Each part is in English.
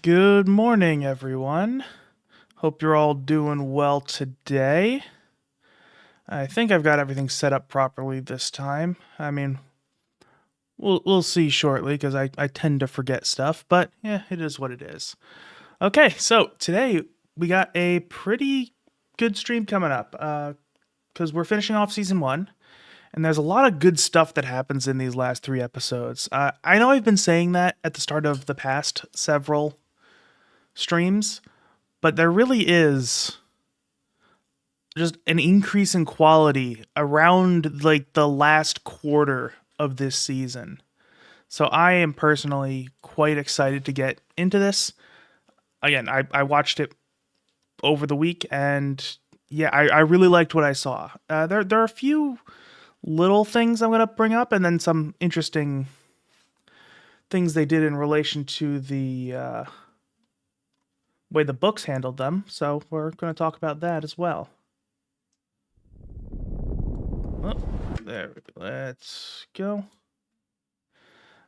Good morning, everyone. Hope you're all doing well today. I think I've got everything set up properly this time. I mean, we'll see shortly because I tend to forget stuff, but yeah, it is what it is. Okay, so today we got a pretty good stream coming up because we're finishing off season one, and there's a lot of good stuff that happens in these last three episodes. I know I've been saying that at the start of the past several streams, but there really is just an increase in quality around like the last quarter of this season. So I am personally quite excited to get into this. Again, I watched it over the week, and yeah, I really liked what I saw. There are a few little things I'm going to bring up, and then some interesting things they did in relation to the way the books handled them. So we're going to talk about that as well. Oh, there we go. Let's go.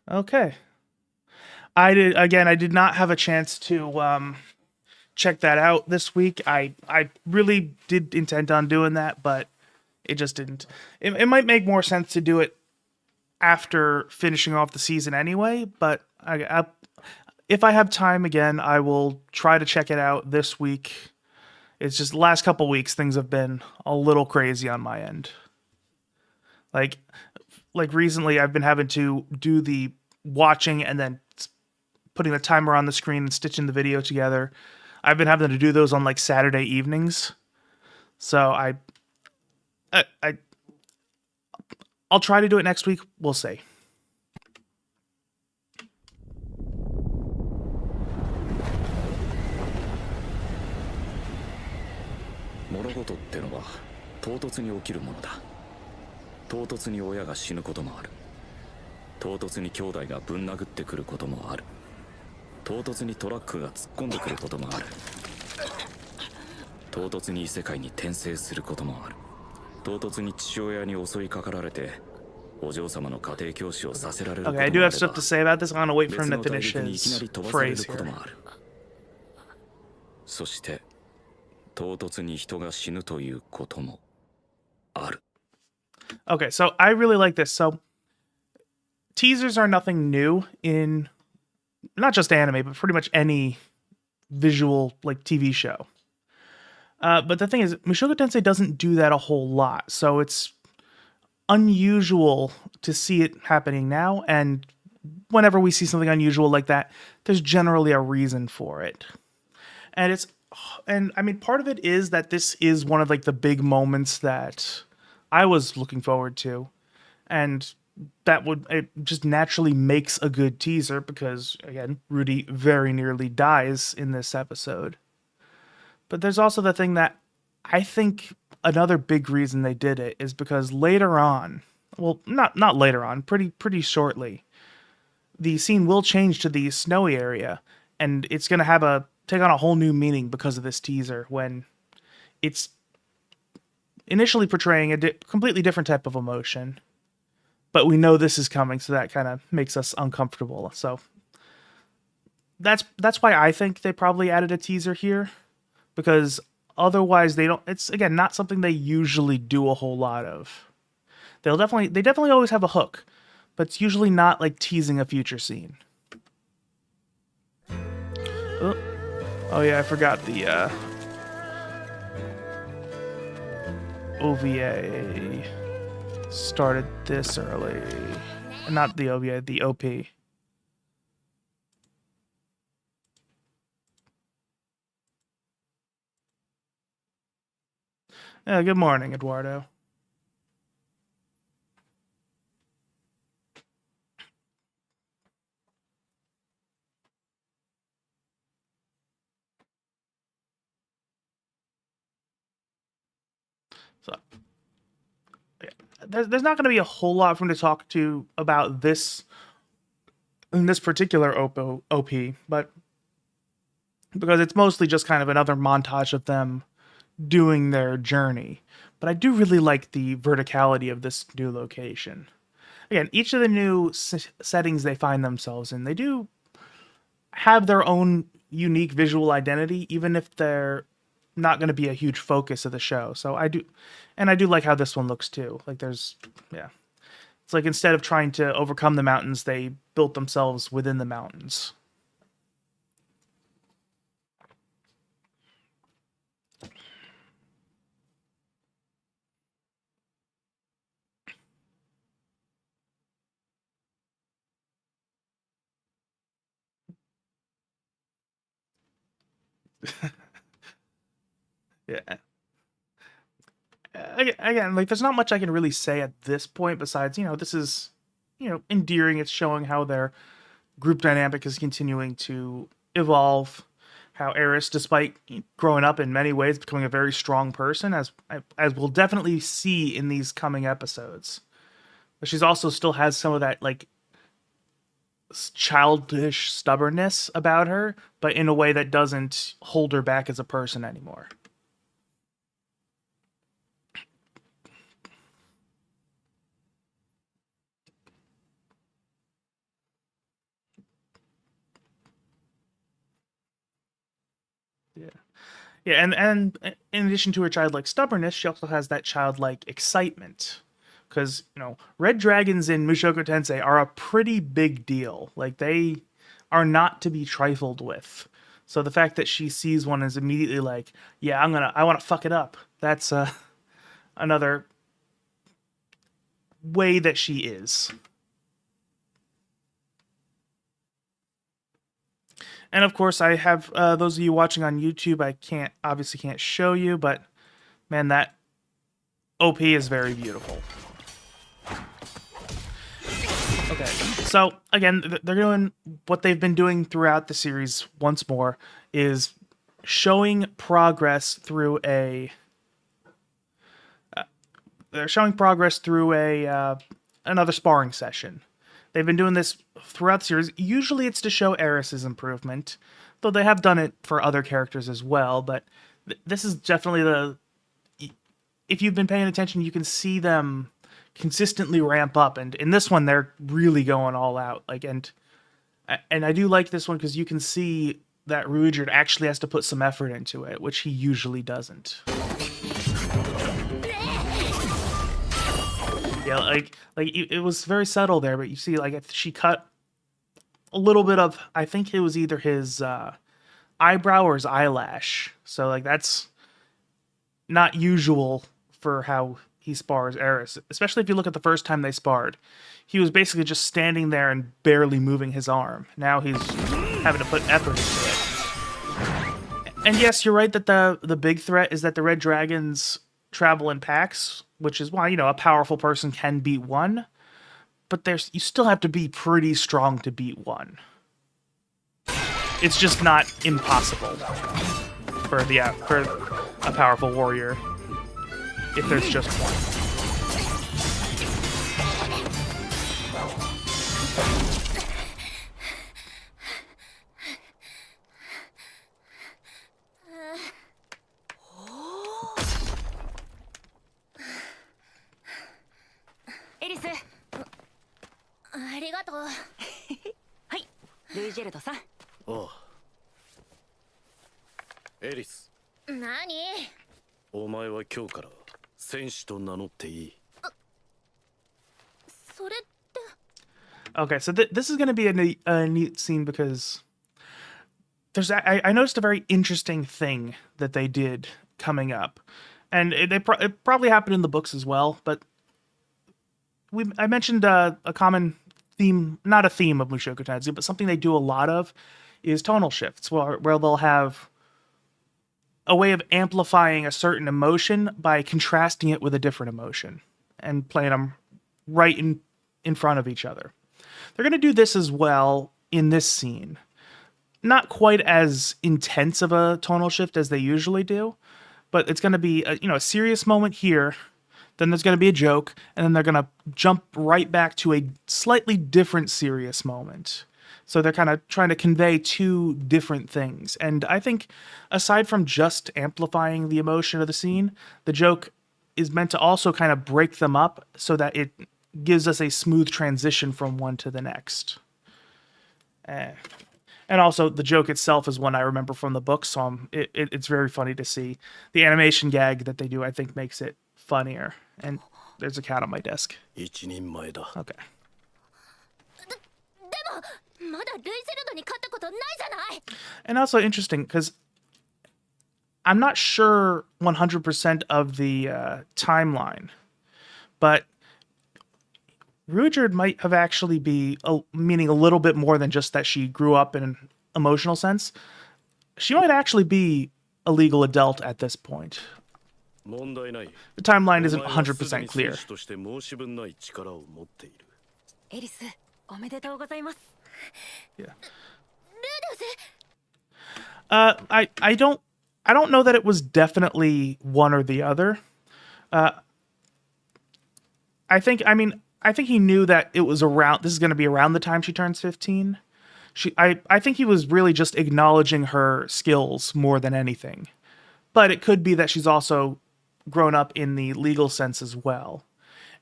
Okay. I did not have a chance to check that out this week. I really did intend on doing that, but it just didn't. It might make more sense to do it after finishing off the season anyway, but if I have time again, I will try to check it out this week. It's just the last couple weeks things have been a little crazy on my end. Like recently I've been having to do the watching and then putting the timer on the screen and stitching the video together. I've been having to do those on like Saturday evenings. So I'll try to do it next week. We'll see. 物事ってのは唐突に起きるものだ。唐突に親が死ぬこともある。唐突に兄弟がぶん殴ってくることもある。唐突にトラックが突っ込んでくることもある。唐突に異世界に転生することもある。唐突に父親に襲いかかられてお嬢様の家庭教師をさせられることもあれば、 Okay, I do have stuff to say about this. I'm gonna wait for him to finish his phrase here. そして唐突に人が死ぬということもある。 Okay, so I really like this. So teasers are nothing new in not just anime, but pretty much any visual like TV show. But the thing is, Mushoku Tensei doesn't do that a whole lot, so it's unusual to see it happening now. And whenever we see something unusual like that, there's generally a reason for it. And I mean, part of it is that this is one of like the big moments that I was looking forward to, and it just naturally makes a good teaser because, again, Rudy very nearly dies in this episode. But there's also the thing that I think another big reason they did it is because later on, well, not later on, pretty shortly, the scene will change to the snowy area, and it's going to take on a whole new meaning because of this teaser when it's initially portraying a completely different type of emotion. But we know this is coming, so that kind of makes us uncomfortable. So that's why I think they probably added a teaser here, because otherwise it's again not something they usually do a whole lot of. They definitely always have a hook, but it's usually not like teasing a future scene. Oh yeah, I forgot the OVA started this early. Not the OVA, the OP. Yeah, good morning, Eduardo. So, yeah, there's not going to be a whole lot for me to talk to about this in this particular OP, but because it's mostly just kind of another montage of them doing their journey. But I do really like the verticality of this new location. Again, each of the new settings they find themselves in, they do have their own unique visual identity, even if they're not going to be a huge focus of the show. So I do like how this one looks too. Like there's, yeah. It's like instead of trying to overcome the mountains, they built themselves within the mountains. Yeah. Again, like there's not much I can really say at this point besides, this is, endearing. It's showing how their group dynamic is continuing to evolve. How Eris, despite growing up in many ways, becoming a very strong person, as we'll definitely see in these coming episodes. But she's also still has some of that like childish stubbornness about her, but in a way that doesn't hold her back as a person anymore. Yeah. Yeah, and in addition to her childlike stubbornness, she also has that childlike excitement. Because, red dragons in Mushoku Tensei are a pretty big deal. Like, they are not to be trifled with. So the fact that she sees one is immediately like, yeah, I want to fuck it up. That's another way that she is. And of course, I have those of you watching on YouTube. I obviously can't show you, but man, that OP is very beautiful. Okay, so again, they're doing what they've been doing throughout the series once more, is showing progress through they're showing progress through another sparring session. They've been doing this throughout the series. Usually it's to show Eris's improvement, though they have done it for other characters as well, but this is definitely if you've been paying attention, you can see them consistently ramp up, and in this one they're really going all out. And I do like this one because you can see that Ruijerd actually has to put some effort into it, which he usually doesn't. Yeah, like it was very subtle there, but you see, like, she cut a little bit of, I think it was either his eyebrow or his eyelash. So, like, that's not usual for how he spars Eris, especially if you look at the first time they sparred. He was basically just standing there and barely moving his arm. Now he's having to put effort into it. And yes, you're right that the big threat is that the red dragons travel in packs, which is why, a powerful person can beat one, but you still have to be pretty strong to beat one. It's just not impossible for a powerful warrior if there's just one. Eris, ありがとう。はい、ルイジェルドさん。おう。エリス。何？お前は今日から戦士と名乗っていい。それって。Okay, so this is going to be a neat scene because I noticed a very interesting thing that they did coming up, and it probably happened in the books as well, but I mentioned a common theme, not a theme of Mushoku Tensei, but something they do a lot of is tonal shifts, where they'll have a way of amplifying a certain emotion by contrasting it with a different emotion and playing them right in front of each other. They're going to do this as well in this scene. Not quite as intense of a tonal shift as they usually do, but it's going to be a serious moment here. Then there's going to be a joke, and then they're going to jump right back to a slightly different serious moment. So they're kind of trying to convey two different things. And I think aside from just amplifying the emotion of the scene, the joke is meant to also kind of break them up so that it gives us a smooth transition from one to the next. And And also, the joke itself is one I remember from the book, so it's very funny to see. The animation gag that they do, I think, makes it funnier. And there's a cat on my desk. 一人前だ。 Okay. でもまだルイゼルドに勝ったことないじゃない。 And also interesting, because I'm not sure 100% of the timeline, but Ruijerd might have actually be meaning a little bit more than just that she grew up in an emotional sense. She might actually be a legal adult at this point. 問題ない。 The timeline isn't お前はすで 100% に clear. 選手として申し分ない力を持っている。エリス、おめでとうございます。 Yeah. ルーデウス。 I don't know that it was definitely one or the other. I think he knew that it was around. This is going to be around the time she turns 15. I think he was really just acknowledging her skills more than anything. But it could be that she's also grown up in the legal sense as well.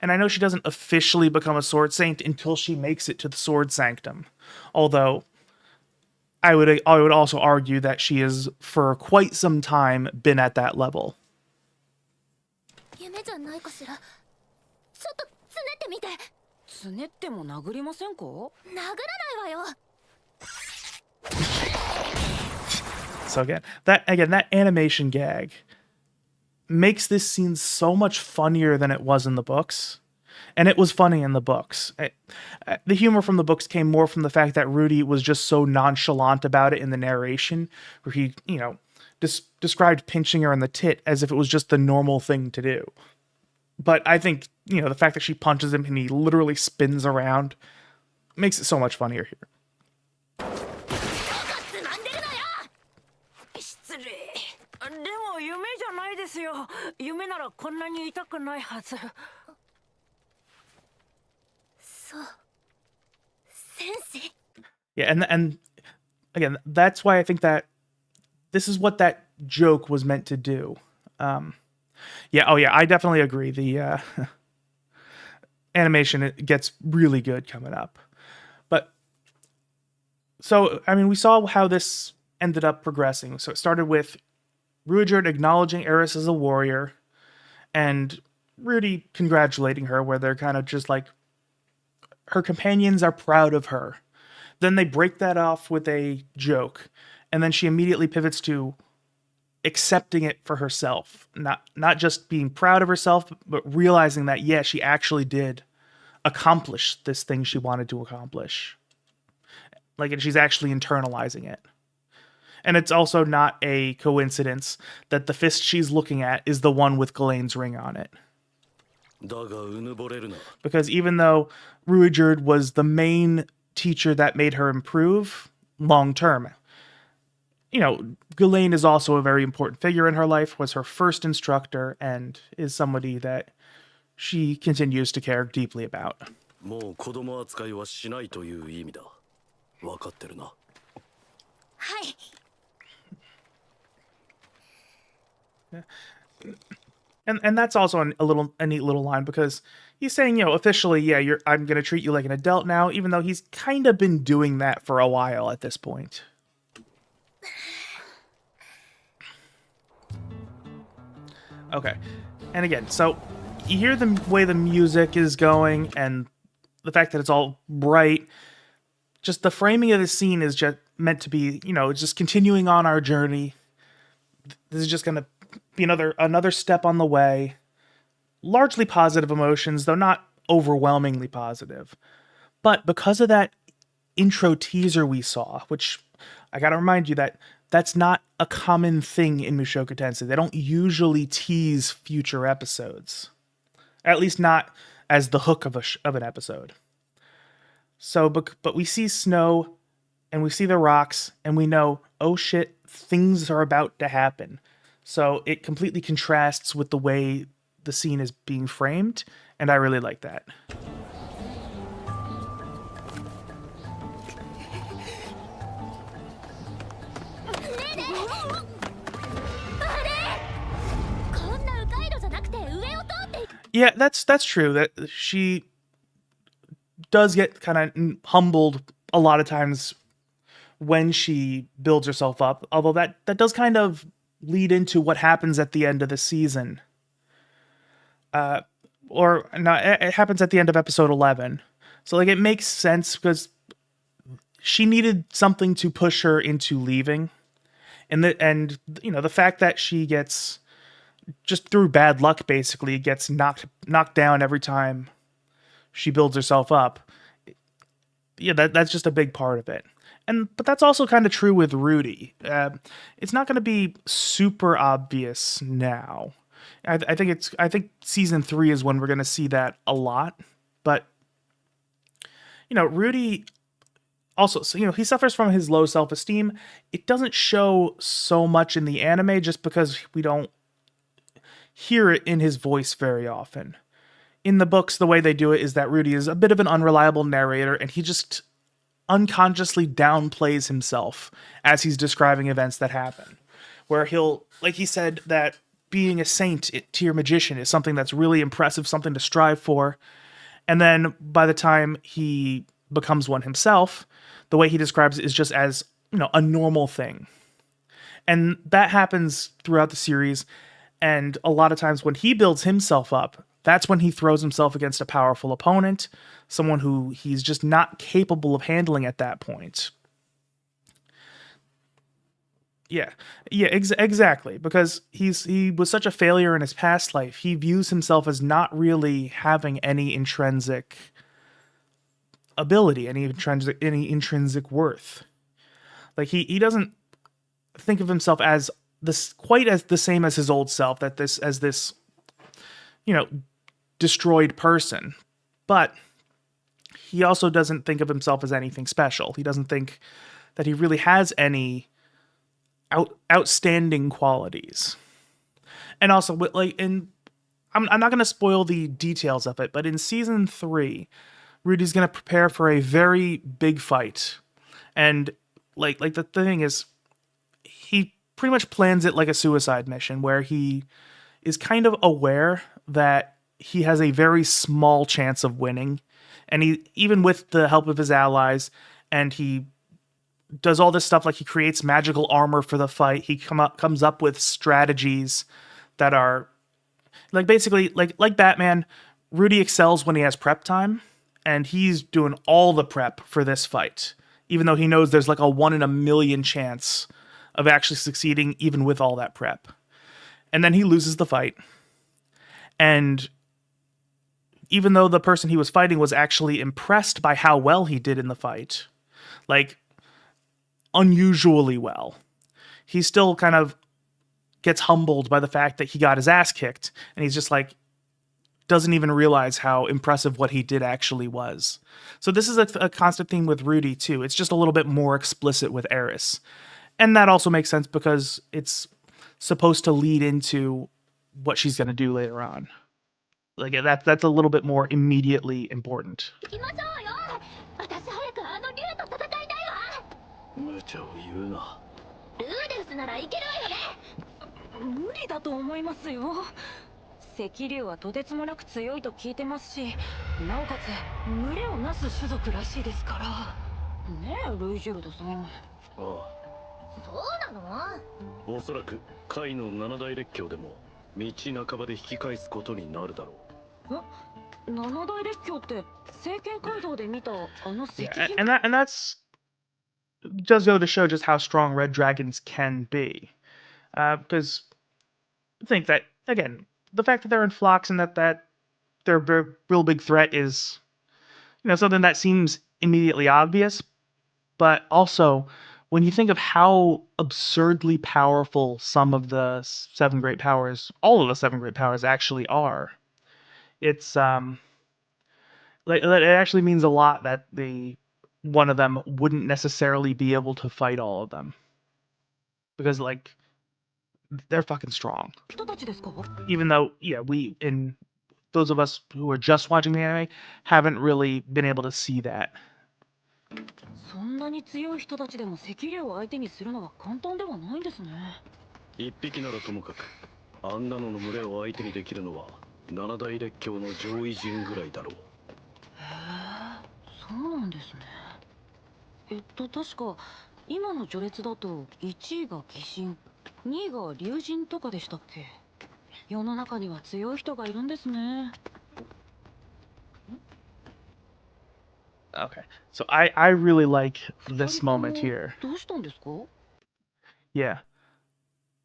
And I know she doesn't officially become a sword saint until she makes it to the sword sanctum. Although I would also argue that she has for quite some time been at that level. 夢じゃないかしら。ちょっとつねってみて。つねっても殴りませんか？殴らないわよ。 So that animation gag makes this scene so much funnier than it was in the books. And it was funny in the books. The humor from the books came more from the fact that Rudy was just so nonchalant about it in the narration, where he, described pinching her in the tit as if it was just the normal thing to do. But I think, the fact that she punches him and he literally spins around makes it so much funnier here. つまんでるのよ。失礼。でも夢じゃないですよ。夢ならこんなに痛くないはず。そう。先生。 Yeah, and again, that's why I think that this is what that joke was meant to do. I definitely agree. The animation, it gets really good coming up. But so, we saw how this ended up progressing. So it started with Ruijerd acknowledging Eris as a warrior and Rudy congratulating her, where they're kind of just like, her companions are proud of her. Then they break that off with a joke, and then she immediately pivots to accepting it for herself. Not just being proud of herself, but realizing that, yeah, she actually did accomplish this thing she wanted to accomplish. And she's actually internalizing it. And it's also not a coincidence that the fist she's looking at is the one with Ghislaine's ring on it. だがうぬぼれるな。 Because even though Ruijerd was the main teacher that made her improve long term, Ghislaine is also a very important figure in her life, was her first instructor, and is somebody that she continues to care deeply about. もう子供扱いはしないという意味だ。わかってるな。はい。 And that's also a neat little line, because he's saying, officially, yeah, I'm going to treat you like an adult now, even though he's kind of been doing that for a while at this point. Okay. And again, so you hear the way the music is going and the fact that it's all bright. Just the framing of the scene is just meant to be, just continuing on our journey. This is just going to be another step on the way. Largely positive emotions, though not overwhelmingly positive. But because of that intro teaser we saw, which I gotta remind you that that's not a common thing in Mushoku Tensei. They don't usually tease future episodes. At least not as the hook of an episode. So, but we see snow, and we see the rocks, and we know, oh shit, things are about to happen. So it completely contrasts with the way the scene is being framed, and I really like that. Yeah, that's true. That she does get kind of humbled a lot of times when she builds herself up, although that does kind of lead into what happens at the end of the season. Or no, it happens at the end of episode 11. So like it makes sense because she needed something to push her into leaving. And the fact that she gets, just through bad luck basically, gets knocked down every time she builds herself up. Yeah, that's just a big part of it. But that's also kind of true with Rudy. It's not going to be super obvious now. I think season 3 is when we're going to see that a lot. But Rudy also, so, he suffers from his low self-esteem. It doesn't show so much in the anime just because we don't hear it in his voice very often. In the books, the way they do it is that Rudy is a bit of an unreliable narrator, and he just unconsciously downplays himself as he's describing events that happen. Where he'll, like he said, that being a saint tier magician is something that's really impressive, something to strive for. And then by the time he becomes one himself, the way he describes it is just as, a normal thing. And that happens throughout the series. And a lot of times when he builds himself up, that's when he throws himself against a powerful opponent, someone who he's just not capable of handling at that point. Yeah, exactly. Because he was such a failure in his past life, he views himself as not really having any intrinsic ability, any intrinsic worth. Like he doesn't think of himself as quite as the same as his old self, as this destroyed person. But he also doesn't think of himself as anything special. He doesn't think that he really has any outstanding qualities. And also, I'm not going to spoil the details of it, but in season 3, Rudy's going to prepare for a very big fight. And like the thing is, he pretty much plans it like a suicide mission, where he is kind of aware that he has a very small chance of winning. And he, even with the help of his allies, and he does all this stuff, like he creates magical armor for the fight. He comes up with strategies that are like basically like Batman. Rudy excels when he has prep time, and he's doing all the prep for this fight, even though he knows there's like a 1 in a million chance of actually succeeding even with all that prep. And then he loses the fight. And even though the person he was fighting was actually impressed by how well he did in the fight, like unusually well, he still kind of gets humbled by the fact that he got his ass kicked, and he's just like, doesn't even realize how impressive what he did actually was. So this is a constant theme with Rudy too. It's just a little bit more explicit with Eris. And that also makes sense because it's supposed to lead into what she's going to do later on. Like that's a little bit more immediately important. 無茶を言うな。ルーデウスならいけるわよね。無理だと思いますよ。赤竜はとてつもなく強いと聞いてますし、なおかつ群れをなす種族らしいですから。ねえ、ルイジェルドさん。ああ、そうなの？おそらく海の七大列強でも道半ばで引き返すことになるだろう。え、七大列強って聖剣街道で見たあの石 Yeah, 碑？ and that's does go to show just how strong red dragons can be. Because I think that, again, the fact that they're in flocks and that their real big threat is, something that seems immediately obvious. But also, when you think of how absurdly powerful some of the seven great powers, all of the seven great powers actually are, it's like it actually means a lot that one of them wouldn't necessarily be able to fight all of them, because like they're fucking strong. 人たちですか？ Even though, yeah, those of us who are just watching the anime haven't really been able to see that. そんなに強い人たちでも赤竜を相手にするのは簡単ではないんですね。一匹ならともかく、あんなのの群れを相手にできるのは七大列強の上位陣ぐらいだろう。へえ、そうなんですね。確か今の序列だと1位が疑心、2位が龍神とかでしたっけ。世の中には強い人がいるんですね。 Okay, so I really like this moment here. どうしたんですか。 Yeah.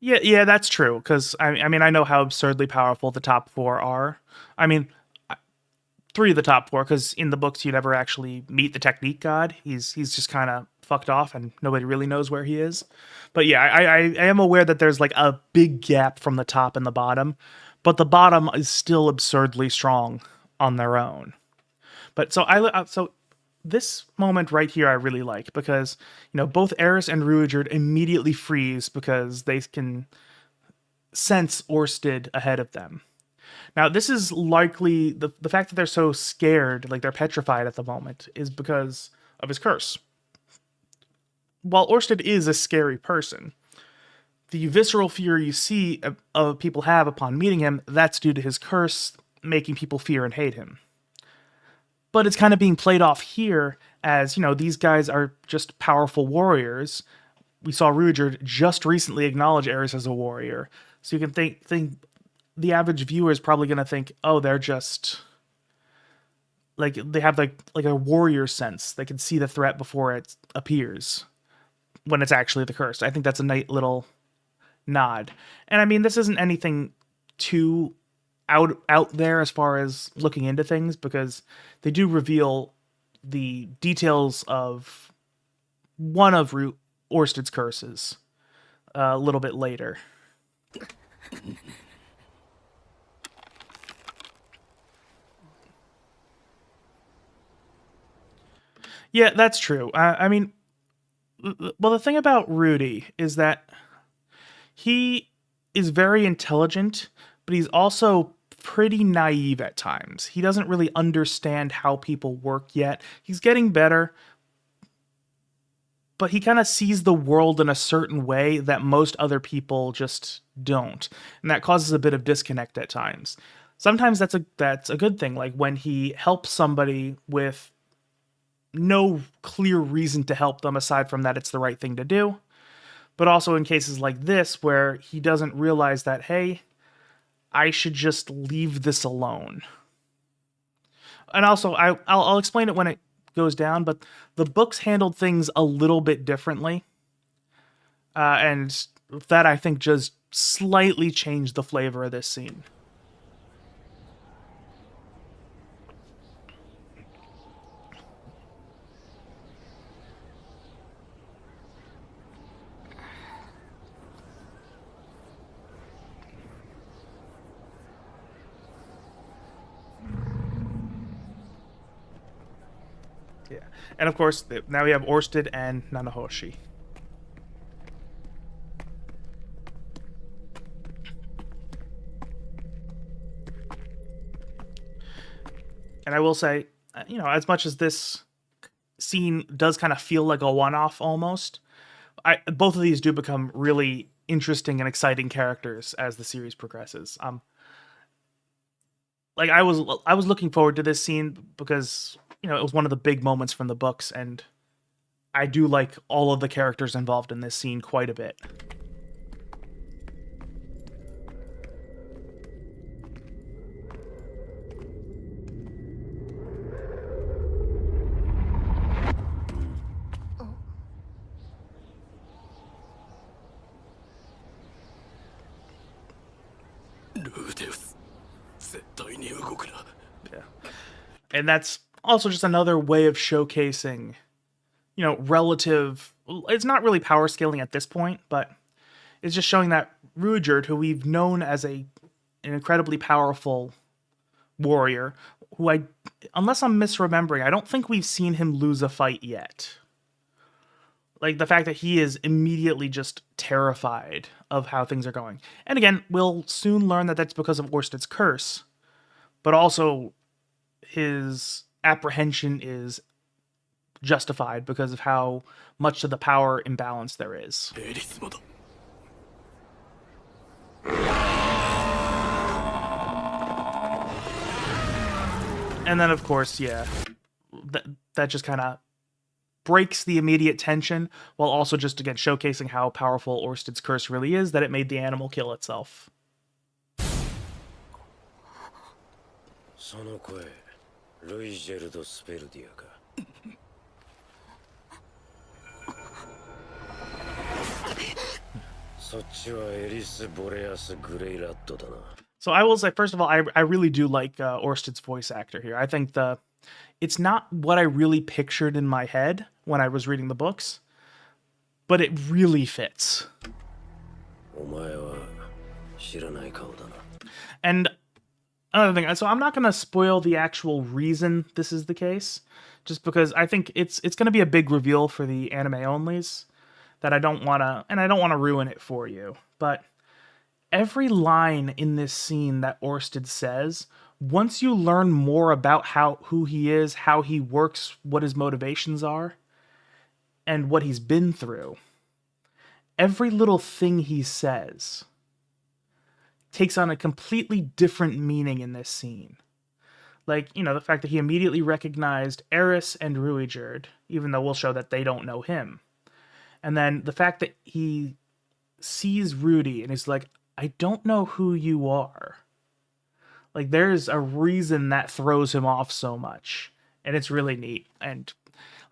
Yeah, that's true. Because I mean, I know how absurdly powerful the top four are. I mean, three of the top four, because in the books you never actually meet the technique god. He's just kind of fucked off, and nobody really knows where he is. But yeah, I am aware that there's like a big gap from the top and the bottom, but the bottom is still absurdly strong on their own. But so this moment right here I really like, because both Eris and Ruijerd immediately freeze because they can sense Orsted ahead of them. Now, this is likely the fact that they're so scared, like they're petrified at the moment, is because of his curse. While Orsted is a scary person, the visceral fear you see people have upon meeting him, that's due to his curse, making people fear and hate him. But it's kind of being played off here as, these guys are just powerful warriors. We saw Ruijerd just recently acknowledge Eris as a warrior. So you can think the average viewer is probably going to think, oh, they're just like, they have like a warrior sense. They can see the threat before it appears, when it's actually the curse. I think that's a nice little nod. And I mean, this isn't anything too out there as far as looking into things, because they do reveal the details of one of Orsted's curses a little bit later. Yeah, that's true. I mean, well, the thing about Rudy is that he is very intelligent, but he's also pretty naive at times. He doesn't really understand how people work yet. He's getting better, but he kind of sees the world in a certain way that most other people just don't. And that causes a bit of disconnect at times. Sometimes that's a good thing, like when he helps somebody with no clear reason to help them aside from that it's the right thing to do. But also in cases like this where he doesn't realize that, hey, I should just leave this alone. And also, I'll explain it when it goes down, but the books handled things a little bit differently. And that, I think, just slightly changed the flavor of this scene. Yeah, and of course, now we have Orsted and Nanahoshi. And I will say, as much as this scene does kind of feel like a one-off almost, both of these do become really interesting and exciting characters as the series progresses. Like I was looking forward to this scene because it was one of the big moments from the books, and I do like all of the characters involved in this scene quite a bit. Yeah. And that's also just another way of showcasing, relative... It's not really power scaling at this point, but it's just showing that Ruijerd, who we've known as an incredibly powerful warrior, who unless I'm misremembering, I don't think we've seen him lose a fight yet. Like, the fact that he is immediately just terrified of how things are going. And again, we'll soon learn that that's because of Orsted's curse, but also his apprehension is justified because of how much of the power imbalance there is. And then, of course, yeah, that just kind of breaks the immediate tension while also just, again, showcasing how powerful Orsted's curse really is, that it made the animal kill itself. その声ルイジェルド・スペルディアかそっちはエリス・ボレアス・グレイラットだな So I will say, first of all, I really do like Orsted's voice actor here. I think it's not what I really pictured in my head when I was reading the books, but it really fits. お前は知らない顔だな And another thing, so I'm not going to spoil the actual reason this is the case, just because I think it's going to be a big reveal for the anime onlys that I don't want to ruin it for you. But every line in this scene that Orsted says, once you learn more about who he is, how he works, what his motivations are, and what he's been through, every little thing he says takes on a completely different meaning in this scene. Like, the fact that he immediately recognized Eris and Ruijerd, even though we'll show that they don't know him. And then the fact that he sees Rudy and is like, I don't know who you are. Like, there's a reason that throws him off so much. And it's really neat. And,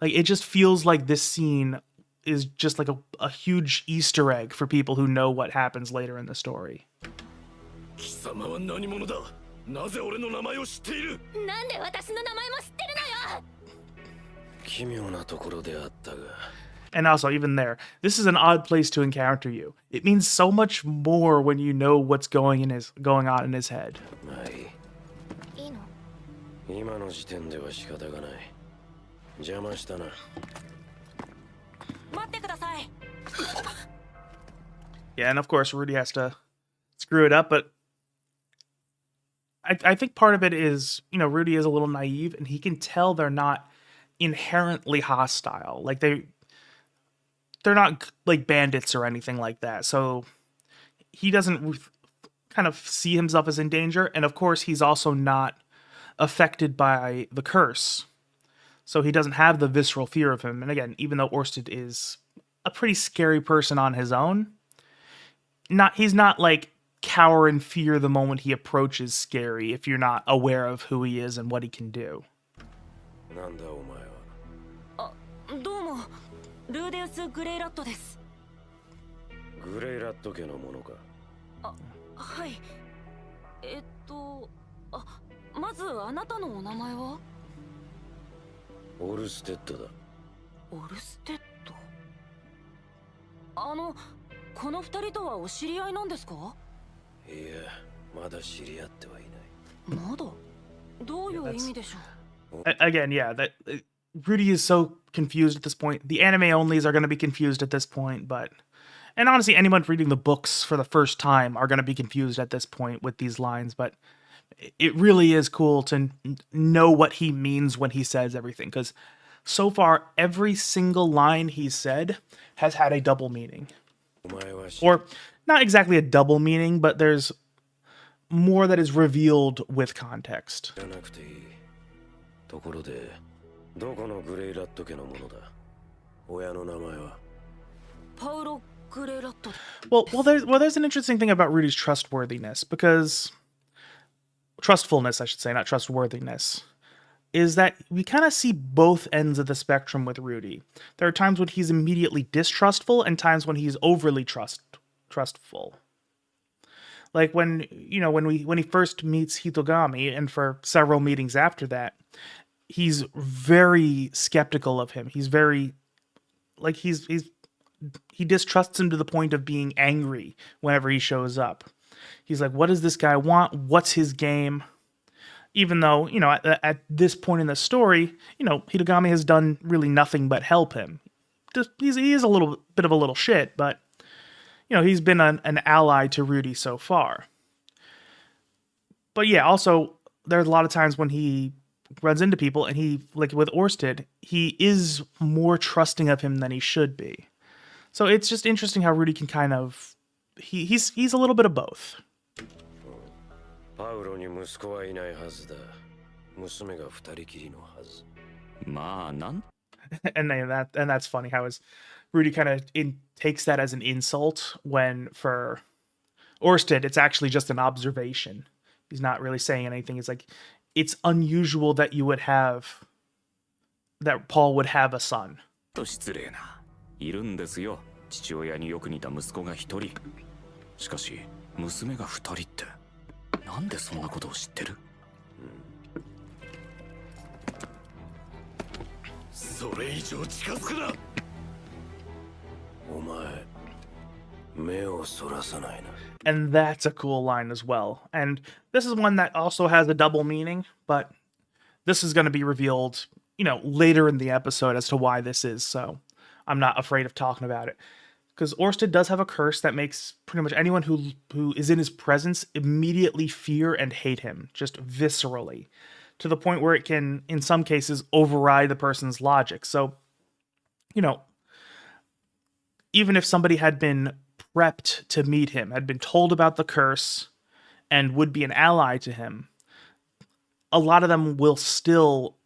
like, it just feels like this scene is just like a huge Easter egg for people who know what happens later in the story. 貴様は何者だなぜ俺の名前を知っているなんで私の名前も知ってるのよ奇妙なところであったが And also, even there, this is an odd place to encounter you. It means so much more when you know what's going on in his head. まあいいいいの今の時点では仕方がない邪魔したな待ってください Yeah, and of course, Rudy has to screw it up, but I think part of it is, Rudy is a little naive, and he can tell they're not inherently hostile. Like, they're not like bandits or anything like that. So he doesn't kind of see himself as in danger. And of course, he's also not affected by the curse. So he doesn't have the visceral fear of him. And again, even though Orsted is a pretty scary person on his own, he's not like cower in fear the moment he approaches scary if you're not aware of who he is and what he can do. なんだお前はどうもルーデウス・グレイラットです。グレイラット家のものかはい。まずあなたのお名前はオルステッドだオルステッド。この二人とはお知り合いなんですか？いやまだ知り合ってはいないまだどういう意味でしょう Again, yeah, that Rudy is so confused at this point. The anime onlys are going to be confused at this point, and honestly, anyone reading the books for the first time are going to be confused at this point with these lines, but it really is cool to know what he means when he says everything, because so far, every single line he said has had a double meaning. Or, not exactly a double meaning, but there's more that is revealed with context. じゃなくていいところでどこのグレイラット家のものだ親の名前はパウロ・グレイラット。 Well, there's an interesting thing about Rudy's trustworthiness, because trustfulness, I should say, not trustworthiness, is that we kind of see both ends of the spectrum with Rudy. There are times when he's immediately distrustful and times when he's overly trustful. Like when he first meets Hitogami, and for several meetings after that, he's very skeptical of him. He's very he distrusts him to the point of being angry whenever he shows up. He's like, what does this guy want? What's his game? Even though, at this point in the story, Hitogami has done really nothing but help him. He is a little bit of a little shit, but, he's been an ally to Rudy so far. But yeah, also, there's a lot of times when he runs into people, and he, like with Orsted, he is more trusting of him than he should be. So it's just interesting how Rudy can kind of... He's a little bit of both. パウロに息子はいないはずだ娘が二人きりのはずまあなん And that's funny how Rudy kind of takes that as an insult, when for Orsted it's actually just an observation. He's not really saying anything. It's like, it's unusual that Paul would have a son. と失礼な。いるんですよ。父親によく似た息子が一人。しかし娘が二人って、なんでそんなことを知ってる？それ以上近づくな。お前、目をそらさないな。 And that's a cool line as well. And this is one that also has a double meaning, but this is going to be revealed, later in the episode as to why this is, so I'm not afraid of talking about it. Because Orsted does have a curse that makes pretty much anyone who is in his presence immediately fear and hate him, just viscerally, to the point where it can, in some cases, override the person's logic. So, even if somebody had been prepped to meet him, had been told about the curse, and would be an ally to him, a lot of them will still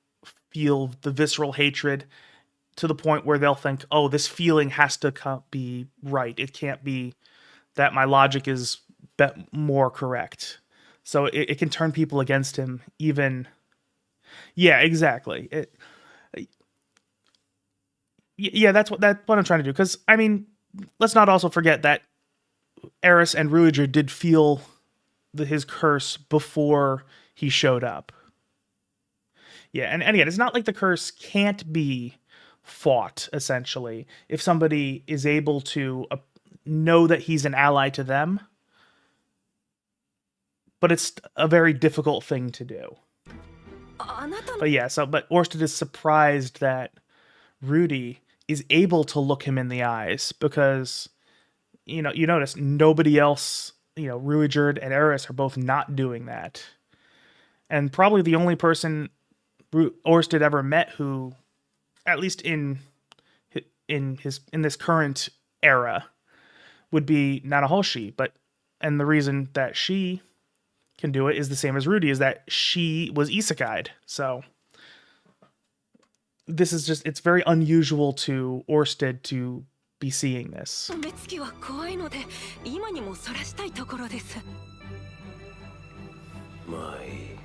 feel the visceral hatred to the point where they'll think, oh, this feeling has to be right. It can't be that my logic is more correct. So it can turn people against him even. Yeah, exactly. That's what I'm trying to do. Because, I mean, let's not also forget that Eris and Ruiger did feel his curse before he showed up. Yeah, and again, it's not like the curse can't be fought, essentially, if somebody is able to know that he's an ally to them. But it's a very difficult thing to do. But yeah, but Orsted is surprised that Rudy is able to look him in the eyes, because, you notice nobody else, Ruigerd and Eris are both not doing that. And probably the only person Orsted ever met who, at least in this current era, would be Nanahoshi. And the reason that she can do it is the same as Rudy, is that she was isekai'd. So this is just, it's very unusual to Orsted to be seeing this. 目つきは怖いので今にもそらしたいところです。まあいい。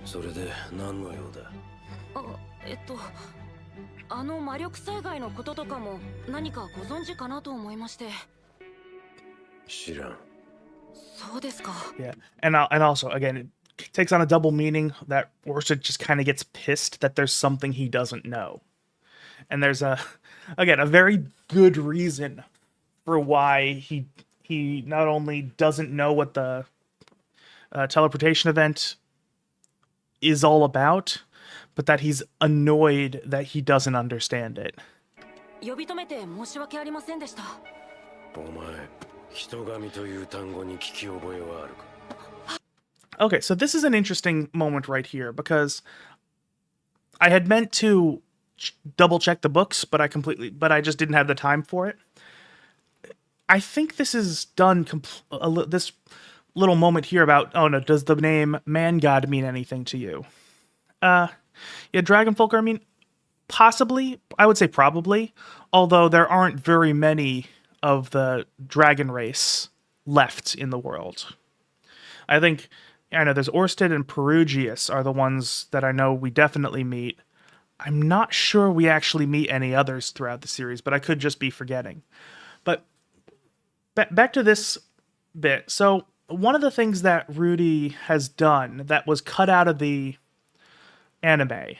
それで何の用だ？あの魔力災害のこととかも何かご存知かなと思いまして。知らん。そうですか。Yeah, and also again, it takes on a double meaning that Orsted just kind of gets pissed that there's something he doesn't know, and there's a very good reason for why he not only doesn't know what the teleportation event is all about, but that he's annoyed that he doesn't understand it. 呼び止めて申し訳ありませんでした。お前、人神という単語に聞き覚えはあるか? Okay, so this is an interesting moment right here, because I had meant to double check the books, but I just didn't have the time for it. I think this is done this little moment here about, oh no, does the name Man God mean anything to you? Yeah, Dragonfolk, I mean, possibly. I would say probably, although there aren't very many of the dragon race left in the world. I know there's Orsted and Perugius are the ones that I know we definitely meet. I'm not sure we actually meet any others throughout the series, but I could just be forgetting. But back to this bit. So one of the things that Rudy has done that was cut out of the anime,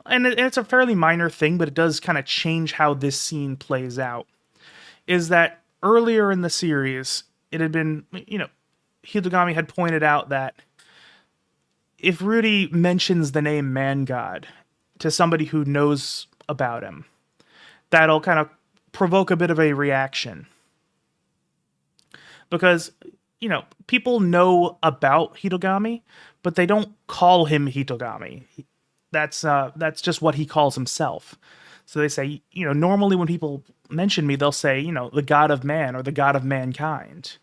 and it's a fairly minor thing, but it does kind of change how this scene plays out, is that earlier in the series, it had been, Hitogami had pointed out that if Rudy mentions the name Man God to somebody who knows about him, that'll kind of provoke a bit of a reaction. Because, people know about Hitogami, but they don't call him Hitogami. That's just what he calls himself. So they say, normally when people mention me, they'll say, the God of Man or the God of Mankind.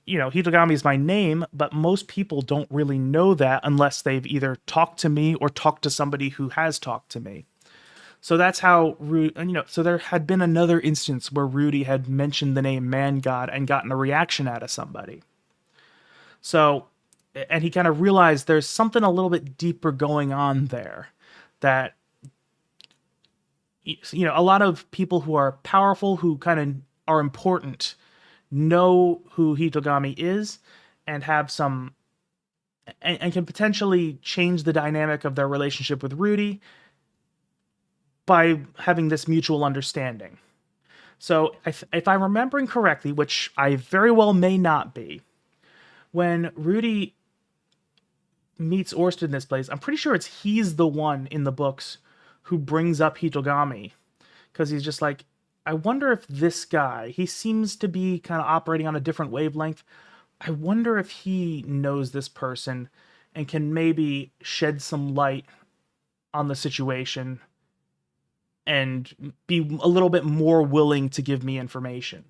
Hitogami is my name, but most people don't really know that unless they've either talked to me or talked to somebody who has talked to me. So that's how so there had been another instance where Rudy had mentioned the name Man God and gotten a reaction out of somebody. So, and he kind of realized there's something a little bit deeper going on there, that a lot of people who are powerful, who kind of are important, know who Hitogami is and have some and can potentially change the dynamic of their relationship with Rudy by having this mutual understanding. So if I'm remembering correctly, which I very well may not be, when Rudy meets Orsted in this place, I'm pretty sure he's the one in the books who brings up Hitogami, because he's just like, I wonder if this guy, he seems to be kind of operating on a different wavelength. I wonder if he knows this person and can maybe shed some light on the situation and be a little bit more willing to give me information.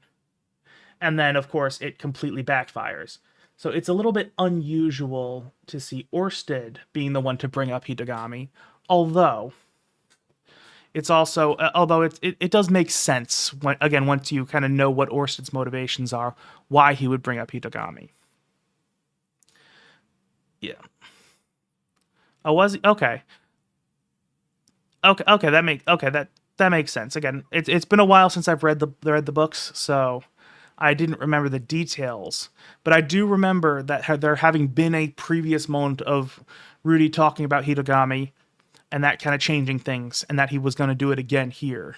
And then, of course, it completely backfires. So it's a little bit unusual to see Orsted being the one to bring up Hitogami, although it's also, it does make sense, once you kind of know what Orsted's motivations are, why he would bring up Hitogami. Yeah. Oh, was he? Okay. Okay, that makes sense. Again, it's been a while since I've read the books, so I didn't remember the details. But I do remember that there having been a previous moment of Rudy talking about Hitogami, and that kind of changing things, and that he was going to do it again here.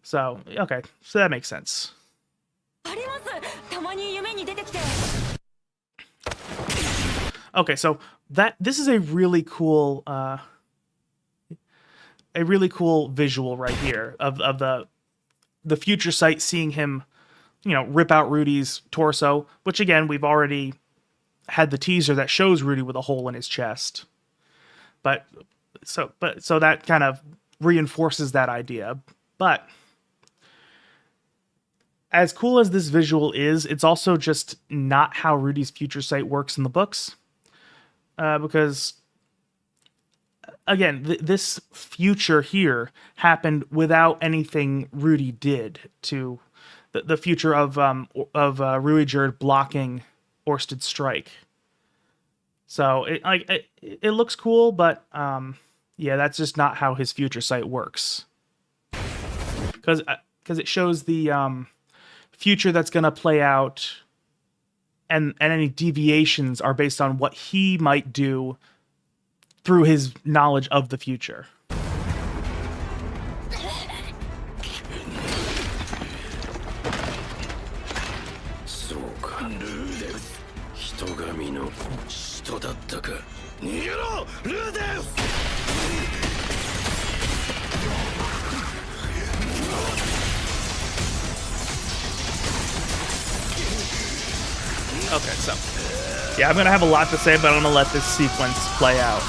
So, okay, so that makes sense. Okay, so this is a really cool visual right here of the future sight, seeing him, rip out Rudy's torso, which again, we've already had the teaser that shows Rudy with a hole in his chest. So that kind of reinforces that idea. But as cool as this visual is, it's also just not how Rudy's future sight works in the books. Because, again, this future here happened without anything Rudy did to the future of Ruijerd blocking Orsted's strike. So it looks cool, but yeah, that's just not how his future sight works. Because it shows the future that's going to play out, and any deviations are based on what he might do through his knowledge of the future. Okay, so yeah, I'm gonna have a lot to say, but I'm gonna let this sequence play out.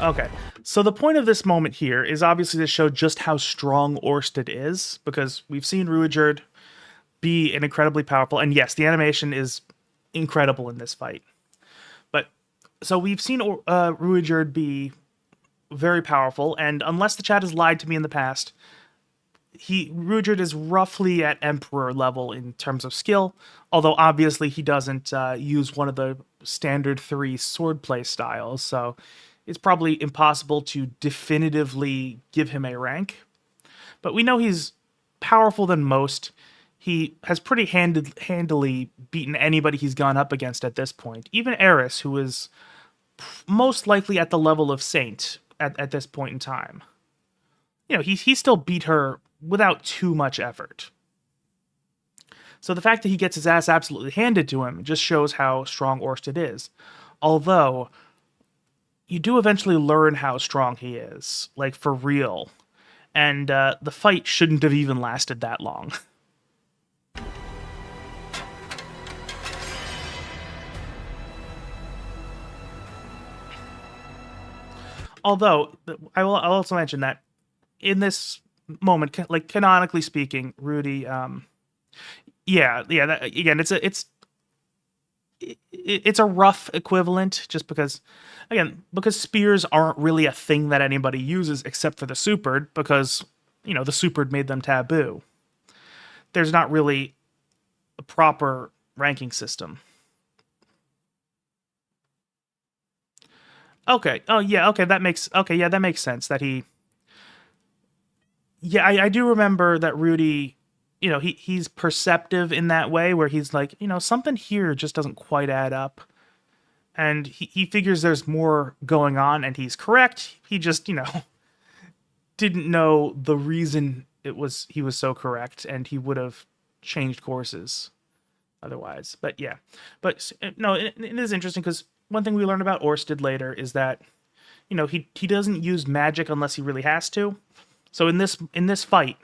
Okay, so the point of this moment here is obviously to show just how strong Orsted is, because we've seen Ruijerd be an incredibly powerful, and yes, the animation is incredible in this fight. But so we've seen Ruijerd be very powerful, and unless the chat has lied to me in the past, Ruijerd is roughly at Emperor level in terms of skill, although obviously he doesn't use one of the standard 3 swordplay styles, so it's probably impossible to definitively give him a rank. But we know he's powerful than most. He has pretty handily beaten anybody he's gone up against at this point. Even Eris, who is most likely at the level of Saint at this point in time. He still beat her without too much effort. So the fact that he gets his ass absolutely handed to him just shows how strong Orsted is. Although, you do eventually learn how strong he is, like for real. And the fight shouldn't have even lasted that long. Although, I'll also mention that in this moment, like canonically speaking, Rudy, that, again, it's a rough equivalent, just because, again, because spears aren't really a thing that anybody uses except for the supered, because, the supered made them taboo. There's not really a proper ranking system. Okay. Oh yeah. Okay. That makes sense. That he. Yeah, I do remember that Rudy. He's perceptive in that way, where he's like, something here just doesn't quite add up, and he figures there's more going on, and he's correct. He just didn't know the reason he was so correct, and he would have changed courses otherwise. But yeah, no, it is interesting, because one thing we learn about Orsted later is that he doesn't use magic unless he really has to. So in this fight,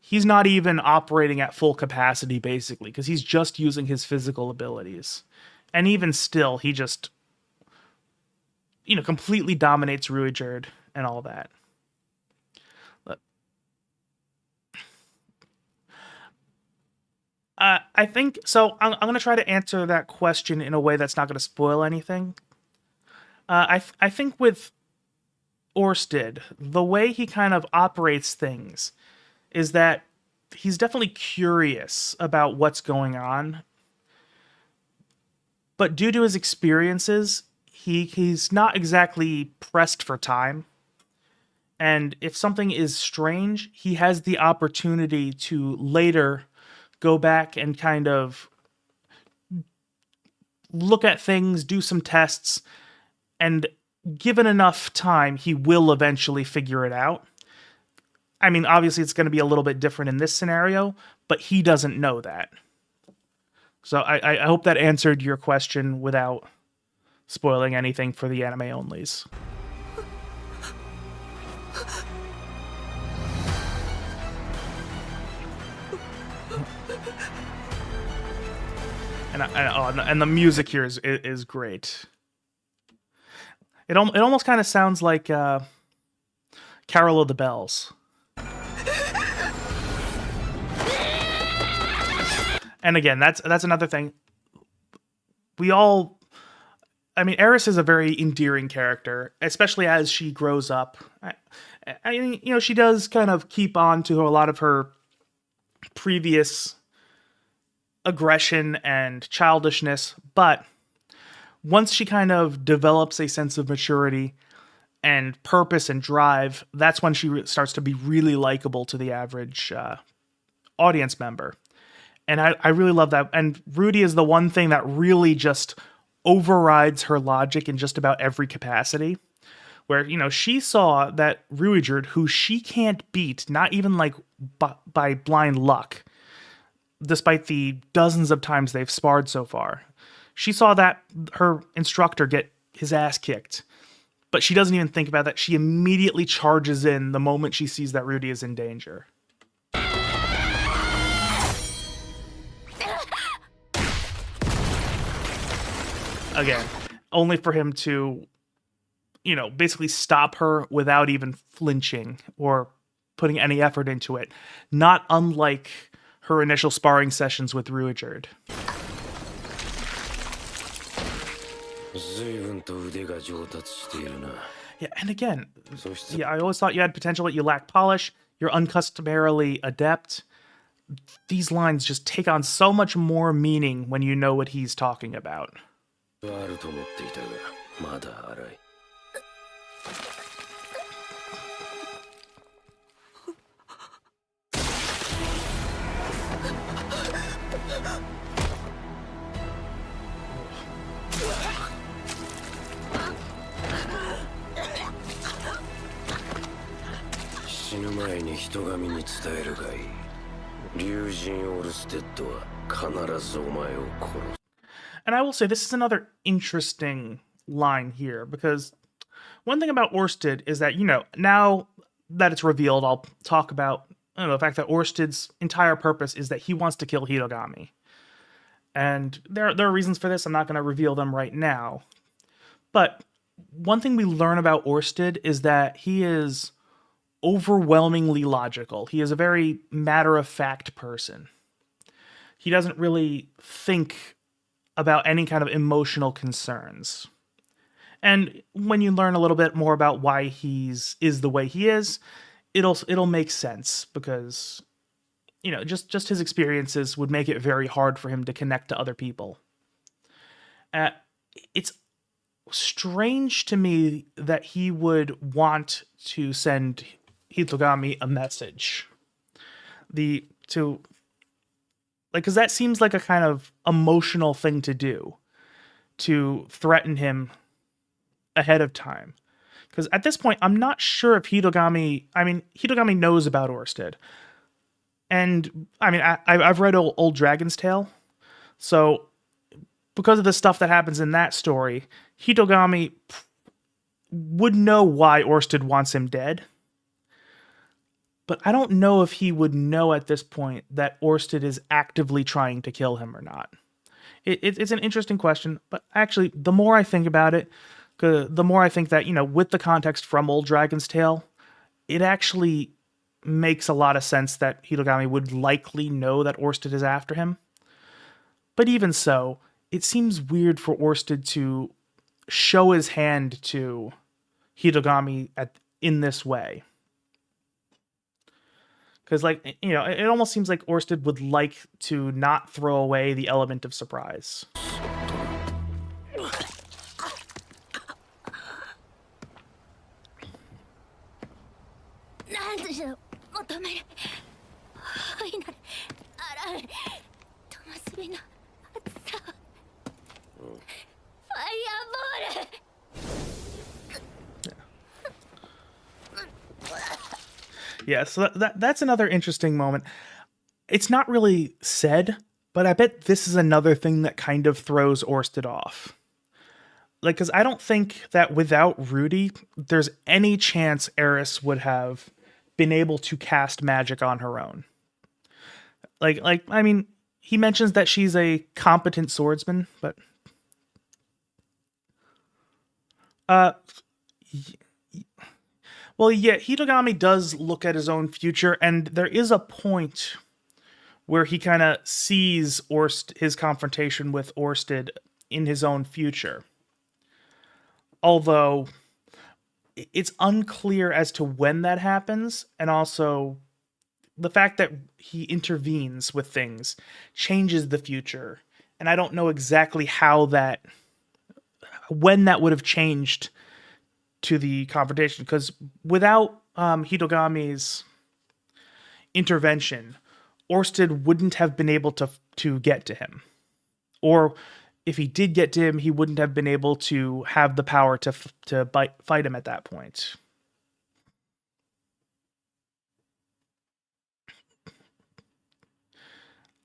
he's not even operating at full capacity, basically, because he's just using his physical abilities, and even still, he just completely dominates Ruijerd and all that. I think so. I'm going to try to answer that question in a way that's not going to spoil anything. I think with Orsted, the way he kind of operates things is that he's definitely curious about what's going on, but due to his experiences, he's not exactly pressed for time. And if something is strange, he has the opportunity to later go back and kind of look at things, do some tests, and given enough time, he will eventually figure it out. I mean, obviously it's going to be a little bit different in this scenario, but he doesn't know that. So I hope that answered your question without spoiling anything for the anime onlys. And the music here is great. It almost kind of sounds like Carol of the Bells. And again, that's another thing. Eris is a very endearing character, especially as she grows up. She does kind of keep on to a lot of her previous aggression and childishness, but once she kind of develops a sense of maturity and purpose and drive, that's when she starts to be really likable to the average audience member. And I really love that. And Rudy is the one thing that really just overrides her logic in just about every capacity. Where, she saw that Ruijerd, who she can't beat, not even like by blind luck, despite the dozens of times they've sparred so far. She saw that her instructor get his ass kicked, but she doesn't even think about that. She immediately charges in the moment she sees that Rudy is in danger. Again, only for him to, basically stop her without even flinching or putting any effort into it. Not unlike her initial sparring sessions with Ruijerd. Yeah, and again, I always thought you had potential, but you lack polish. You're uncustomarily adept. These lines just take on so much more meaning when you know what he's talking about. And I will say this is another interesting line here, because one thing about Orsted is that, now that it's revealed, I'll talk about the fact that Orsted's entire purpose is that he wants to kill Hirogami. And there are reasons for this. I'm not going to reveal them right now. But one thing we learn about Orsted is that he is overwhelmingly logical. He is a very matter-of-fact person. He doesn't really think about any kind of emotional concerns. And when you learn a little bit more about why is the way he is, it'll make sense, because just his experiences would make it very hard for him to connect to other people. It's strange to me that he would want to send Hitogami a message. Because that seems like a kind of emotional thing to do, to threaten him ahead of time. Because at this point, I'm not sure if Hitogami knows about Orsted. And, I've read Old Dragon's Tale, so because of the stuff that happens in that story, Hitogami would know why Orsted wants him dead. But I don't know if he would know at this point that Orsted is actively trying to kill him or not. It's an interesting question, but actually, the more I think about it, the more I think that, with the context from Old Dragon's Tale, it actually makes a lot of sense that Hitogami would likely know that Orsted is after him. But even so, it seems weird for Orsted to show his hand to Hitogami in this way. Because, it almost seems like Orsted would like to not throw away the element of surprise. Yeah, so that's another interesting moment. It's not really said, but I bet this is another thing that kind of throws Orsted off. Because I don't think that without Rudy, there's any chance Eris would have been able to cast magic on her own. He mentions that she's a competent swordsman, but well, yeah, Hitogami does look at his own future, and there is a point where he kind of sees his confrontation with Orsted in his own future. Although, it's unclear as to when that happens, and also the fact that he intervenes with things changes the future, and I don't know exactly when that would have changed to the confrontation, because without Hitogami's intervention, Orsted wouldn't have been able to get to him. Or if he did get to him, he wouldn't have been able to have the power to fight him at that point.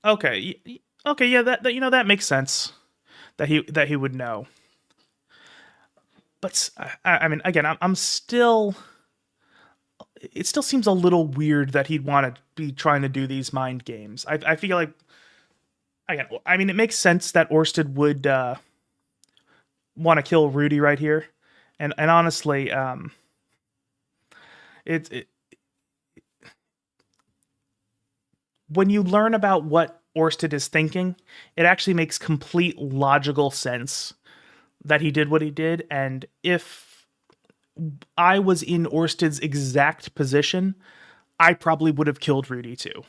Okay, yeah, that makes sense. That he would know. But again, I'm still. It still seems a little weird that he'd want to be trying to do these mind games. I feel like, again, it makes sense that Orsted would want to kill Rudy right here, and honestly, when you learn about what Orsted is thinking, it actually makes complete logical sense that he did what he did, and if I was in Orsted's exact position, I probably would have killed Rudy too.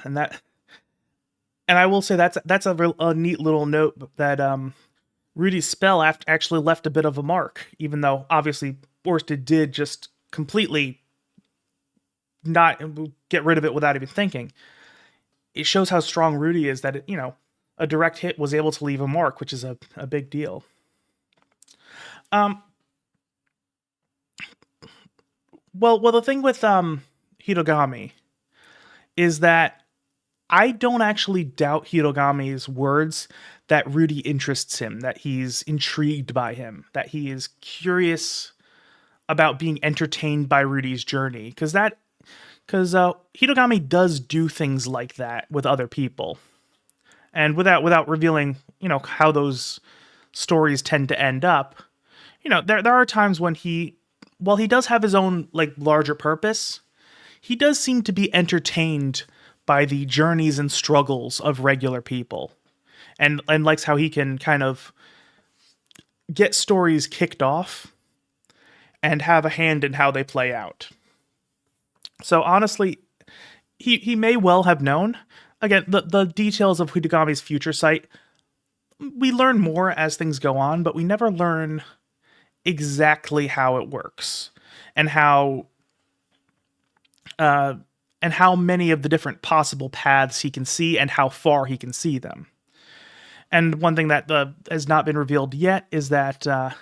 And I will say that's a neat little note that Rudy's spell actually left a bit of a mark, even though obviously Orsted did just completely not get rid of it without even thinking. It shows how strong Rudy is that a direct hit was able to leave a mark, which is a big deal. Well, the thing with Hitogami is that I don't actually doubt Hitogami's words that Rudy interests him, that he's intrigued by him, that he is curious about being entertained by Rudy's journey, because Hitogami does do things like that with other people, and without revealing, how those stories tend to end up. There are times when while he does have his own like larger purpose, he does seem to be entertained by the journeys and struggles of regular people, and likes how he can kind of get stories kicked off and have a hand in how they play out. So honestly, he may well have known. Again, the details of Hitogami's future sight, we learn more as things go on, but we never learn exactly how it works and how many of the different possible paths he can see and how far he can see them. And one thing that has not been revealed yet is that, I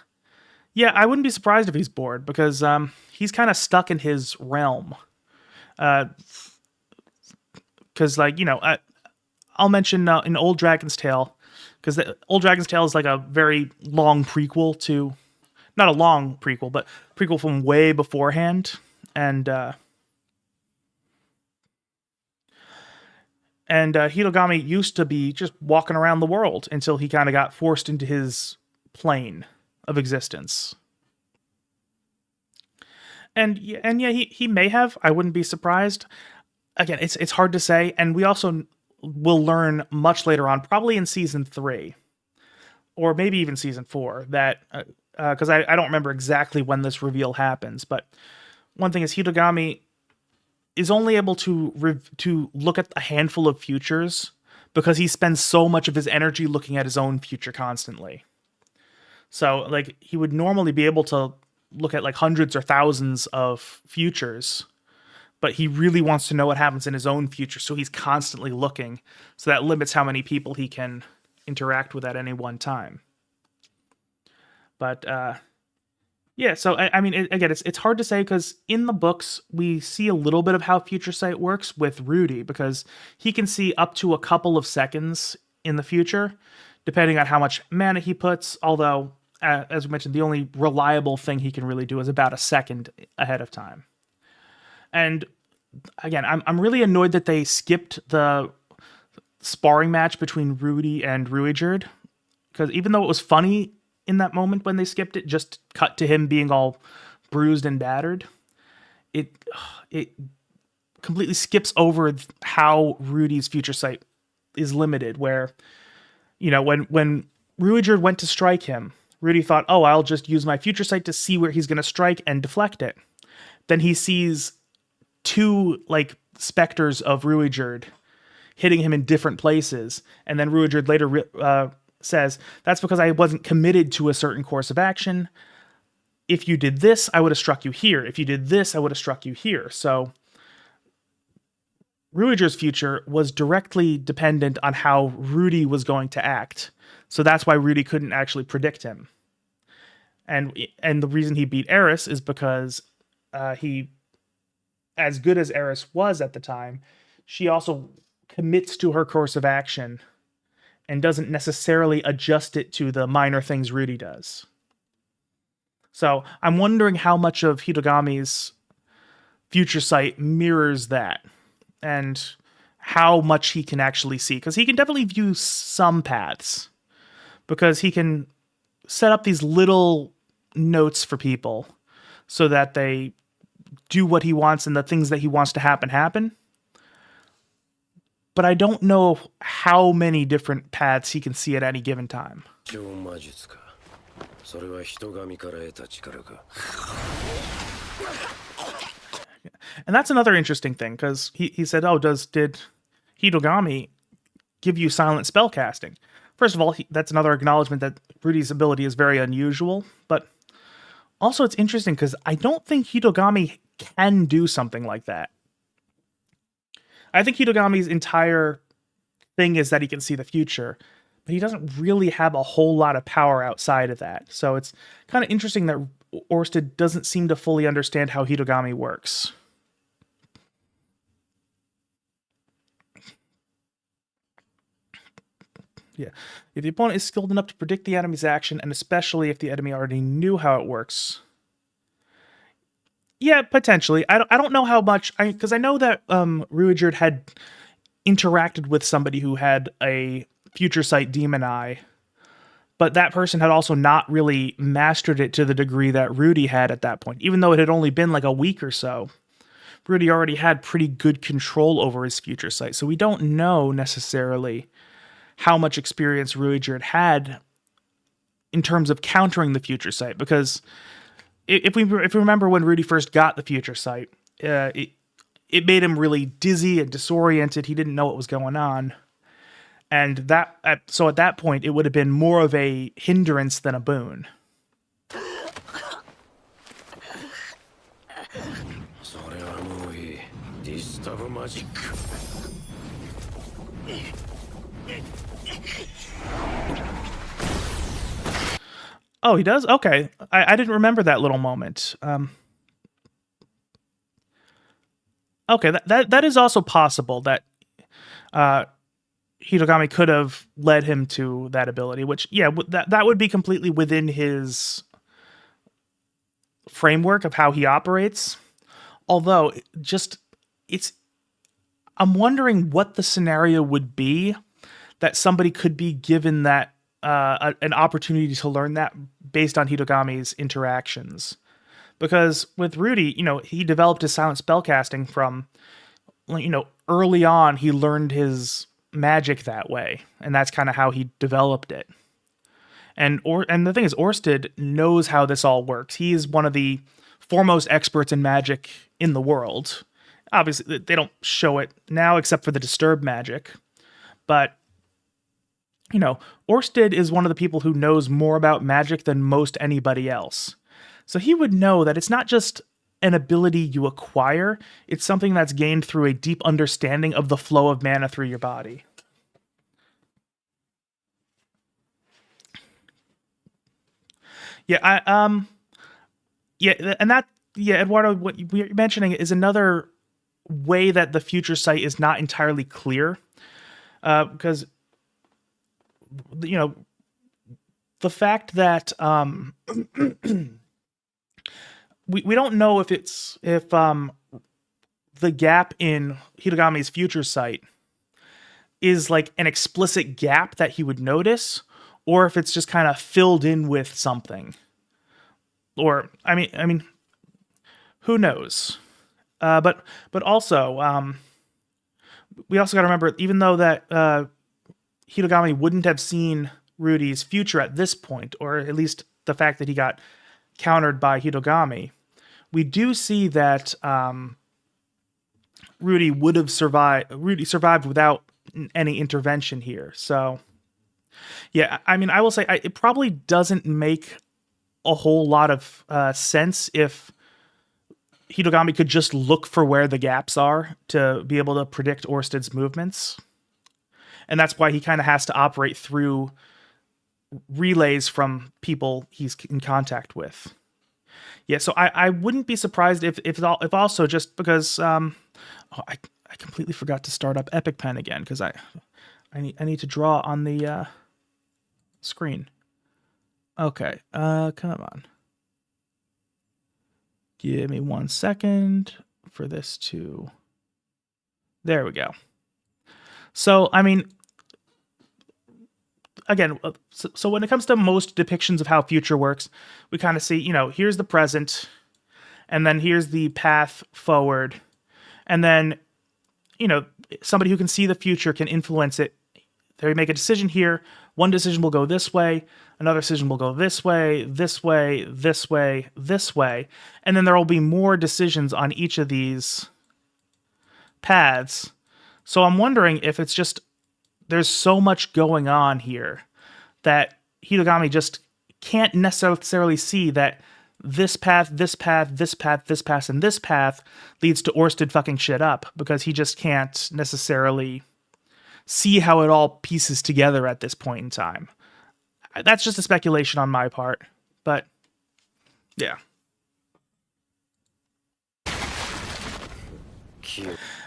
wouldn't be surprised if he's bored, because he's kind of stuck in his realm. Because, I'll mention in Old Dragon's Tale, because Old Dragon's Tale is like a very long prequel to, not a long prequel, but prequel from way beforehand, and Hitogami used to be just walking around the world until he kind of got forced into his plane of existence. And he may have. I wouldn't be surprised. Again, it's hard to say, and we also will learn much later on, probably in season 3, or maybe even season 4, that because I don't remember exactly when this reveal happens. But one thing is, Hitogami is only able to look at a handful of futures because he spends so much of his energy looking at his own future constantly. So, like, he would normally be able to look at like hundreds or thousands of futures, but he really wants to know what happens in his own future, so he's constantly looking. So that limits how many people he can interact with at any one time. But so I mean, again, it's hard to say, because in the books we see a little bit of how future sight works with Rudy, because he can see up to a couple of seconds in the future, depending on how much mana he puts. Although, as we mentioned, the only reliable thing he can really do is about a second ahead of time. And again, I'm really annoyed that they skipped the sparring match between Rudy and Ruijerd, because even though it was funny in that moment when they skipped it, just cut to him being all bruised and battered, it completely skips over how Rudy's future sight is limited, where, when Ruijerd went to strike him, Rudy thought, oh, I'll just use my future sight to see where he's going to strike and deflect it. Then he sees 2 like specters of Ruijerd hitting him in different places, and then Ruijerd later says, that's because I wasn't committed to a certain course of action. If you did this, I would have struck you here. If you did this, I would have struck you here. So Ruijerd's future was directly dependent on how Rudy was going to act. So that's why Rudy couldn't actually predict him. And the reason he beat Eris is because he, as good as Eris was at the time, she also commits to her course of action and doesn't necessarily adjust it to the minor things Rudy does. So I'm wondering how much of Hitogami's future sight mirrors that, and how much he can actually see. Because he can definitely view some paths, because he can set up these little notes for people so that they do what he wants and the things that he wants to happen. But I don't know how many different paths he can see at any given time. And that's another interesting thing, because he said, oh, did Hitogami give you silent spellcasting? First of all, that's another acknowledgement that Rudy's ability is very unusual, but also it's interesting because I don't think Hitogami can do something like that. I think Hitogami's entire thing is that he can see the future, but he doesn't really have a whole lot of power outside of that. So it's kind of interesting that Orsted doesn't seem to fully understand how Hitogami works. Yeah. If the opponent is skilled enough to predict the enemy's action, and especially if the enemy already knew how it works, Yeah, potentially. I don't know how much, because I know that Ruijerd had interacted with somebody who had a future sight demon eye, but that person had also not really mastered it to the degree that Rudy had at that point. Even though it had only been like a week or so, Rudy already had pretty good control over his future sight. So we don't know necessarily how much experience Ruijerd had in terms of countering the future sight, because if we remember when Rudy first got the future sight, it made him really dizzy and disoriented. He didn't know what was going on, and so at that point it would have been more of a hindrance than a boon. それはもういい。ディスタブマジック。Oh, he does? Okay. I didn't remember that little moment. Okay, that is also possible that Hitogami could have led him to that ability, which, yeah, that would be completely within his framework of how he operates. Although, I'm wondering what the scenario would be that somebody could be given that an opportunity to learn that based on Hitogami's interactions. Because with Rudy, he developed his silent spellcasting from, early on, he learned his magic that way. And that's kind of how he developed it. And the thing is, Orsted knows how this all works. He is one of the foremost experts in magic in the world. Obviously, they don't show it now except for the disturbed magic. But Orsted is one of the people who knows more about magic than most anybody else. So he would know that it's not just an ability you acquire, it's something that's gained through a deep understanding of the flow of mana through your body. Yeah, Eduardo, what you're mentioning is another way that the future sight is not entirely clear. Because the fact that we don't know if the gap in Hitogami's future sight is like an explicit gap that he would notice, or if it's just kind of filled in with something. Or I mean, who knows? But also, we also got to remember, even though that Hitogami wouldn't have seen Rudy's future at this point, or at least the fact that he got countered by Hitogami, we do see that Rudy survived without any intervention here. So, yeah, I mean, I will say it probably doesn't make a whole lot of sense if Hitogami could just look for where the gaps are to be able to predict Orsted's movements. And that's why he kind of has to operate through relays from people he's in contact with. Yeah, so I wouldn't be surprised if also just because I completely forgot to start up Epic Pen again because I need to draw on the screen. Okay, come on. Give me 1 second for this to... There we go. So, I mean, again, so when it comes to most depictions of how future works, we kind of see, here's the present, and then here's the path forward, and then, somebody who can see the future can influence it. They make a decision here. One decision will go this way. Another decision will go this way, this way, this way, this way. And then there will be more decisions on each of these paths. So I'm wondering if it's just, there's so much going on here that Hitogami just can't necessarily see that this path, this path, this path, this path, and this path leads to Orsted fucking shit up, because he just can't necessarily see how it all pieces together at this point in time. That's just a speculation on my part, but yeah.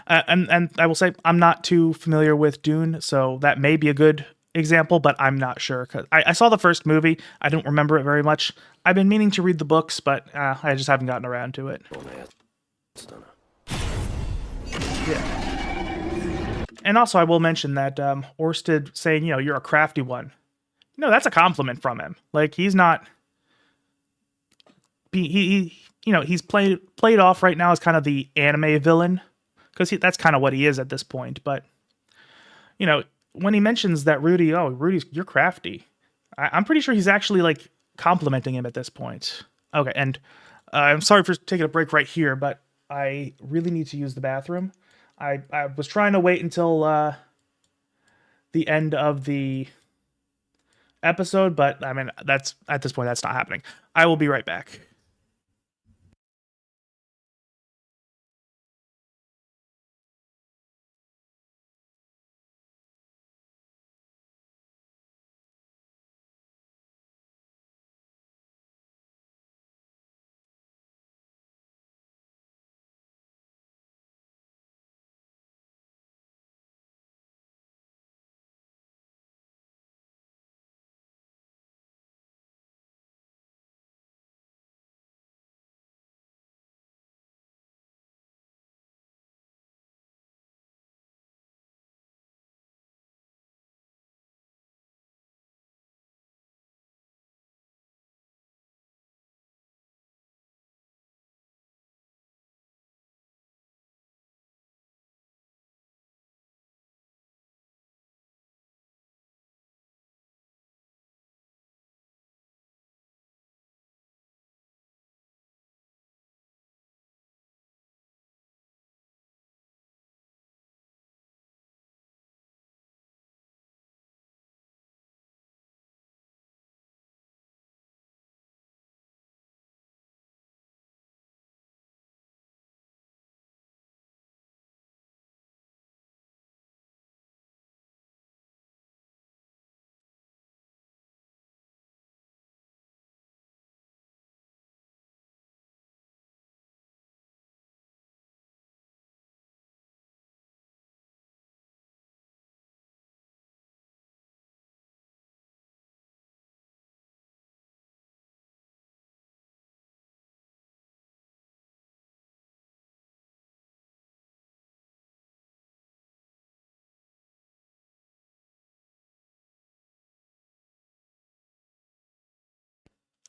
And I will say I'm not too familiar with Dune, so that may be a good example, but I'm not sure because I saw the first movie. I don't remember it very much. I've been meaning to read the books, but I just haven't gotten around to it. Yeah. And also, I will mention that Orsted saying, you're a crafty one. That's a compliment from him. Like, he's not... he's played off right now as kind of the anime villain, because that's kind of what he is at this point. But, when he mentions that Rudy's, you're crafty, I'm pretty sure he's actually, like, complimenting him at this point. Okay, and I'm sorry for taking a break right here, but I really need to use the bathroom. I was trying to wait until the end of the episode, but I mean, that's at this point, that's not happening. I will be right back.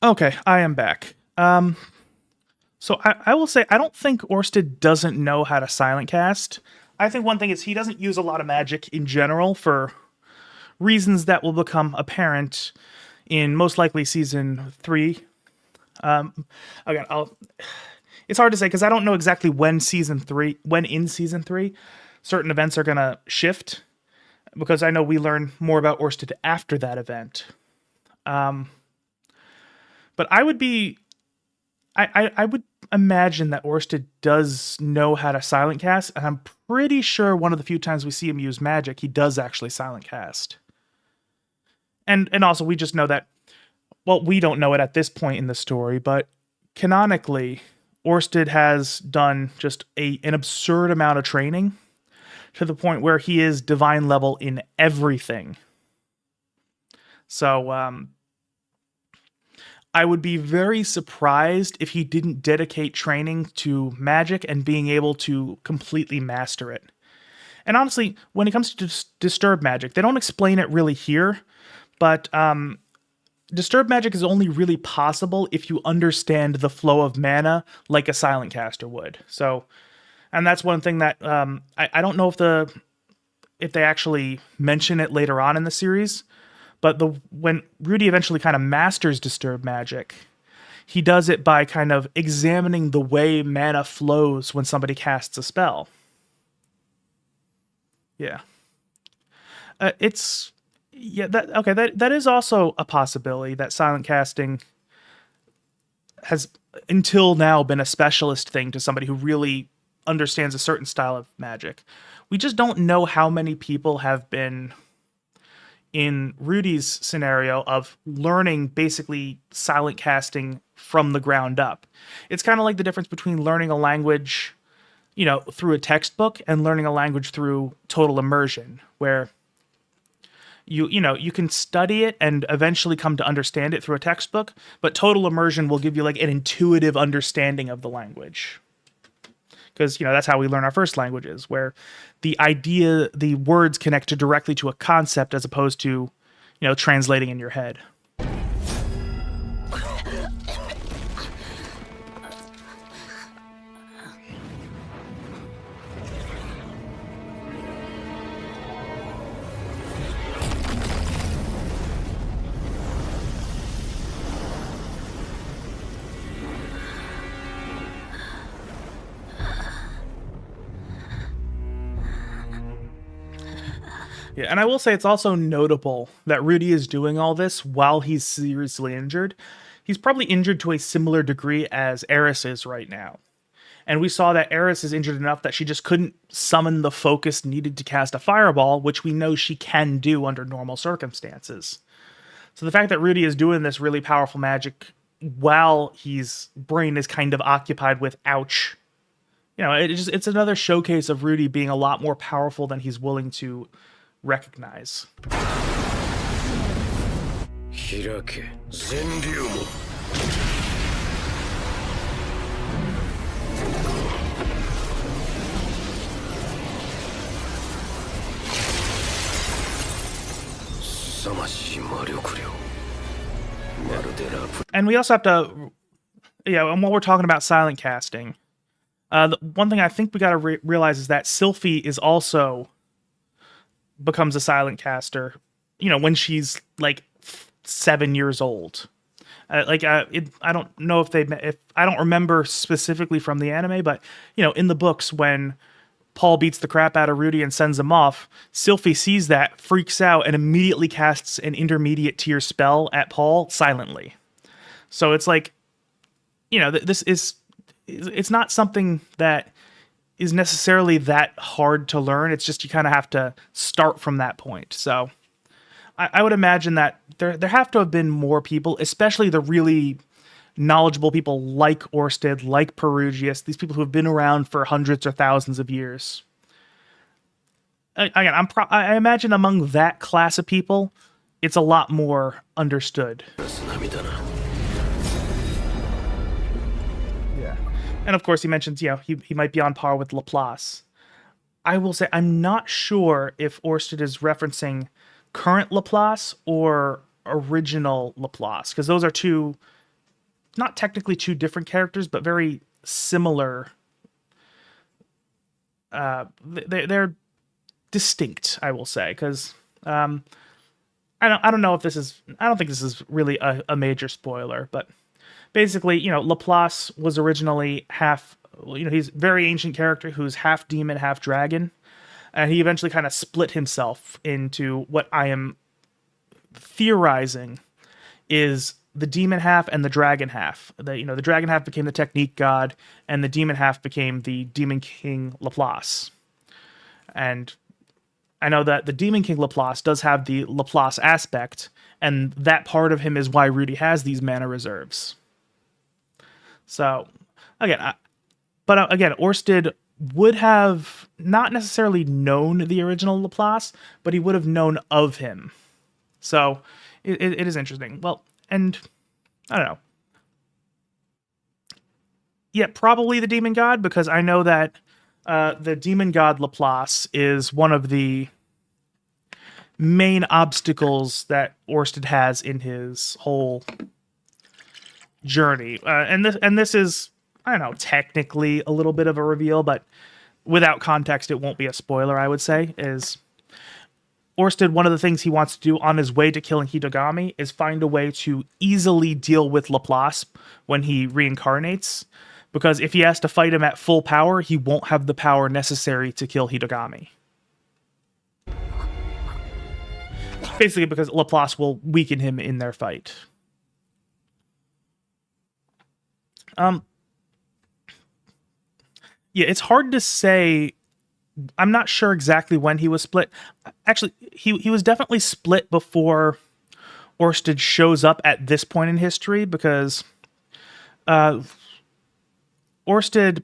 Okay, I am back. So I will say, I don't think Orsted doesn't know how to silent cast. I think one thing is he doesn't use a lot of magic in general for reasons that will become apparent in most likely season 3. Again, it's hard to say because I don't know exactly when in season 3 certain events are gonna shift, because I know we learn more about Orsted after that event. But I would imagine that Orsted does know how to silent cast, and I'm pretty sure one of the few times we see him use magic, he does actually silent cast. And also, we just know that, well, we don't know it at this point in the story, but canonically, Orsted has done just an absurd amount of training to the point where he is divine level in everything. So, I would be very surprised if he didn't dedicate training to magic and being able to completely master it. And honestly, when it comes to disturb magic, they don't explain it really here, but disturb magic is only really possible if you understand the flow of mana like a silent caster would. So, and that's one thing that I don't know if they actually mention it later on in the series. But when Rudy eventually kind of masters disturb magic, he does it by kind of examining the way mana flows when somebody casts a spell. Yeah. That is also a possibility that silent casting has until now been a specialist thing to somebody who really understands a certain style of magic. We just don't know how many people have been in Rudy's scenario of learning basically silent casting from the ground up. It's kind of like the difference between learning a language, through a textbook and learning a language through total immersion, where, You can study it and eventually come to understand it through a textbook, but total immersion will give you like an intuitive understanding of the language. Because that's how we learn our first languages, where the words connect directly to a concept as opposed to translating in your head. Yeah, and I will say it's also notable that Rudy is doing all this while he's seriously injured. He's probably injured to a similar degree as Eris is right now. And we saw that Eris is injured enough that she just couldn't summon the focus needed to cast a fireball, which we know she can do under normal circumstances. So the fact that Rudy is doing this really powerful magic while his brain is kind of occupied with ouch. It's another showcase of Rudy being a lot more powerful than he's willing to recognize. 開け全流門 凄まじい魔力量 まるでラプ And we also have to, and while we're talking about silent casting, the one thing I think we got to realize is that Sylphie is also becomes a silent caster, when she's like 7 years old. I don't know if I don't remember specifically from the anime, but in the books when Paul beats the crap out of Rudy and sends him off, Sylphie sees that, freaks out, and immediately casts an intermediate tier spell at Paul silently. So it's like, it's not something that is necessarily that hard to learn. It's just you kind of have to start from that point. So I would imagine that there have to have been more people, especially the really knowledgeable people like Orsted, like Perugius, these people who have been around for hundreds or thousands of years. Again, I imagine among that class of people, it's a lot more understood. 波だな Yeah. And of course, he mentions, he might be on par with Laplace. I will say, I'm not sure if Orsted is referencing current Laplace or original Laplace, because those are not technically two different characters, but very similar. They're distinct, I will say, because I don't know if I don't think this is really a major spoiler, but basically, Laplace was originally half, he's a very ancient character who's half demon, half dragon, and he eventually kind of split himself into what I am theorizing is the demon half and the dragon half. The dragon half became the technique god, and the demon half became the demon king Laplace. And I know that the demon king Laplace does have the Laplace aspect, and that part of him is why Rudy has these mana reserves. So, again, Orsted would have not necessarily known the original Laplace, but he would have known of him. So, it is interesting. Well, and I don't know. Yeah, probably the demon god, because I know that the demon god Laplace is one of the main obstacles that Orsted has in his whole journey. And this is, I don't know, technically a little bit of a reveal, but without context, it won't be a spoiler, I would say, is Orsted, one of the things he wants to do on his way to killing Hitogami is find a way to easily deal with Laplace when he reincarnates, because if he has to fight him at full power, he won't have the power necessary to kill Hitogami. Basically because Laplace will weaken him in their fight. Yeah, it's hard to say. I'm not sure exactly when he was split. Actually, he was definitely split before Orsted shows up at this point in history, because Orsted,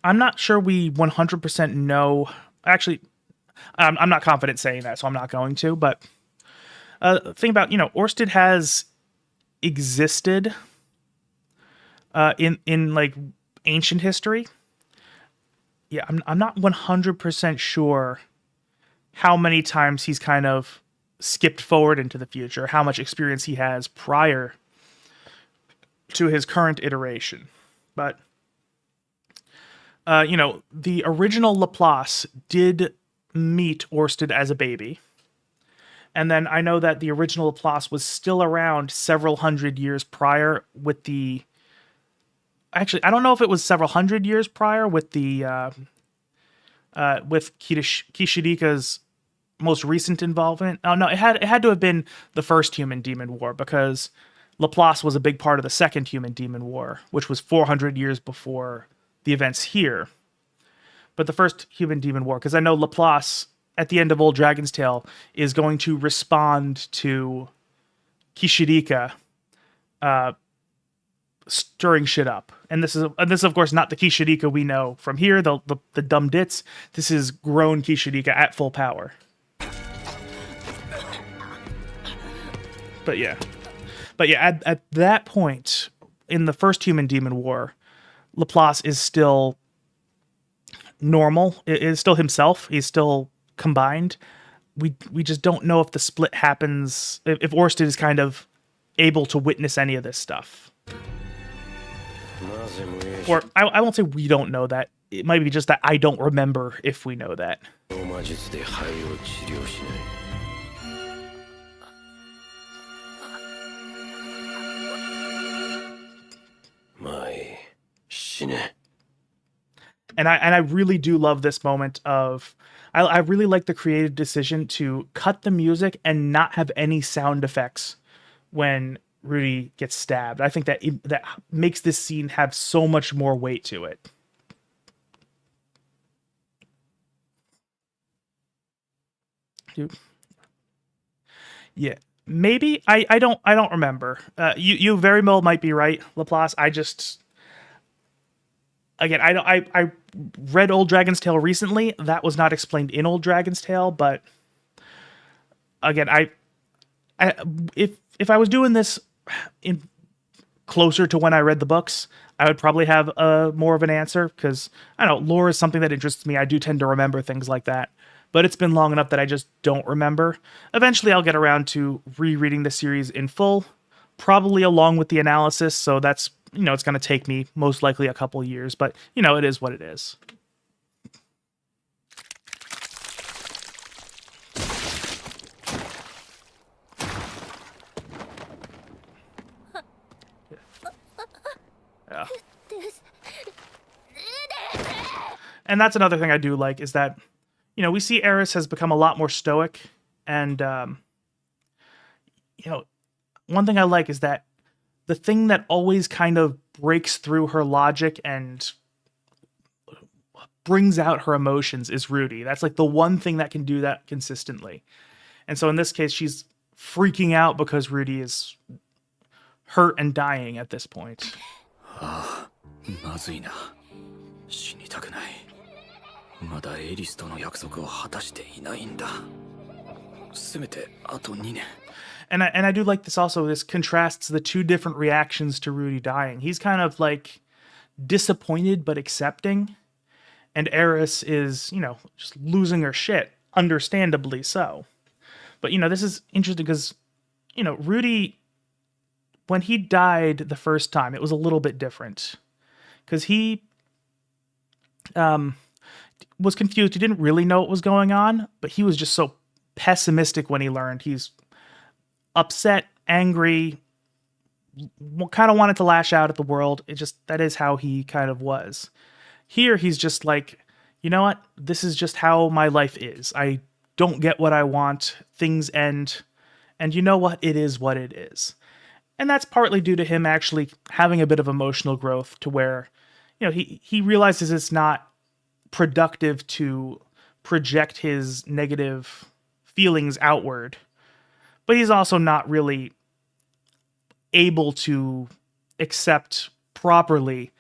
I'm not sure we 100% know. Actually, I'm not confident saying that, so I'm not going to. But thing about, Orsted has existed in like ancient history. Yeah, I'm not 100% sure how many times he's kind of skipped forward into the future, how much experience he has prior to his current iteration. But the original Laplace did meet Orsted as a baby. And then I know that the original Laplace was still around several hundred years prior with the... Actually, I don't know if it was several hundred years prior with the... with Kishirika's most recent involvement. Oh, no, it had to have been the first Human Demon War, because Laplace was a big part of the second Human Demon War, which was 400 years before the events here. But the first Human Demon War, because I know Laplace, at the end of Old Dragon's Tale, is going to respond to Kishirika stirring shit up. And this is of course not the Kishirika we know from here, the dumb dits. This is grown Kishirika at full power. But yeah, at that point in the first Human Demon War, Laplace is still normal. It is still himself. He's still combined. We just don't know if the split happens, if Orsted is kind of able to witness any of this stuff. Or I won't say we don't know that. It might be just that I don't remember if we know that. And I really do love this moment of... I really like the creative decision to cut the music and not have any sound effects when Rudy gets stabbed. I think that that makes this scene have so much more weight to it. Yeah, maybe I don't remember. You very well might be right, Laplace. I read Old Dragon's Tale recently. That was not explained in Old Dragon's Tale, but again, if I was doing this in closer to when I read the books, I would probably have more of an answer, because I don't know, lore is something that interests me. I do tend to remember things like that, but it's been long enough that I just don't remember. Eventually, I'll get around to rereading the series in full, probably along with the analysis. So that's, it's going to take me most likely a couple years, but it is what it is. Yeah. And that's another thing I do like, is that, we see Eris has become a lot more stoic. And, one thing I like is that the thing that always kind of breaks through her logic and brings out her emotions is Rudy. That's like the one thing that can do that consistently. And so in this case, she's freaking out because Rudy is hurt and dying at this point. And I do like this also. This contrasts the two different reactions to Rudy dying. He's kind of like disappointed but accepting. And Eris is, just losing her shit. Understandably so. But, this is interesting because, Rudy, when he died the first time, it was a little bit different. Because he was confused. He didn't really know what was going on. But he was just so pessimistic when he learned. He's upset, angry, kind of wanted to lash out at the world. That is how he kind of was. Here, he's just like, you know what? This is just how my life is. I don't get what I want. Things end. And you know what? It is what it is. And that's partly due to him actually having a bit of emotional growth, to where, he realizes it's not productive to project his negative feelings outward. But he's also not really able to accept properly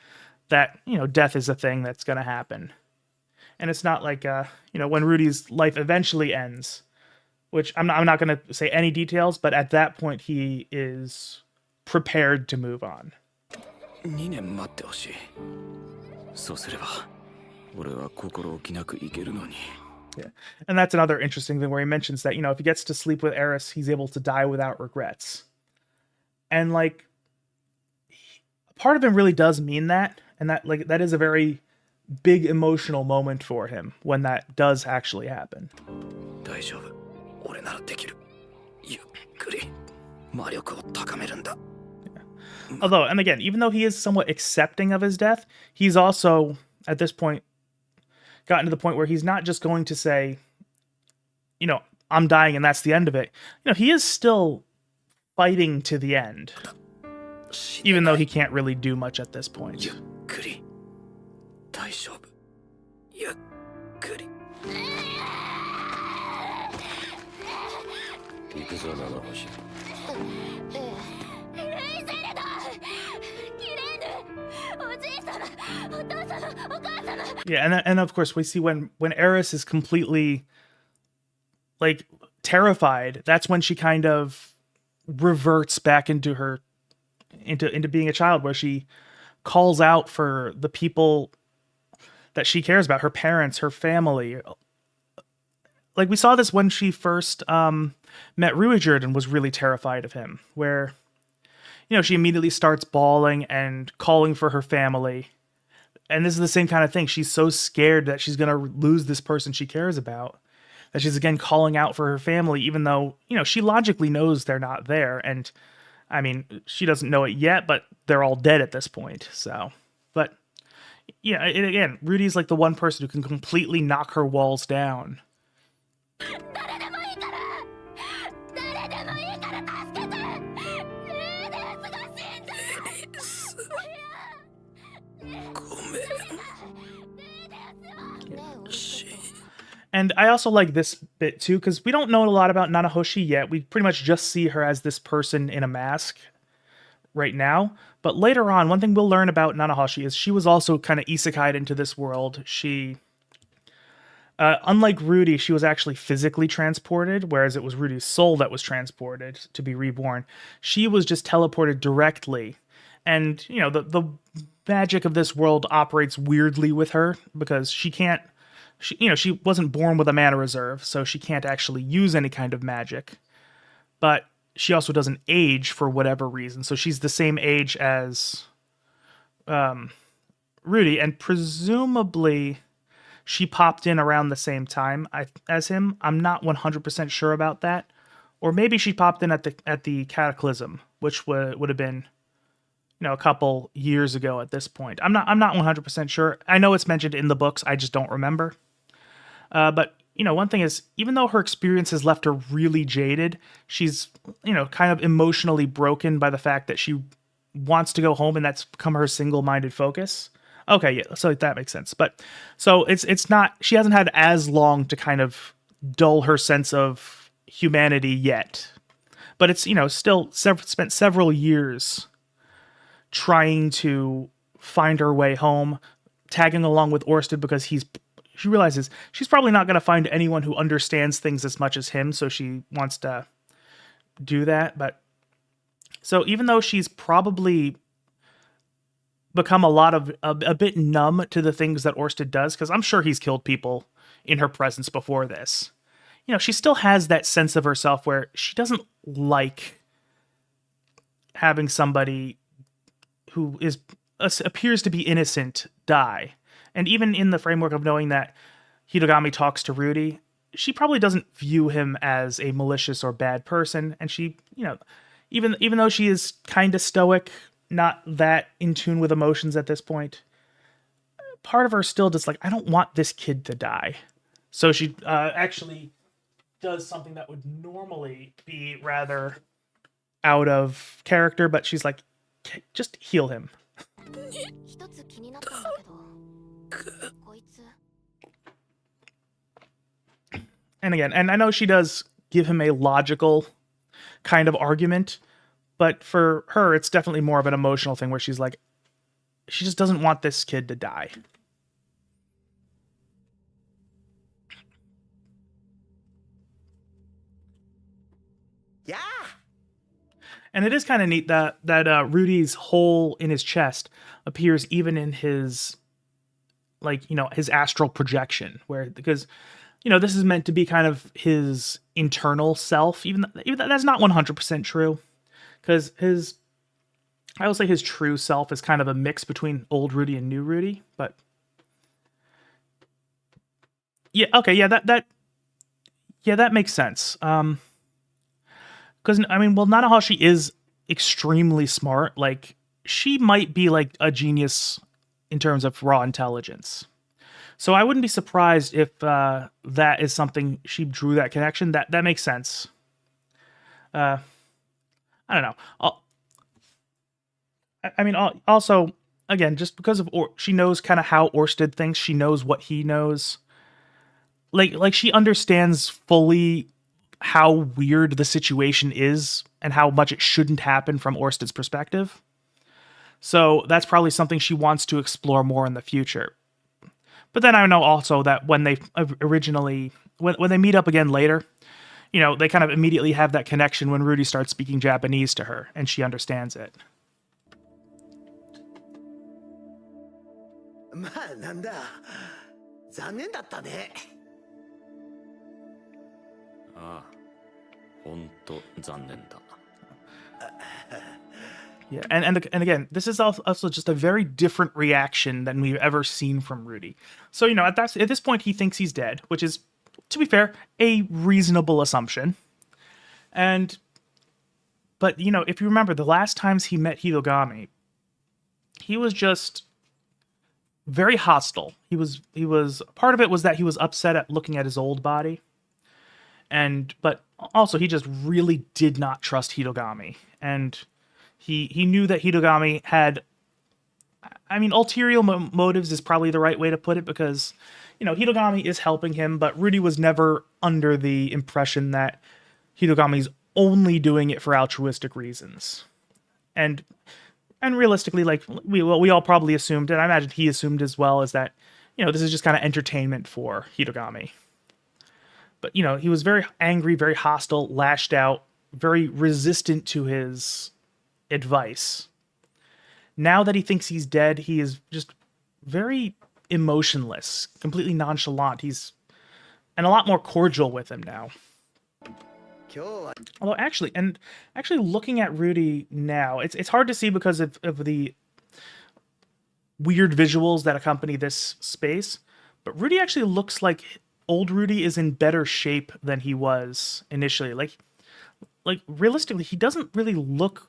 that, death is a thing that's going to happen. And it's not like, when Rudy's life eventually ends, which I'm not going to say any details, but at that point he is prepared to move on. 2年待ってほしい。そうすれば俺は心置きなく生きるのに。 Yeah. And that's another interesting thing where he mentions that, if he gets to sleep with Eris, he's able to die without regrets. And like, part of him really does mean that. And that is a very big emotional moment for him when that does actually happen. 大丈夫。俺ならできる。ゆっくり魔力を高めるんだ。 Although, and again, even though he is somewhat accepting of his death, he's also, at this point, gotten to the point where he's not just going to say, I'm dying and that's the end of it. He is still fighting to the end, even though he can't really do much at this point. ゆっくり。大丈夫。ゆっくり。行くぞ七星。 Yeah, and of course we see when Eris is completely like terrified, that's when she kind of reverts back into being a child, where she calls out for the people that she cares about, her parents, her family. Like we saw this when she first met Ruijerd and was really terrified of him, where she immediately starts bawling and calling for her family. And this is the same kind of thing. She's so scared that she's going to lose this person she cares about, that she's again calling out for her family, even though, she logically knows they're not there. And I mean, she doesn't know it yet, but they're all dead at this point. So, but yeah, again, Rudy's like the one person who can completely knock her walls down. And I also like this bit too, because we don't know a lot about Nanahoshi yet. We pretty much just see her as this person in a mask right now. But later on, one thing we'll learn about Nanahoshi is she was also kind of isekai'd into this world. She, unlike Rudy, she was actually physically transported, whereas it was Rudy's soul that was transported to be reborn. She was just teleported directly. And, the magic of this world operates weirdly with her because she can't, she wasn't born with a mana reserve, so she can't actually use any kind of magic. But she also doesn't age for whatever reason, so she's the same age as Rudy, and presumably she popped in around the same time as him. I'm not 100% sure about that. Or maybe she popped in at the Cataclysm, which would have been a couple years ago at this point. I'm not 100% sure. I know it's mentioned in the books, I just don't remember. But one thing is, even though her experience has left her really jaded, she's, kind of emotionally broken by the fact that she wants to go home and that's become her single-minded focus. Okay, yeah, so that makes sense. But so it's not, she hasn't had as long to kind of dull her sense of humanity yet. But it's, still spent several years trying to find her way home, tagging along with Orsted because she realizes she's probably not going to find anyone who understands things as much as him, so she wants to do that. But so even though she's probably become a bit numb to the things that Orsted does, because I'm sure he's killed people in her presence before this, she still has that sense of herself where she doesn't like having somebody who appears to be innocent die. And even in the framework of knowing that Hidogami talks to Rudy, she probably doesn't view him as a malicious or bad person. And she, even though she is kind of stoic, not that in tune with emotions at this point, part of her still just like, I don't want this kid to die. So she actually does something that would normally be rather out of character, but she's like, just heal him. And again, and I know she does give him a logical kind of argument, but for her, it's definitely more of an emotional thing where she's like, she just doesn't want this kid to die. And it is kind of neat that Rudy's hole in his chest appears even in his, like, you know, his astral projection, where, because, you know, this is meant to be kind of his internal self, even that's not 100% true, because I will say his true self is kind of a mix between old Rudy and new Rudy, but yeah, okay, yeah, that makes sense. Because, I mean, well, Nanahashi is extremely smart. Like, she might be, like, a genius in terms of raw intelligence. So I wouldn't be surprised if that is something she drew that connection. That makes sense. I don't know. I mean, also, again, just because of she knows kind of how Orsted thinks. She knows what he knows. Like she understands fully how weird the situation is and how much it shouldn't happen from Orsted's perspective. So that's probably something she wants to explore more in the future. But then I know also that when they originally, when they meet up again later, you know, they kind of immediately have that connection when Rudy starts speaking Japanese to her and she understands it. まあなんだ残念だったね。ああ、ほんと残念だ。 Yeah, and again, this is also just a very different reaction than we've ever seen from Rudy. So, you know, at this point, he thinks he's dead, which is, to be fair, a reasonable assumption. But, you know, if you remember, the last times he met Hidogami, he was just very hostile. He was part of it was that he was upset at looking at his old body. But also he just really did not trust Hidogami. And he knew that Hidogami had, I mean, ulterior motives is probably the right way to put it, because, you know, Hidogami is helping him, but Rudy was never under the impression that Hidogami's only doing it for altruistic reasons. And realistically, like, we all probably assumed, and I imagine he assumed as well, is that, you know, this is just kind of entertainment for Hidogami. But, you know, he was very angry, very hostile, lashed out, very resistant to his advice. Now that he thinks he's dead, he is just very emotionless, completely nonchalant. And a lot more cordial with him now. Although actually looking at Rudy now, it's hard to see because of the weird visuals that accompany this space. But Rudy actually looks like old Rudy is in better shape than he was initially. Like realistically, he doesn't really look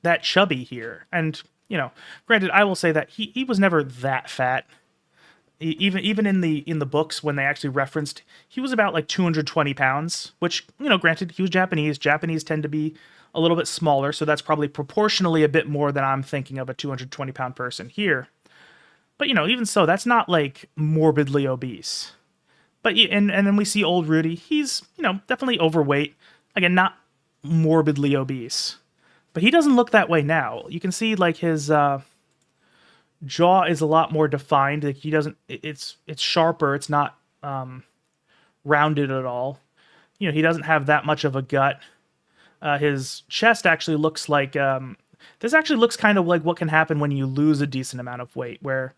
that chubby here. And, you know, granted, I will say that he was never that fat. Even in the books, when they actually referenced, he was about like 220 pounds, which, you know, granted, he was Japanese. Japanese tend to be a little bit smaller, so that's probably proportionally a bit more than I'm thinking of a 220-pound person here. But, you know, even so, that's not like morbidly obese. But and then we see old Rudy. He's, you know, definitely overweight. Again, not morbidly obese. But he doesn't look that way now. You can see, like, his jaw is a lot more defined. Like, he doesn't, it's sharper. It's not rounded at all. You know, he doesn't have that much of a gut. His chest actually looks like, this actually looks kind of like what can happen when you lose a decent amount of weight, where,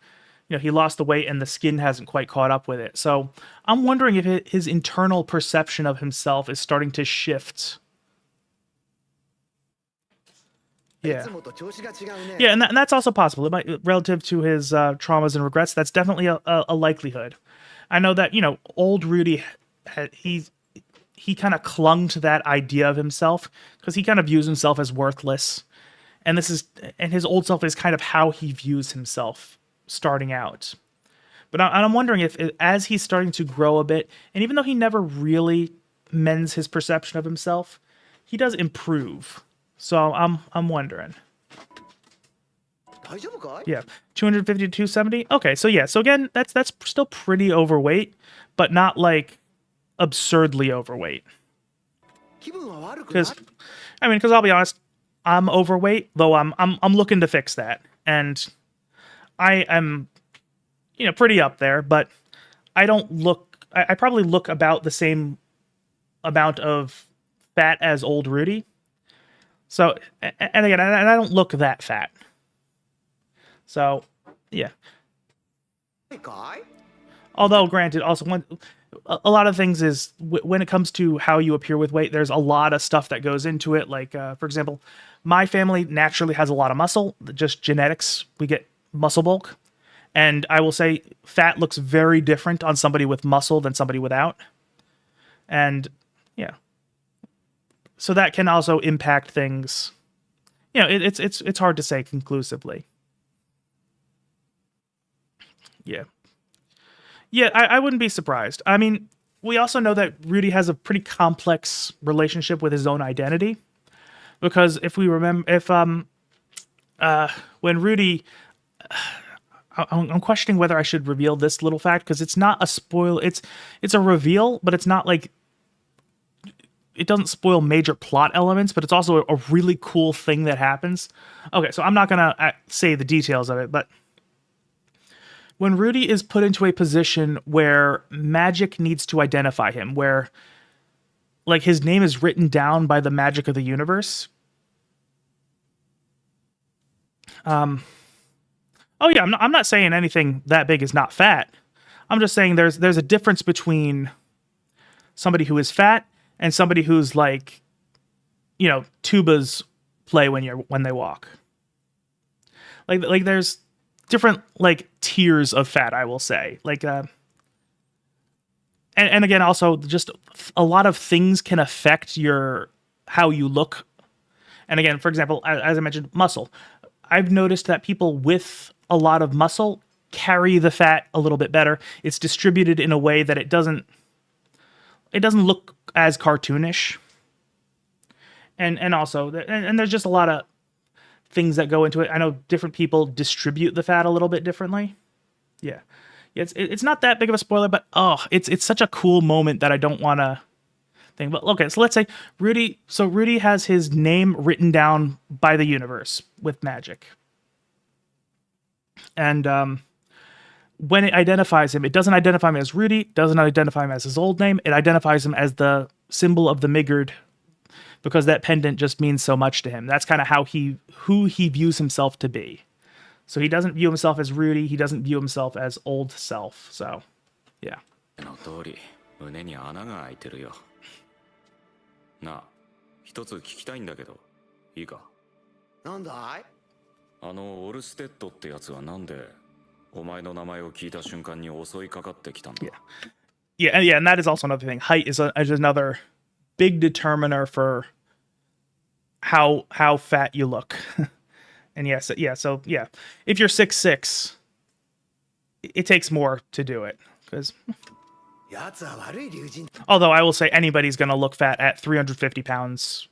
you know, he lost the weight and the skin hasn't quite caught up with it. So I'm wondering if his internal perception of himself is starting to shift. Yeah, and that's also possible. It might, relative to his traumas and regrets, that's definitely a likelihood. I know that, you know, old Rudy, he kind of clung to that idea of himself because he kind of views himself as worthless, and his old self is kind of how he views himself starting out. But I'm wondering if as he's starting to grow a bit, and even though he never really mends his perception of himself, he does improve. So I'm wondering. Yeah, 250 to 270. Okay, so yeah, so again, that's still pretty overweight, but not like absurdly overweight. Because I'll be honest, I'm overweight, though I'm looking to fix that, and I am, you know, pretty up there, but I don't look. I probably look about the same amount of fat as old Rudy. So, and again, and I don't look that fat. So, yeah. Although, granted, also a lot of things is when it comes to how you appear with weight, there's a lot of stuff that goes into it. Like, for example, my family naturally has a lot of muscle, just genetics. We get muscle bulk. And I will say fat looks very different on somebody with muscle than somebody without. And yeah. So that can also impact things. You know, it's hard to say conclusively. Yeah. Yeah, I wouldn't be surprised. I mean, we also know that Rudy has a pretty complex relationship with his own identity. Because if we remember, when Rudy, I'm questioning whether I should reveal this little fact because it's not a spoil. It's a reveal, but it's not like it doesn't spoil major plot elements. But it's also a really cool thing that happens. Okay, so I'm not gonna say the details of it, but when Rudy is put into a position where magic needs to identify him, where like his name is written down by the magic of the universe. Oh yeah, I'm not saying anything that big is not fat. I'm just saying there's a difference between somebody who is fat and somebody who's like, you know, tubas play when they walk. Like there's different like tiers of fat, I will say. Like and again also just a lot of things can affect your how you look. And again, for example, as I mentioned, muscle. I've noticed that people with a lot of muscle carry the fat a little bit better. It's distributed in a way that it doesn't look as cartoonish. And also and there's just a lot of things that go into it. I know different people distribute the fat a little bit differently. Yeah. It's not that big of a spoiler, but it's such a cool moment that I don't want to think. But okay, so let's say Rudy has his name written down by the universe with magic. And when it identifies him, it doesn't identify him as Rudy, doesn't identify him as his old name. It identifies him as the symbol of the Migard because that pendant just means so much to him. That's kind of who he views himself to be. So he doesn't view himself as Rudy. He doesn't view himself as old self. So, yeah. 胸に穴が開いてるよ。なあ、一つ聞きたいんだけど、いいか？なんだい？オルステッドってやつはなんでお前の名前を聞いた瞬間に襲いかかってきたんだ？ Yeah, and that is also another thing. Height is another big determiner for how fat you look. And so if you're 6'6", it takes more to do it. Because although I will say anybody's going to look fat at 350 pounds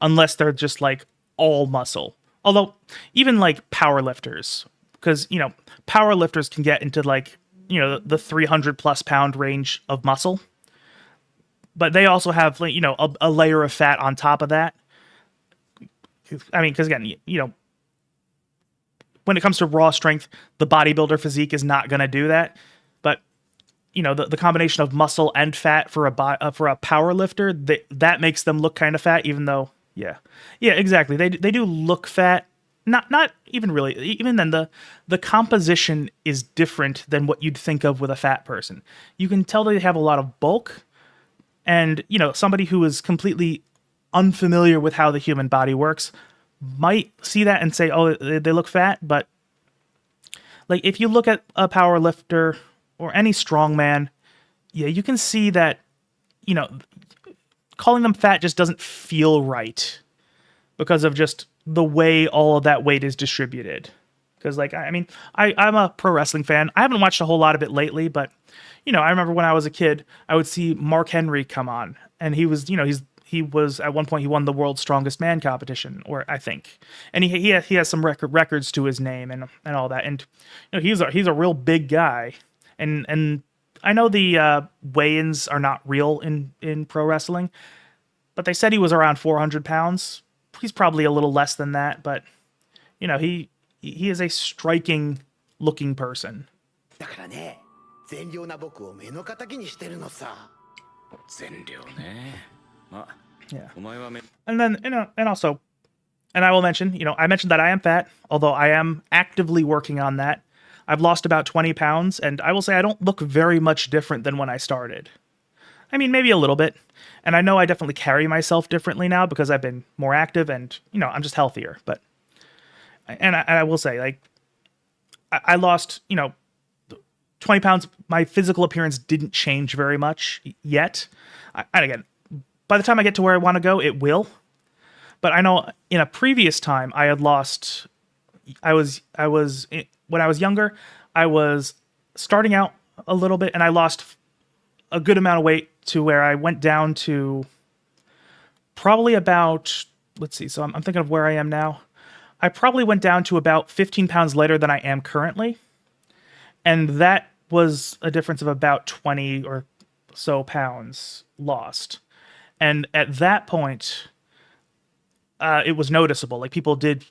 unless they're just like all muscle. Although even like power lifters, because, you know, power lifters can get into like, you know, the 300 plus pound range of muscle. But they also have, like, you know, a layer of fat on top of that. I mean, because again, you know, when it comes to raw strength, the bodybuilder physique is not going to do that. But, you know, the combination of muscle and fat for a power lifter, that makes them look kind of fat, even though, yeah, exactly. They do look fat. Not even really. Even then, the composition is different than what you'd think of with a fat person. You can tell they have a lot of bulk. And, you know, somebody who is completely unfamiliar with how the human body works might see that and say, oh, they look fat. But like if you look at a power lifter or any strongman, yeah, you can see that, you know, calling them fat just doesn't feel right because of just the way all of that weight is distributed. Because, like, I mean, I'm a pro wrestling fan. I haven't watched a whole lot of it lately, but, you know, I remember when I was a kid, I would see Mark Henry come on, and he was, you know, he was at one point he won the world's strongest man competition, or I think, and he has some records to his name and all that, and, you know, he's a real big guy, and I know the weigh-ins are not real in pro wrestling, but they said he was around 400 pounds. He's probably a little less than that, but, you know, he is a striking looking person. Yeah. And then, you know, and also and I will mention, I mentioned that I am fat, although I am actively working on that. I've lost about 20 pounds, and I will say I don't look very much different than when I started. I mean, maybe a little bit. And I know I definitely carry myself differently now because I've been more active and, I'm just healthier. But, and I will say, like, I lost, 20 pounds. My physical appearance didn't change very much yet. And again, by the time I get to where I want to go, it will. But I know in a previous time I had lost, when I was younger, I was starting out a little bit and I lost a good amount of weight to where I went down to probably about, let's see, so I'm thinking of where I am now. I probably went down to about 15 pounds lighter than I am currently. And that was a difference of about 20 or so pounds lost. And at that point, it was noticeable. Like, people did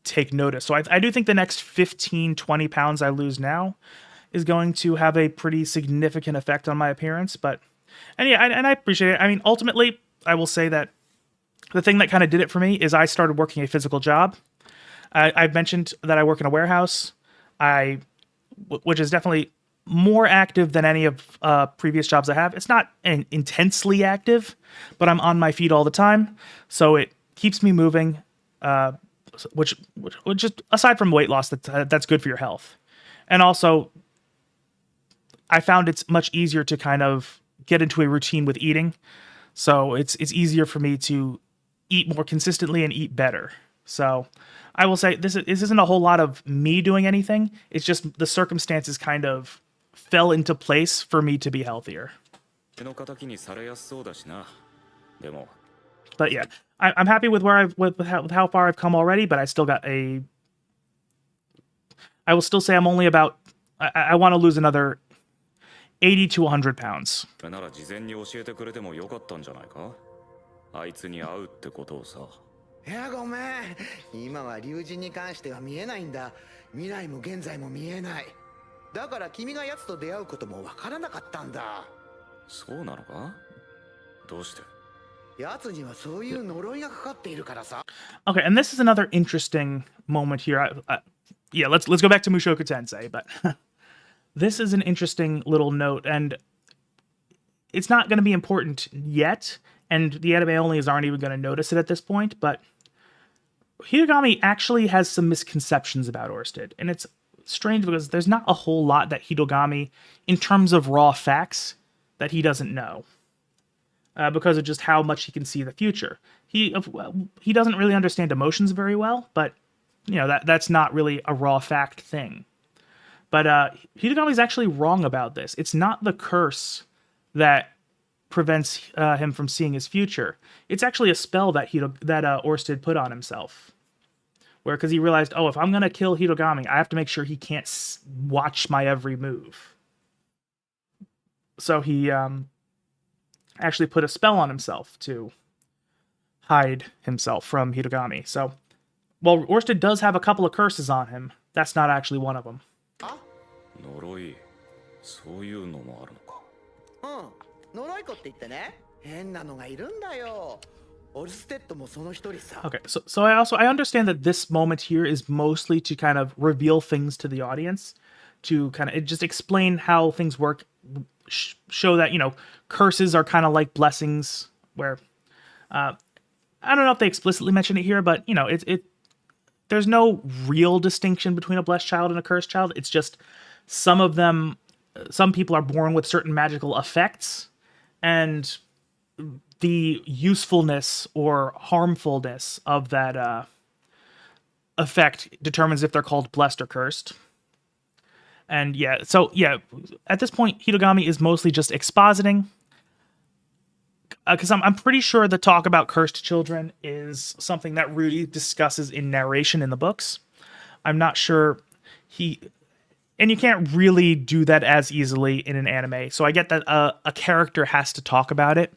take notice. So I do think the next 15, 20 pounds I lose now is going to have a pretty significant effect on my appearance. But, and yeah, and I appreciate it. I mean, ultimately, I will say that the thing that kind of did it for me is I started working a physical job. I've mentioned that I work in a warehouse, which is definitely more active than any of previous jobs I have. It's not intensely active, but I'm on my feet all the time, so it keeps me moving. Which just aside from weight loss, that's good for your health, and also I found it's much easier to kind of get into a routine with eating, so it's easier for me to eat more consistently and eat better. So I will say this isn't a whole lot of me doing anything. It's just the circumstances kind of fell into place for me to be healthier. But yeah, I'm happy with where with how far I've come already. But I still got I will still say I'm only about. I want to lose another 80 to 100 pounds. いやごめん今は龍神に関しては見えないんだ未来も現在も見えないだから君が奴と出会うこともわからなかったんだそうなのかどうして奴にはそういう呪いがかかっているからさ Okay, and this is another interesting moment here. Yeah, let's go back to Mushoku Tensei, but this is an interesting little note, and it's not going to be important yet, and the anime onlys aren't even going to notice it at this point, but Hitogami actually has some misconceptions about Orsted, and it's strange because there's not a whole lot that Hitogami, in terms of raw facts, that he doesn't know, because of just how much he can see the future. He doesn't really understand emotions very well, but that's not really a raw fact thing. But Hitogami's actually wrong about this. It's not the curse that prevents him from seeing his future. It's actually a spell that Orsted put on himself. Because he realized, if I'm going to kill Hitogami, I have to make sure he can't watch my every move. So he actually put a spell on himself to hide himself from Hitogami. So, while Orsted does have a couple of curses on him, that's not actually one of them. 呪いそういうのもあるのか呪い子って言ってね変なのがいるんだよオルステッドもその一人さ Okay, so I understand that this moment here is mostly to kind of reveal things to the audience, to kind of just explain how things work, show that, curses are kind of like blessings, where, I don't know if they explicitly mention it here, but, there's no real distinction between a blessed child and a cursed child. It's just some people are born with certain magical effects, and the usefulness or harmfulness of that effect determines if they're called blessed or cursed. And at this point, Hitogami is mostly just expositing, because I'm pretty sure the talk about cursed children is something that Rudy discusses in narration in the books. I'm not sure and you can't really do that as easily in an anime. So I get that a character has to talk about it.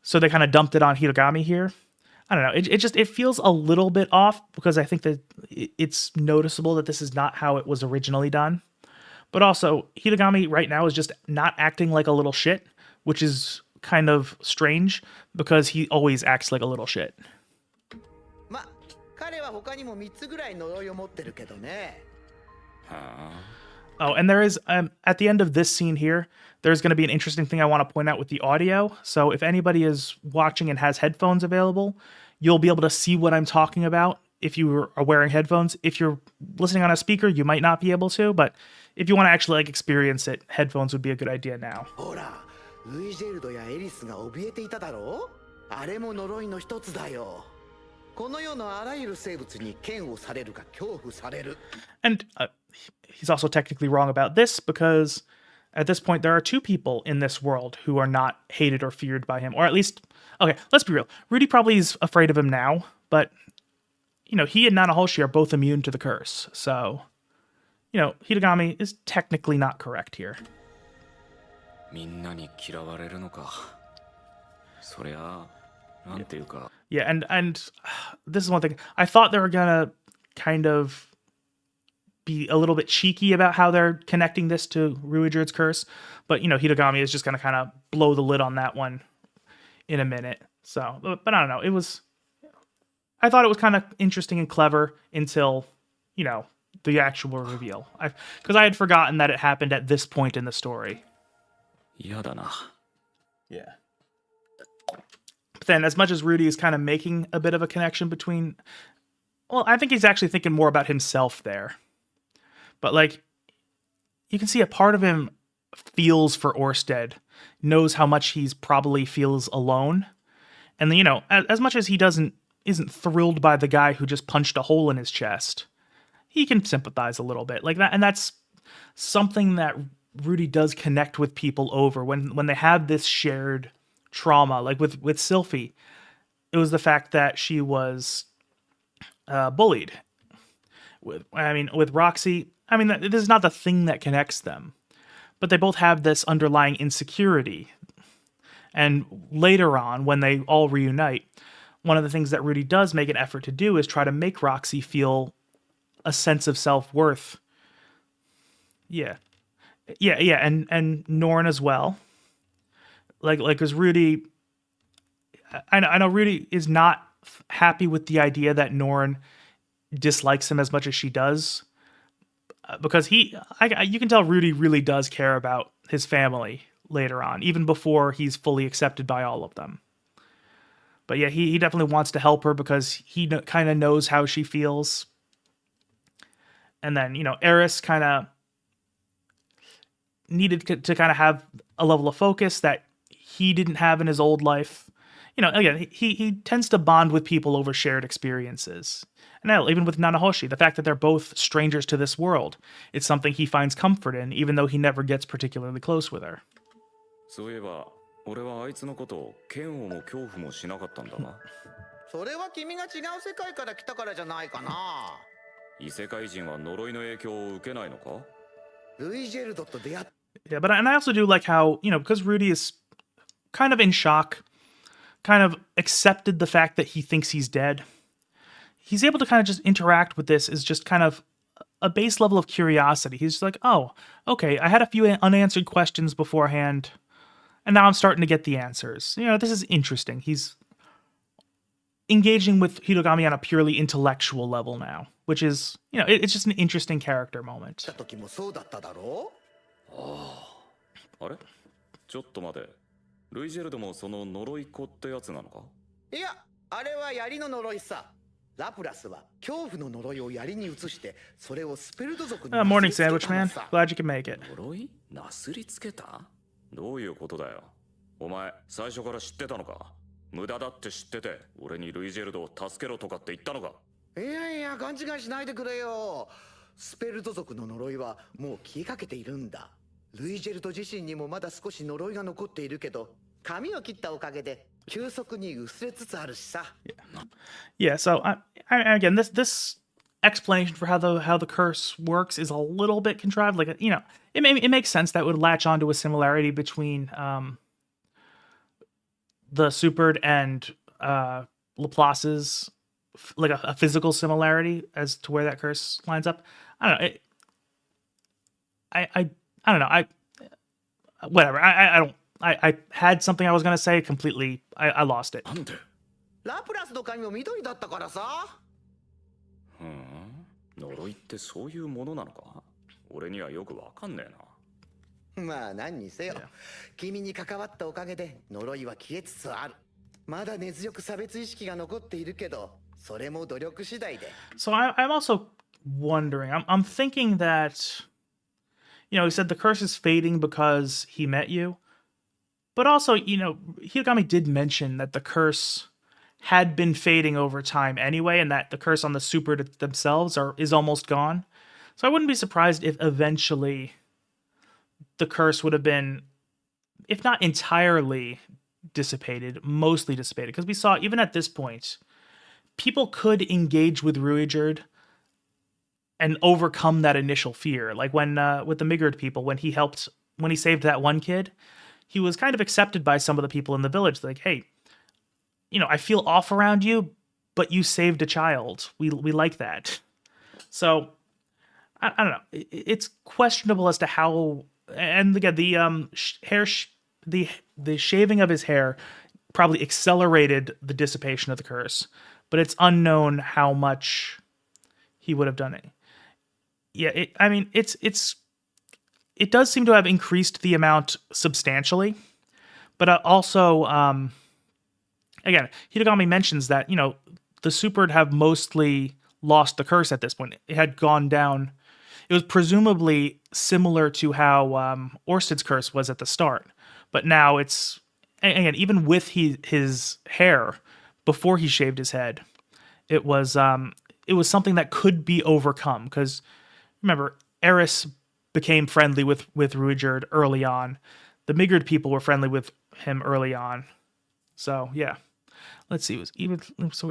So they kind of dumped it on Hitogami here. I don't know. It feels a little bit off, because I think that it's noticeable that this is not how it was originally done. But also, Hitogami right now is just not acting like a little shit, which is kind of strange, because he always acts like a little shit. ま彼は他にも3つぐらい呪いを持ってるけどね。Oh, and there is, at the end of this scene here, there's going to be an interesting thing I want to point out with the audio. So if anybody is watching and has headphones available, you'll be able to see what I'm talking about if you are wearing headphones. If you're listening on a speaker, you might not be able to, but if you want to actually like experience it, headphones would be a good idea now. ほら、ルイジェルドやエリスが怯えていただろう。あれも呪いの一つだよ。この世のあらゆる生物に嫌悪されるか恐怖される。And he's also technically wrong about this because at this point there are two people in this world who are not hated or feared by him, or at least, okay, let's be real. Rudy probably is afraid of him now, but you know, he and Nanahoshi are both immune to the curse, so you know, Hitagami is technically not correct here. みんなに嫌われるのか。そりゃ、なんていうか。Yeah, and this is one thing. I thought they were gonna kind of be a little bit cheeky about how they're connecting this to Ruijerd's curse, but you know, Hitagami is just gonna kind of blow the lid on that one in a minute. So, but I don't know. I thought it was kind of interesting and clever until, you know, the actual reveal. Because I had forgotten that it happened at this point in the story. 嫌だな。 Yeah. But then, as much as Rudy is kind of making a bit of a connection between, well, I think he's actually thinking more about himself there. But like, you can see a part of him feels for Orsted, knows how much he's probably feels alone, and you know, as much as he isn't thrilled by the guy who just punched a hole in his chest, he can sympathize a little bit like that, and that's something that Rudy does connect with people over when they have this shared trauma. Like with Sylphie, it was the fact that she was bullied. With Roxy, I mean, this is not the thing that connects them, but they both have this underlying insecurity. And later on, when they all reunite, one of the things that Rudy does make an effort to do is try to make Roxy feel a sense of self-worth. Yeah, and Norn as well. Like, because Rudy, I know Rudy is not happy with the idea that Norn dislikes him as much as she does, because you can tell Rudy really does care about his family later on, even before he's fully accepted by all of them. But yeah, he definitely wants to help her because he kind of knows how she feels. And then, you know, Eris kind of needed to kind of have a level of focus that he didn't have in his old life. You know, again, he tends to bond with people over shared experiences. And hell, even with Nanahoshi, the fact that they're both strangers to this world, it's something he finds comfort in, even though he never gets particularly close with her. そういえば、俺はあいつのことを嫌悪も恐怖もしなかったんだな。それは君が違う世界から来たからじゃないかな。異世界人は呪いの影響を受けないのか？ルイジェルドと出会っ Yeah, but I also do like how, you know, because Rudy is kind of in shock, kind of accepted the fact that he thinks he's dead, he's able to kind of just interact with this as just kind of a base level of curiosity. He's just like, oh, okay, I had a few unanswered questions beforehand, and now I'm starting to get the answers. You know, this is interesting. He's engaging with Hitogami on a purely intellectual level now, which is, you know, it's just an interesting character moment. た時もそうだっただろあれ？ちょっと待て。ルイジェルドもその呪い子ってやつなのか？う。いや、あれは槍の呪いさ。ラプラスは恐怖の呪いを槍に移して、それをスペルト族に Morning sandwich, man. Glad you can make it. 呪い？なすりつけた？どういうことだよ。お前、最初から知ってたのか？無駄だって知ってて、俺にルイジェルドを助けろとかって言ったのか？いやいや、勘違いしないでくれよ。スペルト族の呪いはもう消えかけているんだ。ルイジェルト自身にもまだ少し呪いが残っているけど、髪を切ったおかげで急速に薄れつつあるしさ。Yeah, so again, this explanation for how the curse works is a little bit contrived. Like, you know, it makes sense that would latch onto a similarity between the Superd and Laplace's, like a physical similarity as to where that curse lines up. I don't know. I don't know. Whatever. I had something I was gonna say completely. I lost it. なんで？ラプラスの髪も緑だったからさ。呪いってそういうものなのか？俺にはよくわかんねえな。まあ何にせよ、君に関わったおかげで呪いは消えつつある。まだ根強く差別意識が残っているけど、それも努力次第で。 So I'm also wondering. I'm thinking that, you know, he said the curse is fading because he met you, but also, you know, Hidogami did mention that the curse had been fading over time anyway, and that the curse on the super themselves is almost gone. So I wouldn't be surprised if eventually the curse would have been, if not entirely dissipated, mostly dissipated. Because we saw, even at this point, people could engage with Ruijerd and overcome that initial fear. Like when, with the Migard people, when he saved that one kid, he was kind of accepted by some of the people in the village. Like, hey, you know, I feel off around you, but you saved a child. We like that. So I don't know. It's questionable as to how. And again, the the shaving of his hair probably accelerated the dissipation of the curse, but it's unknown how much he would have done it. Yeah, it does seem to have increased the amount substantially, but also again, Hidogami mentions that, you know, the Super'd have mostly lost the curse at this point. It had gone down. It was presumably similar to how Orsted's curse was at the start, but now it's, again, even with his hair before he shaved his head, it was something that could be overcome. Because remember, Eris became friendly with Ruijerd early on. The Migard people were friendly with him early on. So yeah, let's see. It was even so.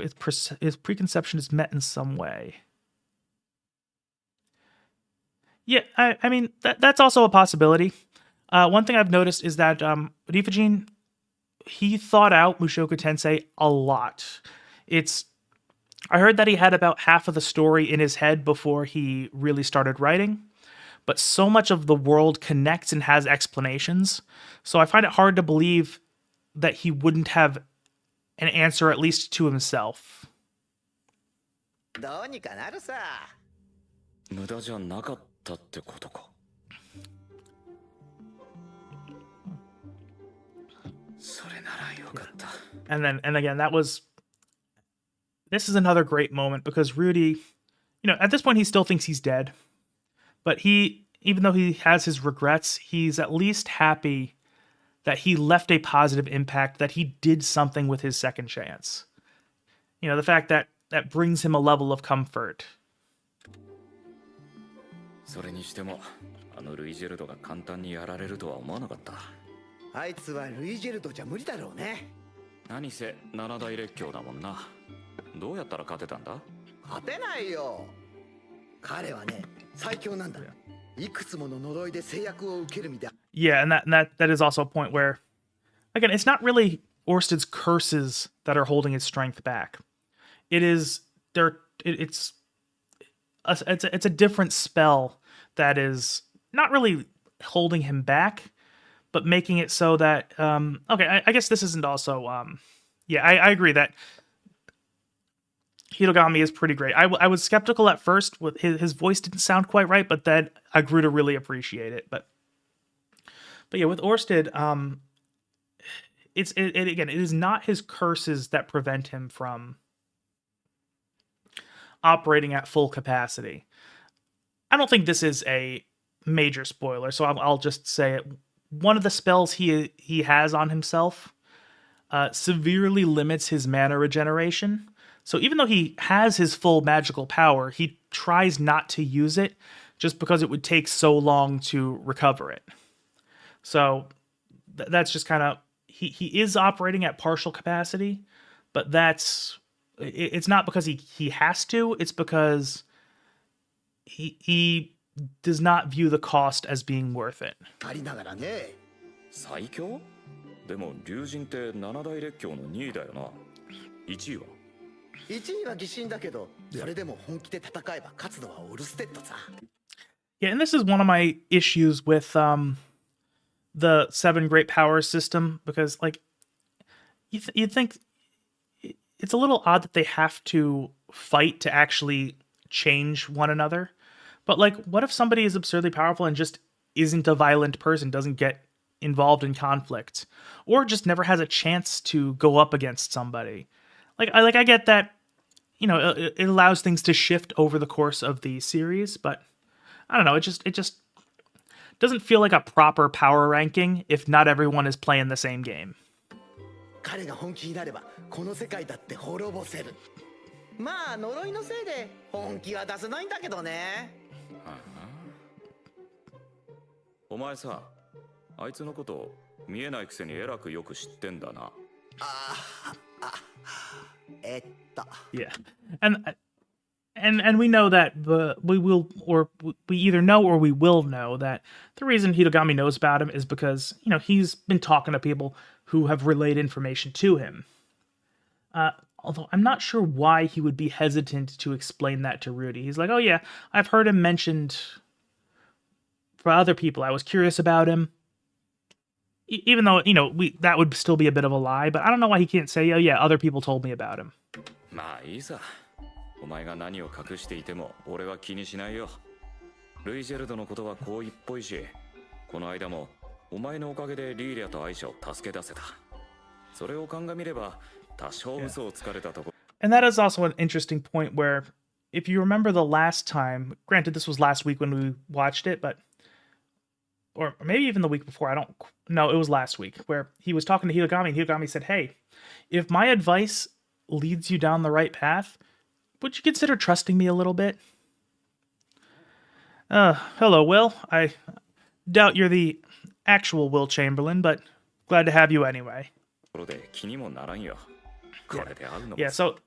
His preconception is met in some way. Yeah, I mean, that's also a possibility. One thing I've noticed is that Rifujin, he thought out Mushoku Tensei a lot. I heard that he had about half of the story in his head before he really started writing, but so much of the world connects and has explanations, so I find it hard to believe that he wouldn't have an answer, at least to himself. どうにかなるさ。無駄じゃなかったってことか。それならよかった。And again, this is another great moment because Rudy, you know, at this point he still thinks he's dead, but even though he has his regrets, he's at least happy that he left a positive impact, that he did something with his second chance. You know, the fact that brings him a level of comfort. それにしても、あのルイジェルドが簡単にやられるとは思わなかった。あいつはルイジェルドじゃ無理だろうね。何せ七大列強だもんな。どうやったら勝てたんだ？勝てないよ。彼はね、最強なんだ。いくつもの呪いで制約を受ける身だ。Yeah, and that is also a point where, again, it's not really Orsted's curses that are holding his strength back. It's a different spell that is not really holding him back, but making it so that okay, I guess this isn't also yeah, I agree that Hidogami is pretty great. I was skeptical at first with his voice didn't sound quite right, but then I grew to really appreciate it. But yeah, with Orsted, again, it is not his curses that prevent him from operating at full capacity. I don't think this is a major spoiler, so I'll just say it. One of the spells he has on himself severely limits his mana regeneration. So even though he has his full magical power, he tries not to use it just because it would take so long to recover it. So that's just kind of, he is operating at partial capacity, but it's not because he has to, it's because he does not view the cost as being worth it. 最強？でも竜神って七大列強の2位だよな。1位は1位は疑心だけど、それでも本気で戦えば勝つのはオルステッドさ。Yeah, and this is one of my issues with the Seven Great Powers system, because like you'd think it's a little odd that they have to fight to actually change one another. But like, what if somebody is absurdly powerful and just isn't a violent person, doesn't get involved in conflict, or just never has a chance to go up against somebody? I get that, you know, it allows things to shift over the course of the series, but I don't know, it just doesn't feel like a proper power ranking if not everyone is playing the same game. 彼が本気になればこの世界だって滅ぼせる。まあ呪いのせいで本気は出せないんだけどね。お前さ、あいつのこと見えないくせにえらくよく知ってんだな。Yeah, and we know that we either know or we will know that the reason Hitogami knows about him is because, you know, he's been talking to people who have relayed information to him. Although I'm not sure why he would be hesitant to explain that to Rudy. He's like, oh yeah, I've heard him mentioned for other people. I was curious about him. Even though, you know, that would still be a bit of a lie, but I don't know why he can't say, oh yeah, other people told me about him. まあいいさ。お前が何を隠していても俺は気にしないよ。ルイジェルドのことは好意っぽいし、この間もお前のおかげでリーリャとアイシャを助け出せた。それを鑑みれば多少嘘をつかれたとこ。And that is also an interesting point where, if you remember the last time, granted this was last week when we watched it, but or maybe even the week before, no, it was last week, where he was talking to Hitogami, and Hitogami said, hey, if my advice leads you down the right path, would you consider trusting me a little bit? Hello, Will. I doubt you're the actual Will Chamberlain, but glad to have you anyway. Yeah, so,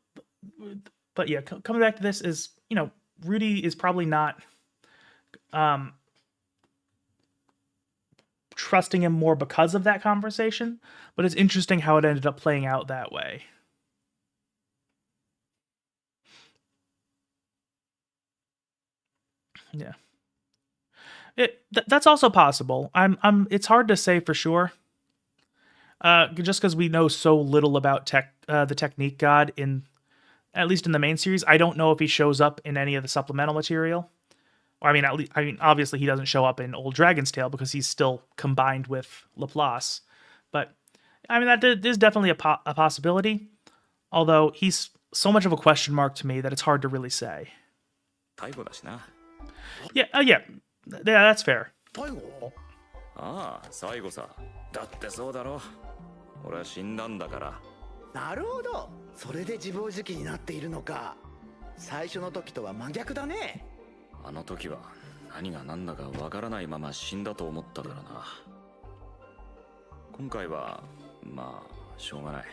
but yeah, coming back to this is, you know, Rudy is probably not trusting him more because of that conversation, but it's interesting how it ended up playing out that way. Yeah. That's also possible. It's hard to say for sure. Just because we know so little about the Technique God at least in the main series. I don't know if he shows up in any of the supplemental material. Or, I mean, obviously he doesn't show up in Old Dragon's Tale because he's still combined with Laplace. But I mean, that is definitely a possibility. Although he's so much of a question mark to me that it's hard to really say. Yeah, yeah, that's fair. ああ、最後さ。だってそうだろ。俺は死んだんだから。なるほど。それで自暴自棄になっているのか。最初の時とは真逆だね。あの時は何が何だかわからないまま死んだと思ったからな。今回はまあしょうがない。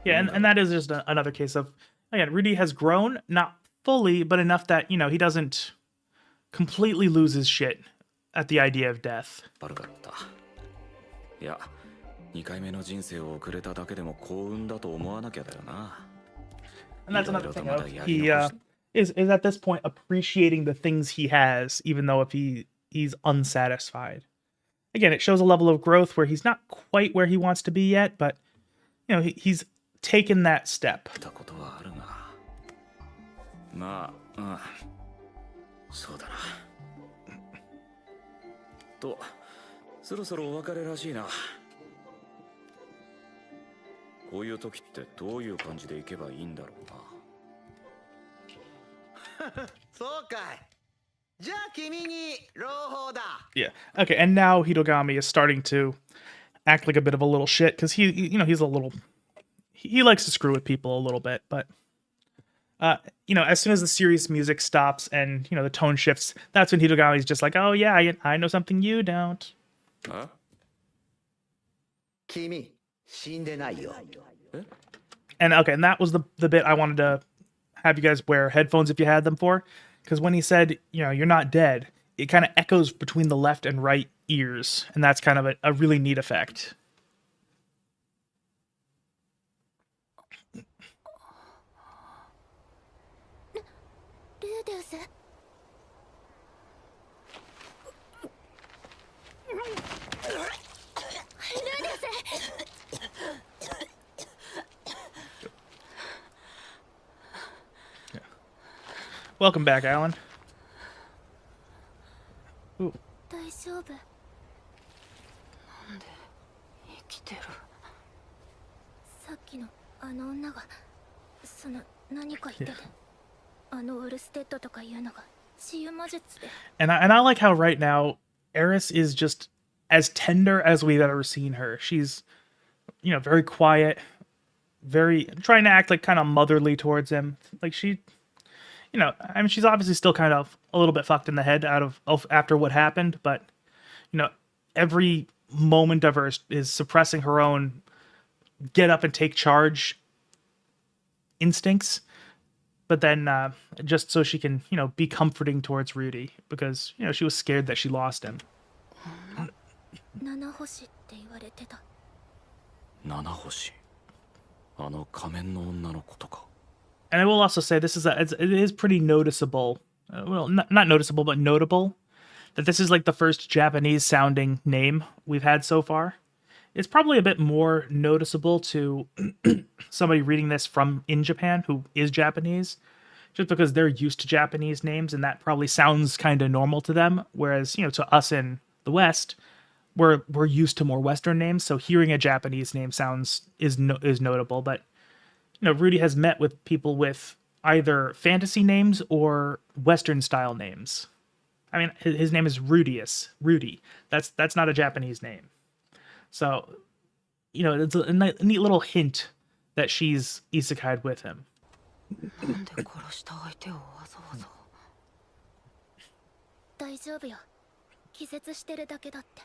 Yeah, and that is just another case of, again, Rudy has grown, not fully, but enough that, you know, he doesn't completely lose his shit at the idea of death. 悪かった。いや、2回目の人生を送れただけでも幸運だと思わなきゃだよな。And that's another thing of he is at this point appreciating the things he has, even though if he's unsatisfied. Again, it shows a level of growth where he's not quite where he wants to be yet, but you know, he's taken that step. まあ、うん、そうだな。と、そろそろお別れらしいな。こういう時ってどういう感じでいけばいいんだろうな。そうかい。じゃあ君に朗報だ。Yeah. Okay, and now Hitogami is starting to act like a bit of a little shit because you know, he's a little. He likes to screw with people a little bit, but you know, as soon as the serious music stops and, you know, the tone shifts, that's when Hitogami's just like, oh yeah, I know something you don't. Huh? 君、死んでないよ。And okay, and that was the bit I wanted to have you guys wear headphones if you had them for, because when he said, you know, you're not dead, it kind of echoes between the left and right ears, and that's kind of a really neat effect. Welcome back, Alan. Ooh. 大丈夫。生きてる。さっきのあの女が何か言ってて、ウルステッドとかいうのが治癒魔術で。 And I like how right now Eris is just as tender as we've ever seen her. She's, very quiet, very trying to act like kind of motherly towards him. Like she, she's obviously still kind of a little bit fucked in the head out of after what happened, but every moment of her is suppressing her own get up and take charge instincts, but then just so she can be comforting towards Rudy, because she was scared that she lost him. 七星って言われてた。七星、あの仮面の女のことか。 And I will also say this is it is pretty noticeable, well, not noticeable, but notable, that this is like the first Japanese sounding name we've had so far. It's probably a bit more noticeable to somebody reading this from in Japan who is Japanese, just because they're used to Japanese names and that probably sounds kind of normal to them. Whereas, to us in the West, we're used to more Western names. So hearing a Japanese name is notable. But, Rudy has met with people with either fantasy names or Western style names. I mean, his name is Rudy. That's not a Japanese name. So, it's a neat little hint that she's isekai'd with him. なんで殺した相手をわざわざ。大丈夫よ。気絶してるだけだって。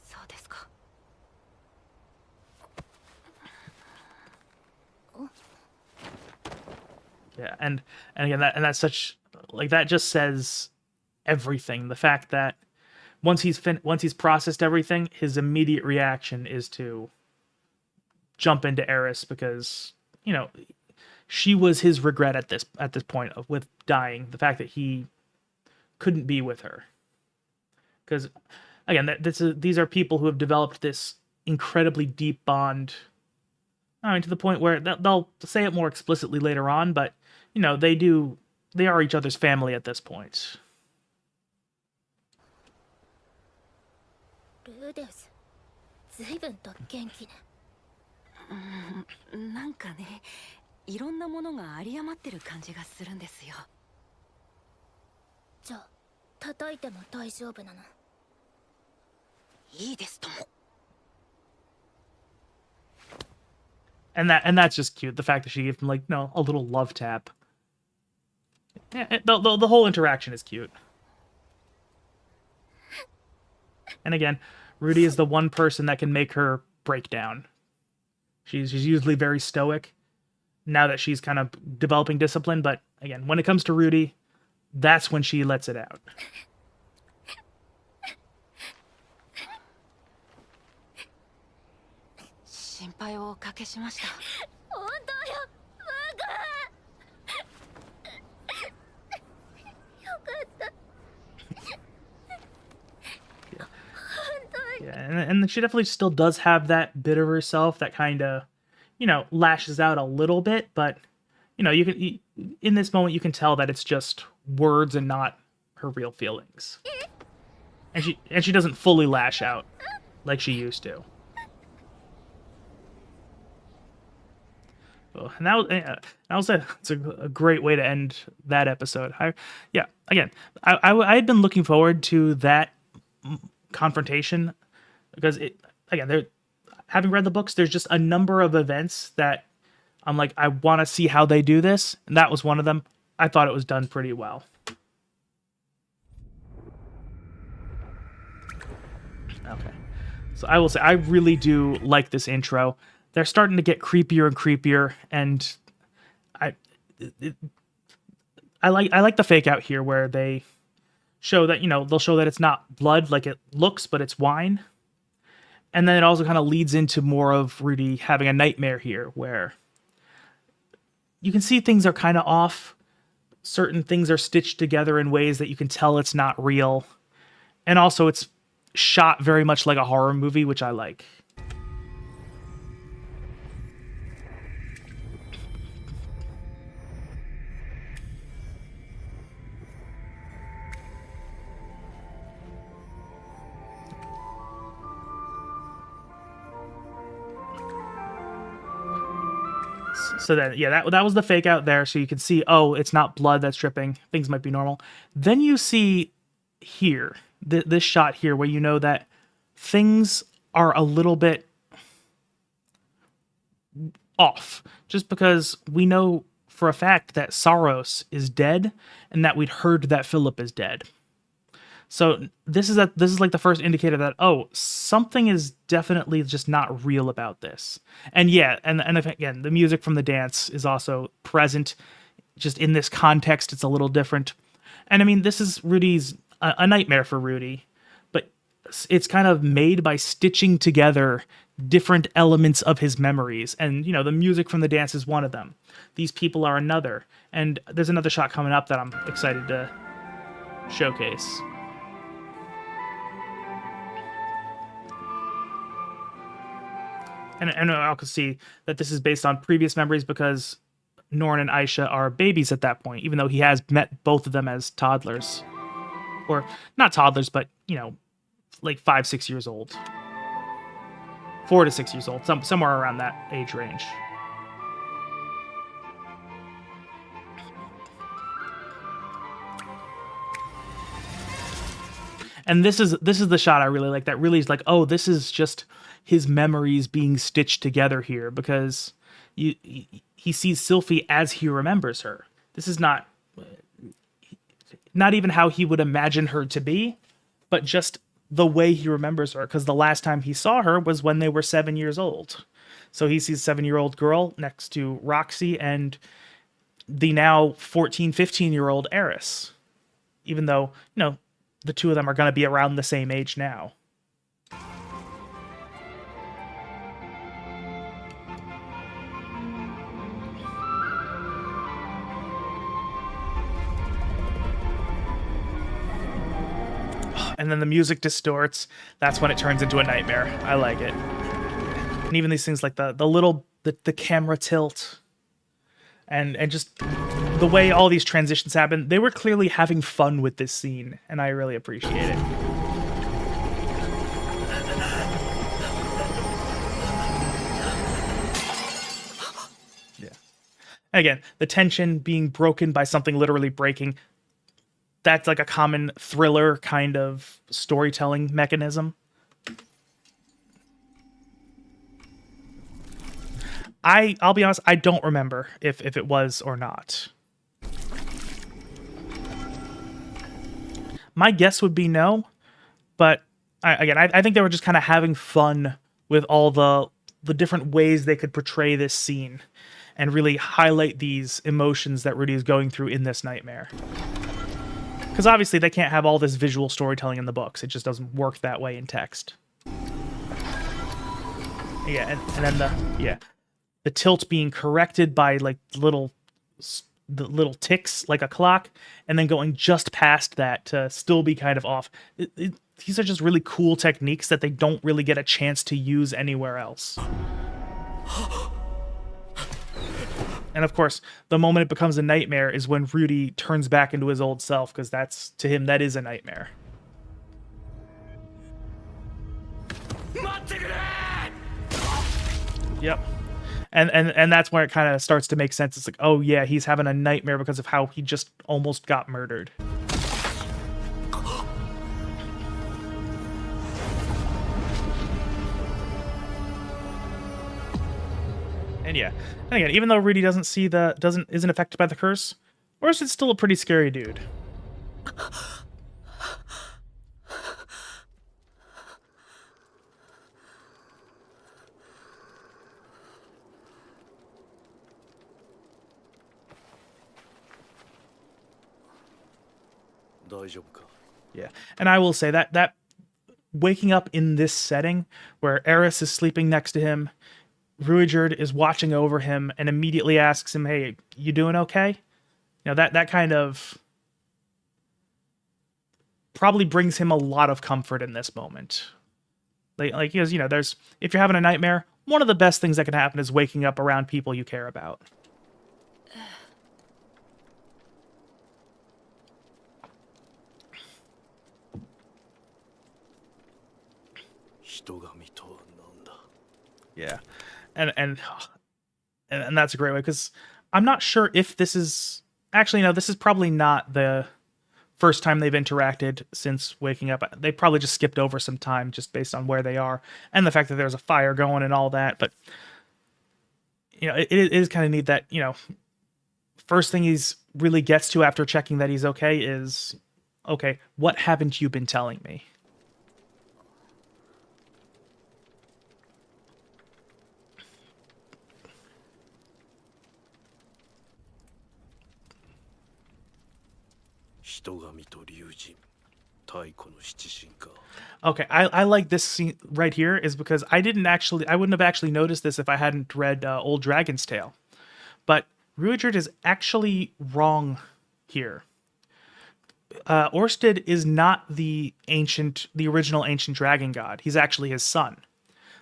そうですか。Yeah, and again that's such like that just says everything. The fact that once he's processed everything, his immediate reaction is to jump into Eris because she was his regret at this point with dying. The fact that he couldn't be with her, because again, these are people who have developed this incredibly deep bond. I mean, to the point where they'll say it more explicitly later on, but they are each other's family at this point. ルーデウス、随分と元気ね。なんかね、いろんなものが有り余ってる感じがするんですよ。じゃあ、叩いても大丈夫なの？いいですとも。And that's just cute. The fact that she gave him a little love tap. Yeah, the whole interaction is cute. And again, Rudy is the one person that can make her break down. She's usually very stoic now that she's kind of developing discipline, but again, when it comes to Rudy, that's when she lets it out. 心配をおかけしました。本当よ、よかった。 Yeah, and she definitely still does have that bit of herself that kind of, lashes out a little bit, but in this moment you can tell that it's just words and not her real feelings. And she doesn't fully lash out like she used to. And that was it's a great way to end that episode. I had been looking forward to that confrontation because having read the books, there's just a number of events that I'm like, I want to see how they do this, and that was one of them. I thought it was done pretty well. Okay, so I will say I really do like this intro. They're starting to get creepier and creepier, and I like the fake out here where they show that they'll show that it's not blood like it looks, but it's wine, and then it also kind of leads into more of Rudy having a nightmare here, where you can see things are kind of off. Certain things are stitched together in ways that you can tell it's not real, and also it's shot very much like a horror movie, which I like. So then, yeah, that was the fake out there. So you can see, oh, it's not blood that's dripping. Things might be normal. Then you see here, this shot here, where you know that things are a little bit off. Just because we know for a fact that Saros is dead and that we'd heard that Philip is dead. So this is like the first indicator that, oh, something is definitely just not real about this. And yeah, and again, the music from the dance is also present. Just in this context, it's a little different. And I mean, this is Rudy's a nightmare for Rudy, but it's kind of made by stitching together different elements of his memories. And, the music from the dance is one of them. These people are another. And there's another shot coming up that I'm excited to showcase. And I can see that this is based on previous memories because Norn and Aisha are babies at that point, even though he has met both of them as toddlers. Or not toddlers, but, like 5-6 years old. 4 to 6 years old, somewhere around that age range. And this is the shot I really like. That really is like, oh, this is just his memories being stitched together here, because he sees Sylphie as he remembers her. This is not even how he would imagine her to be, but just the way he remembers her, because the last time he saw her was when they were 7 years old. So he sees a 7-year-old girl next to Roxy and the now 14, 15-year-old Eris. Even though, the two of them are going to be around the same age now. And then the music distorts. That's when it turns into a nightmare. I like it. And even these things like the camera tilt and just the way all these transitions happen, they were clearly having fun with this scene, and I really appreciate it. Yeah. And again, the tension being broken by something literally breaking, that's like a common thriller kind of storytelling mechanism. I'll be honest, I don't remember if it was or not. My guess would be no, but I think they were just kind of having fun with all the different ways they could portray this scene and really highlight these emotions that Rudy is going through in this nightmare. Because obviously they can't have all this visual storytelling in the books. It just doesn't work that way in text. Yeah, and then the tilt being corrected by like the little ticks like a clock, and then going just past that to still be kind of off. These are just really cool techniques that they don't really get a chance to use anywhere else. And of course, the moment it becomes a nightmare is when Rudy turns back into his old self, because to him, that is a nightmare. Yep. And that's where it kind of starts to make sense. It's like, oh yeah, he's having a nightmare because of how he just almost got murdered. And yeah, and again, even though Rudy isn't affected by the curse, Oris is still a pretty scary dude. Yeah, and I will say that waking up in this setting where Eris is sleeping next to him, Ruijerd is watching over him and immediately asks him, "Hey, you doing okay?" That kind of probably brings him a lot of comfort in this moment. Like he goes, there's, if you're having a nightmare, one of the best things that can happen is waking up around people you care about. Yeah, and And that's a great way, because I'm not sure if this is actually, no, this is probably not the first time they've interacted since waking up. They probably just skipped over some time just based on where they are and the fact that there's a fire going and all that. But it is kind of neat that first thing he's really gets to after checking that he's okay is, okay, what haven't you been telling me? Okay, I like this scene right here is because I wouldn't have actually noticed this if I hadn't read Old Dragon's Tale. But Ruijerd is actually wrong here. Orsted is not the original ancient dragon god. He's actually his son.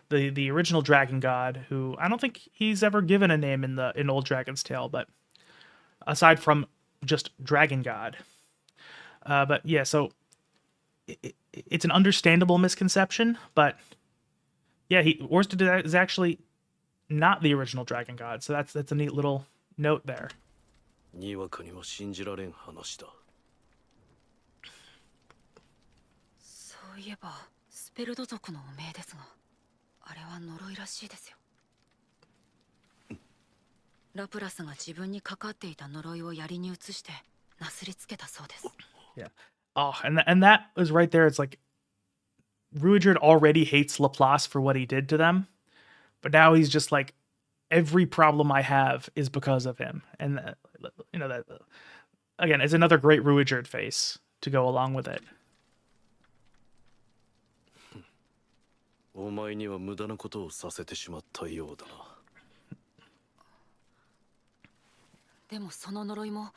The original dragon god, who I don't think he's ever given a name in Old Dragon's Tale, but aside from just dragon god. But yeah, so it's an understandable misconception, but yeah, Orsted is actually not the original dragon god, so that's a neat little note there. にわかには信じられん話だ。そういえばスペルド族の汚名ですが、あれは呪いらしいですよ。ラプラスが自分にかかっていた呪いを槍に移してなすりつけたそうです。Yeah. Oh, and that was right there. It's like Ruijerd already hates Laplace for what he did to them, but now he's just like, every problem I have is because of him. And that again is another great Ruijerd face to go along with it. お前には無駄なことをさせてしまったようだな。でもその呪いも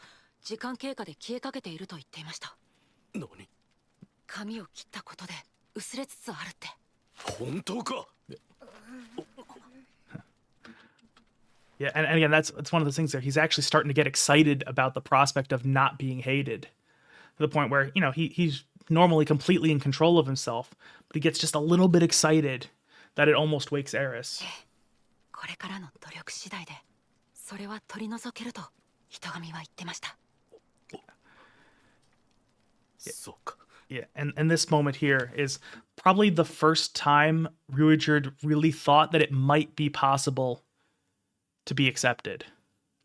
時間経過で消えかけていると言っていました。何？髪を切ったことで薄れつつあるって。本当か？ Yeah, and again, it's one of those things there. He's actually starting to get excited about the prospect of not being hated, to the point where he's normally completely in control of himself, but he gets just a little bit excited that it almost wakes Eris. これからの努力次第でそれは取り除けると人神は言ってました。そうか。 Yeah, and this moment here is probably the first time Ruijerd really thought that it might be possible to be accepted,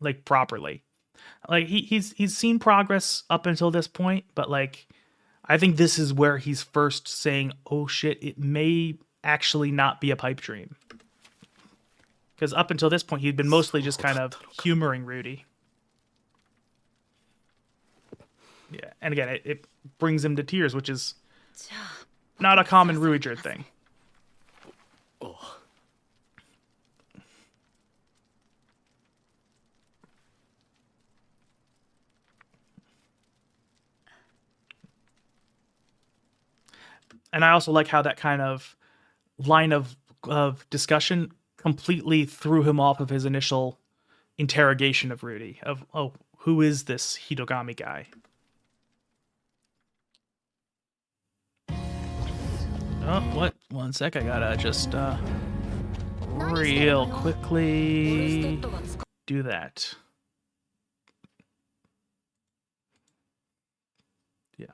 like properly. Like he's seen progress up until this point, but like I think this is where he's first saying, "Oh shit, it may actually not be a pipe dream." Because up until this point, he'd been mostly just kind of humoring Rudy. Yeah, and again, it brings him to tears, which is not a common Ruijerd thing. And I also like how that kind of line of discussion completely threw him off of his initial interrogation of Rudy, of, oh, who is this Hitogami guy? Oh, what? One sec, I gotta just real quickly do that. Yeah.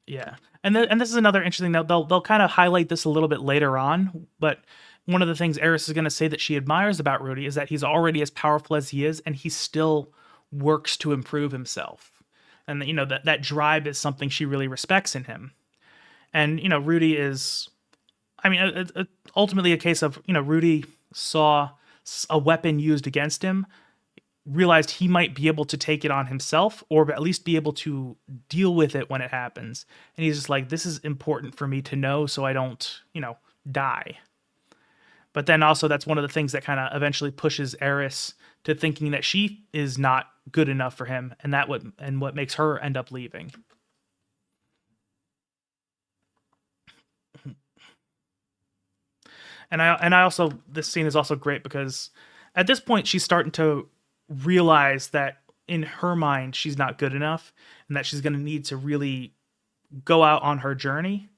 Yeah. And this is another interesting note. They'll kind of highlight this a little bit later on, but one of the things Eris is going to say that she admires about Rudy is that he's already as powerful as he is, and he still works to improve himself. And that drive is something she really respects in him. And Rudy is, I mean, ultimately a case of Rudy saw a weapon used against him, realized he might be able to take it on himself, or at least be able to deal with it when it happens. And he's just like, this is important for me to know so I don't die. But then also that's one of the things that kind of eventually pushes Eris to thinking that she is not good enough for him, and what makes her end up leaving. And I also, this scene is also great because at this point she's starting to realize that in her mind she's not good enough, and that she's going to need to really go out on her journey.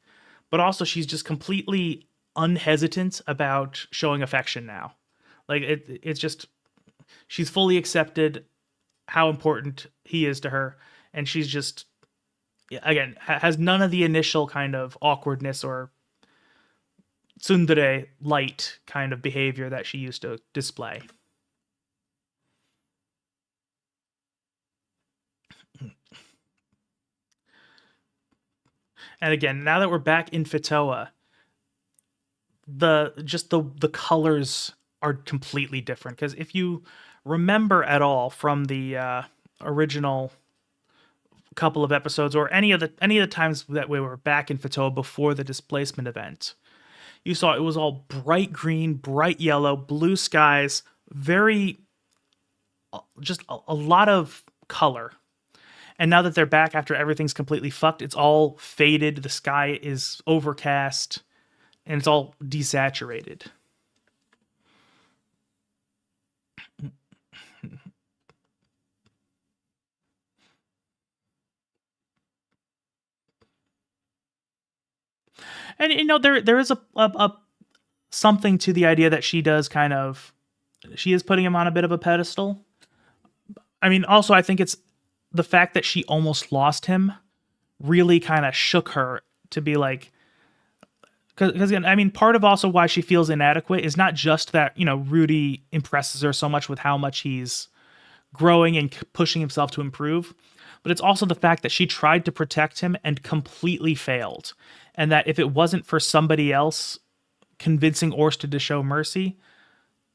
but also she's just completely unhesitant about showing affection now. Like it's just she's fully accepted how important he is to her, and she's just again has none of the initial kind of awkwardness or tsundere light kind of behavior that she used to display. And again, now that we're back in Fitoa, the colors are completely different, because if you remember at all from the original couple of episodes, or any of the times that we were back in Fitoa before the displacement event, you saw it was all bright green, bright yellow, blue skies, very just a lot of color. And now that they're back after everything's completely fucked, it's all faded, the sky is overcast, and it's all desaturated. And you know, there is a something to the idea that she does kind of, she is putting him on a bit of a pedestal. I mean, also I think it's the fact that she almost lost him really kind of shook her to be like, because I mean, part of also why she feels inadequate is not just that, you know, Rudy impresses her so much with how much he's growing and pushing himself to improve, but it's also the fact that she tried to protect him and completely failed. And that if it wasn't for somebody else convincing Orsted to show mercy,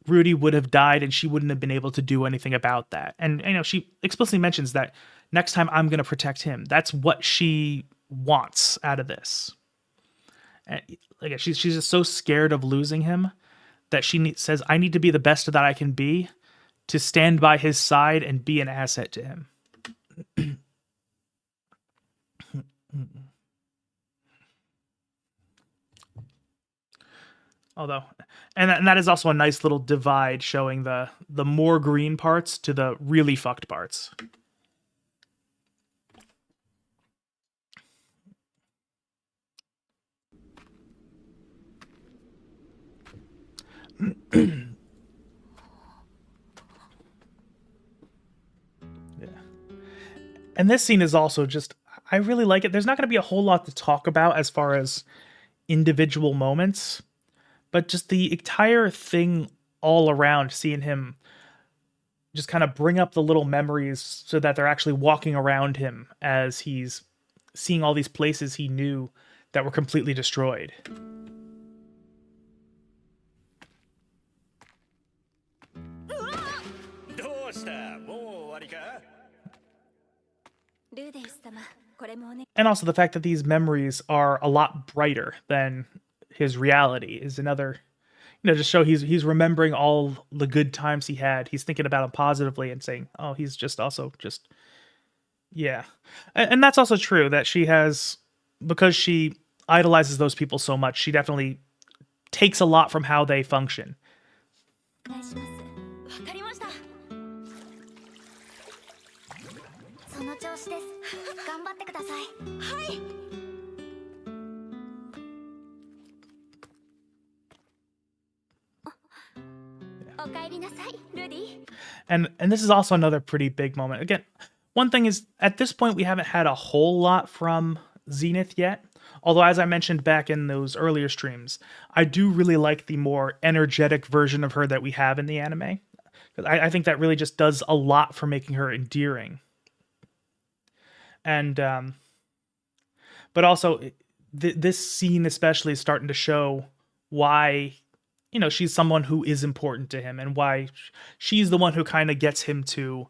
Rudy would have died and she wouldn't have been able to do anything about that. And, you know, she explicitly mentions that next time I'm going to protect him. That's what she wants out of this. And like, she's just so scared of losing him that she says, I need to be the best that I can be to stand by his side and be an asset to him. Although, and that is also a nice little divide showing the more green parts to the really fucked parts. Yeah. And this scene is also just, I really like it. There's not going to be a whole lot to talk about as far as individual moments, but just the entire thing all around, seeing him just kind of bring up the little memories so that they're actually walking around him as he's seeing all these places he knew that were completely destroyed. And also the fact that these memories are a lot brighter than his reality is another, you know, just show he's remembering all the good times he had. He's thinking about them positively and saying, oh, he's just also just, yeah. And that's also true that she has, because she idolizes those people so much, she definitely takes a lot from how they function. And this is also another pretty big moment. Again, one thing is, at this point, we haven't had a whole lot from Zenith yet. Although, as I mentioned back in those earlier streams, I do really like the more energetic version of her that we have in the anime. I think that really just does a lot for making her endearing. And, but also, this scene especially is starting to show why, you know, she's someone who is important to him, and why she's the one who kind of gets him to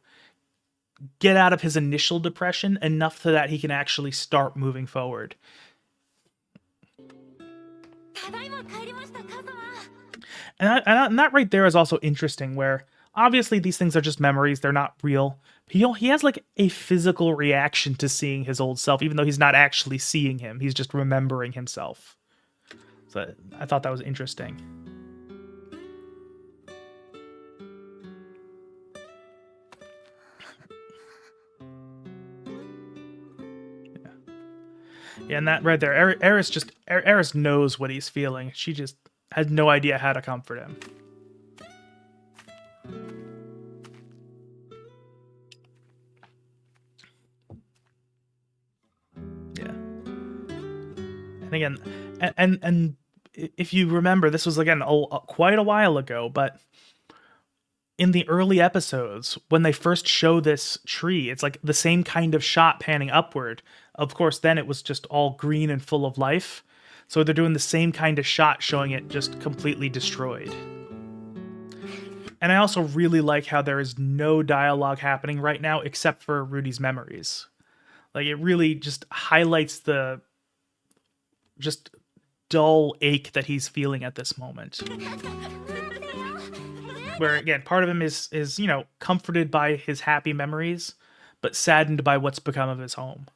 get out of his initial depression enough so that he can actually start moving forward. And that right there is also interesting, where obviously these things are just memories, they're not real. He has like a physical reaction to seeing his old self, even though he's not actually seeing him, he's just remembering himself. So I thought that was interesting. Yeah, and that right there, Eris knows what he's feeling. She just has no idea how to comfort him. Yeah. And again, and if you remember, this was again quite a while ago, but in the early episodes, when they first show this tree, it's like the same kind of shot panning upward. Of course, then it was just all green and full of life. So they're doing the same kind of shot showing it just completely destroyed. And I also really like how there is no dialogue happening right now except for Rudy's memories. Like, it really just highlights the just dull ache that he's feeling at this moment. Where, again, part of him is comforted by his happy memories, but saddened by what's become of his home.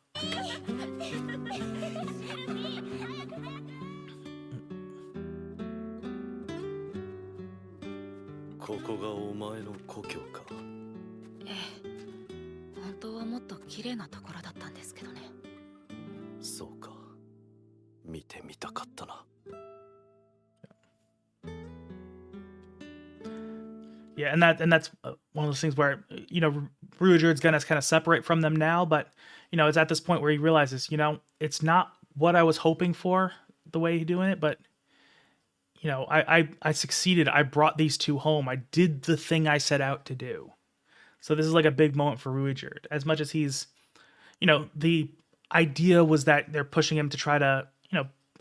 ここがお前の故郷か。ええ、本当はもっと綺麗なところだったんですけどね。そうか。見てみたかったな。 Yeah, and that's one of those things where, Ruijerd's gonna kind of separate from them now, but, it's at this point where he realizes, it's not what I was hoping for, the way he's doing it, but, I succeeded. I brought these two home. I did the thing I set out to do. So this is like a big moment for Ruijerd. As much as he's, the idea was that they're pushing him to try to,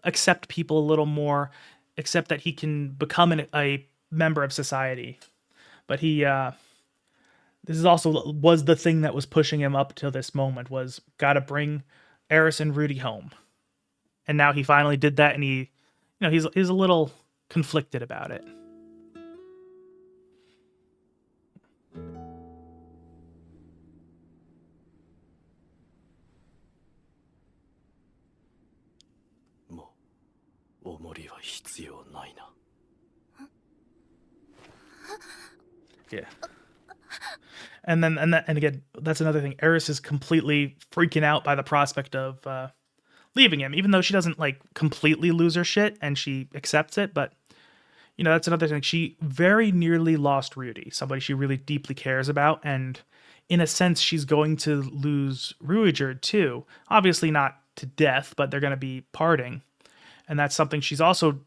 accept people a little more, accept that he can become a member of society. But this is also was the thing that was pushing him up to this moment, was gotta bring Eris and Rudy home. And now he finally did that, and he's a little conflicted about it. Yeah. And again, that's another thing. Eris is completely freaking out by the prospect of leaving him, even though she doesn't completely lose her shit and she accepts it. But that's another thing. She very nearly lost Rudy, somebody she really deeply cares about, and in a sense, she's going to lose Ruijerd too. Obviously not to death, but they're going to be parting, and that's something she's also,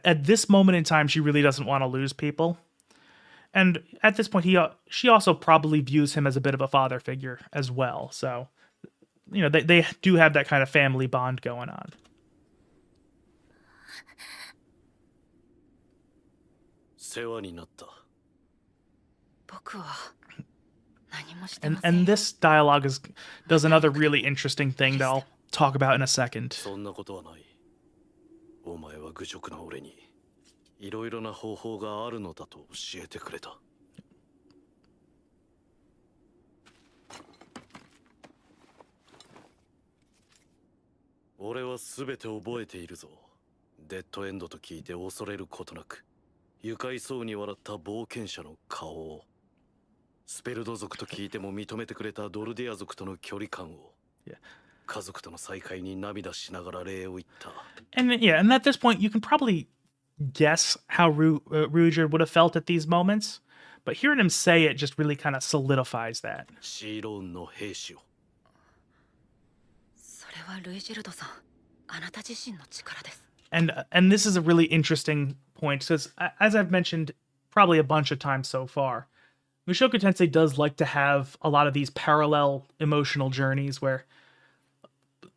at this moment in time, she really doesn't want to lose people. And at this point, she also probably views him as a bit of a father figure as well. So, they do have that kind of family bond going on. And this dialogue does another really interesting thing that I'll talk about in a second. いろいろな方法があるのだと教えてくれた。俺はすべて覚えているぞ。デッドエンドと聞いて恐れることなく、愉快そうに笑った冒険者の顔を、スペルド族と聞いても認めてくれたドルディア族との距離感を、家族との再会に涙しながら礼を言った。And at this point, you can probably guess how Ruijerd would have felt at these moments, but hearing him say it just really kind of solidifies that. And this is a really interesting point, because as I've mentioned probably a bunch of times so far, Mushoku Tensei does like to have a lot of these parallel emotional journeys where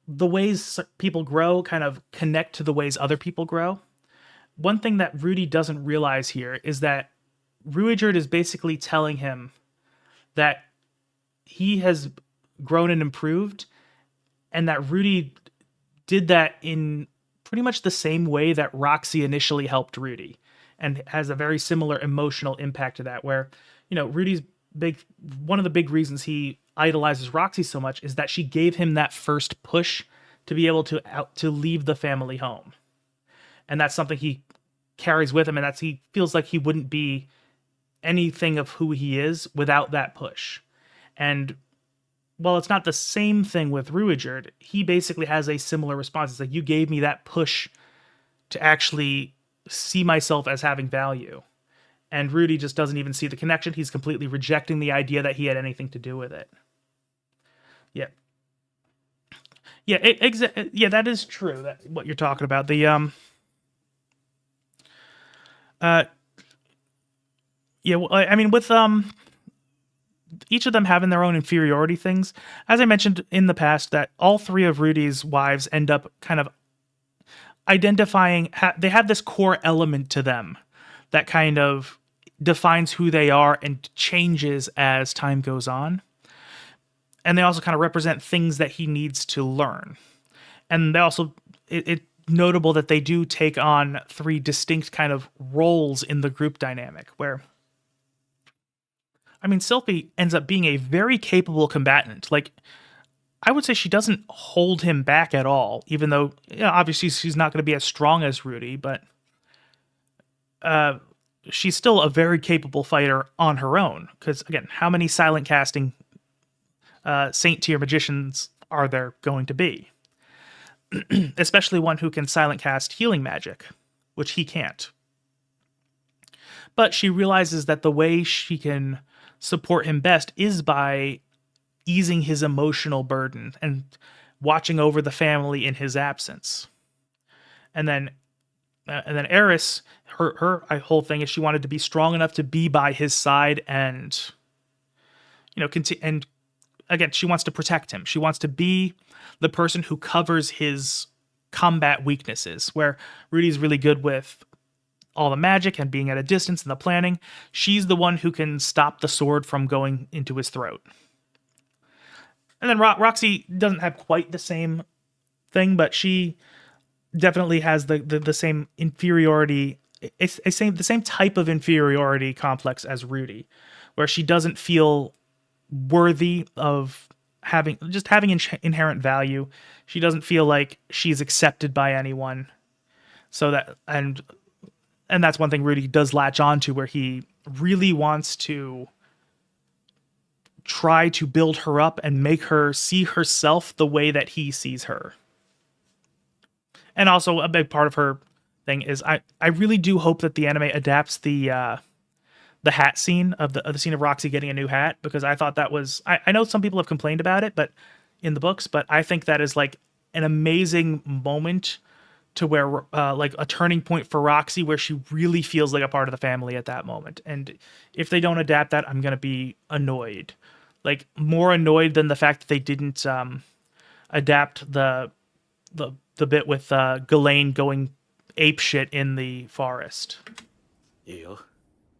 the ways people grow kind of connect to the ways other people grow. One thing that Rudy doesn't realize here is that Ruijerd is basically telling him that he has grown and improved, and that Rudy did that in pretty much the same way that Roxy initially helped Rudy, and has a very similar emotional impact to that, where, Rudy's one of the big reasons he idolizes Roxy so much is that she gave him that first push to be able to leave the family home. And that's something he carries with him, and he feels like he wouldn't be anything of who he is without that push. And while it's not the same thing with Ruijerd, he basically has a similar response. It's like, you gave me that push to actually see myself as having value. And Rudy just doesn't even see the connection. He's completely rejecting the idea that he had anything to do with it. Yeah. Yeah, yeah, that is true. That what you're talking about. The yeah, well, I mean, with each of them having their own inferiority things, as I mentioned in the past, that all three of Rudy's wives end up kind of identifying, they have this core element to them that kind of defines who they are and changes as time goes on. And they also kind of represent things that he needs to learn. And they also, it's notable that they do take on three distinct kind of roles in the group dynamic, where, I mean, Sylphie ends up being a very capable combatant. Like, I would say she doesn't hold him back at all, even though, you know, obviously she's not going to be as strong as Rudy, but she's still a very capable fighter on her own. Because, again, how many silent casting Saint tier magicians are there going to be? Especially one who can silent cast healing magic, which he can't. But she realizes that the way she can support him best is by easing his emotional burden and watching over the family in his absence. And then Eris, her whole thing is she wanted to be strong enough to be by his side and, you know, and again, she wants to protect him. She wants to be the person who covers his combat weaknesses, where Rudy's really good with all the magic and being at a distance and the planning. She's the one who can stop the sword from going into his throat. And then Roxy doesn't have quite the same thing, but she definitely has the same inferiority, the same type of inferiority complex as Rudy, where she doesn't feel worthy of having inherent value. She doesn't feel like she's accepted by anyone. So that, and that's one thing Rudy does latch onto, where he really wants to try to build her up and make her see herself the way that he sees her. And also a big part of her thing is I really do hope that the anime adapts the hat scene of the scene of Roxy getting a new hat, because I thought that was, I know some people have complained about it, but in the books, but I think that is like an amazing moment to where like a turning point for Roxy, where she really feels like a part of the family at that moment. And if they don't adapt that, I'm going to be annoyed. Like, more annoyed than the fact that they didn't adapt the bit with Ghislaine going apeshit in the forest. いや、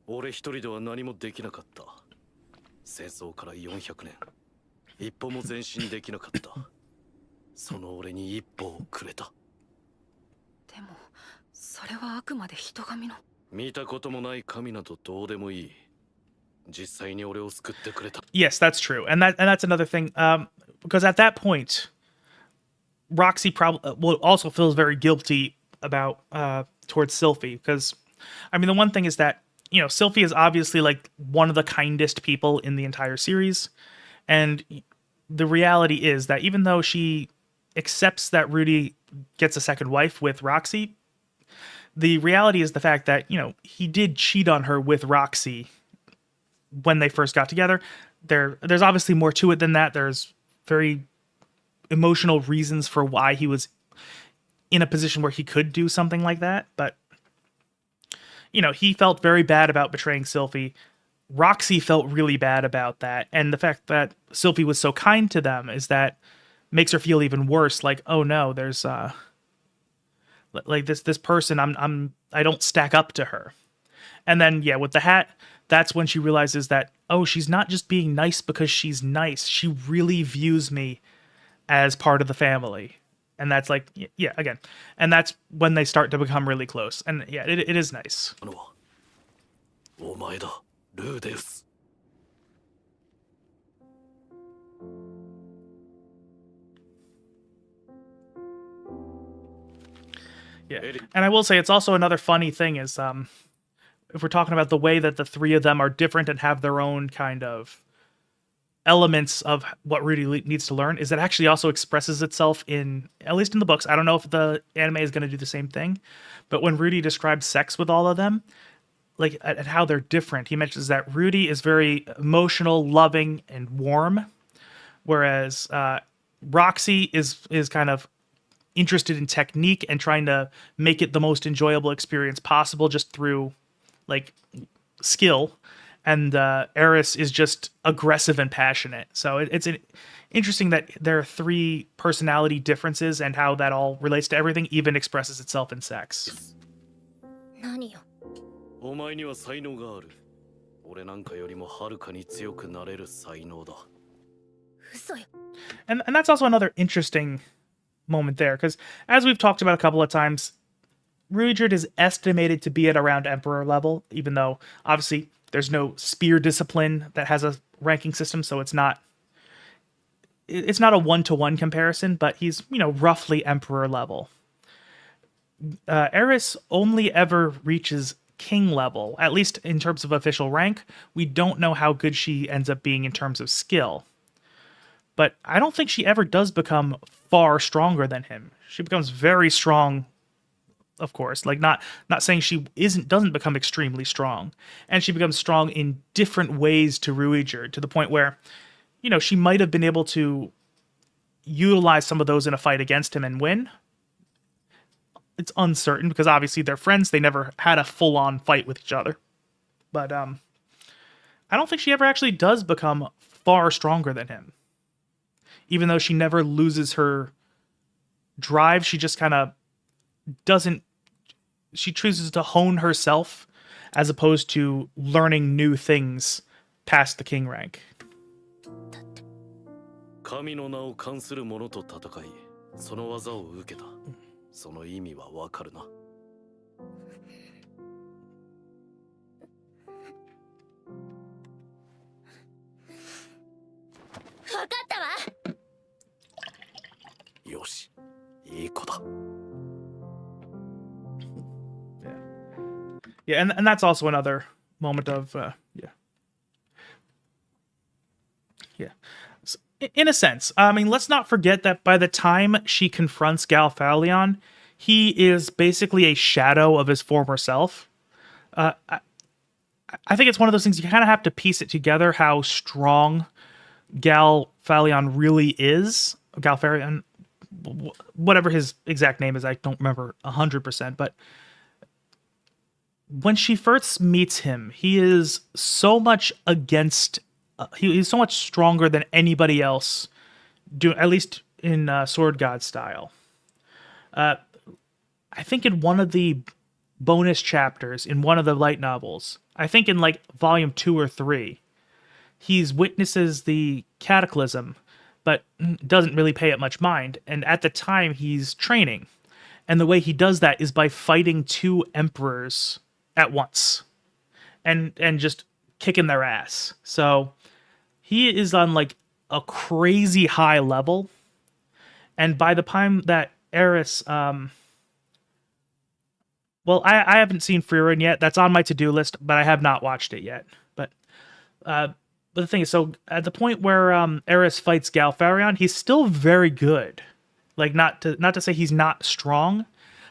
俺一人では何もできなかった。戦争から400年、一歩も前進できなかった。その俺に一歩をくれた。でも、それはあくまで人神の。見たこともない神などどうでもいい。実際に俺を救ってくれた。Yes, that's true, and that's another thing. Because at that point, Roxy probably also feels very guilty about towards Sylphie, because, I mean, the one thing is that, you know, Sylphie is obviously like one of the kindest people in the entire series, and the reality is that even though she accepts that Rudy gets a second wife with Roxy, the reality is the fact that, you know, he did cheat on her with Roxy when they first got together. There's obviously more to it than that. There's very emotional reasons for why he was in a position where he could do something like that, but, you know, he felt very bad about betraying Sylphie. Roxy felt really bad about that, and the fact that Sylphie was so kind to them is that makes her feel even worse. Like, oh no, there's like this person, I don't stack up to her. And then, yeah, with the hat, that's when she realizes that, oh, she's not just being nice because she's nice. She really views me as part of the family. And that's like, yeah, again. And that's when they start to become really close. And yeah, it is nice. お前だ、ルーデウス。Yeah. And I will say, it's also another funny thing is, if we're talking about the way that the three of them are different and have their own kind of elements of what Rudy needs to learn is that it actually also expresses itself in, at least in the books. I don't know if the anime is going to do the same thing, but when Rudy describes sex with all of them, like at how they're different, he mentions that Rudy is very emotional, loving, and warm, whereas Roxy is kind of interested in technique and trying to make it the most enjoyable experience possible just through like skill, and Eris is just aggressive and passionate. So it's interesting that there are 3 personality differences and how that all relates to everything, even expresses itself in sex. 何よ。お前には才能がある。俺なんかよりもはるかに強くなれる才能だ。嘘よ。And that's also another interesting moment there, because as we've talked about a couple of times, Ruijerd is estimated to be at around Emperor level, even though obviously there's no spear discipline that has a ranking system, so it's not a one-to-one comparison, but he's, roughly Emperor level. Eris only ever reaches King level, at least in terms of official rank. We don't know how good she ends up being in terms of skill. But I don't think she ever does become far stronger than him. She becomes very strong, of course. Like not saying she doesn't become extremely strong. And she becomes strong in different ways to Ruijerd, to the point where, she might have been able to utilize some of those in a fight against him and win. It's uncertain because obviously they're friends. They never had a full-on fight with each other. But I don't think she ever actually does become far stronger than him. Even though she never loses her drive, she just kind of doesn't... She chooses to hone herself as opposed to learning new things past the king rank. 神の名を冠する者と戦い、その技を受けた。その意味はわかるな。分かったわ。よし、いい子だ。Yeah, and that's also another moment of, yeah. So, in a sense, I mean, let's not forget that by the time she confronts Galfalion, he is basically a shadow of his former self. I think it's one of those things you kind of have to piece it together how strong Galfalion really is. Galfalion, whatever his exact name is, I don't remember 100%, but when she first meets him, he is so much against... he's so much stronger than anybody else, at least in Sword God style. I think in one of the bonus chapters, in one of the light novels, I think in like volume 2 or 3, he witnesses the cataclysm, but doesn't really pay it much mind. And at the time, he's training. And the way he does that is by fighting 2 emperors at once. And just kicking their ass. So he is on like a crazy high level. And by the time that Eris... well, I haven't seen Frieren yet. That's on my to-do list, but I have not watched it yet. But the thing is, so at the point where Eris fights Galfarion, he's still very good. Like, not to say he's not strong,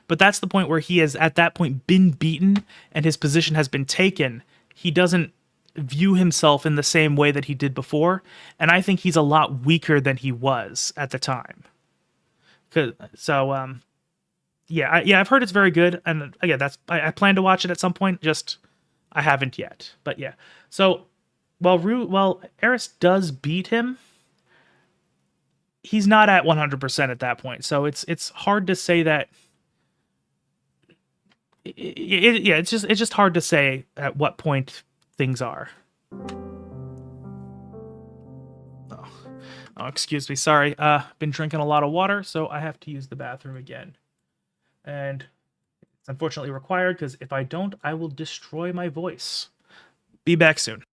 but that's the point where he has, at that point, been beaten and his position has been taken. He doesn't view himself in the same way that he did before, and I think he's a lot weaker than he was at the time. So, yeah, I've heard it's very good, and again, I plan to watch it at some point. Just I haven't yet, but yeah. So while Eris does beat him, he's not at 100% at that point. So it's hard to say that. It's just hard to say at what point things are. Oh, excuse me. Sorry. Been drinking a lot of water, so I have to use the bathroom again. And it's unfortunately required because if I don't, I will destroy my voice. Be back soon.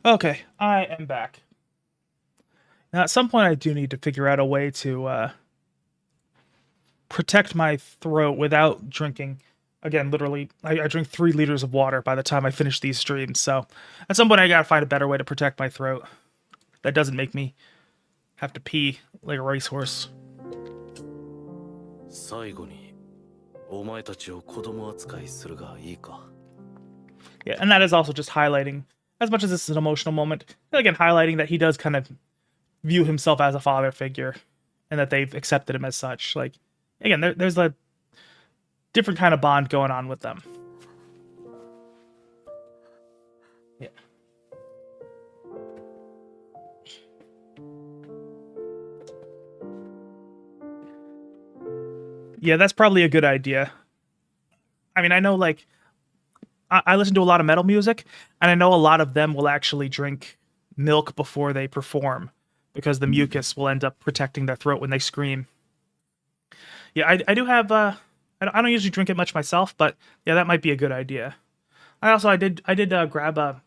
Okay, I am back. Now, at some point, I do need to figure out a way to protect my throat without drinking. Again, literally, I drink 3 liters of water by the time I finish these streams. So, at some point, I gotta find a better way to protect my throat that doesn't make me have to pee like a racehorse. 最後にお前たちを子供扱いするがいいか。 Yeah, and that is also just highlighting, as much as this is an emotional moment, again, highlighting that he does kind of view himself as a father figure and that they've accepted him as such. Like, again, there's a different kind of bond going on with them. Yeah. Yeah, that's probably a good idea. I mean, I know, like, I listen to a lot of metal music, and I know a lot of them will actually drink milk before they perform because the mucus will end up protecting their throat when they scream. Yeah, I do have. I don't usually drink it much myself, but yeah, that might be a good idea. I did grab a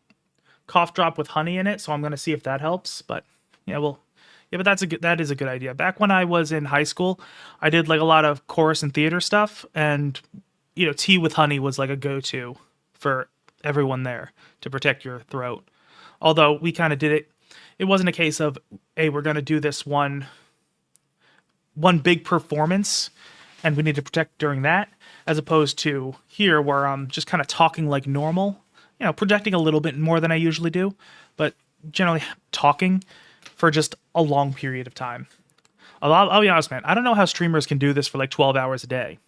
cough drop with honey in it, so I'm gonna see if that helps. But yeah, but that is a good idea. Back when I was in high school, I did like a lot of chorus and theater stuff, and tea with honey was like a go-to for everyone there to protect your throat. Although we kind of did it, it wasn't a case of, hey, we're gonna do this one big performance and we need to protect during that, as opposed to here where I'm just kind of talking like normal, projecting a little bit more than I usually do, but generally talking for just a long period of time. I'll be honest, man, I don't know how streamers can do this for like 12 hours a day.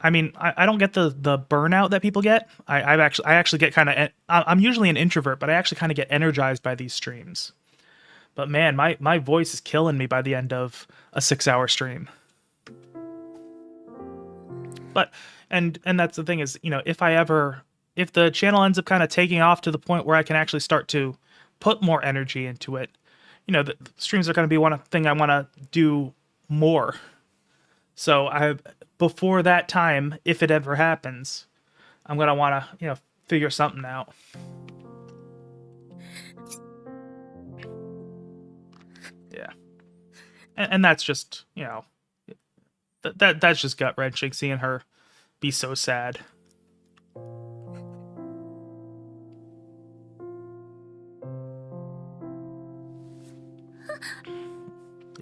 I mean, I don't get the burnout that people get. I actually get kind of, I'm usually an introvert, but I actually kind of get energized by these streams. But man, my voice is killing me by the end of a 6-hour stream. But and that's the thing is, if the channel ends up kind of taking off to the point where I can actually start to put more energy into it, the streams are going to be one thing I want to do more. So before that time, if it ever happens, I'm going to want to, figure something out. Yeah. And that's just, that's just gut-wrenching, seeing her be so sad.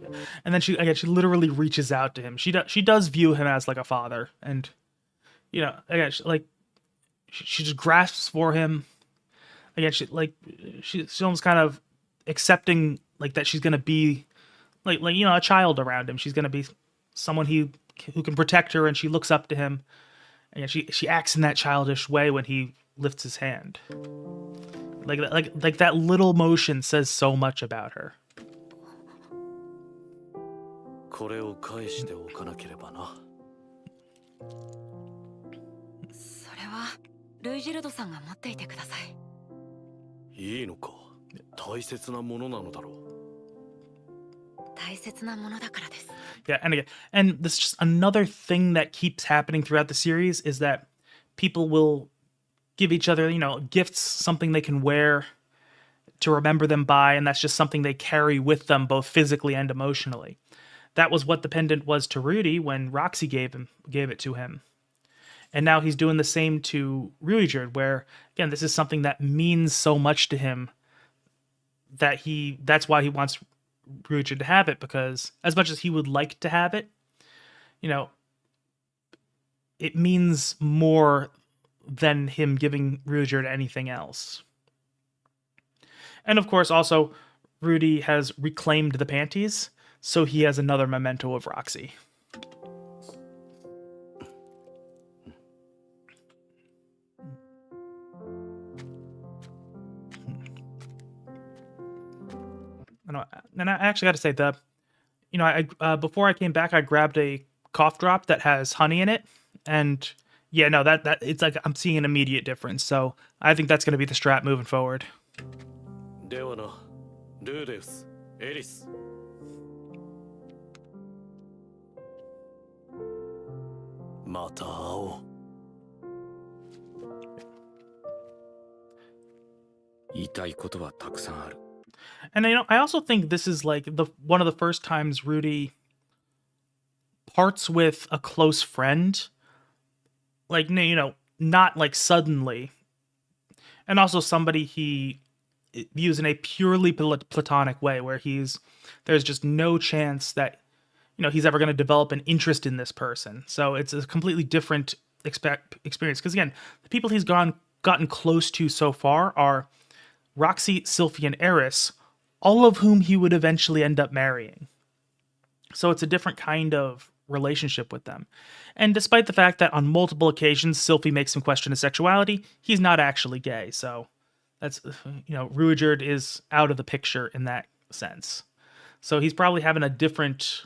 Yeah. And then she literally reaches out to him. She does view him as like a father, and again, she just grasps for him. Again, she's almost kind of accepting like that she's gonna be like a child around him. She's gonna be someone who can protect her, and she looks up to him. And she acts in that childish way when he lifts his hand. Like that little motion says so much about her. これを返しておかなければな。それはルイジルドさんが持っていてください。いいのか。大切なものなのだろう。大切なものだからです。 Yeah, and this is just another thing that keeps happening throughout the series is that people will give each other, gifts, something they can wear to remember them by, and that's just something they carry with them both physically and emotionally. That was what the pendant was to Rudy when Roxy gave it to him. And now he's doing the same to Ruijerd, where again, this is something that means so much to him that's why he wants Ruijerd to have it, because as much as he would like to have it, it means more than him giving Ruijerd anything else. And of course, also, Rudy has reclaimed the panties, so he has another memento of Roxy. And I actually got to say before I came back, I grabbed a cough drop that has honey in it, and yeah, no, that it's like I'm seeing an immediate difference. So I think that's going to be the strat moving forward. ではな、ルーデウス、エリス。また会おう。言いたいことはたくさんある。 And I also think this is like one of the first times Rudy parts with a close friend, like not like suddenly, and also somebody he views in a purely platonic way, where there's just no chance that he's ever going to develop an interest in this person. So it's a completely different experience, because again, the people he's gotten close to so far are Roxy, Sylphie, and Eris, all of whom he would eventually end up marrying. So it's a different kind of relationship with them. And despite the fact that on multiple occasions Sylphie makes him question his sexuality, he's not actually gay. So that's, Ruijerd is out of the picture in that sense. So he's probably having a different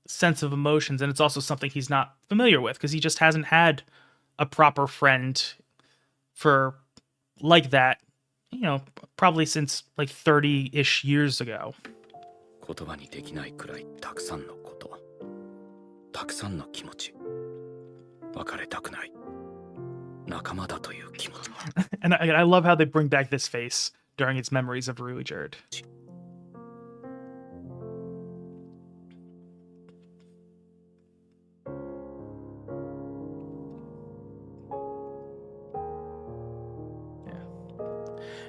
sense of emotions, and it's also something he's not familiar with, because he just hasn't had a proper friend for like that, probably since like 30-ish years ago. 言葉にできないくらいたくさんのこと、たくさんの気持ち、別れたくない、仲間だという気持ち。 And I love how they bring back this face during its memories of Ruijerd.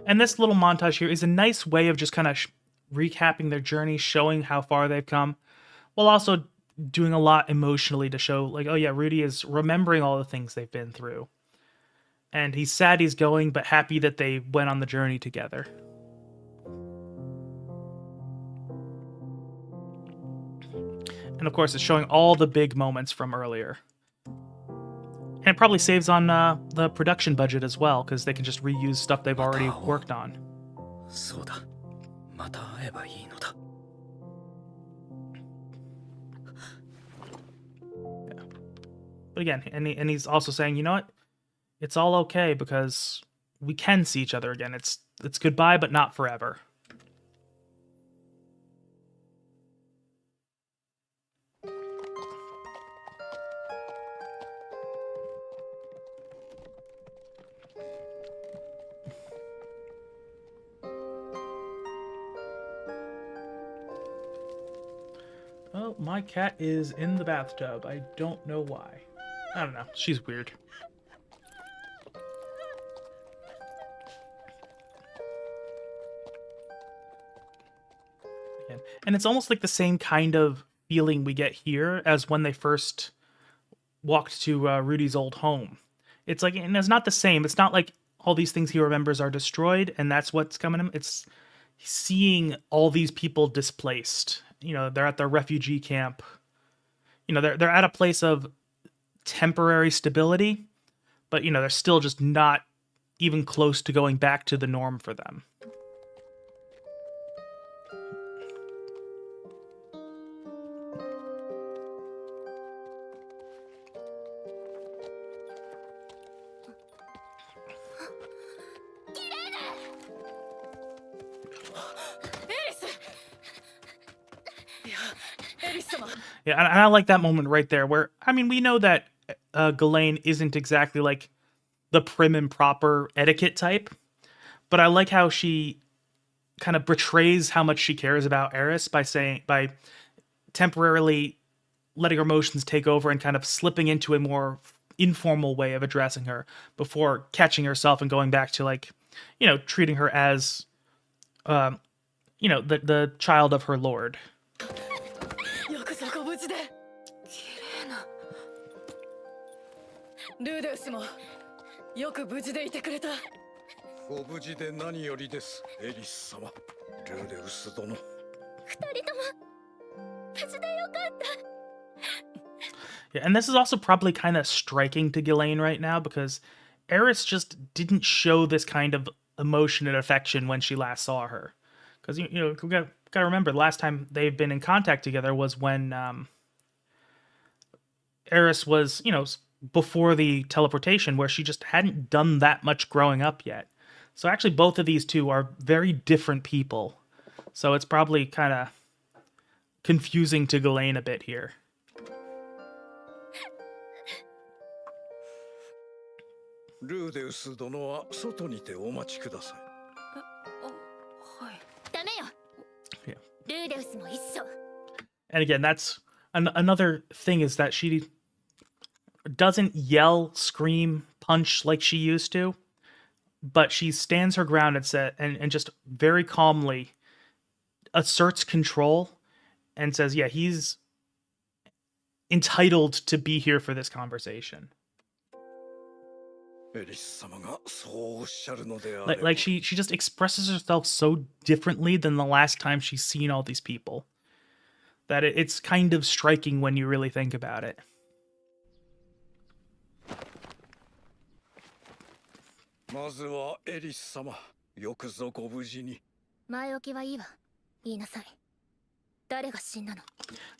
And this little montage here is a nice way of just kind of recapping their journey, showing how far they've come, while also doing a lot emotionally to show, like, oh yeah, Rudy is remembering all the things they've been through. And he's sad he's going, but happy that they went on the journey together. And of course, it's showing all the big moments from earlier. And it probably saves on the production budget as well, because they can just reuse stuff they've already worked on. そうだ、また会えばいいのだ。 But again, and he's also saying, you know what? It's all okay, because we can see each other again. It's goodbye, but not forever. Oh, my cat is in the bathtub. I don't know why. I don't know. She's weird. And it's almost like the same kind of feeling we get here as when they first walked to Rudy's old home. It's like, and it's not the same. It's not like all these things he remembers are destroyed and that's what's coming to him. It's seeing all these people displaced. They're at their refugee camp. They're at a place of temporary stability, but they're still just not even close to going back to the norm for them. Yeah, and I like that moment right there where, I mean, we know that Ghislaine isn't exactly like the prim and proper etiquette type, but I like how she kind of betrays how much she cares about Eris by temporarily letting her emotions take over and kind of slipping into a more informal way of addressing her before catching herself and going back to, like, treating her as, the child of her lord. ルーデウスもよく無事でいてくれた。ご無事で何よりです、エリス様。ルーデウス殿。二人とも無事でよかった。 Yeah, and this is also probably kind of striking to Ghislaine right now, because Eris just didn't show this kind of emotion and affection when she last saw her. Because we gotta remember, the last time they've been in contact together was when Eris was, before the teleportation, where she just hadn't done that much growing up yet. So actually both of these two are very different people. So it's probably kind of confusing to Ghislaine a bit here. ルーデウス殿は外にてお待ちください。スも一緒。 And again, that's another thing is that she doesn't yell, scream, punch like she used to, but she stands her ground and just very calmly asserts control and says, yeah, he's entitled to be here for this conversation. エリス様がそうおっしゃるのであれば Like she just expresses herself so differently than the last time she's seen all these people that it's kind of striking when you really think about it. まずはエリス様よくぞご無事に 前置きはいいわ。言いなさい。誰が死んだの？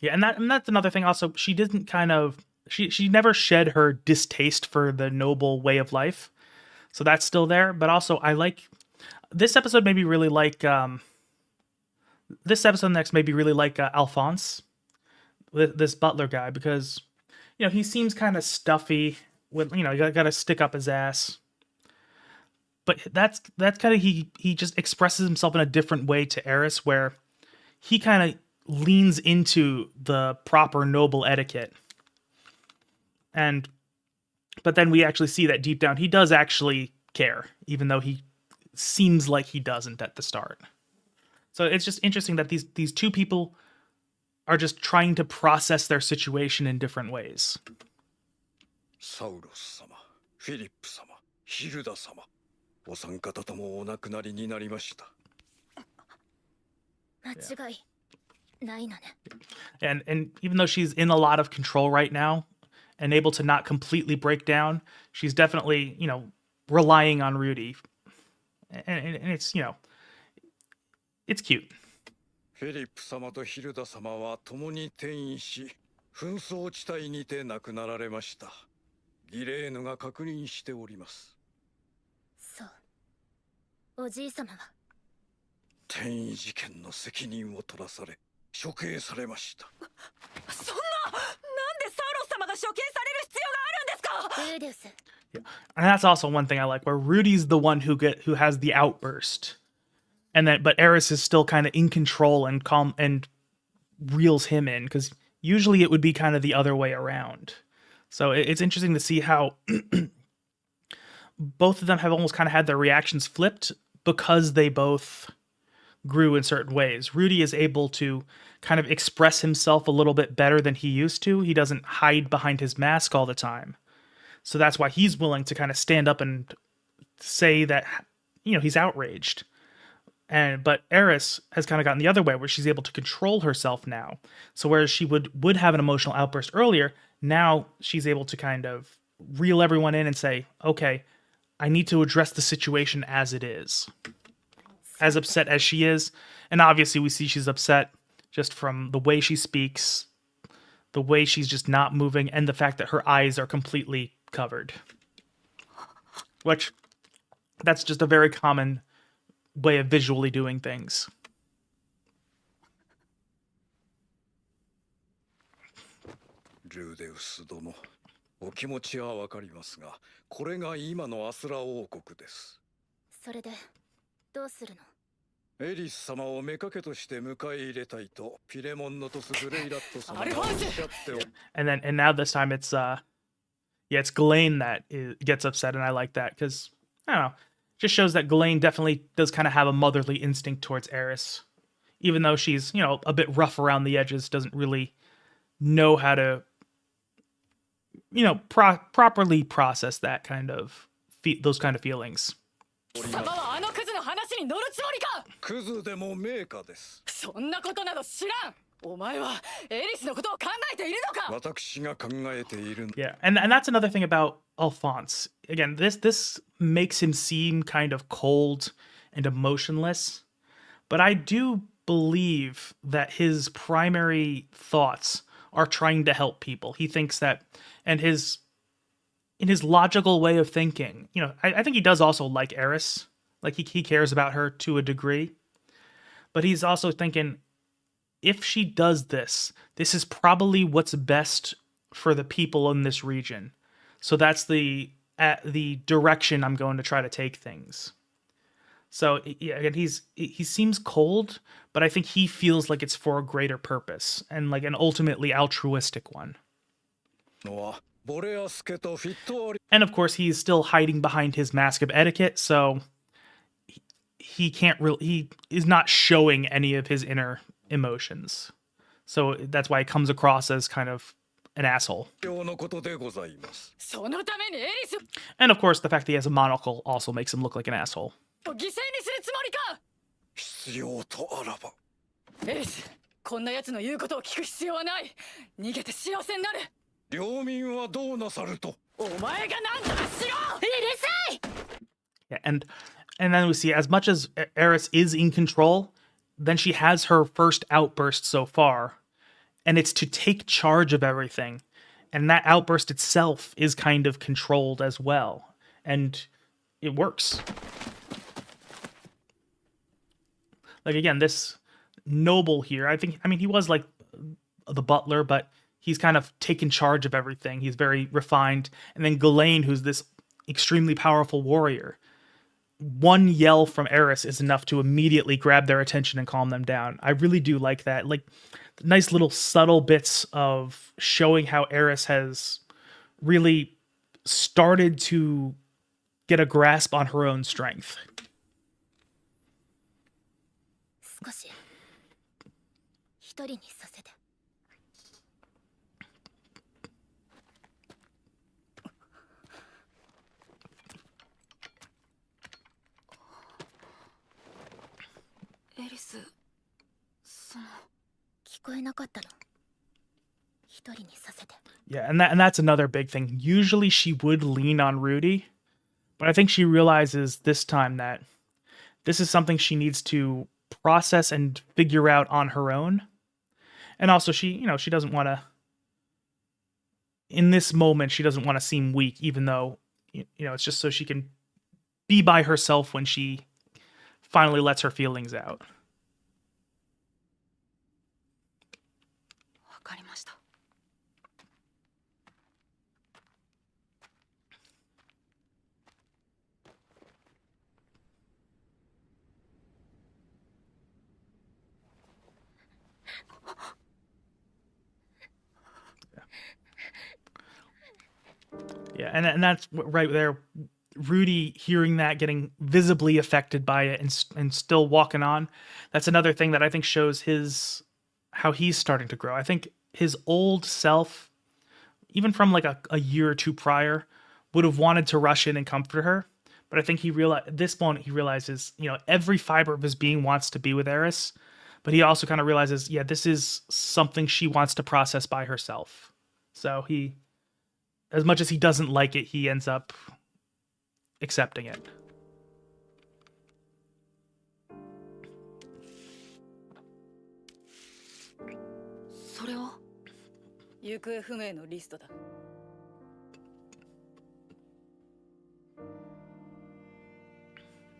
Yeah, and that's another thing also. She didn't kind of she never shed her distaste for the noble way of life. So that's still there, but also I like this episode made me really like this episode next made me really like Alphonse, this butler guy, because you know, he seems kind of stuffy with, you know, you got to stick up his ass. But that's kind of he just expresses himself in a different way to Eris, where he kind of leans into the proper noble etiquette. But then we actually see that deep down he does actually care, even though he seems like he doesn't at the start. So it's just interesting that these two people are just trying to process their situation in different ways. サウロス様フィリップ様ヒルダ様お三方ともお亡くなりになりました 間違いないのね。 And even though she's in a lot of control right now and able to not completely break down, she's definitely, you know, relying on Rudy. And it's, you know, it's cute. フィリップ様とヒルダ様は共に転移し紛争地帯にて亡くなられましたギレーヌが確認しております そう。おじい様は？ 転移事件の責任を取らされ処刑されました そんな、なんでサウロス様が処刑される必要があるんですか？ ルーデウス。 And that's also one thing I like, where Rudy's the one who has the outburst. And then but Eris is still kind of in control and calm and reels him in, because usually it would be kind of the other way around. So it's interesting to see how both of them have almost kind of had their reactions flipped because they both grew in certain ways. Rudy is able to kind of express himself a little bit better than he used to. He doesn't hide behind his mask all the time. So that's why he's willing to kind of stand up and say that, you know, he's outraged. But Eris has kind of gotten the other way, where she's able to control herself now. So whereas she would have an emotional outburst earlier, now she's able to kind of reel everyone in and say, okay, I need to address the situation as it is. As upset as she is. And obviously we see she's upset just from the way she speaks, the way she's just not moving, and the fact that her eyes are completely covered. Which, that's just a very common way of visually doing things. ルーデウス殿お気持ちはわかりますがこれが今のアスラ王国です それでどうするの？ エリス様を妾として迎え入れたいとピレモンノトス・グレイラット様がおっしゃってお And now this time it's it's Ghislaine that gets upset, and I like that because I don't know, just shows that Ghislaine definitely does kind of have a motherly instinct towards Eris, even though she's, you know, a bit rough around the edges, doesn't really know how to, you know, properly process that kind of those kind of feelings. 貴様はあのクズの話に乗るつもりか？クズでも名家ですそんなことなど知らん。お前はエリスのことを考えているのか？私が考えている Yeah, and that's another thing about Alphonse. Again, this makes him seem kind of cold and emotionless, but I do believe that his primary thoughts are trying to help people. He thinks that, and in his logical way of thinking, you know, I think he does also like Eris. Like he cares about her to a degree, but he's also thinking, if she does this, this is probably what's best for the people in this region. So that's the direction I'm going to try to take things. So yeah, again, he seems cold, but I think he feels like it's for a greater purpose and like an ultimately altruistic one. のはボレアスケとフィットアリ And of course, he's still hiding behind his mask of etiquette, so he can't really, he is not showing any of his inner emotions. So that's why he comes across as kind of an asshole. 用のことでございます。そのためにエリス And of course, the fact that he has a monocle also makes him look like an asshole. を犠牲にするつもりか必要とあらば。エリスこんな奴の言うことを聞く必要はない逃げて幸せになる領民はどうなさると。お前が何とかしろうるさい Yeah, and then we see as much as Eris is in control, then she has her first outburst so far, and it's to take charge of everything. And that outburst itself is kind of controlled as well. And it works. Like again, this noble here, I mean he was like the butler, but he's kind of taken charge of everything. He's very refined. And then Ghislaine, who's this extremely powerful warrior. One yell from Eris is enough to immediately grab their attention and calm them down. I really do like that. Like nice little subtle bits of showing how Eris has really started to get a grasp on her own strength. 少し一人にさせて。エリス、その聞こえなかったの。一人にさせて。 Yeah, and that's another big thing. Usually she would lean on Rudy, but I think she realizes this time that this is something she needs to process and figure out on her own. And also she doesn't want to, in this moment, she doesn't want to seem weak, even though, it's just so she can be by herself when she finally lets her feelings out. わかりました。Yeah, and that's right there. Rudy hearing that, getting visibly affected by it, and still walking on. That's another thing that I think shows how he's starting to grow. I think his old self, even from like a year or two prior, would have wanted to rush in and comfort her. But I think at this moment he realizes, every fiber of his being wants to be with Eris, but he also kind of realizes, yeah, this is something she wants to process by herself. So he, as much as he doesn't like it, he ends up accepting it. それは行方不明のリストだ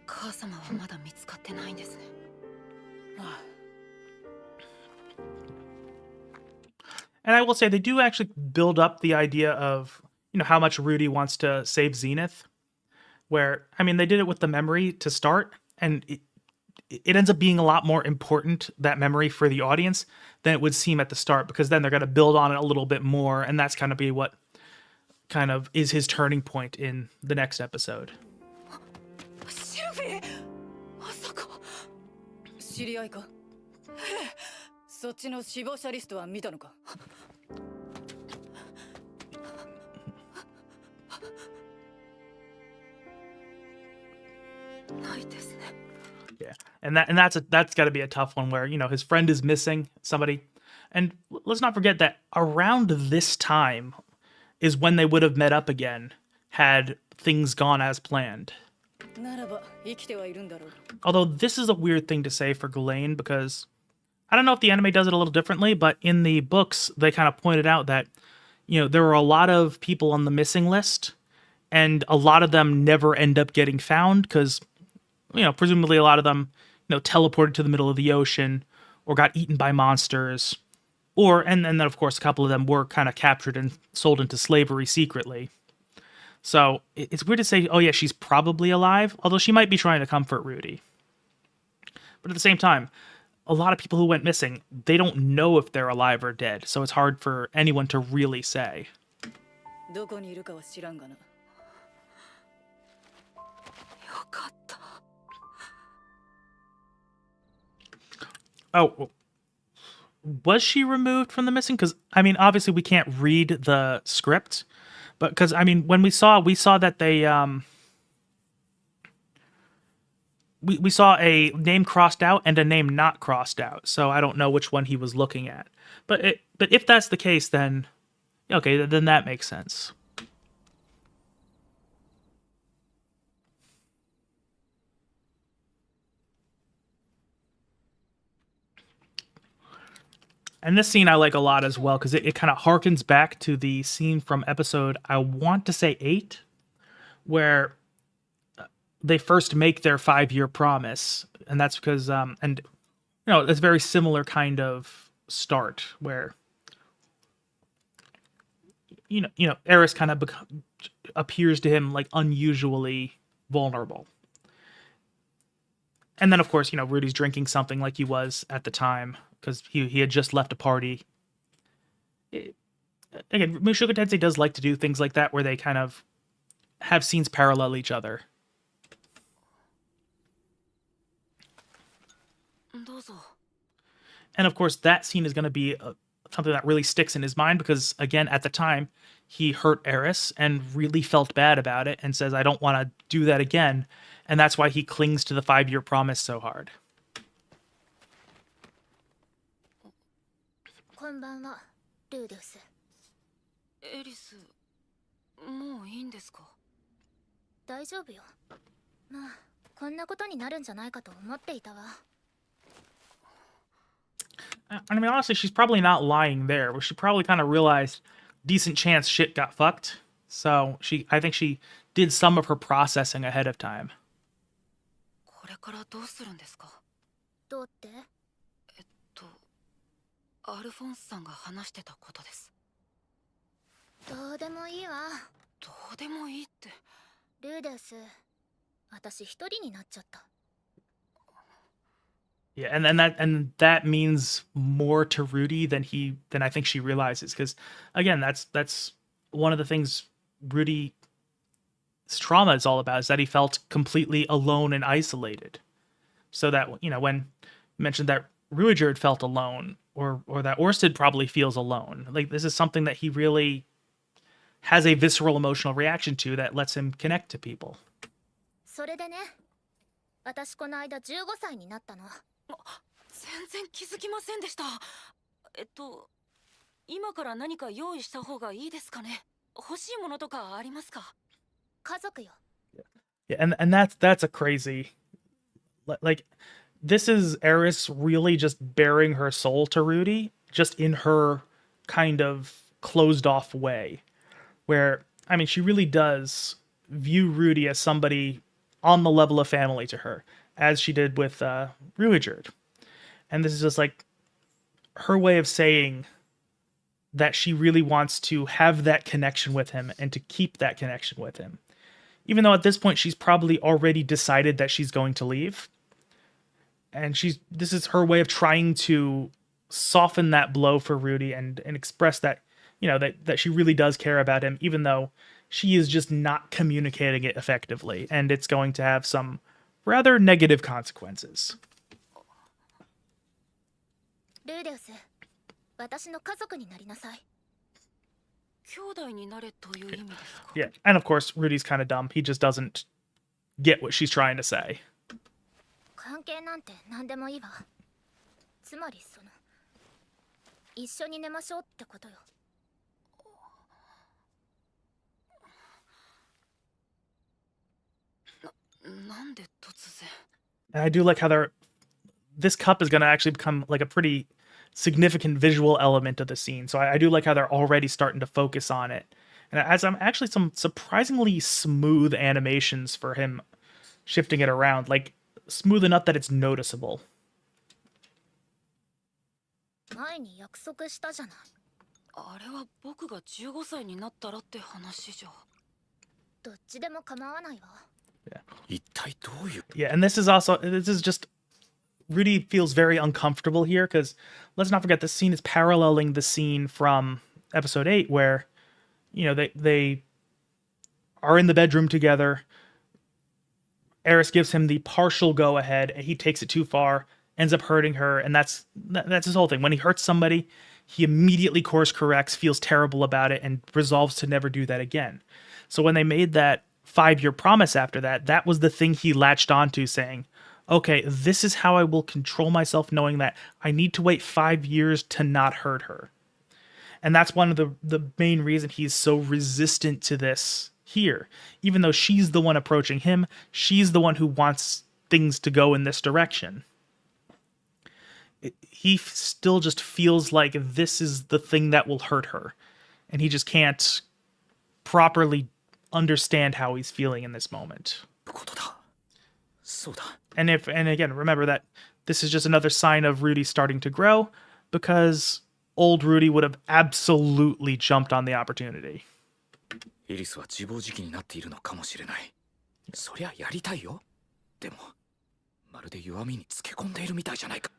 母様はまだ見つかってないんですね。ああ And I will say they do actually build up the idea of, how much Rudy wants to save Zenith. Where, I mean, they did it with the memory to start, and it ends up being a lot more important, that memory, for the audience than it would seem at the start, because then they're going to build on it a little bit more, and that's going to be what kind of is his turning point in the next episode. シルフィーまさか知り合いかそっちの死亡者リストは見たのかないですね。 Yeah, and that's got to be a tough one where his friend is missing, somebody, and let's not forget that around this time is when they would have met up again had things gone as planned. ならば生きてはいるんだろう Although this is a weird thing to say for Ghislaine, because I don't know if the anime does it a little differently, but in the books they kind of pointed out that there were a lot of people on the missing list, and a lot of them never end up getting found because presumably a lot of them teleported to the middle of the ocean or got eaten by monsters, and then of course a couple of them were kind of captured and sold into slavery secretly. So it's weird to say, oh yeah, she's probably alive, although she might be trying to comfort Rudy. But at the same time, a lot of people who went missing, they don't know if they're alive or dead, so it's hard for anyone to really say. どこにいるかは知らんがな。よかった。Oh, was she removed from the missing? Because, I mean, obviously we can't read the script, but because, I mean, when we saw that they, we saw a name crossed out and a name not crossed out, so I don't know which one he was looking at. But if that's the case, then, okay, then that makes sense. And this scene I like a lot as well, because it kind of harkens back to the scene from episode, I want to say 8, where they first make their 5-year promise. And that's because, and, you know, it's a very similar kind of start, where, you know, Eris kind of appears to him, like, unusually vulnerable. And then, of course, you know, Rudy's drinking something like he was at the time, because he had just left a party. Again, Mushoku Tensei does like to do things like that, where they kind of have scenes parallel each other. And of course, that scene is going to be something that really sticks in his mind, because, again, at the time, he hurt Eris and really felt bad about it and says, I don't want to do that again. And that's why he clings to the 5-year promise so hard. こんばんは、ルーです。エリス、もういいんですか？大丈夫よ。まあ、こんなことになるんじゃないかと思っていたわ。I mean, honestly, she's probably not lying there, but she probably kind of realized decent chance shit got fucked. So I think she did some of her processing ahead of time. これからどうするんですか？どうって？アルフォンスさんが話してたことです。どうでもいいわ。どうでもいいって。ルーです。私一人になっちゃった。Yeah, and that means more to Rudy than I think she realizes, because again, that's one of the things Rudy's trauma is all about, is that he felt completely alone and isolated. So that, you know, when you mentioned that Ruijerd felt alone, or that Orsted probably feels alone, like this is something that he really has a visceral emotional reaction to that lets him connect to people. それでね、私この間15歳になったの。全然気づきませんでした。今から何か用意した方がいいですかね。欲しいものとかありますか？家族よ。Yeah, and that's a crazy, like, this is Eris really just bearing her soul to Rudy, just in her kind of closed off way, where, I mean, she really does view Rudy as somebody on the level of family to her, as she did with Ruijerd. And this is just like her way of saying that she really wants to have that connection with him and to keep that connection with him. Even though at this point she's probably already decided that she's going to leave. And this is her way of trying to soften that blow for Rudy and express that, you know, that she really does care about him, even though she is just not communicating it effectively, and it's going to have some rather negative consequences. ルーデウス、私の家族になりなさい。兄弟になれという意味ですか？ Yeah, and of course, Rudy's kind of dumb. He just doesn't get what she's trying to say. 関係なんて何でもいいわ。つまり一緒に寝ましょうってことよ。なんで突然？ And I do like how this cup is going to actually become like a pretty significant visual element of the scene. So I do like how they're already starting to focus on it. And as I'm actually some surprisingly smooth animations for him shifting it around, like smooth enough that it's noticeable. 前に約束したじゃない。あれは僕が15歳になったらって話じゃ。どっちでも構わないわ。一体どういう Yeah, and this is just Rudy feels very uncomfortable here because let's not forget this scene is paralleling the scene from episode 8 where they are in the bedroom together. Eris gives him the partial go ahead and he takes it too far, ends up hurting her, and that's his whole thing. When he hurts somebody, he immediately course corrects, feels terrible about it, and resolves to never do that again. So when they made that 5-year promise after that, that was the thing he latched onto, saying, okay, this is how I will control myself, knowing that I need to wait 5 years to not hurt her. And that's one of the main reason he's so resistant to this here. Even though she's the one approaching him, she's the one who wants things to go in this direction. He still just feels like this is the thing that will hurt her. And he just can't properly understand how he's feeling in this moment. ことだそうだ And again, remember that this is just another sign of Rudy starting to grow, because old Rudy would have absolutely jumped on the opportunity. イリスは自暴自棄になっているのかもしれない。そりゃやりたいよ。でも、まるで弱みにつけ込んでいるみたいじゃないか。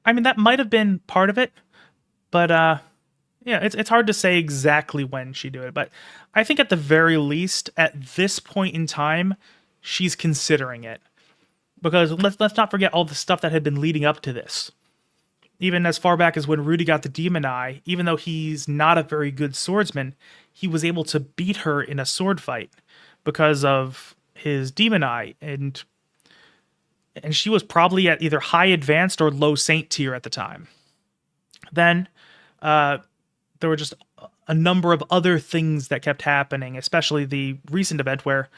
I mean, that might have been part of it, but yeah, it's hard to say exactly when she did it. But I think at the very least, at this point in time, she's considering it. Because let's not forget all the stuff that had been leading up to this. Even as far back as when Rudy got the demon eye, even though he's not a very good swordsman, he was able to beat her in a sword fight because of his demon eye, and she was probably at either high advanced or low saint tier at the time. Then there were just a number of other things that kept happening, especially the recent event where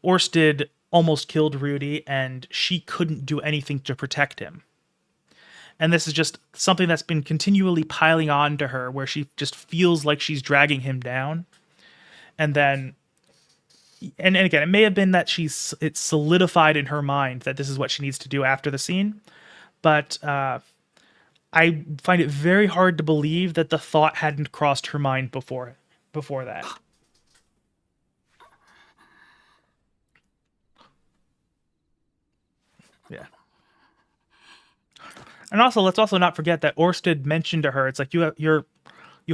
Orsted almost killed Rudy and she couldn't do anything to protect him. And this is just something that's been continually piling on to her, where she just feels like she's dragging him down. And then, and again, it may have been that it's solidified in her mind that this is what she needs to do after the scene. But I find it very hard to believe that the thought hadn't crossed her mind before that. Yeah. And also, let's also not forget that Orsted mentioned to her, it's like you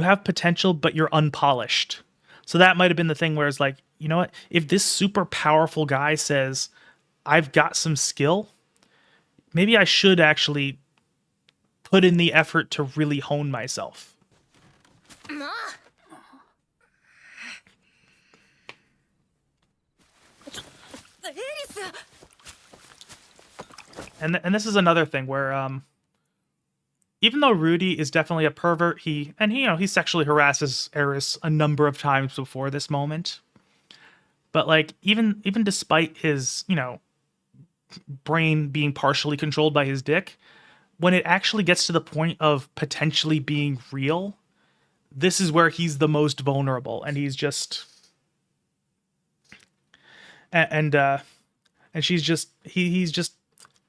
have potential, but you're unpolished. So that might have been the thing where it's like, you know what? If this super powerful guy says, I've got some skill, maybe I should actually put in the effort to really hone myself. And this is another thing where even though Rudy is definitely a pervert, he sexually harasses Eris a number of times before this moment. But like even despite his, brain being partially controlled by his dick, when it actually gets to the point of potentially being real, this is where he's the most vulnerable, and he's just and she's just he's just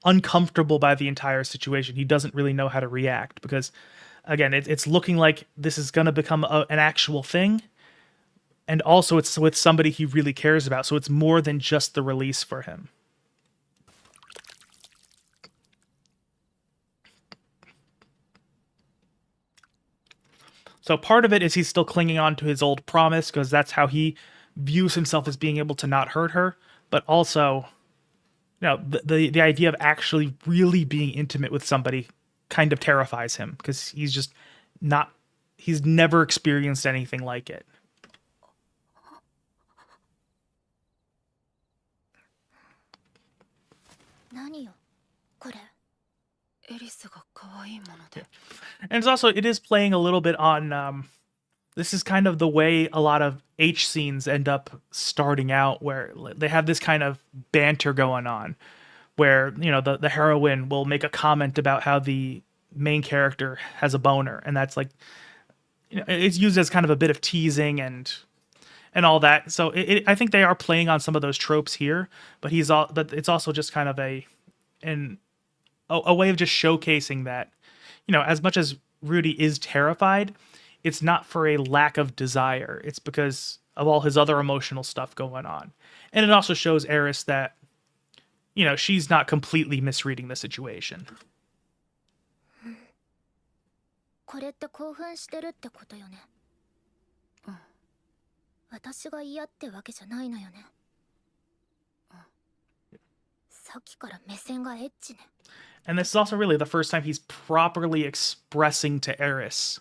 uncomfortable by the entire situation. He doesn't really know how to react because, again, it's looking like this is going to become an actual thing, and also it's with somebody he really cares about, so it's more than just the release for him. So part of it is he's still clinging on to his old promise because that's how he views himself as being able to not hurt her, but also, the idea of actually really being intimate with somebody kind of terrifies him because he's never experienced anything like it. And it is playing a little bit on, this is kind of the way a lot of H scenes end up starting out, where they have this kind of banter going on, where, the heroine will make a comment about how the main character has a boner, and that's like, it's used as kind of a bit of teasing and all that. So I think they are playing on some of those tropes here, but it's also just kind of a way of just showcasing that, as much as Rudy is terrified, it's not for a lack of desire. It's because of all his other emotional stuff going on. And it also shows Eris that, you know, she's not completely misreading the situation. これって興奮してるってことよね。私が嫌ってわけじゃないのよね。さっきから目線がエッチね。 And this is also really the first time he's properly expressing to Eris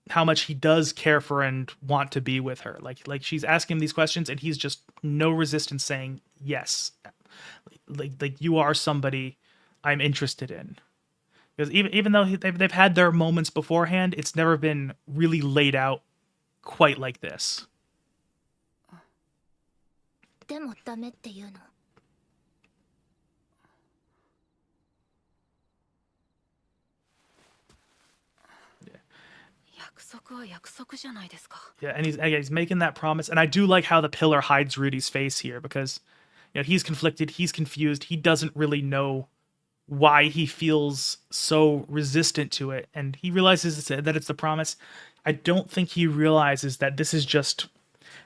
how much he does care for and want to be with her. Like she's asking him these questions and he's just no resistance saying yes. Like you are somebody I'm interested in. Because even though they've had their moments beforehand, it's never been really laid out quite like this. でもダメっていうの。Yeah, and he's making that promise. And I do like how the pillar hides Rudy's face here because, you know, he's conflicted, he's confused, he doesn't really know why he feels so resistant to it. And he realizes that it's the promise. I don't think he realizes that this is just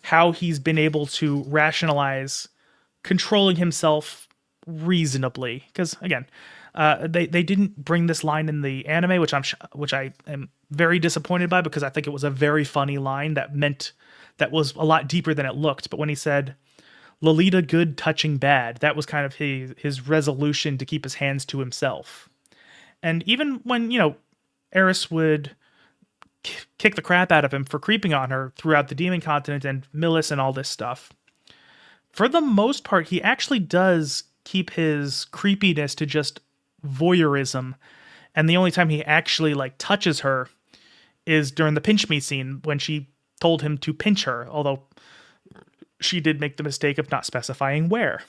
how he's been able to rationalize controlling himself reasonably. Because again, they didn't bring this line in the anime, which I am very disappointed by because I think it was a very funny line that was a lot deeper than it looked. But when he said, Lolita good, touching bad, that was kind of his resolution to keep his hands to himself. And even when, you know, Eris would kick the crap out of him for creeping on her throughout the Demon Continent and Millis and all this stuff, for the most part, he actually does keep his creepiness to just voyeurism. And the only time he actually, like, touches her is during the pinch me scene when she told him to pinch her, although she did make the mistake of not specifying where.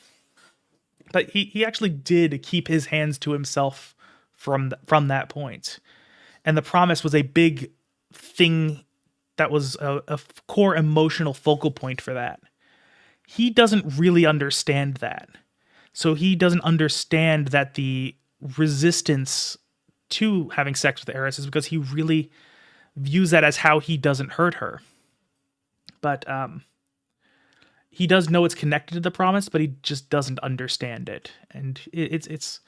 But he actually did keep his hands to himself from that point. And the promise was a big thing that was a core emotional focal point for that. He doesn't really understand that. So he doesn't understand that the resistance to having sex with Eris is because he really views that as how he doesn't hurt her. But he does know it's connected to the promise, but he just doesn't understand it. And it's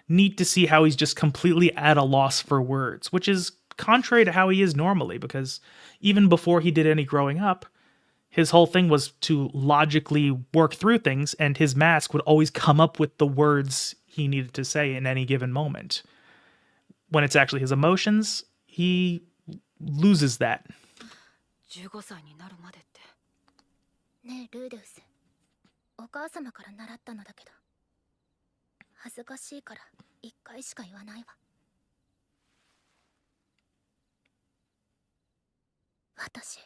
neat to see how he's just completely at a loss for words, which is contrary to how he is normally, because even before he did any growing up, his whole thing was to logically work through things, and his mask would always come up with the words he needed to say in any given moment. When it's actually his emotions, he loses that. 15歳になるまでって。ねえルーデウス、お母様から習ったのだけど、恥ずかしいから1回しか言わないわ。私、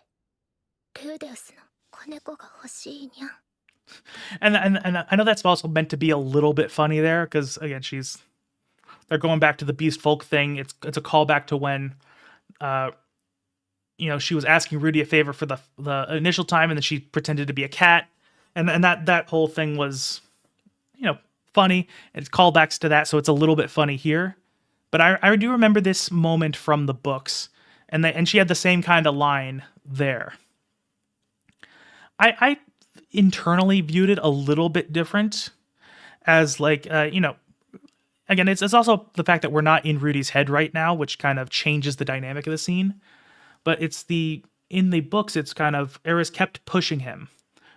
ルーデウスの子猫が欲しいにゃん。 And I know that's also meant to be a little bit funny there, because again, they're going back to the Beast Folk thing. It's a callback to when, you know, she was asking Rudy a favor for the initial time, and then she pretended to be a cat, and that whole thing was, you know, funny. It's callbacks to that, so it's a little bit funny here. But I do remember this moment from the books, and she had the same kind of line there. I internally viewed it a little bit different, as like, you know, again, it's also the fact that we're not in Rudy's head right now, which kind of changes the dynamic of the scene. But in the books, it's kind of, Eris kept pushing him,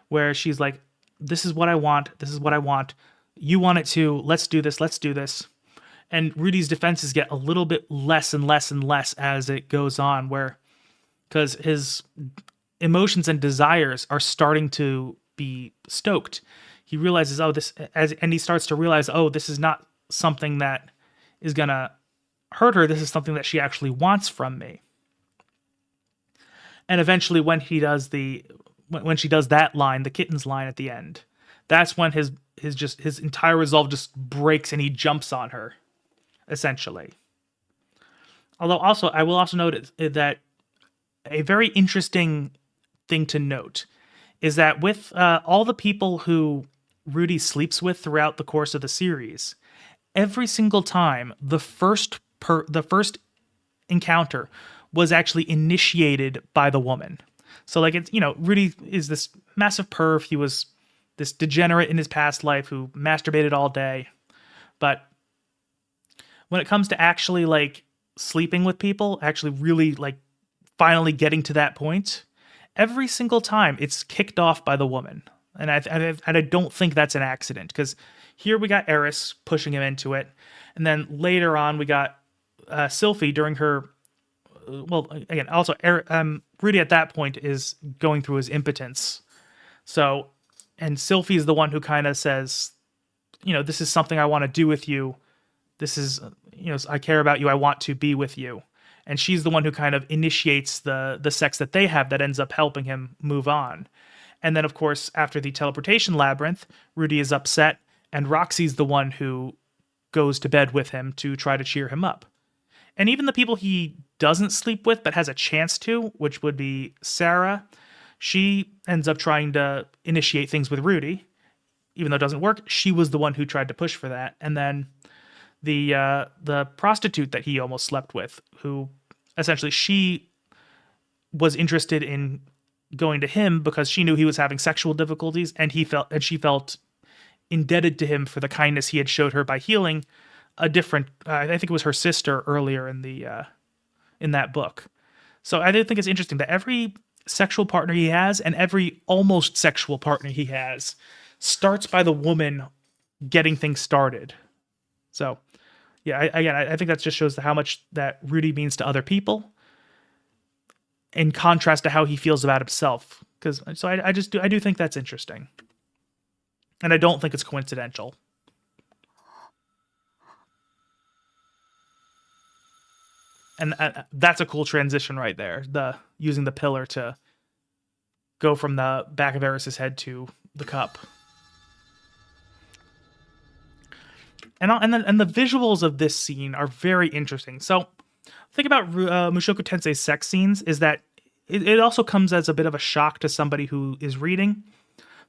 where she's like, this is what I want, you want it too, let's do this. And Rudy's defenses get a little bit less and less and less as it goes on, because his emotions and desires are starting to be stoked. He realizes, and he starts to realize, this is not something that is gonna hurt her, this is something that she actually wants from me. And eventually when she does that line, the kitten's line at the end, that's when his entire resolve just breaks and he jumps on her, essentially. Although also, I will also note that a very interesting thing to note is that with all the people who Rudy sleeps with throughout the course of the series, every single time the first encounter was actually initiated by the woman. So like it's, Rudy is this massive perv. He was this degenerate in his past life who masturbated all day. But when it comes to actually like sleeping with people, actually really like finally getting to that point, every single time it's kicked off by the woman. And I don't think that's an accident, because here we got Eris pushing him into it. And then later on, we got Sylphie during her. Well, again, also, Rudy at that point is going through his impotence. So, and Sylphie is the one who kind of says, this is something I want to do with you. This is, I care about you. I want to be with you. And she's the one who kind of initiates the sex that they have that ends up helping him move on. And then, of course, after the teleportation labyrinth, Rudy is upset, and Roxy's the one who goes to bed with him to try to cheer him up. And even the people he doesn't sleep with but has a chance to, which would be Sarah, she ends up trying to initiate things with Rudy. Even though it doesn't work, she was the one who tried to push for that. And then the prostitute that he almost slept with, who essentially she was interested in going to him because she knew he was having sexual difficulties, and she felt indebted to him for the kindness he had showed her by healing a different, I think it was her sister earlier in that book. So I do think it's interesting that every sexual partner he has and every almost sexual partner he has starts by the woman getting things started. So yeah, I think that just shows how much that Rudy means to other people, in contrast to how he feels about himself. I do think that's interesting, and I don't think it's coincidental. And that's a cool transition right there. Using the pillar to go from the back of Eris's head to the cup. And the visuals of this scene are very interesting. So, the thing about Mushoku Tensei's sex scenes is that it also comes as a bit of a shock to somebody who is reading,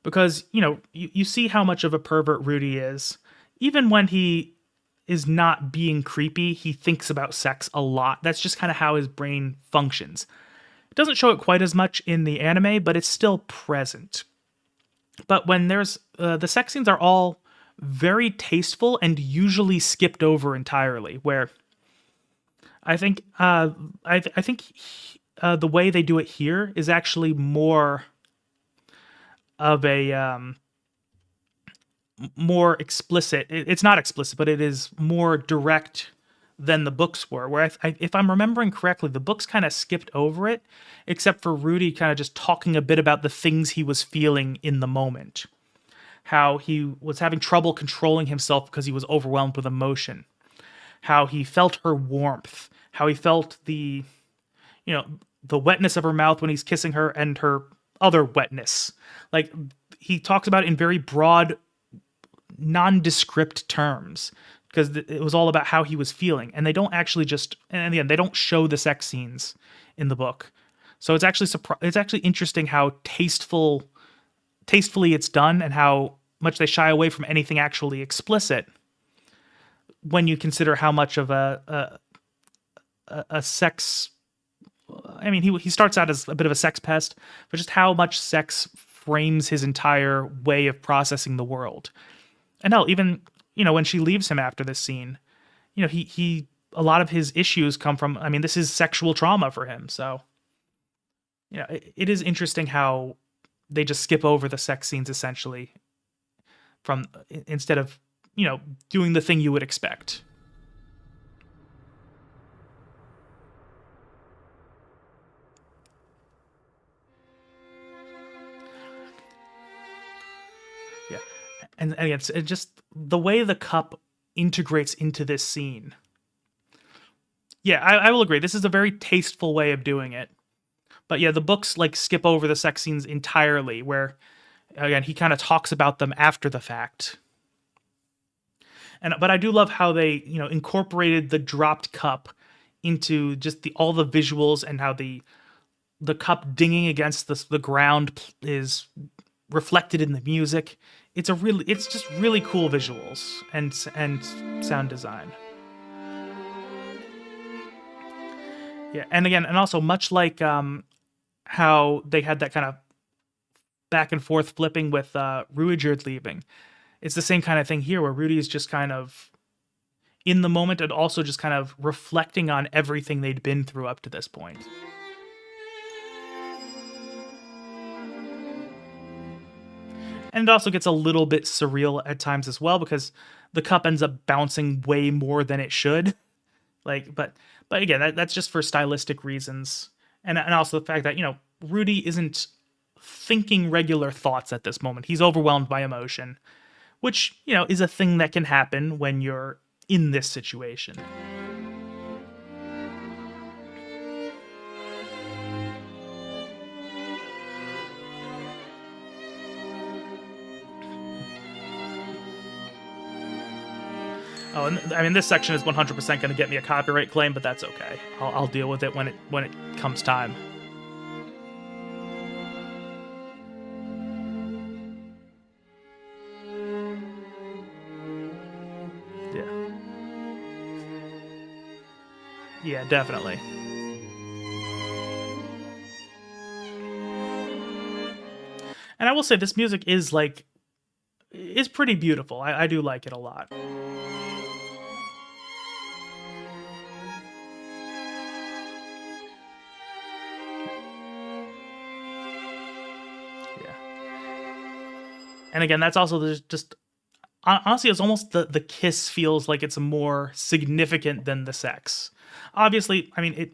because you see how much of a pervert Rudy is. Even when he is not being creepy, he thinks about sex a lot. That's just kind of how his brain functions. It doesn't show it quite as much in the anime, but it's still present. But when there's the sex scenes are all very tasteful and usually skipped over entirely, where I think the way they do it here is actually more of a more explicit. It's not explicit, but it is more direct than the books were, where if I'm remembering correctly, the books kind of skipped over it, except for Rudy kind of just talking a bit about the things he was feeling in the moment. How he was having trouble controlling himself because he was overwhelmed with emotion. How he felt her warmth. How he felt the wetness of her mouth when he's kissing her, and her other wetness. Like, he talks about it in very broad, nondescript terms, because it was all about how he was feeling. And they don't actually and again, they don't show the sex scenes in the book. So it's actually interesting how tastefully it's done, and how much they shy away from anything actually explicit, when you consider how much of a sex. I mean, he starts out as a bit of a sex pest, but just how much sex frames his entire way of processing the world. And hell, even when she leaves him after this scene, he a lot of his issues come from. I mean, this is sexual trauma for him. So it is interesting how they just skip over the sex scenes essentially, instead of doing the thing you would expect. Yeah, and again, it's just the way the cup integrates into this scene. Yeah, I will agree. This is a very tasteful way of doing it. But yeah, the books skip over the sex scenes entirely, where again he kind of talks about them after the fact. But I do love how they incorporated the dropped cup into just all the visuals, and how the cup dinging against the ground is reflected in the music. It's just really cool visuals and sound design. Yeah, and again, and also much like how they had that kind of back and forth flipping with Ruijerd leaving. It's the same kind of thing here where Rudy is just kind of in the moment and also just kind of reflecting on everything they'd been through up to this point. And it also gets a little bit surreal at times as well because the cup ends up bouncing way more than it should. Like, but again, that's just for stylistic reasons. And also the fact that, Rudy isn't thinking regular thoughts at this moment. He's overwhelmed by emotion, which, is a thing that can happen when you're in this situation. Oh, and I mean, this section is 100% going to get me a copyright claim, but that's okay. I'll deal with it when it comes time. Yeah, definitely. And I will say this music is pretty beautiful. I do like it a lot. And again, that's also just honestly, it's almost the kiss feels like it's more significant than the sex. Obviously, I mean,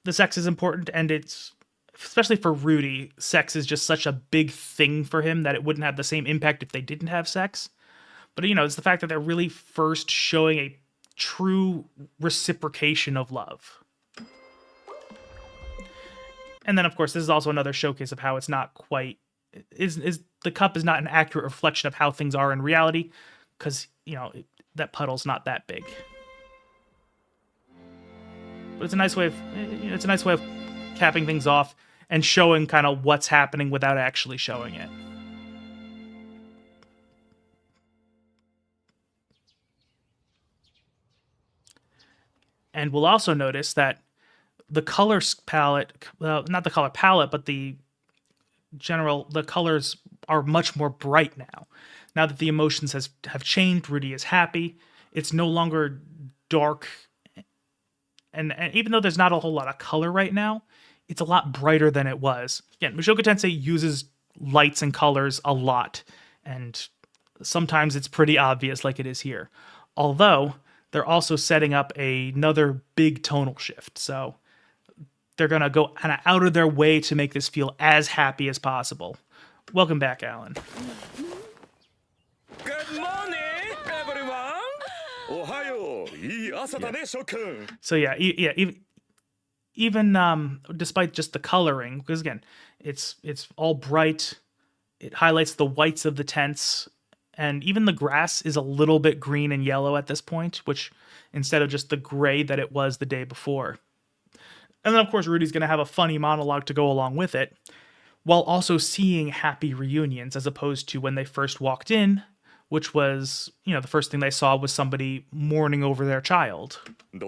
the sex is important, and it's especially for Rudy, sex is just such a big thing for him that it wouldn't have the same impact if they didn't have sex. But it's the fact that they're really first showing a true reciprocation of love. And then, of course, this is also another showcase of how it's not quite is the cup is not an accurate reflection of how things are in reality, because that puddle's not that big. But it's a nice way of capping things off and showing kind of what's happening without actually showing it. And we'll also notice that the color palette, not the color palette, but the colors are much more bright now. Now that the emotions have changed, Rudy is happy. It's no longer dark. And even though there's not a whole lot of color right now, it's a lot brighter than it was. Again, Mushoku Tensei uses lights and colors a lot, and sometimes it's pretty obvious like it is here. Although, they're also setting up another big tonal shift, so they're going to go kind of out of their way to make this feel as happy as possible. Welcome back, Alan. Good morning, everyone. Ohayo. So yeah, even despite just the coloring, because again, it's all bright. It highlights the whites of the tents, and even the grass is a little bit green and yellow at this point, which instead of just the gray that it was the day before. And then, of course, Rudy's going to have a funny monologue to go along with it, while also seeing happy reunions, as opposed to when they first walked in, which was, the first thing they saw was somebody mourning over their child. And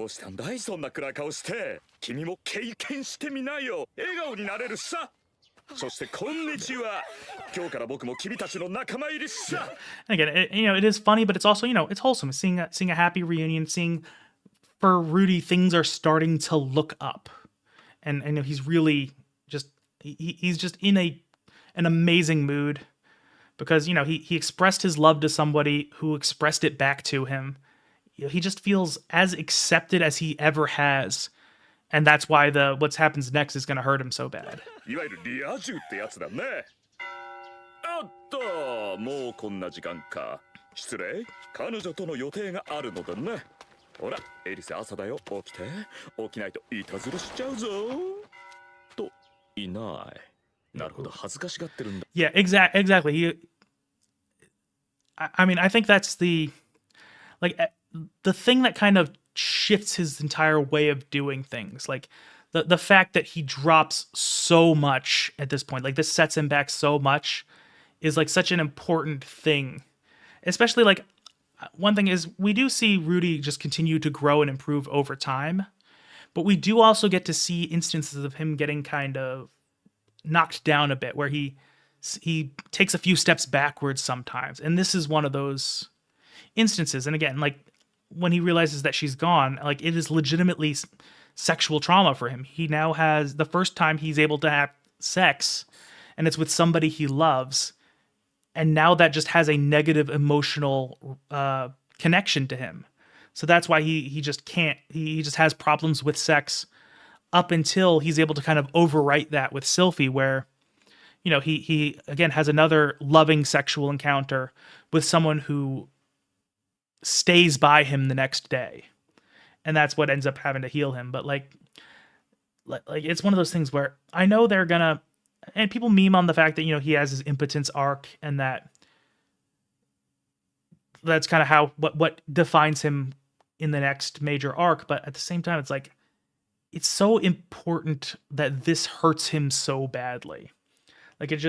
again, it is funny, but it's also, it's wholesome. Seeing a happy reunion, seeing for Rudy things are starting to look up. And he's really he's just in an amazing mood because he expressed his love to somebody who expressed it back to him. He just feels as accepted as he ever has, and that's why what happens next is going to hurt him so bad. Yeah, exactly. I mean, I think that's the thing that kind of shifts his entire way of doing things. Like the fact that he drops so much at this point, like this sets him back so much, is like such an important thing. Especially like one thing is we do see Rudy just continue to grow and improve over time, but we do also get to see instances of him getting kind of knocked down a bit, where he takes a few steps backwards sometimes. And this is one of those instances. And again, like when he realizes that she's gone, like it is legitimately sexual trauma for him. He now has the first time he's able to have sex, and it's with somebody he loves. And now that just has a negative emotional connection to him. So that's why he just can't, he just has problems with sex up until he's able to kind of overwrite that with Sylphie, where, you know, he again has another loving sexual encounter with someone who stays by him the next day. And that's what ends up having to heal him. But like it's one of those things where I know they're gonna, and people meme on the fact that, you know, he has his impotence arc, and that's kind of how what defines him in the next major arc. But at the same time, it's like, it's so important that this hurts him so badly. Like it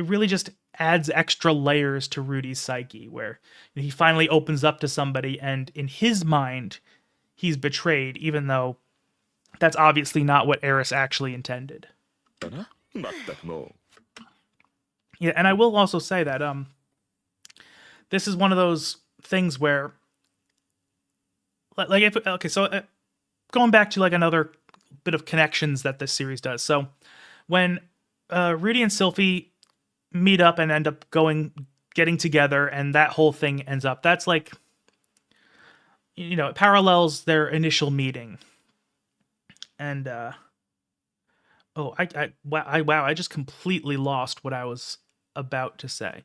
really just adds extra layers to Rudy's psyche, where he finally opens up to somebody, and in his mind, he's betrayed, even though that's obviously not what Eris actually intended. Yeah, and I will also say that this is one of those things where, like, going back to like another bit of connections that this series does. So when Rudy and Sylphie meet up and end up getting together, and that whole thing ends up, that's like, you know, it parallels their initial meeting. And I just completely lost what I was about to say.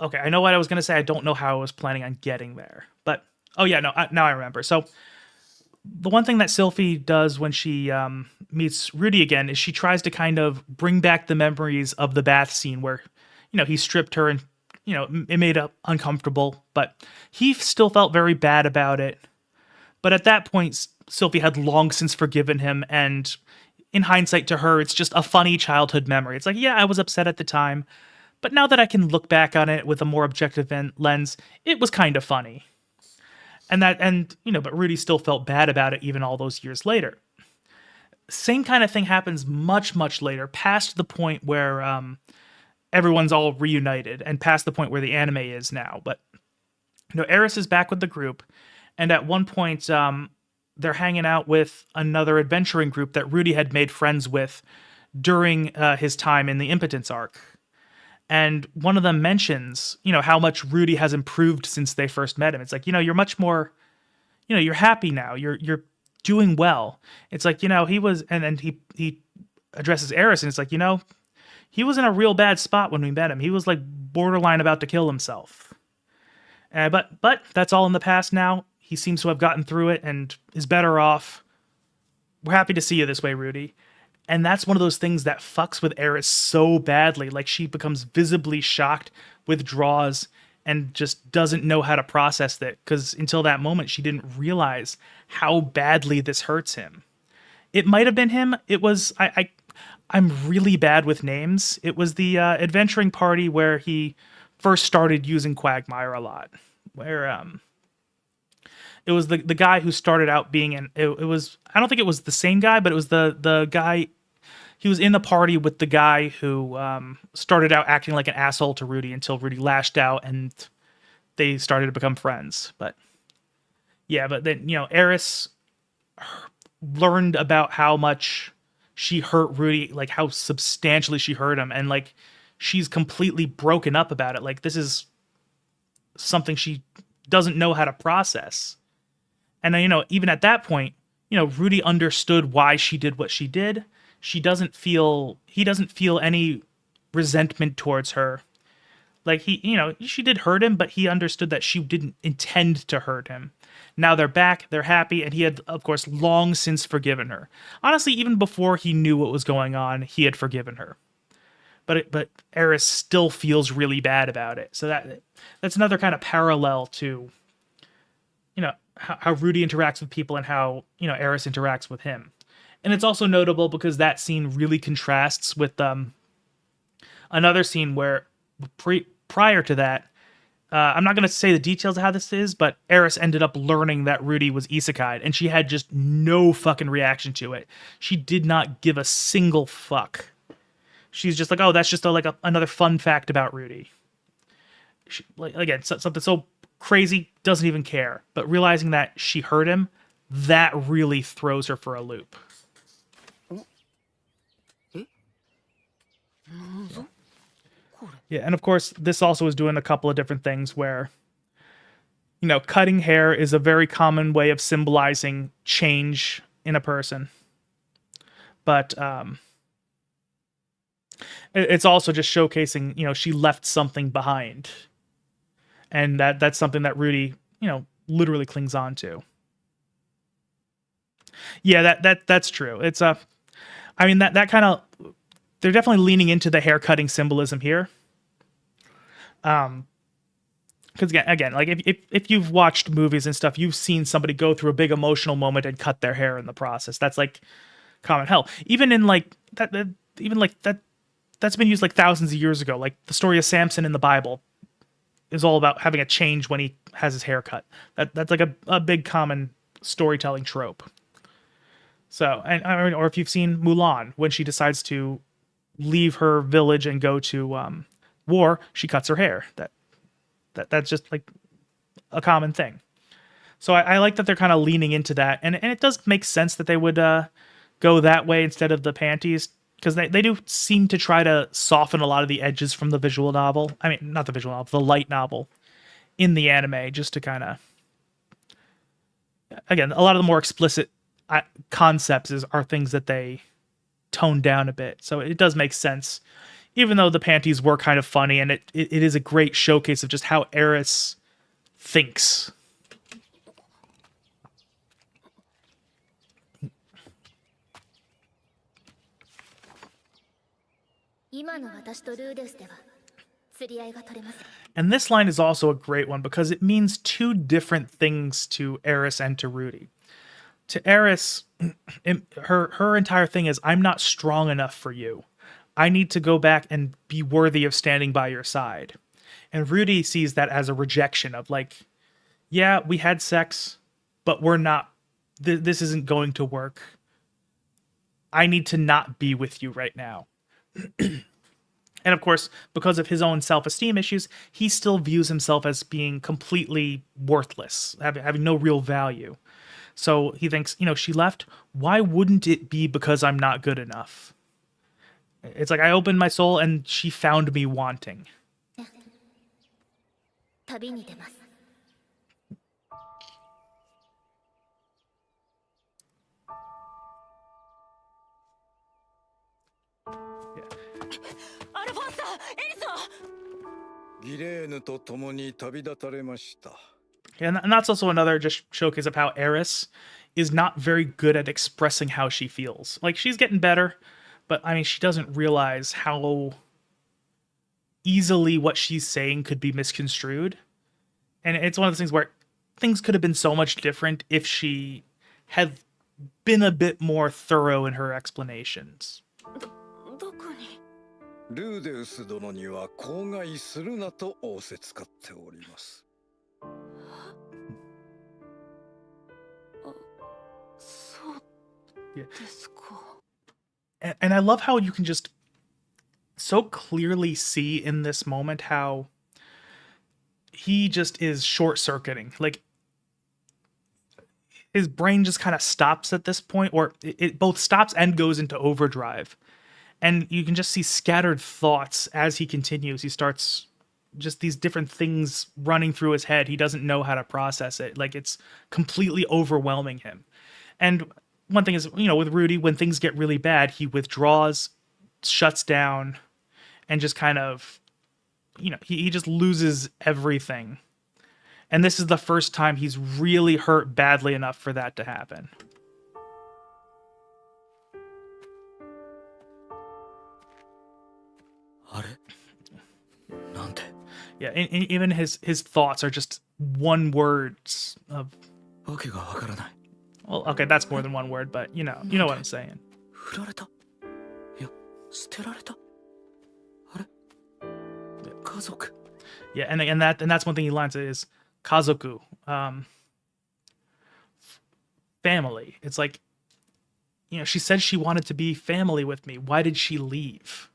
Okay, I know what I was going to say. I don't know how I was planning on getting there. But, oh yeah, no, now I remember. So the one thing that Sylphie does when she meets Rudy again is she tries to kind of bring back the memories of the bath scene where, you know, he stripped her and, you know, it made her uncomfortable. But he still felt very bad about it. But at that point, Sylphie had long since forgiven him, and in hindsight to her, it's just a funny childhood memory. It's like, yeah, I was upset at the time, but now that I can look back on it with a more objective lens, it was kind of funny. And you know, but Rudy still felt bad about it even all those years later. Same kind of thing happens much, much later, past the point where everyone's all reunited, and past the point where the anime is now. But, you know, Eris is back with the group, and at one point, they're hanging out with another adventuring group that Rudy had made friends with during his time in the Impotence arc. And one of them mentions, you know, how much Rudy has improved since they first met him. It's like, you know, you're much more, you know, you're happy now. You're doing well. It's like, you know, he was, and he addresses Eris, and it's like, you know, he was in a real bad spot when we met him. He was like borderline about to kill himself. But that's all in the past now. He seems to have gotten through it and is better off. We're happy to see you this way, Rudy. And that's one of those things that fucks with Eris so badly. Like, she becomes visibly shocked, withdraws, and just doesn't know how to process it. Because until that moment, she didn't realize how badly this hurts him. It might have been him. It was... I'm really bad with names. It was the adventuring party where he first started using Quagmire a lot. Where... It was the guy who started out being it was, I don't think it was the same guy, but it was the guy, he was in the party with the guy who started out acting like an asshole to Rudy until Rudy lashed out and they started to become friends. But yeah, but then, you know, Eris learned about how much she hurt Rudy, like how substantially she hurt him, and like she's completely broken up about it. Like, this is something she doesn't know how to process. And, you know, even at that point, you know, Rudy understood why she did what she did. He doesn't feel any resentment towards her. Like, you know, she did hurt him, but he understood that she didn't intend to hurt him. Now they're back, they're happy, and he had, of course, long since forgiven her. Honestly, even before he knew what was going on, he had forgiven her. But Eris still feels really bad about it. So that's another kind of parallel to, you know, how Rudy interacts with people and how, you know, Eris interacts with him. And it's also notable because that scene really contrasts with another scene where prior to that, I'm not going to say the details of how this is, but Eris ended up learning that Rudy was isekai'd, and she had just no fucking reaction to it. She did not give a single fuck. She's just like, oh, that's just another fun fact about Rudy. She, like, again, something so crazy, doesn't even care. But realizing that she hurt him, that really throws her for a loop. Yeah, and of course, this also is doing a couple of different things where, you know, cutting hair is a very common way of symbolizing change in a person. But it's also just showcasing, you know, she left something behind. And that's something that Rudy, you know, literally clings on to. Yeah, that's true. It's I mean, that kind of, they're definitely leaning into the hair cutting symbolism here. Because again, like if you've watched movies and stuff, you've seen somebody go through a big emotional moment and cut their hair in the process. That's like common. Hell, even in like that, even like that's been used like thousands of years ago. Like the story of Samson in the Bible is all about having a change when he has his hair cut. That's like a big common storytelling trope. So, and I mean, or if you've seen Mulan, when she decides to leave her village and go to war, she cuts her hair. That's just like a common thing. So I like that they're kind of leaning into that, and it does make sense that they would go that way instead of the panties, because they do seem to try to soften a lot of the edges from the visual novel. I mean, not the visual novel, the light novel in the anime, just to kind of, again, a lot of the more explicit concepts are things that they tone down a bit. So it does make sense, even though the panties were kind of funny, and it is a great showcase of just how Eris thinks. And this line is also a great one because it means two different things to Eris and to Rudy. To Eris, her entire thing is, I'm not strong enough for you. I need to go back and be worthy of standing by your side. And Rudy sees that as a rejection of like, yeah, we had sex, but we're not, this isn't going to work. I need to not be with you right now. And of course, because of his own self-esteem issues, he still views himself as being completely worthless, having no real value. So he thinks, you know, she left. Why wouldn't it be because I'm not good enough? It's like I opened my soul and she found me wanting. And that's also another just showcase of how Eris is not very good at expressing how she feels. Like, she's getting better, but I mean, she doesn't realize how easily what she's saying could be misconstrued. And it's one of those things where things could have been so much different if she had been a bit more thorough in her explanations. ルーデウス殿には口外するなと仰せつかっております。And I love how you can just so clearly see in this moment how he just is short-circuiting. Like, his brain just kind of stops at this point, or it both stops and goes into overdrive. And you can just see scattered thoughts as he continues. He starts just these different things running through his head. He doesn't know how to process it. Like, it's completely overwhelming him. And one thing is, you know, with Rudy, when things get really bad, he withdraws, shuts down, and just kind of, you know, he just loses everything. And this is the first time he's really hurt badly enough for that to happen. Yeah, and even his thoughts are just one words of... Well, okay, that's more than one word, but you know what I'm saying. Yeah, and that's one thing he learns is kazoku, family. It's like, she said she wanted to be family with me. Why did she leave?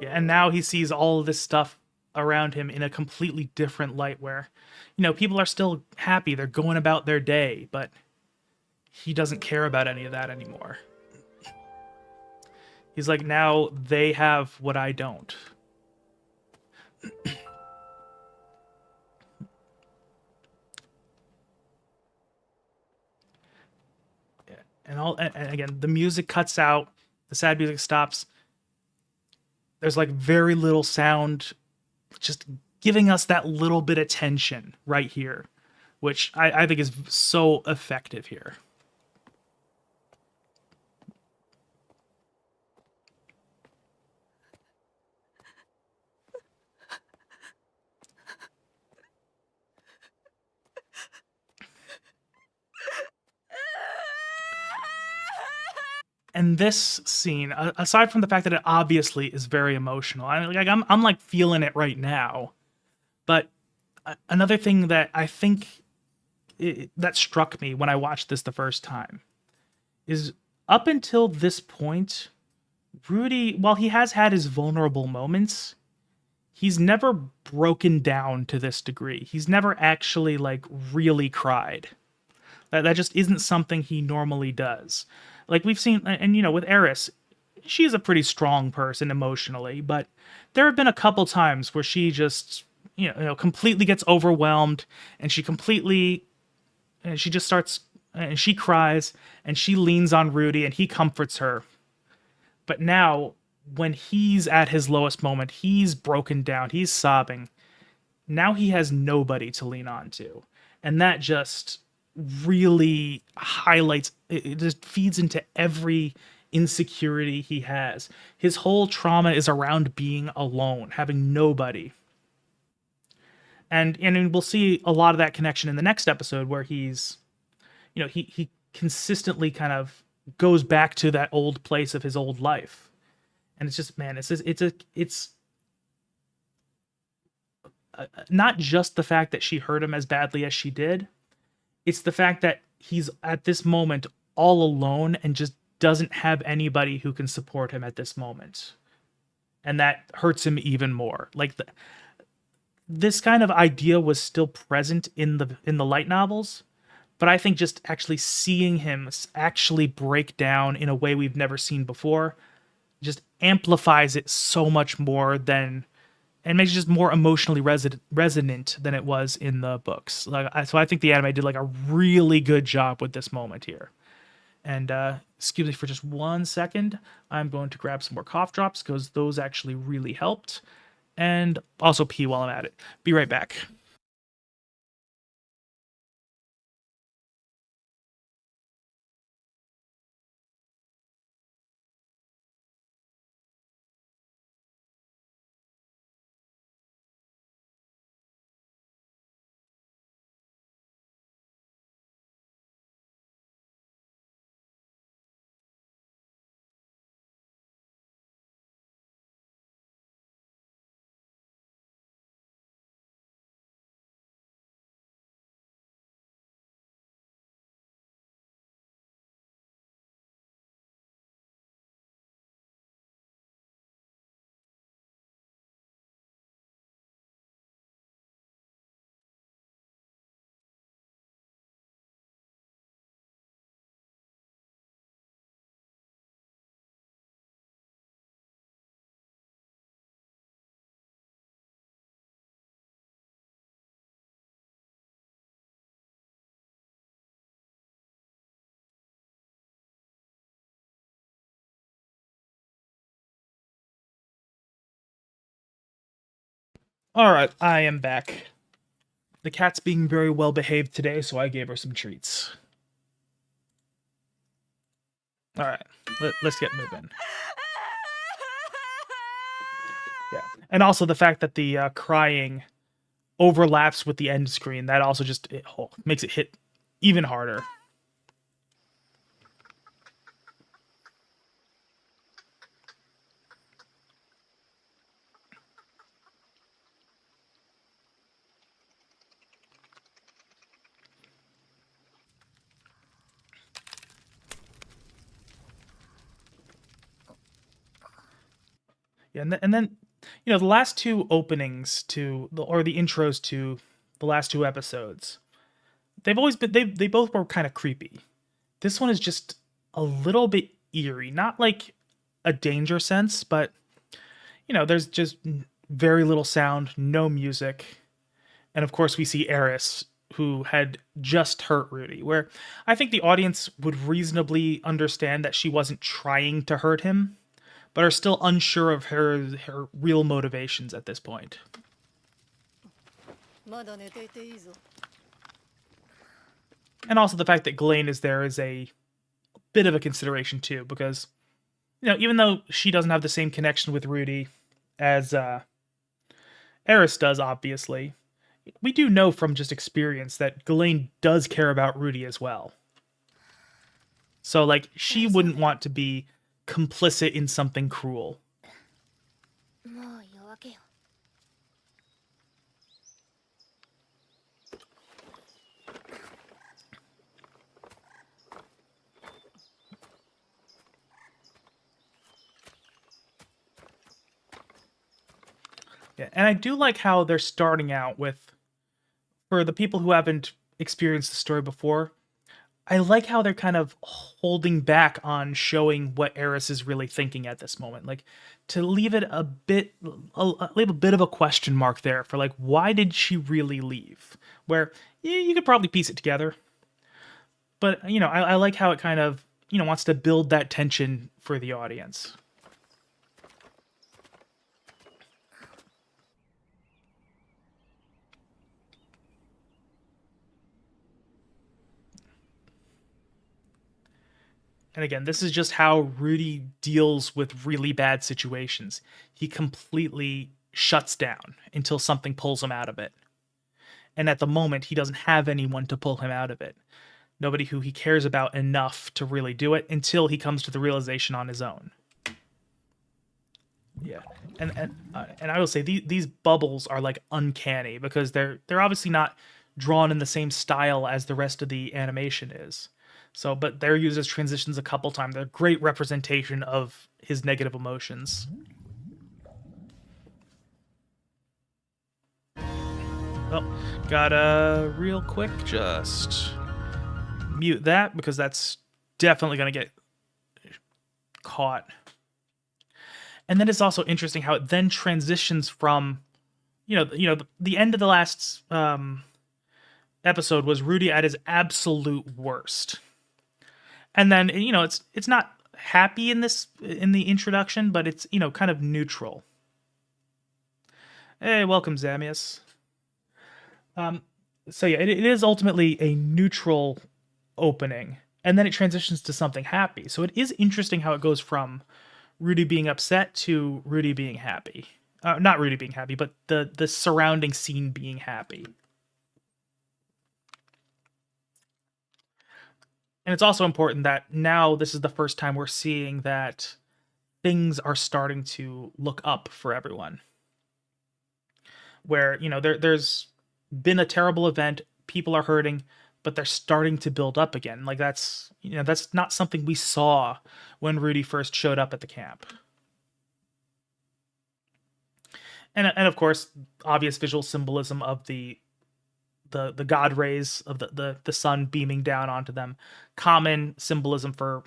Yeah, and now he sees all of this stuff around him in a completely different light where, people are still happy. They're going about their day, but he doesn't care about any of that anymore. He's like, now they have what I don't. And again, the music cuts out, the sad music stops. There's like very little sound, just giving us that little bit of tension right here, which I think is so effective here. And this scene, aside from the fact that it obviously is very emotional, I'm like feeling it right now. But another thing that I think that struck me when I watched this the first time is up until this point, Rudy, while he has had his vulnerable moments, he's never broken down to this degree. He's never actually like really cried. That just isn't something he normally does. Like we've seen, and with Eris, she's a pretty strong person emotionally, but there have been a couple times where she just, completely gets overwhelmed, and she just starts, and she cries, and she leans on Rudy, and he comforts her. But now, when he's at his lowest moment, he's broken down, he's sobbing. Now he has nobody to lean on to, and that just really highlights, it just feeds into every insecurity he has. His whole trauma is around being alone, having nobody. And we'll see a lot of that connection in the next episode where he's, he consistently kind of goes back to that old place of his old life. And it's just, man, it's not just the fact that she hurt him as badly as she did. It's the fact that he's at this moment all alone and just doesn't have anybody who can support him at this moment. And that hurts him even more. Like this kind of idea was still present in the light novels, but I think just actually seeing him actually break down in a way we've never seen before just amplifies it so much more and makes it just more emotionally resonant than it was in the books. So I think the anime did like a really good job with this moment here. And excuse me for just 1 second. I'm going to grab some more cough drops because those actually really helped. And also pee while I'm at it. Be right back. All right, I am back. The cat's being very well behaved today, so I gave her some treats. All right, let's get moving. Yeah, and also the fact that the crying overlaps with the end screen, that also just makes it hit even harder. And then you know, the last two openings or the intros to the last two episodes, they've always been they both were kind of creepy. This one is just a little bit eerie, not like a danger sense, but you know, there's just very little sound, no music. And of course we see Eris, who had just hurt Rudy, where I think the audience would reasonably understand that she wasn't trying to hurt him, but are still unsure of her real motivations at this point. まだ寝ていていいぞ。 And also the fact that Ghislaine is there is a bit of a consideration too, because you know, even though she doesn't have the same connection with Rudy as Eris does, obviously, we do know from just experience that Ghislaine does care about Rudy as well. So like, she wouldn't want to be complicit in something cruel. もう夜明けよ。 Yeah, and I do like how they're starting out with, for the people who haven't experienced the story before, I like how they're kind of holding back on showing what Eris is really thinking at this moment. Like, to leave it leave a bit of a question mark there for like, why did she really leave? Where you could probably piece it together. But, you know, I like how it kind of, you know, wants to build that tension for the audience. And again, this is just how Rudy deals with really bad situations. He completely shuts down until something pulls him out of it. And at the moment, he doesn't have anyone to pull him out of it. Nobody who he cares about enough to really do it until he comes to the realization on his own. Yeah, and I will say these bubbles are like uncanny because they're obviously not drawn in the same style as the rest of the animation is. So, but they're used as transitions a couple times. They're a great representation of his negative emotions. Oh, gotta real quick just mute that because that's definitely gonna get caught. And then it's also interesting how it then transitions from, the end of the last episode was Rudy at his absolute worst. And then, it's not happy in the introduction, but it's, kind of neutral. Hey, welcome, Zamius. So yeah, it is ultimately a neutral opening, and then it transitions to something happy. So it is interesting how it goes from Rudy being upset to Rudy being happy. Not Rudy being happy, but the surrounding scene being happy. And it's also important that now this is the first time we're seeing that things are starting to look up for everyone. Where, there's been a terrible event, people are hurting, but they're starting to build up again. Like that's not something we saw when Rudy first showed up at the camp. And of course, obvious visual symbolism of the god rays of the sun beaming down onto them. Common symbolism for,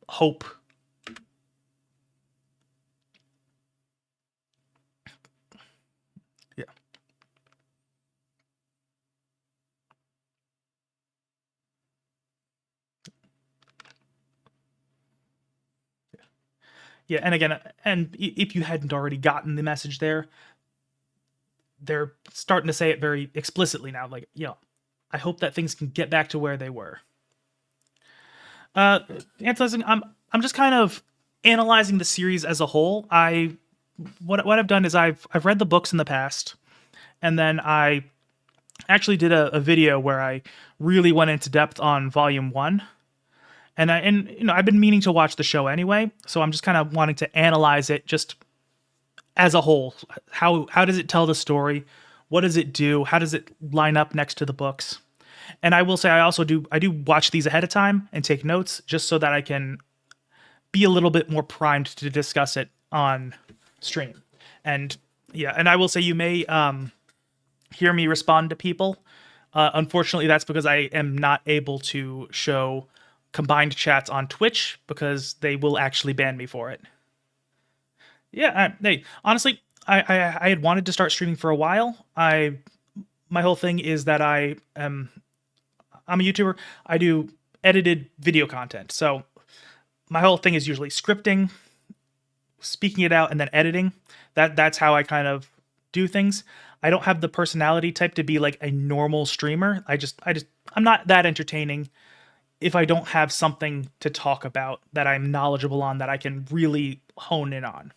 hope. Yeah. Yeah, and again, and if you hadn't already gotten the message there, they're starting to say it very explicitly now. Like, I hope that things can get back to where they were. Anthony, I'm just kind of analyzing the series as a whole. What I've done is I've read the books in the past, and then I actually did a video where I really went into depth on Volume 1. And I've been meaning to watch the show anyway, so I'm just kind of wanting to analyze it just as a whole. How does it tell the story? What does it do? How does it line up next to the books? And I will say I do watch these ahead of time and take notes just so that I can be a little bit more primed to discuss it on stream. And yeah, and I will say you may hear me respond to people. Unfortunately, that's because I am not able to show combined chats on Twitch because they will actually ban me for it. Yeah, hey, honestly, I had wanted to start streaming for a while. My whole thing is that I'm a YouTuber. I do edited video content. So my whole thing is usually scripting, speaking it out, and then editing. That's how I kind of do things. I don't have the personality type to be like a normal streamer. I'm not that entertaining if I don't have something to talk about that I'm knowledgeable on that I can really hone in on.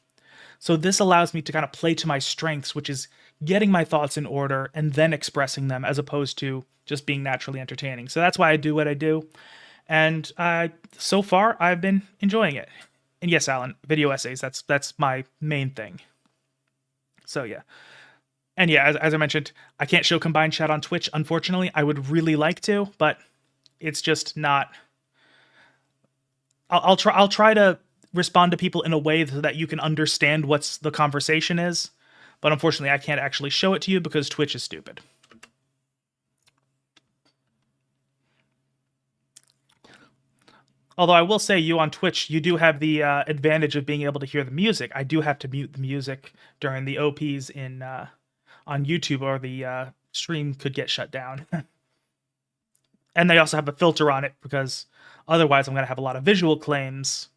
So this allows me to kind of play to my strengths, which is getting my thoughts in order and then expressing them as opposed to just being naturally entertaining. So that's why I do what I do. And so far, I've been enjoying it. And yes, Alan, video essays, that's my main thing. So yeah. And yeah, as I mentioned, I can't show combined chat on Twitch, unfortunately. I would really like to, but it's just not... I'll try to respond to people in a way so that you can understand what the conversation is. But unfortunately, I can't actually show it to you because Twitch is stupid. Although I will say, you on Twitch, you do have the advantage of being able to hear the music. I do have to mute the music during the OPs on YouTube, or the stream could get shut down. And they also have a filter on it, because otherwise I'm going to have a lot of visual claims,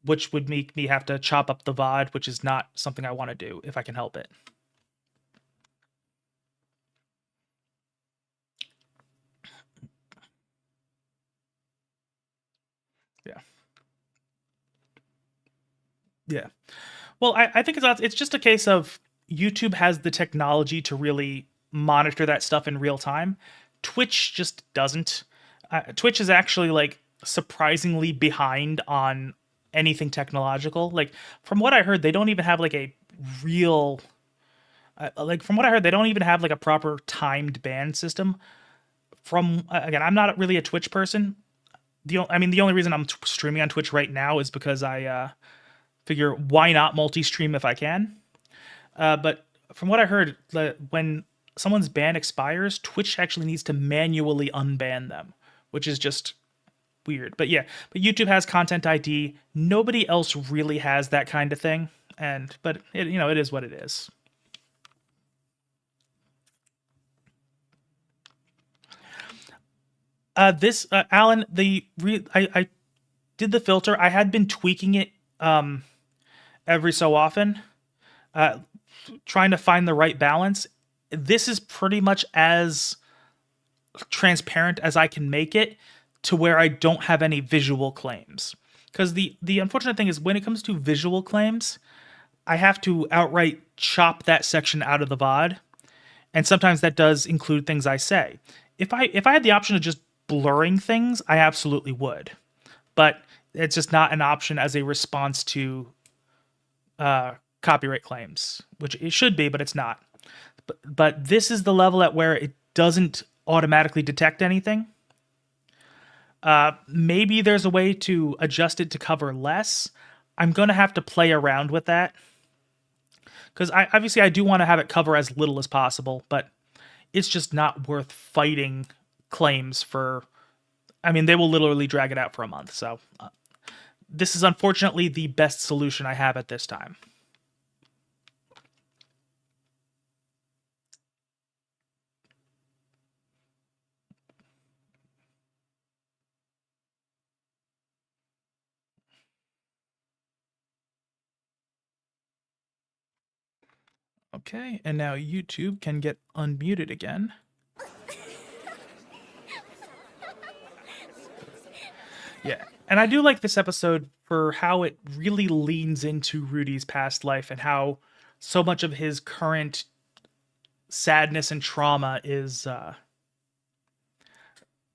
which would make me have to chop up the VOD, which is not something I want to do if I can help it. Yeah. Yeah. Well, I think it's just a case of YouTube has the technology to really monitor that stuff in real time. Twitch just doesn't. Twitch is actually like surprisingly behind on anything technological. Like, from what I heard, they don't even have like a real from what I heard, they don't even have like a proper timed ban system. From again, I'm not really a Twitch person. The only reason I'm streaming on Twitch right now is because I figure, why not multi-stream if I can. But from what I heard, when someone's ban expires, Twitch actually needs to manually unban them, which is just weird. But yeah, but YouTube has Content ID. Nobody else really has that kind of thing. But it is what it is. Alan, I did the filter. I had been tweaking it every so often, trying to find the right balance. This is pretty much as transparent as I can make it, to where I don't have any visual claims. Because the unfortunate thing is, when it comes to visual claims, I have to outright chop that section out of the VOD, and sometimes that does include things I say. If I had the option of just blurring things, I absolutely would. But it's just not an option as a response to copyright claims, which it should be, but it's not. But this is the level at where it doesn't automatically detect anything. Maybe there's a way to adjust it to cover less. I'm going to have to play around with that, because I do want to have it cover as little as possible, but it's just not worth fighting claims for. They will literally drag it out for a month. So this is unfortunately the best solution I have at this time. Okay, and now YouTube can get unmuted again. Yeah, and I do like this episode for how it really leans into Rudy's past life and how so much of his current sadness and trauma is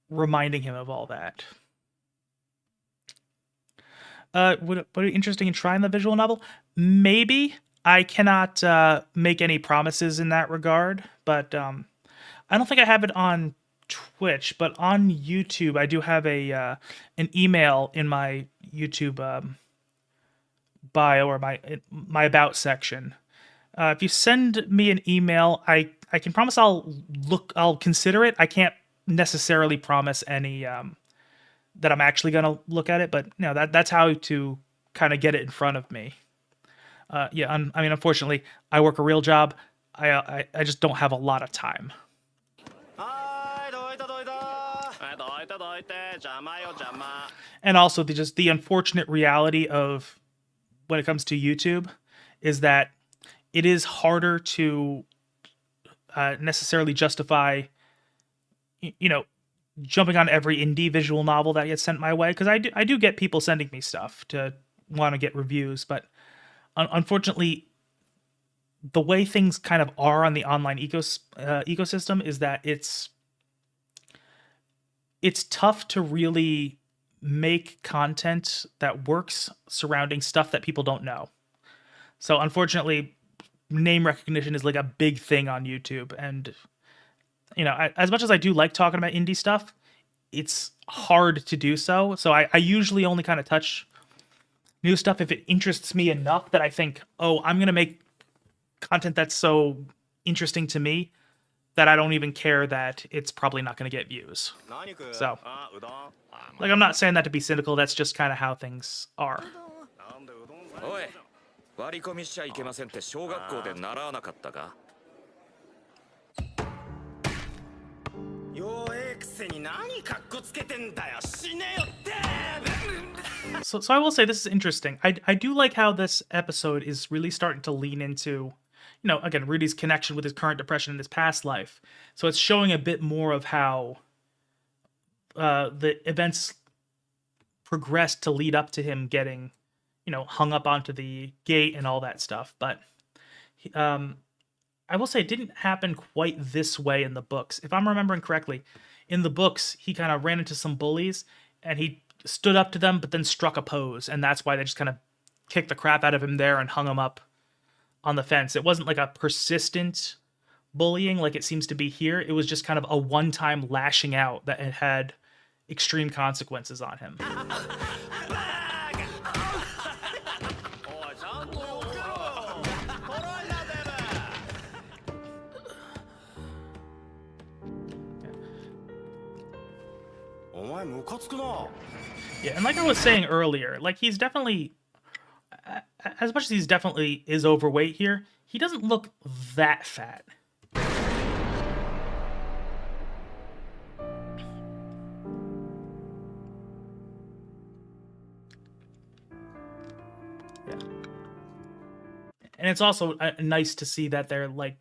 reminding him of all that. Would it be interesting in trying the visual novel? Maybe. I cannot make any promises in that regard, but I don't think I have it on Twitch, but on YouTube, I do have an email in my YouTube bio or my about section. If you send me an email, I can promise I'll consider it. I can't necessarily promise any that I'm actually gonna look at it, but that's how to kind of get it in front of me. Yeah, I mean, unfortunately, I work a real job. I just don't have a lot of time. And also, the unfortunate reality of when it comes to YouTube is that it is harder to necessarily justify, jumping on every indie visual novel that gets sent my way, because I do get people sending me stuff to want to get reviews, but unfortunately, the way things kind of are on the online ecosystem is that it's tough to really make content that works surrounding stuff that people don't know. So unfortunately, name recognition is like a big thing on YouTube, and as much as I do like talking about indie stuff, it's hard to do so. So I usually only kind of touch new stuff if it interests me enough that I think, oh, I'm gonna make content that's so interesting to me that I don't even care that it's probably not going to get views. So, like, I'm not saying that to be cynical. That's just kind of how things are. おい、割り込みしちゃいけませんって小学校で習わなかったか？弱えくせに何カッコつけてんだよ。死ねよって。So I will say this is interesting. I do like how this episode is really starting to lean into, again, Rudy's connection with his current depression in his past life. So it's showing a bit more of how the events progressed to lead up to him getting, hung up onto the gate and all that stuff. But I will say it didn't happen quite this way in the books. If I'm remembering correctly, in the books, he kind of ran into some bullies and he stood up to them, but then struck a pose. And that's why they just kind of kicked the crap out of him there and hung him up on the fence. It wasn't like a persistent bullying like it seems to be here. It was just kind of a one-time lashing out that had extreme consequences on him. Yeah, and like I was saying earlier, like he's definitely, as much as he's definitely is overweight here, he doesn't look that fat. Yeah. And it's also nice to see that they're like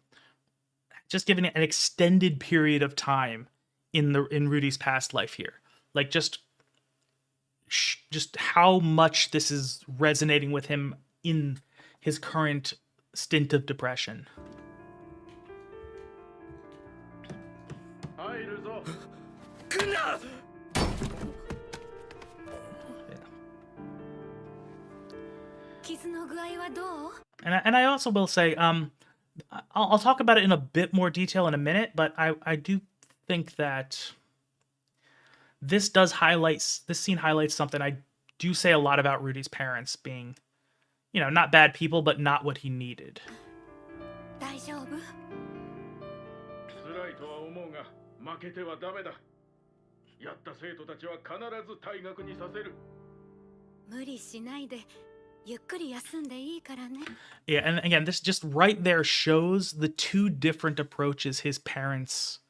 just giving it an extended period of time in Rudy's past life here. Like just how much this is resonating with him in his current stint of depression. And I also will say, I'll talk about it in a bit more detail in a minute, but I do think that this scene highlights something I do say a lot about Rudy's parents being, not bad people, but not what he needed. Yeah, and again, this just right there shows the two different approaches his parents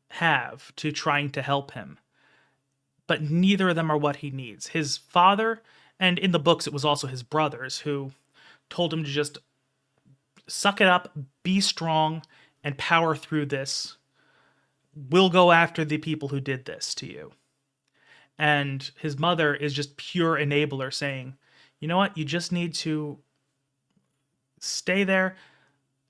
have to trying to help him. But neither of them are what he needs. His father, and in the books it was also his brothers, who told him to just suck it up, be strong, and power through this. We'll go after the people who did this to you. And his mother is just pure enabler, saying, you know what, you just need to stay there,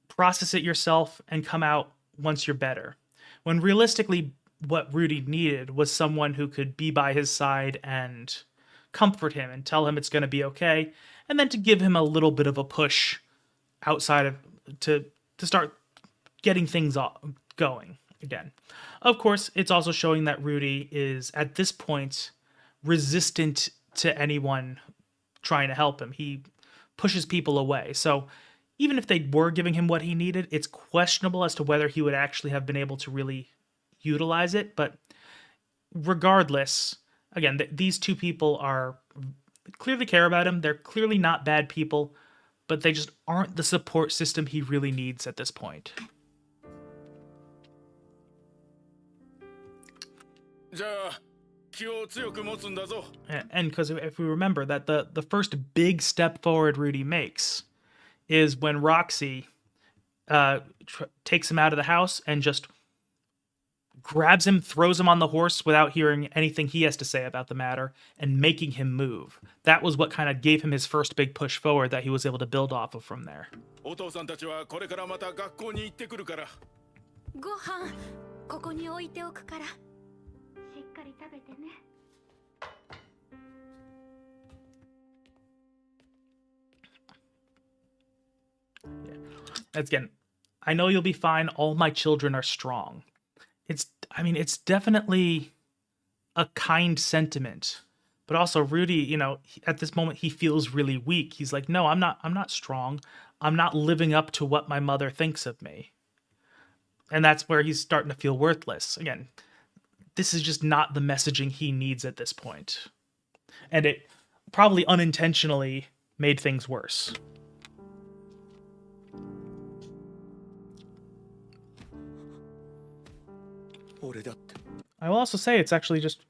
process it yourself, and come out once you're better. When realistically, what Rudy needed was someone who could be by his side and comfort him and tell him it's going to be okay, and then to give him a little bit of a push outside of to start getting things going again. Of course, it's also showing that Rudy is at this point resistant to anyone trying to help him. pushes people away. So even if they were giving him what he needed, it's questionable as to whether he would actually have been able to really utilize it. But regardless, again, these two people are clearly care about him. They're clearly not bad people, but they just aren't the support system he really needs at this point. And because if we remember that the first big step forward Rudy makes is when Roxy takes him out of the house and just grabs him, throws him on the horse without hearing anything he has to say about the matter, and making him move. That was what kind of gave him his first big push forward that he was able to build off of from there. ご飯ここに置いておくからしっかり食べてね Again, I know you'll be fine. All my children are strong. It's definitely a kind sentiment, but also Rudy, at this moment he feels really weak. He's like, no, I'm not strong. I'm not living up to what my mother thinks of me. And that's where he's starting to feel worthless. Again, this is just not the messaging he needs at this point. And it probably unintentionally made things worse. I will also say it's actually just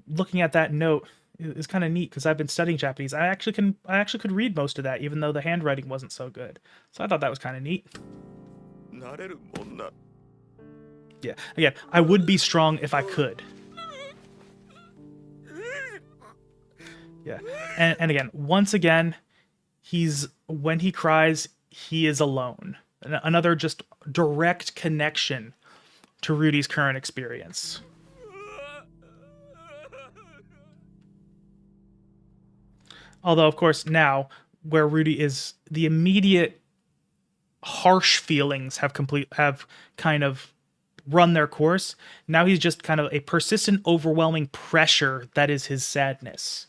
looking at that note is kind of neat because I've been studying Japanese. I actually could read most of that, even though the handwriting wasn't so good. So I thought that was kind of neat. Yeah, again, I would be strong if I could. Yeah, and again, once again, when he cries, he is alone. Another just direct connection to Rudy's current experience. Although, of course, now where Rudy is, the immediate harsh feelings have kind of run their course. Now he's just kind of a persistent, overwhelming pressure that is his sadness.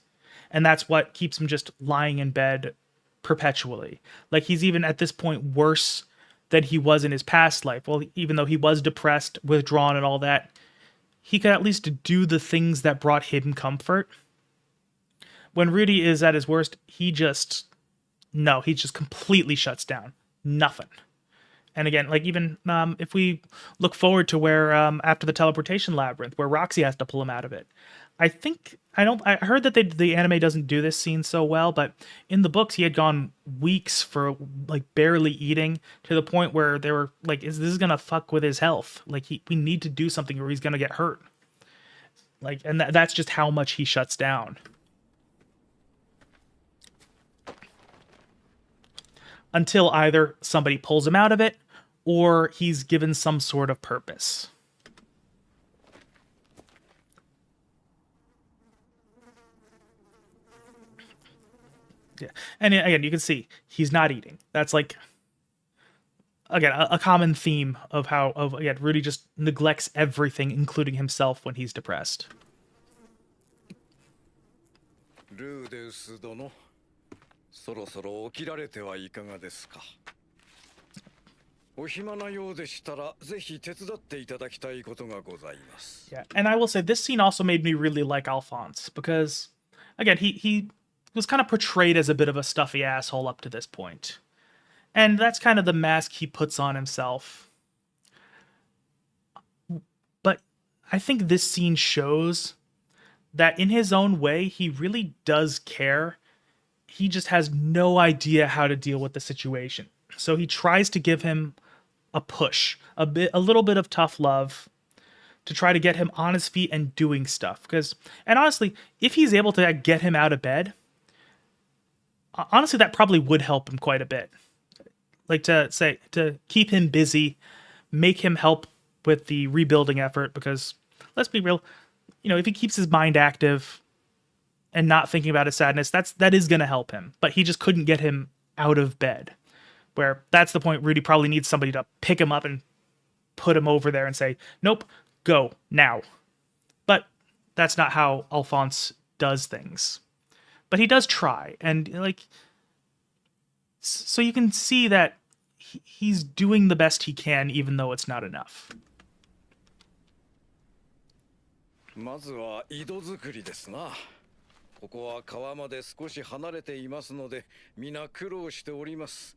And that's what keeps him just lying in bed perpetually. Like, he's even at this point worse than he was in his past life. Well, even though he was depressed, withdrawn, and all that, he could at least do the things that brought him comfort. When Rudy is at his worst, he just completely shuts down. Nothing. And again, like, even if we look forward to where after the teleportation labyrinth, where Roxy has to pull him out of it, I heard that the anime doesn't do this scene so well, but in the books he had gone weeks for like barely eating, to the point where they were like, this is gonna fuck with his health. Like, we need to do something or he's gonna get hurt. Like, and that's just how much he shuts down. Until either somebody pulls him out of it, or he's given some sort of purpose. Yeah, and again, you can see he's not eating. That's like, again, a common theme of again, Rudy just neglects everything, including himself, when he's depressed. ルーデウス殿、そろそろ起きられてはいかがですか。お暇なようでしたら、ぜひ手伝っていただきたいことがございます。Yeah, and I will say this scene also made me really like Alphonse because, again, he was kind of portrayed as a bit of a stuffy asshole up to this point. And that's kind of the mask he puts on himself. But I think this scene shows that in his own way, he really does care. He just has no idea how to deal with the situation. So he tries to give him a push, a little bit of tough love to try to get him on his feet and doing stuff. And honestly, if he's able to get him out of bed, honestly, that probably would help him quite a bit. Like, to keep him busy, make him help with the rebuilding effort, because let's be real, if he keeps his mind active and not thinking about his sadness, that is going to help him. But he just couldn't get him out of bed, where that's the point Rudy probably needs somebody to pick him up and put him over there and say, nope, go now. But that's not how Alphonse does things. But he does try, and like, So you can see that he's doing the best he can, even though it's not enough. まずは井戸作りですな。ここは川まで少し離れていますので、皆苦労しております。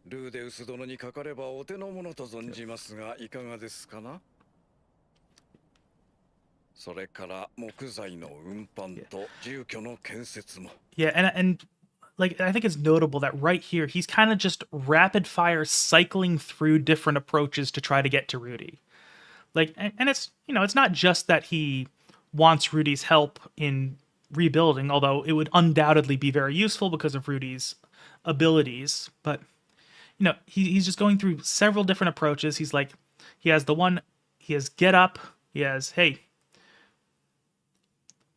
ルーデウス殿にかかればお手の物と存じますが、いかがですかな。それから木材の運搬と住居の建設も。Yeah, and like I think it's notable that right here he's kind of just rapid fire cycling through different approaches to try to get to Rudy. Like, and it's, you know, it's not just that he wants Rudy's help in rebuilding, although it would undoubtedly be very useful because of Rudy's abilities. But, you know, he's just going through several different approaches. He's like, he has the one, he has get up, he has, hey,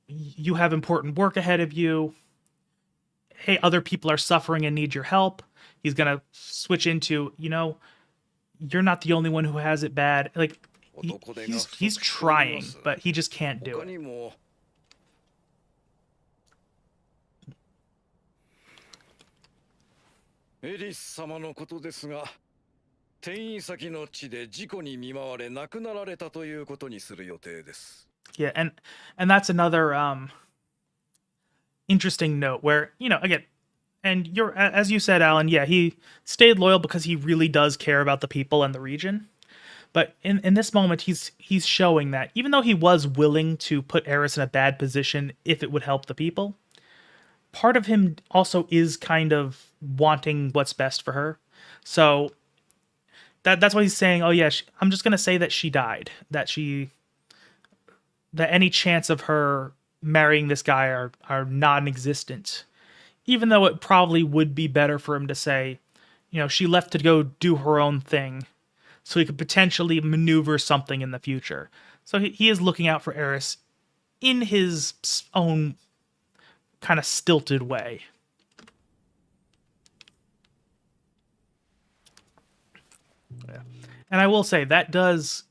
you have important work ahead of you. Hey, other people are suffering and need your help. He's going to switch into, you know, you're not the only one who has it bad. Like, he's trying, but he just can't do it. エリス様のことですが、転移先の地で事故に見舞われ亡くなられたということにする予定です。Yeah, and that's another interesting note where, you know, again, and you're, as you said, Alan, yeah, he stayed loyal because he really does care about the people and the region. But in this moment, he's showing that even though he was willing to put Eris in a bad position if it would help the people, part of him also is kind of wanting what's best for her. So that's why he's saying, oh yeah, I'm just going to say that she died, that any chance of her marrying this guy are non-existent. Even though it probably would be better for him to say, you know, she left to go do her own thing, so he could potentially maneuver something in the future. So he is looking out for Eris in his own kind of stilted way. Yeah. And I will say, that does...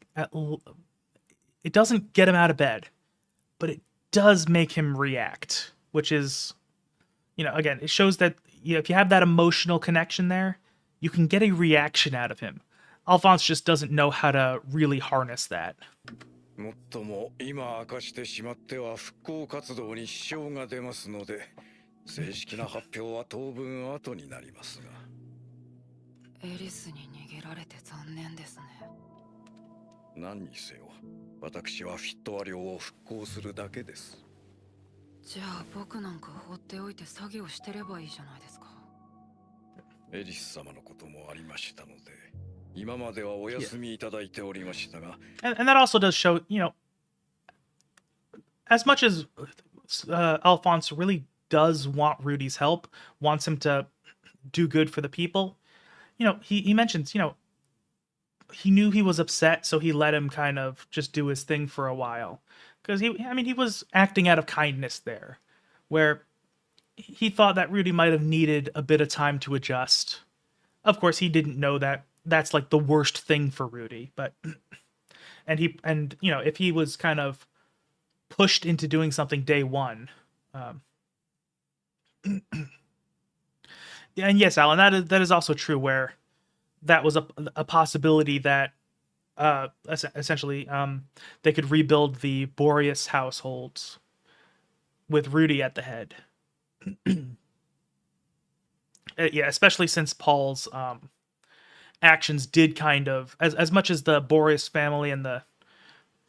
It doesn't get him out of bed, but it does make him react, which is, you know, again, it shows that, you know, if you have that emotional connection there, you can get a reaction out of him. Alphonse just doesn't know how to really harness that. もっとも今明かしてしまっては復興活動に支障が出ますので、正式な発表は当分後になりますが。エリスに逃げられて残念ですね。何にせよ、私はフィットワ領を復興するだけです。じゃあ僕なんか放っておいて作業してればいいじゃないですか。エリス様のこともありましたので、今まではお休みいただいておりましたが。And that also does show, you know, as much as Alphonse really does want Rudy's help, wants him to do good for the people, you know, he mentions, you know, he knew he was upset, so he let him kind of just do his thing for a while. Because he was acting out of kindness there, where he thought that Rudy might have needed a bit of time to adjust. Of course, he didn't know that that's like the worst thing for Rudy, but and you know, if he was kind of pushed into doing something day one, and yes, Alan, that is also true, where that was a possibility that essentially they could rebuild the Boreas households with Rudy at the head. Yeah, especially since Paul's actions did kind of, as much as the Boreas family and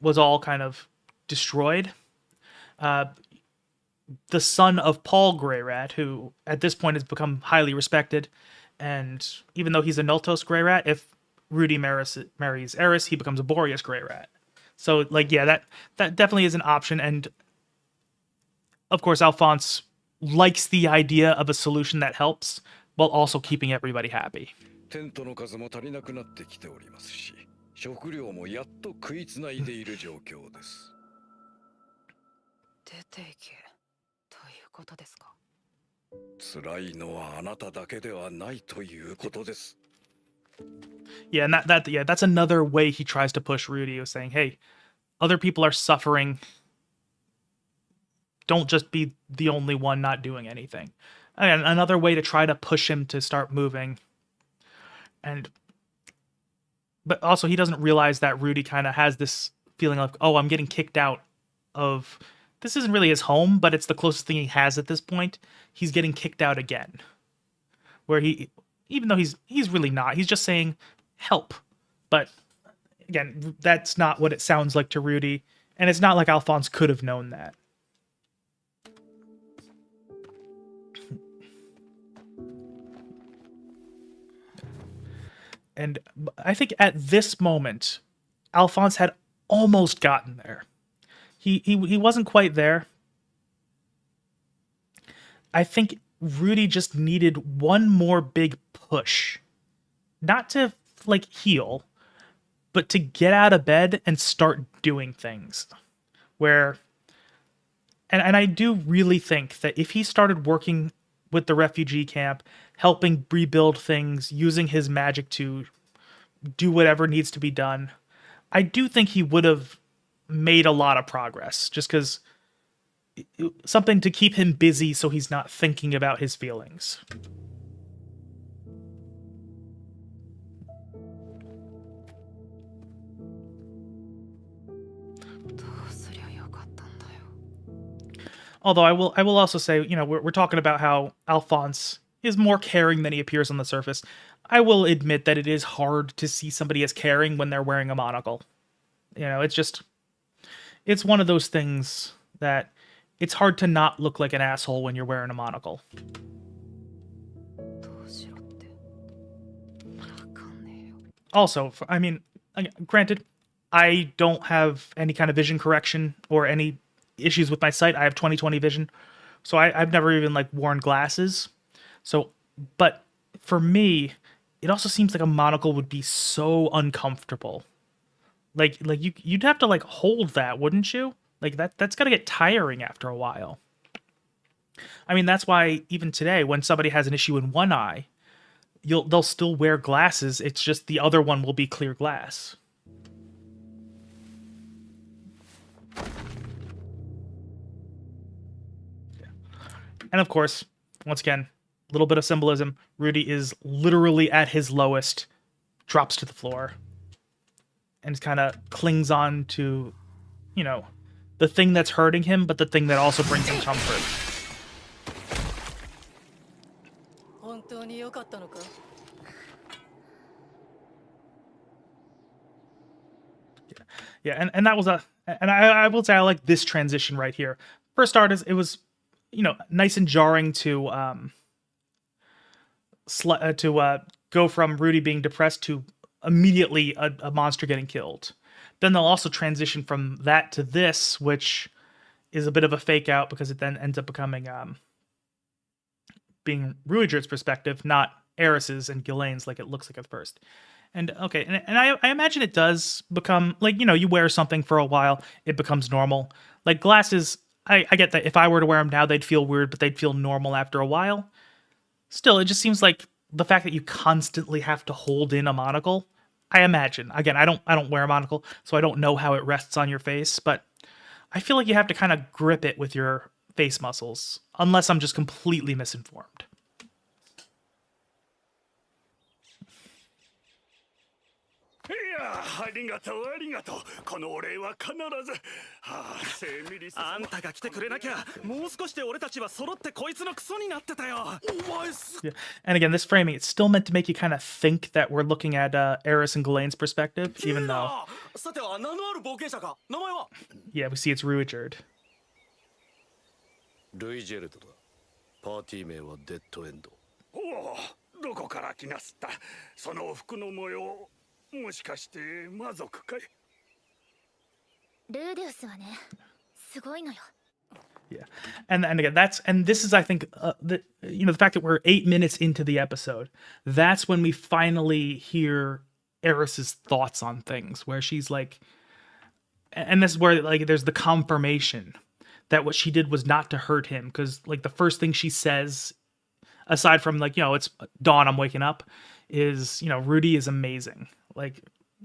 was all kind of destroyed, the son of Paul Greyrat, who at this point has become highly respected, and even though he's a Nultos Greyrat, if Rudy marries Eris, he becomes a Boreas Greyrat. So, like, yeah, that definitely is an option, and of course, Alphonse likes the idea of a solution that helps, while also keeping everybody happy. テントの数も足りなくなってきておりますし、食料もやっと食いつないでいる状況です。出ていけということですか。辛いのはあなただけではないということです。Yeah, and that's another way he tries to push Rudy, was saying, hey, other people are suffering. Don't just be the only one not doing anything. again, another way to try to push him to start moving. But also he doesn't realize that Rudy kind of has this feeling of, oh, I'm getting kicked out of, this isn't really his home, but it's the closest thing he has at this point. He's getting kicked out again. Where even though he's really not, he's just saying, help. But again, that's not what it sounds like to Rudy. And it's not like Alphonse could have known that. And I think at this moment, Alphonse had almost gotten there. He wasn't quite there. I think Rudy just needed one more big push. Not to, like, heal, but to get out of bed and start doing things. Where... And I do really think that if he started working with the refugee camp, helping rebuild things, using his magic to do whatever needs to be done, I do think he would have made a lot of progress, just because something to keep him busy so he's not thinking about his feelings. Although I will also say, you know, we're talking about how Alphonse is more caring than he appears on the surface. I will admit that it is hard to see somebody as caring when they're wearing a monocle. You know, it's one of those things that it's hard to not look like an asshole when you're wearing a monocle. Also, I mean, granted, I don't have any kind of vision correction or any issues with my sight. I have 20/20 vision, so I've never even like worn glasses. So, but for me, it also seems like a monocle would be so uncomfortable. Like you'd have to like hold that, wouldn't you? Like that's gotta get tiring after a while. I mean, that's why even today, when somebody has an issue in one eye, they'll still wear glasses. It's just the other one will be clear glass. And of course, once again, a little bit of symbolism. Rudy is literally at his lowest, drops to the floor, and kind of clings on to, you know, the thing that's hurting him, but the thing that also brings him comfort. Yeah, and that was and I will say I like this transition right here. For starters, it was, you know, nice and jarring to go from Rudy being depressed to immediately a monster getting killed. Then they'll also transition from that to this, which is a bit of a fake out because it then ends up becoming being Ruijerd's perspective, not Eris's and Ghislaine's like it looks like at first. And okay, and I imagine it does become, like, you know, you wear something for a while, it becomes normal. Like glasses, I get that if I were to wear them now, they'd feel weird, but they'd feel normal after a while. Still, it just seems like the fact that you constantly have to hold in a monocle, I imagine. Again, I don't wear a monocle, so I don't know how it rests on your face, but I feel like you have to kind of grip it with your face muscles, unless I'm just completely misinformed. いやありがとうありがとうこのお礼は必ずはあ精ミリあんたが来てくれなきゃもう少しで俺たちは揃ってこいつのクソになってたよお前す Yeah. And again, this framing, it's still meant to make you kind of think that we're looking at Eris and Ghislaine's perspective, even though... さては名のある冒険者か名前は Yeah, we see it's Ruijerd. ルイジェルドだパーティー名はデッドエンドおおどこから来なすったその服の模様もしかして魔族かいルーデウスはねすごいのよ Yeah, and again, this is, I think, the fact that we're 8 minutes into the episode, that's when we finally hear Eris's thoughts on things, where she's like, and this is where like there's the confirmation that what she did was not to hurt him, because like the first thing she says, aside from like, you know, it's dawn, I'm waking up, is, you know, Rudy is amazing. Like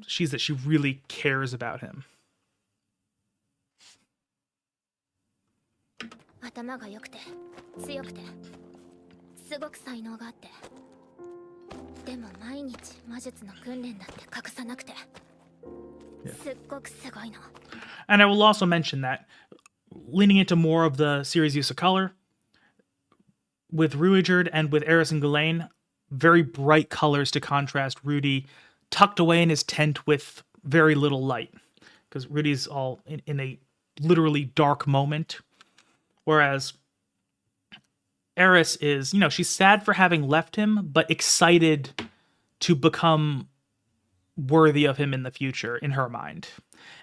she really cares about him. 頭が良くて強くてすごく才能があって、でも毎日魔術の訓練だって隠さなくて、すっごくすごいの。 And I will also mention that, leaning into more of the series use of color, with Ruijerd and with Eris and Ghislaine, very bright colors to contrast Rudy tucked away in his tent with very little light, because Rudy's all in a literally dark moment, whereas Eris is, she's sad for having left him, but excited to become worthy of him in the future, in her mind.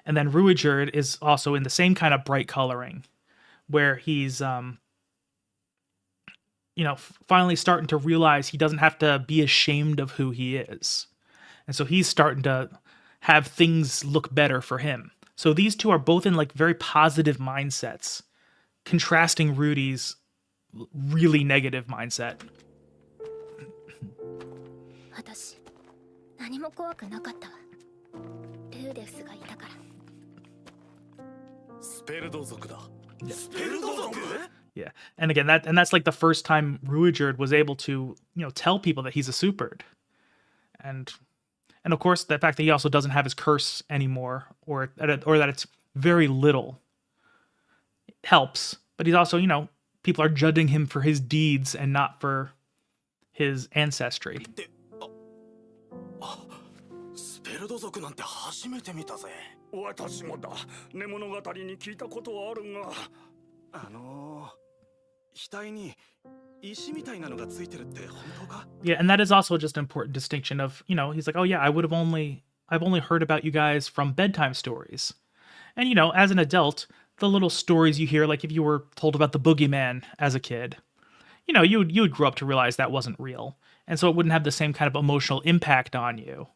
And then Ruijerd is also in the same kind of bright coloring, where he's, finally starting to realize he doesn't have to be ashamed of who he is. And so he's starting to have things look better for him. So these two are both in like very positive mindsets, contrasting Rudy's really negative mindset. 私何も怖くなかったわ。ルーデウスがいたから。スペルド族だ。 Yeah, and again, that's like the first time Ruijerd was able to, tell people that he's a supered, and of course the fact that he also doesn't have his curse anymore, or that it's very little, helps. But he's also, people are judging him for his deeds and not for his ancestry. スペルド族なんて初めて見たぜ。私もだ。寝物語に聞いたことはあるが。額に石みたいなのがついてるって本当か? Yeah, and that is also just an important distinction of, he's like, oh yeah, I've only heard about you guys from bedtime stories. And, as an adult, the little stories you hear, like if you were told about the boogeyman as a kid, you would grow up to realize that wasn't real. And so it wouldn't have the same kind of emotional impact on you.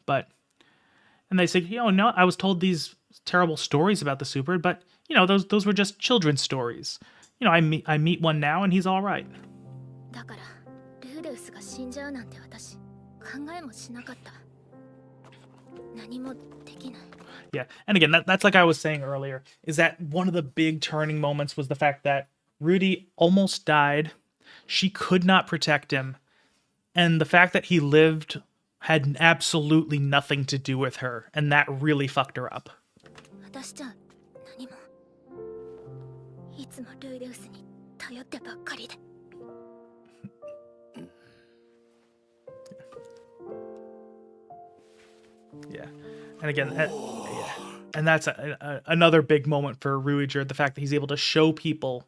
And they say, no, I was told these terrible stories about the super, but, those were just children's stories. I meet one now and he's all right. だからルーデウスが死んじゃうなんて私考えもしなかった。何もできない。 Yeah, and again, that's like I was saying earlier, is that one of the big turning moments was the fact that Rudy almost died. She could not protect him. And the fact that he lived had absolutely nothing to do with her. And that really fucked her up. 私じゃ何も。いつもルーデウスに頼ってばっかりで。 Yeah, and again, and that's another big moment for Ruijerd, the fact that he's able to show people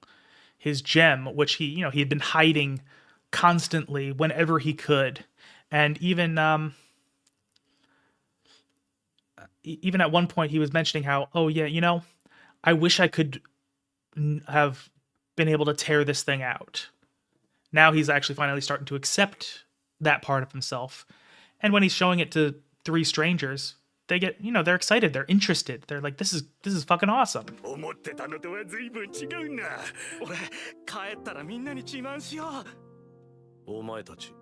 his gem, which he had been hiding constantly whenever he could, and even at one point he was mentioning how, oh yeah, I wish I could have been able to tear this thing out. Now he's actually finally starting to accept that part of himself, and when he's showing it to 3 strangers, they get, they're excited, they're interested, they're like, this is fucking awesome. 思ってたのとは随分違うな。俺、帰ったらみんなに自慢しよう。お前たち、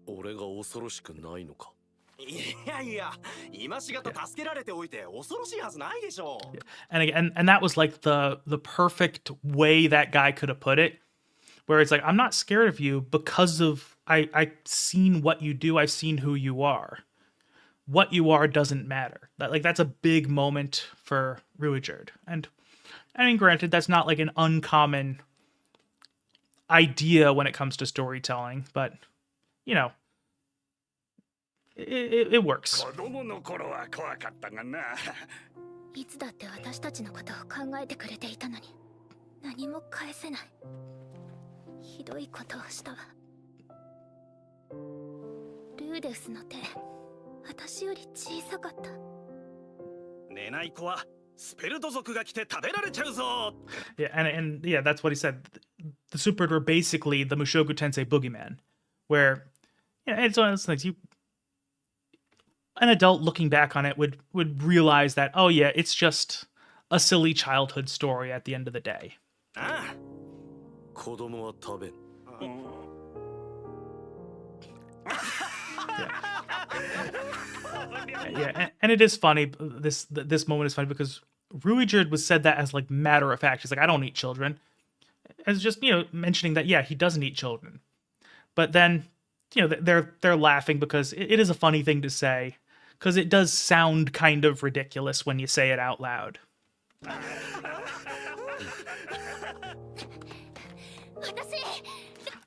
俺が恐ろしくないのか? いやいや、今しがた助けられておいて恐ろしいはずないでしょう。 And again, and that was like the perfect way that guy could have put it, where it's like, I'm not scared of you because of I've seen what you do, I've seen who you are. What you are doesn't matter. That's a big moment for Ruijerd. And I mean, granted, that's not like an uncommon idea when it comes to storytelling, but it works. 子供の頃は怖かったがな。いつだって私たちのことを考えてくれていたのに何も返せない。ひどいことをしたわ。ルーデウスの手、私より小さかった。寝ない子はスペルド族が来て食べられちゃうぞ。 Yeah, and yeah, that's what he said. The Super were basically the Mushoku Tensei boogeyman, where it's one of those things an adult looking back on it would realize that, oh yeah, it's just a silly childhood story at the end of the day. ああ。子供は食べん。 Yeah, and it is funny. This moment is funny because Ruijerd was said that as like matter of fact. He's like, I don't eat children. as just, mentioning that, yeah, he doesn't eat children. But then, they're laughing because it is a funny thing to say, because it does sound kind of ridiculous when you say it out loud.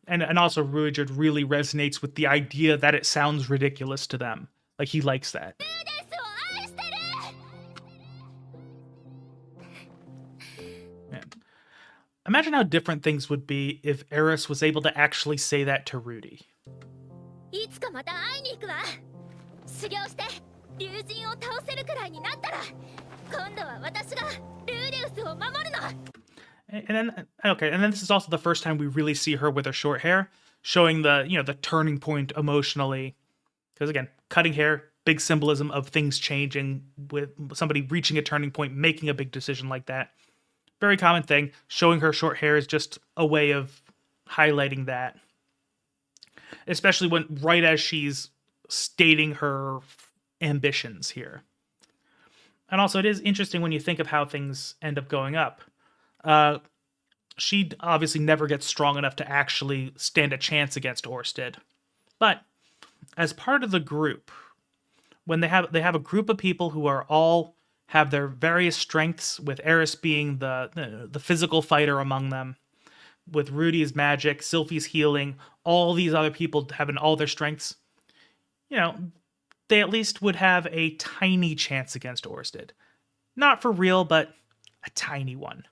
And also Ruijerd really resonates with the idea that it sounds ridiculous to them. Like, he likes that. Man. Imagine how different things would be if Eris was able to actually say that to Rudy. And then this is also the first time we really see her with her short hair, showing the turning point emotionally. Because again, cutting hair, big symbolism of things changing, with somebody reaching a turning point, making a big decision like that. Very common thing. Showing her short hair is just a way of highlighting that. Especially when right as she's stating her ambitions here. And also, it is interesting when you think of how things end up going up. She obviously never gets strong enough to actually stand a chance against Orsted. But as part of the group, when they have a group of people who are all have their various strengths, with Eris being the physical fighter among them, with Rudy's magic, Sylphie's healing, all these other people having all their strengths, they at least would have a tiny chance against Orsted. Not for real, but a tiny one.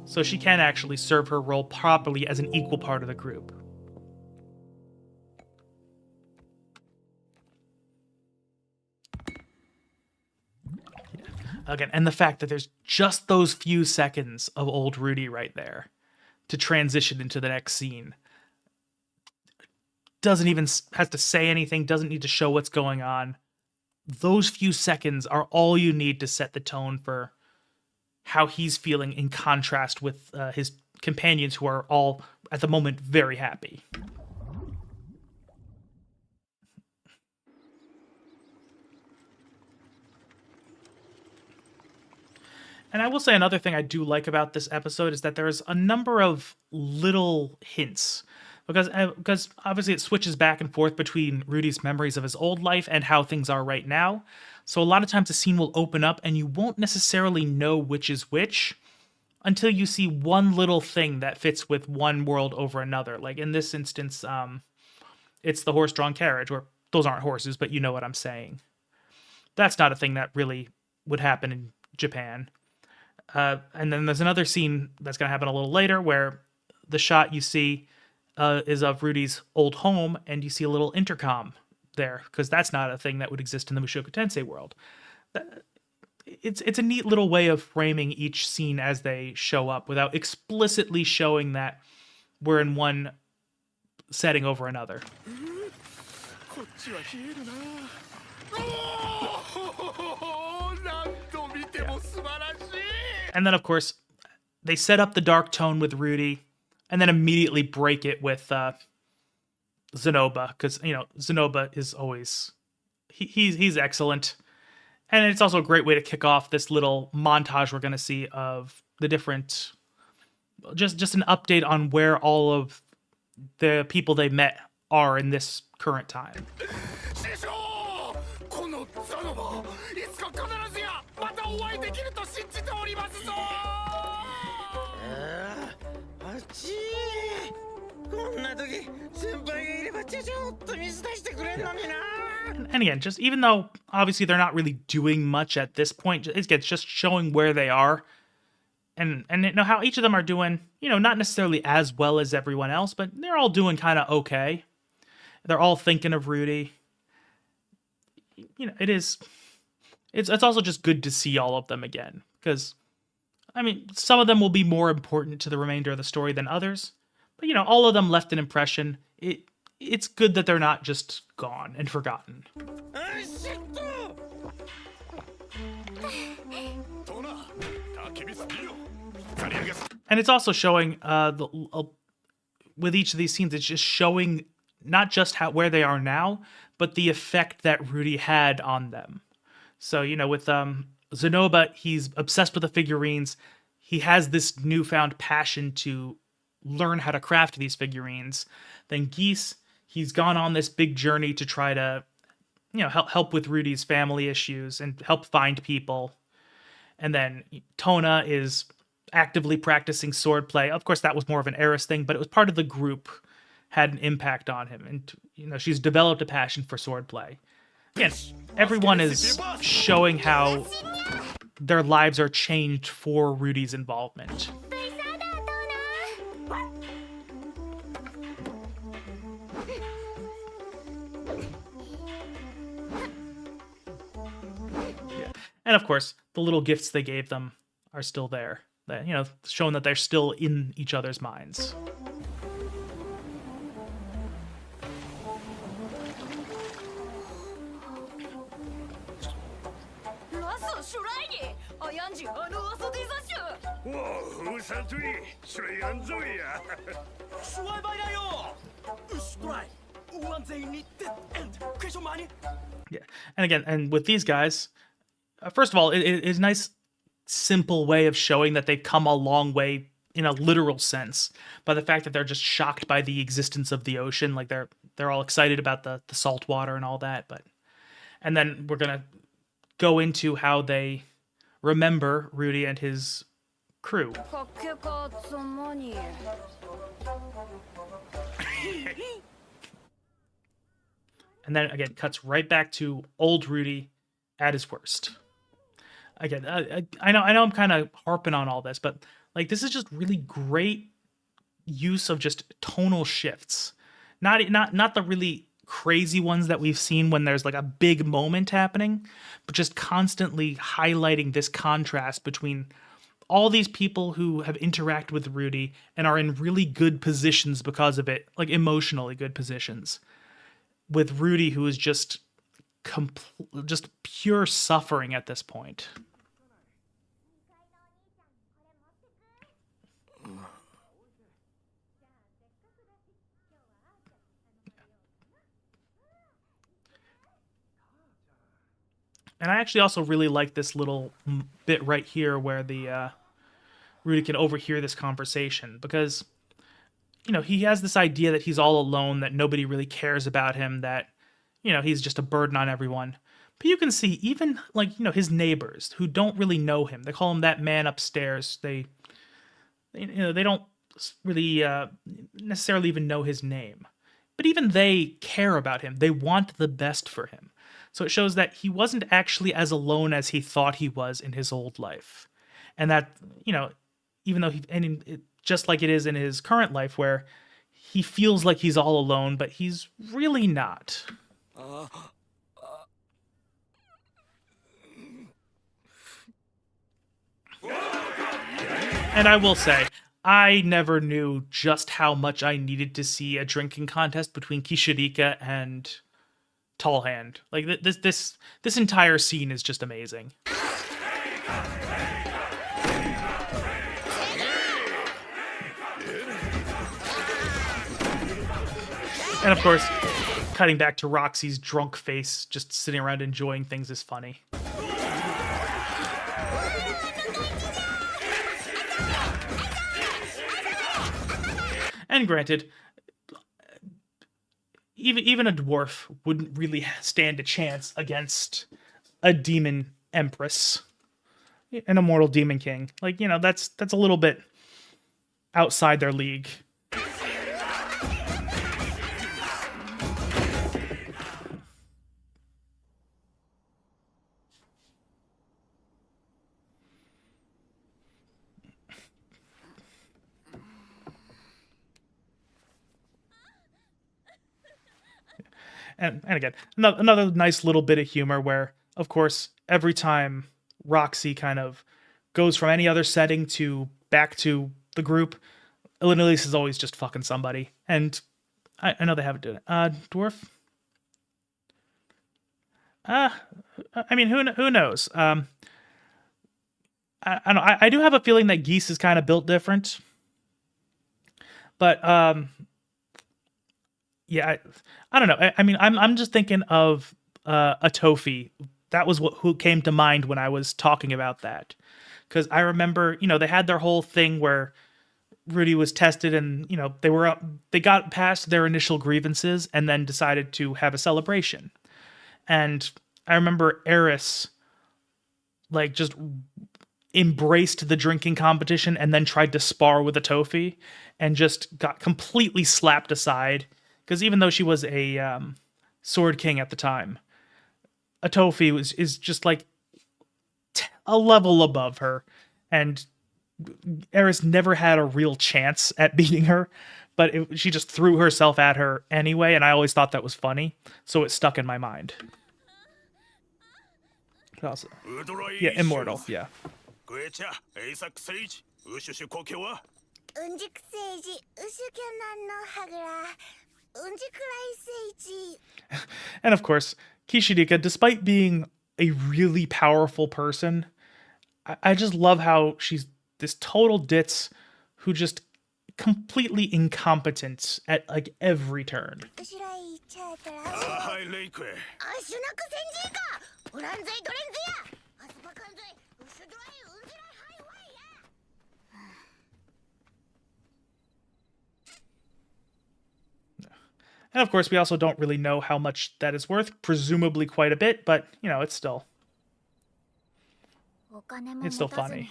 So she can actually serve her role properly as an equal part of the group. Again, and the fact that there's just those few seconds of old Rudy right there to transition into the next scene. Doesn't even have to say anything, doesn't need to show what's going on. Those few seconds are all you need to set the tone for how he's feeling, in contrast with his companions, who are all, at the moment, very happy. And I will say another thing I do like about this episode is that there's a number of little hints. Because obviously it switches back and forth between Rudy's memories of his old life and how things are right now. So a lot of times a scene will open up and you won't necessarily know which is which until you see one little thing that fits with one world over another. Like in this instance, it's the horse-drawn carriage, or those aren't horses, but you know what I'm saying. That's not a thing that really would happen in Japan. And then there's another scene that's going to happen a little later where the shot you see is of Rudy's old home, and you see a little intercom there, because that's not a thing that would exist in the Mushoku Tensei world. It's a neat little way of framing each scene as they show up without explicitly showing that we're in one setting over another. And then, of course, they set up the dark tone with Rudy, and then immediately break it with Zenoba, because Zenoba is always he's excellent, and it's also a great way to kick off this little montage we're going to see of the different, just an update on where all of the people they met are in this current time. And again, just even though obviously they're not really doing much at this point, it's just showing where they are, and how each of them are doing, not necessarily as well as everyone else, but they're all doing kind of okay. They're all thinking of Rudy. It's also just good to see all of them again, because some of them will be more important to the remainder of the story than others, but all of them left an impression. It's good that they're not just gone and forgotten. And it's also showing with each of these scenes, it's just showing not just where they are now, but the effect that Rudy had on them. So with Zenoba, he's obsessed with the figurines. he has this newfound passion to learn how to craft these figurines. Then Geese, he's gone on this big journey to try to, help with Rudy's family issues and help find people. And then Tona is actively practicing swordplay. Of course, that was more of an Eris thing, but it was part of the group, had an impact on him. And, she's developed a passion for swordplay. Again, everyone is showing how their lives are changed for Rudy's involvement. Yeah. And of course, the little gifts they gave them are still there. That, showing that they're still in each other's minds. Yeah, and again, and with these guys, first of all, it is a nice, simple way of showing that they've come a long way in a literal sense by the fact that they're just shocked by the existence of the ocean. Like they're all excited about the salt water and all that. And then we're gonna go into how they remember Rudy and his crew. And then again, cuts right back to old Rudy at his worst. Again, I know I'm kind of harping on all this, but like this is just really great use of just tonal shifts. Not the really crazy ones that we've seen when there's like a big moment happening, but just constantly highlighting this contrast between all these people who have interacted with Rudy and are in really good positions because of it, like emotionally good positions, with Rudy, who is just pure suffering at this point. And I actually also really like this little bit right here where the Rudy can overhear this conversation, because he has this idea that he's all alone, that nobody really cares about him, that he's just a burden on everyone. But you can see even like his neighbors who don't really know him, they call him that man upstairs. They don't really necessarily even know his name, but even they care about him. They want the best for him. So it shows that he wasn't actually as alone as he thought he was in his old life. And that, even though just like it is in his current life where he feels like he's all alone, but he's really not. And I will say, I never knew just how much I needed to see a drinking contest between Kishirika and Tall Hand. Like this entire scene is just amazing. And of course, cutting back to Roxy's drunk face, just sitting around enjoying things, is funny. And granted, even a dwarf wouldn't really stand a chance against a demon empress, an immortal demon king. Like, that's a little bit outside their league. And again, another nice little bit of humor where, of course, every time Roxy kind of goes from any other setting to back to the group, Elise is always just fucking somebody. And I know they haven't done it. Dwarf? I mean, who knows? I don't know. I do have a feeling that Geese is kind of built different. But yeah, I don't know. I mean, I'm just thinking of a Tofi that was who came to mind when I was talking about that. Because I remember, they had their whole thing where Rudy was tested and, they got past their initial grievances and then decided to have a celebration. And I remember Eris, like, just embraced the drinking competition and then tried to spar with a Tofi and just got completely slapped aside. Because even though she was a Sword King at the time, a Tofi is just like a level above her. And Eris never had a real chance at beating her, but she just threw herself at her anyway, and I always thought that was funny, so it stuck in my mind. Also, yeah, immortal, yeah. And of course, Kishirika, despite being a really powerful person, I just love how she's this total ditz who just completely incompetent at like every turn. And of course, we also don't really know how much that is worth. Presumably quite a bit, but, it's still funny.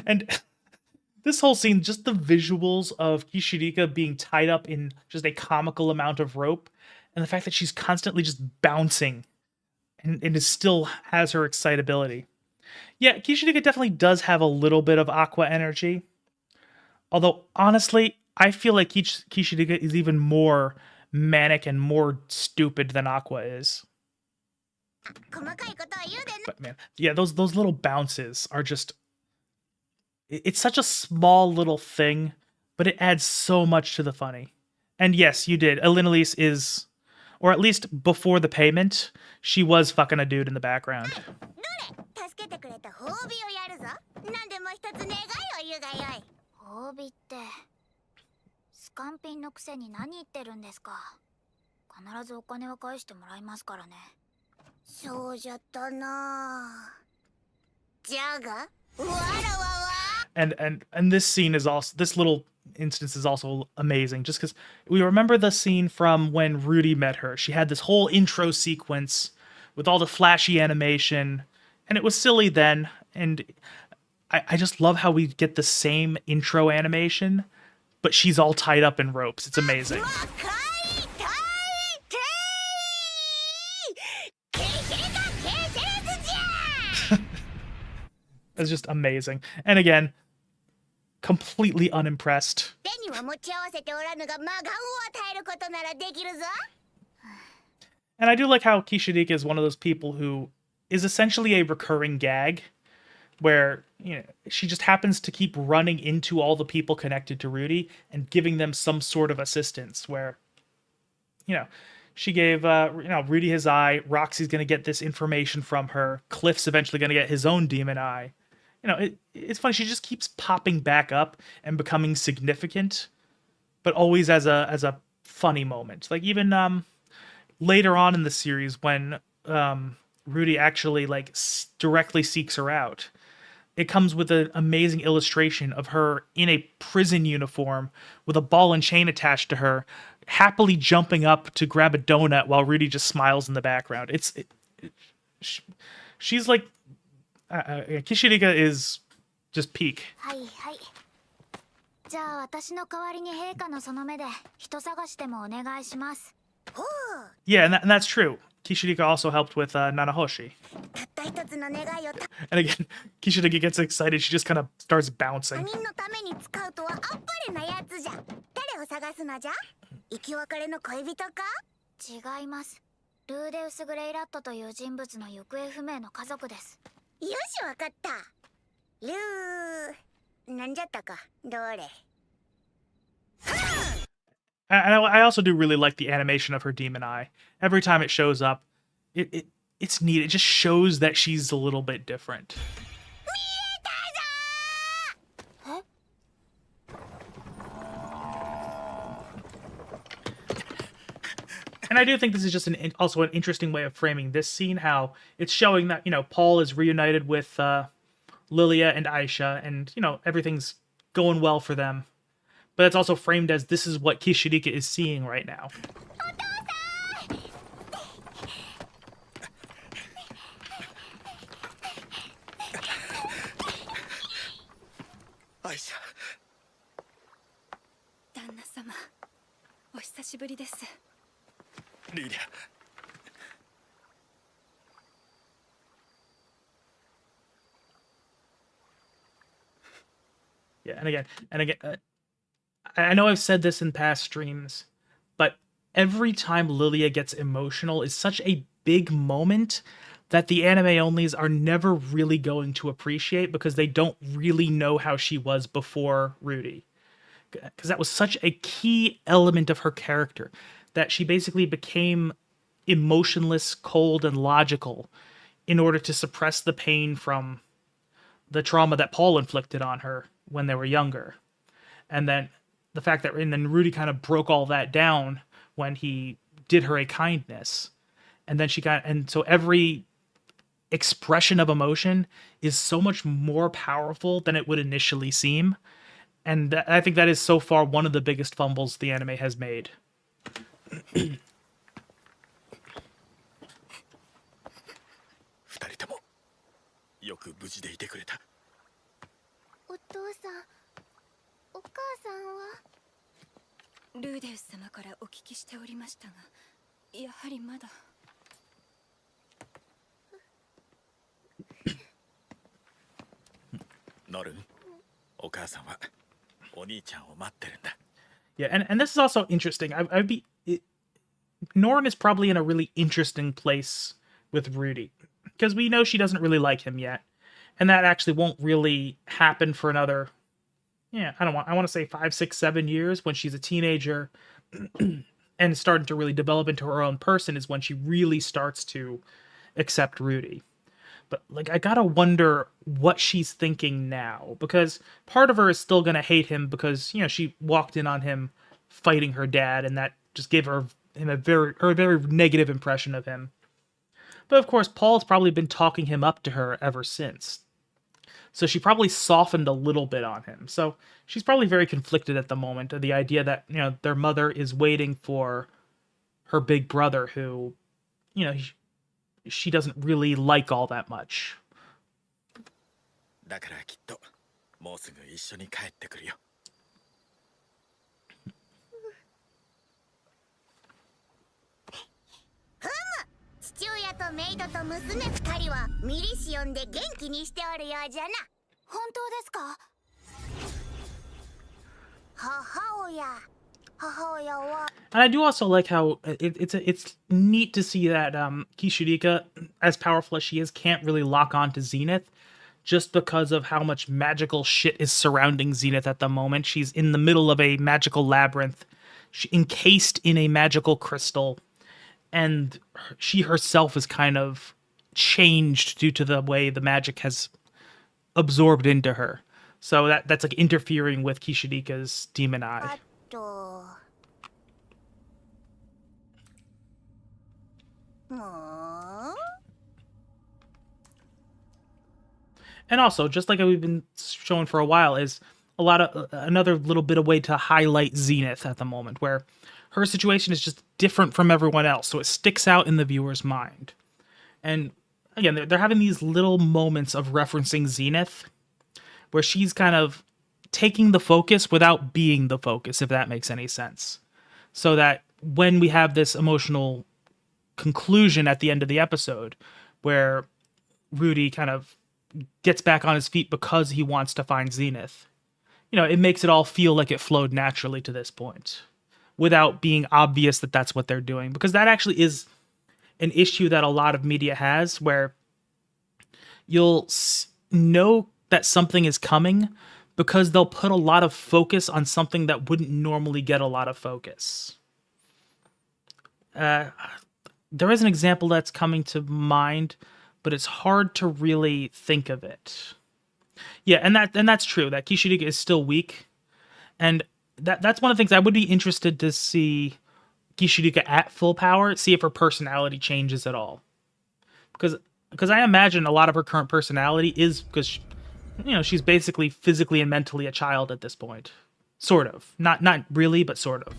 And this whole scene, just the visuals of Kishirika being tied up in just a comical amount of rope, and the fact that she's constantly just bouncing and still has her excitability. Yeah, Kishirika definitely does have a little bit of Aqua energy. Although, honestly, I feel like Kishirika is even more manic and more stupid than Aqua is. But man, yeah, those little bounces are just... It's such a small little thing, but it adds so much to the funny. And yes, you did. Elinalise is... Or at least before the payment, she was fucking a dude in the background. And this scene is also, this little instance is also amazing, just because we remember the scene from when Rudy met her. She had this whole intro sequence with all the flashy animation, and it was silly then, and I just love how we get the same intro animation, but she's all tied up in ropes. It's amazing. It's just amazing. And again, completely unimpressed. And I do like how Kishirika is one of those people who is essentially a recurring gag, where she just happens to keep running into all the people connected to Rudy and giving them some sort of assistance, where she gave Rudy his eye, Roxy's going to get this information from her, Cliff's eventually going to get his own demon eye. It's funny, she just keeps popping back up and becoming significant, but always as a funny moment. Like even later on in the series when Rudy actually directly seeks her out, it comes with an amazing illustration of her in a prison uniform with a ball and chain attached to her, happily jumping up to grab a donut while Rudy just smiles in the background. She's like, Kishirika is just peak. Yeah, and that's true. Kishirika also helped with Nanahoshi. And again, Kishirika gets excited. She just kind of starts bouncing. And I also do really like the animation of her demon eye. Every time it shows up, it's neat. It just shows that she's a little bit different. And I do think this is just also an interesting way of framing this scene, how it's showing that, Paul is reunited with Lilia and Aisha, and, everything's going well for them. But it's also framed as this is what Kishirika is seeing right now. Aisha. 旦那様、お久しぶりです。リリア。Yeah, and again, I know I've said this in past streams, but every time Lilia gets emotional is such a big moment that the anime onlys are never really going to appreciate because they don't really know how she was before Rudy. Because that was such a key element of her character, that she basically became emotionless, cold, and logical in order to suppress the pain from the trauma that Paul inflicted on her when they were younger. And then the fact that, and then Rudy kind of broke all that down when he did her a kindness. And then and so every expression of emotion is so much more powerful than it would initially seem. And I think that is so far one of the biggest fumbles the anime has made. 二人ともよく無事でいてくれた。お父さん、お母さんは。ルーデウス様からお聞きしておりましたが、やはりまだ。ノルン、お母さんはお兄ちゃんを待ってるんだ。 Yeah, and this is also interesting. Norn is probably in a really interesting place with Rudy, because we know she doesn't really like him yet, and that actually won't really happen for another, I want to say 5, 6, 7 years. When she's a teenager and starting to really develop into her own person is when she really starts to accept Rudy. But I gotta wonder what she's thinking now, because part of her is still gonna hate him because she walked in on him fighting her dad, and that just gave her a very negative impression of him. But of course, Paul's probably been talking him up to her ever since, so she probably softened a little bit on him. So she's probably very conflicted at the moment of the idea that their mother is waiting for her big brother, who she doesn't really like all that much. だからきっともうすぐ一緒に帰ってくるよ。父親とメイドと娘2人はミリシオンで元気にしておるようじゃな。本当ですか？母親は。 And I do also like how it's neat to see that Kishirika, as powerful as she is, can't really lock on to Zenith, just because of how much magical shit is surrounding Zenith at the moment. She's in the middle of a magical labyrinth, encased in a magical crystal, and she herself is kind of changed due to the way the magic has absorbed into her. So that's interfering with Kishirika's demon eye. And also, just like we've been showing for a while, is another little bit of way to highlight Zenith at the moment, where her situation is just different from everyone else, so it sticks out in the viewer's mind. And again, they're having these little moments of referencing Zenith, where she's kind of taking the focus without being the focus, if that makes any sense. So that when we have this emotional conclusion at the end of the episode, where Rudy kind of gets back on his feet because he wants to find Zenith, it makes it all feel like it flowed naturally to this point, without being obvious that that's what they're doing. Because that actually is an issue that a lot of media has, where you'll know that something is coming because they'll put a lot of focus on something that wouldn't normally get a lot of focus. There is an example that's coming to mind, but it's hard to really think of it. Yeah, and that's true, that Kishirika is still weak, and that's one of the things I would be interested to see Kishirika at full power, see if her personality changes at all. Because I imagine a lot of her current personality is because, she's basically physically and mentally a child at this point. Sort of. Not really, but sort of.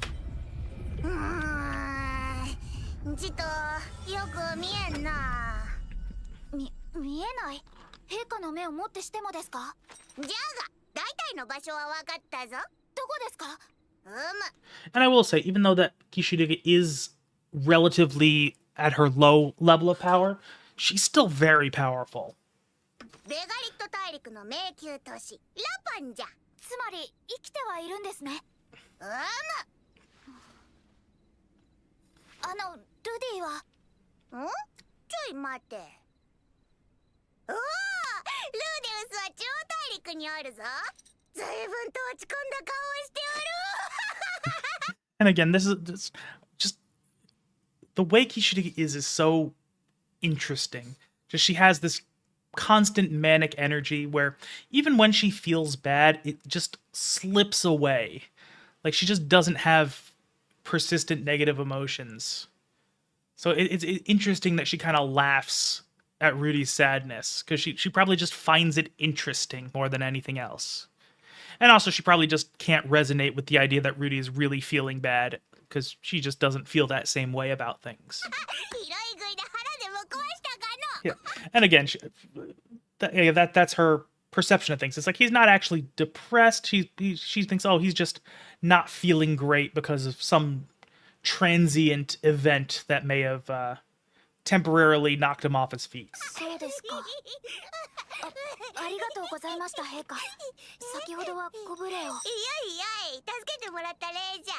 ちとよく見えんな。見えない。陛下の目をもってしてもですか？じゃが、大体の場所は分かったぞ。どこですか？And I will say, even though that Kishirika is relatively at her low level of power, she's still very powerful. ベガリット大陸の迷宮都市ラパンじゃ。つまり生きてはいるんですね。ルディはちょい待て。おお、ルーデウスは超大陸におるぞ。ずいぶんと落ち込んだ顔をしておる。And again, this is just the way Kishirika is so interesting. Just she has this constant manic energy where even when she feels bad, it just slips away. Like she just doesn't have persistent negative emotions. So it's interesting that she kind of laughs at Rudy's sadness because she probably just finds it interesting more than anything else. And also she probably just can't resonate with the idea that Rudy is really feeling bad because she just doesn't feel that same way about things. Yeah. And again, that's her perception of things. It's like he's not actually depressed. She thinks, oh, he's just not feeling great because of some transient event that may have temporarily knocked him off his feet. そうですか。ありがとうございました、陛下。先ほどはご無礼を。いやいや、助けてもらった礼じゃ。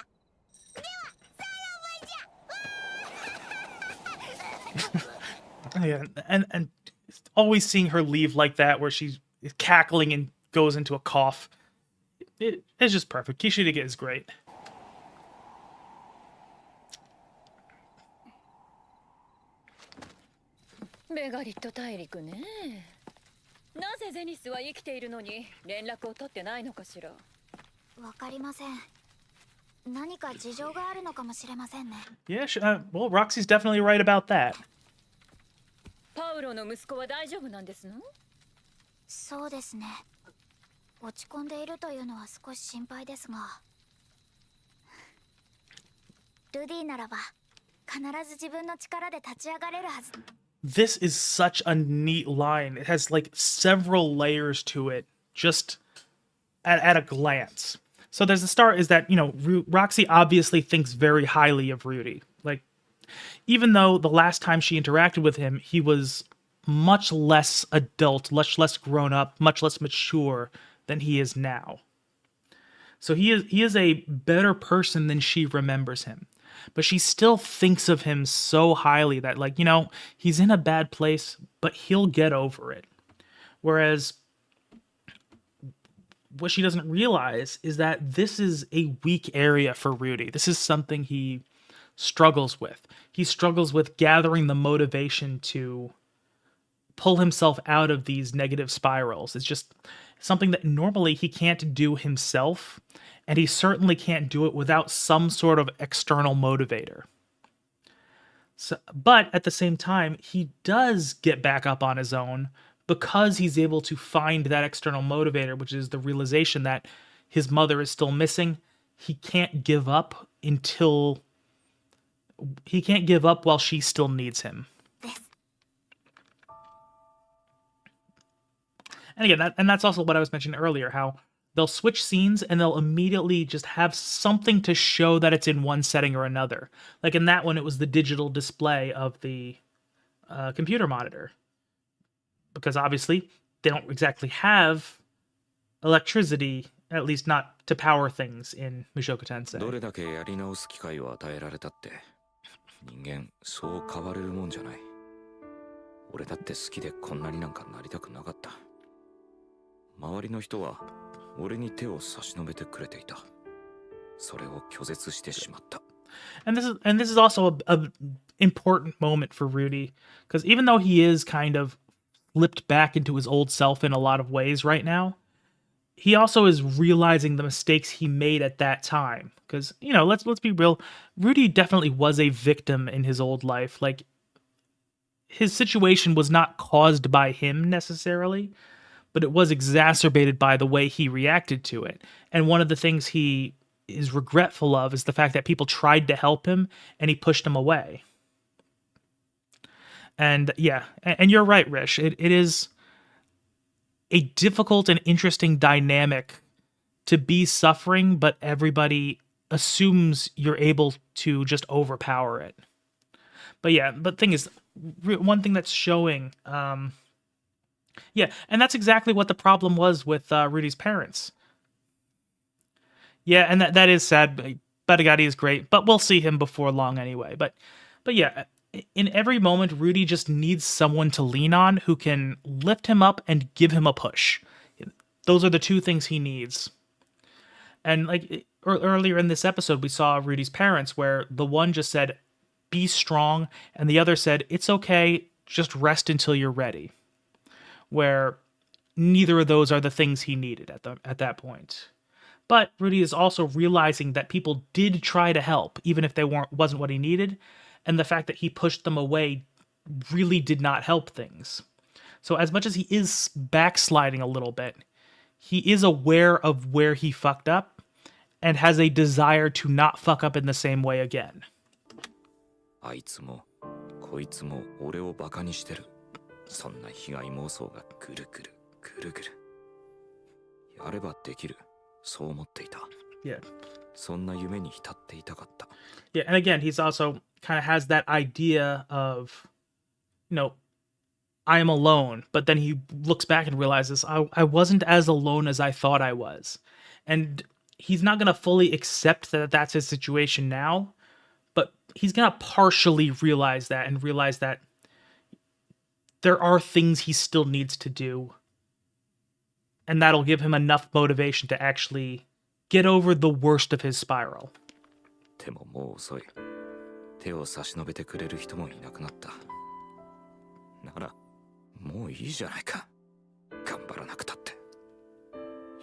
では、さらばじゃ。Yeah, and always seeing her leave like that, where she's cackling and goes into a cough, it's just perfect. Kishirika is great. ベガリット大陸ね。なぜゼニスは生きているのに連絡を取ってないのかしら。わかりません。何か事情があるのかもしれませんね。Yeah, well, Roxy's definitely right about that. パウロの息子は大丈夫なんですの？そうですね。落ち込んでいるというのは少し心配ですが。ルディならば必ず自分の力で立ち上がれるはず。This is such a neat line. It has like several layers to it, just at a glance. So there's the start is that, Roxy obviously thinks very highly of Rudy. Like, even though the last time she interacted with him, he was much less adult, much less grown up, much less mature than he is now. So he is a better person than she remembers him. But she still thinks of him so highly that, like, he's in a bad place, but he'll get over it. Whereas what she doesn't realize is that this is a weak area for Rudy. This is something he struggles with. He struggles with gathering the motivation to pull himself out of these negative spirals. It's just something that normally he can't do himself, and he certainly can't do it without some sort of external motivator. So, but at the same time, he does get back up on his own because he's able to find that external motivator, which is the realization that his mother is still missing. He can't give up while she still needs him. And again, that's also what I was mentioning earlier, how they'll switch scenes and they'll immediately just have something to show that it's in one setting or another. Like in that one, it was the digital display of the computer monitor. Because obviously, they don't exactly have electricity, at least not to power things in Mushoku Tensei. どれだけやり直す機会を与えられたって、人間そう変われるもんじゃない。俺だって好きでこんなになんかなりたくなかった。周りの人は俺に手を差し伸べてくれていた。それを拒絶してしまった。And this is also a important moment for Rudy, because even though he is kind of flipped back into his old self in a lot of ways right now, he also is realizing the mistakes he made at that time. Because, you know, let's be real, Rudy definitely was a victim in his old life. Like, his situation was not caused by him necessarily, but it was exacerbated by the way he reacted to it. And one of the things he is regretful of is the fact that people tried to help him and he pushed them away. And yeah, and you're right, Rish. It is a difficult and interesting dynamic to be suffering, but everybody assumes you're able to just overpower it. But yeah, but thing is, one thing that's showing, yeah, and that's exactly what the problem was with Rudy's parents. Yeah, and that is sad. Batagati is great, but we'll see him before long anyway. But yeah, in every moment, Rudy just needs someone to lean on who can lift him up and give him a push. Those are the two things he needs. And like earlier in this episode, we saw Rudy's parents where the one just said, "Be strong," and the other said, "It's okay, just rest until you're ready." Where neither of those are the things he needed at that point. But Rudy is also realizing that people did try to help, even if they wasn't what he needed, and the fact that he pushed them away really did not help things. So as much as he is backsliding a little bit, he is aware of where he fucked up and has a desire to not fuck up in the same way again. あいつもこいつも俺をバカにしてる。そんな被害妄想がぐるぐるぐるぐる。やればできる。そう思っていた。Yeah. そんな夢に浸っていたかった。Yeah, and again, he's also kind of has that idea of, you know, I am alone, but then he looks back and realizes I wasn't as alone as I thought I was. And he's not going to fully accept that that's his situation now, but he's going to partially realize that and realize that there are things he still needs to do. And that'll give him enough motivation to actually get over the worst of his spiral. でももう遅い。手を差し伸べてくれる人もいなくなった。なら、もういいじゃないか。頑張らなくたって。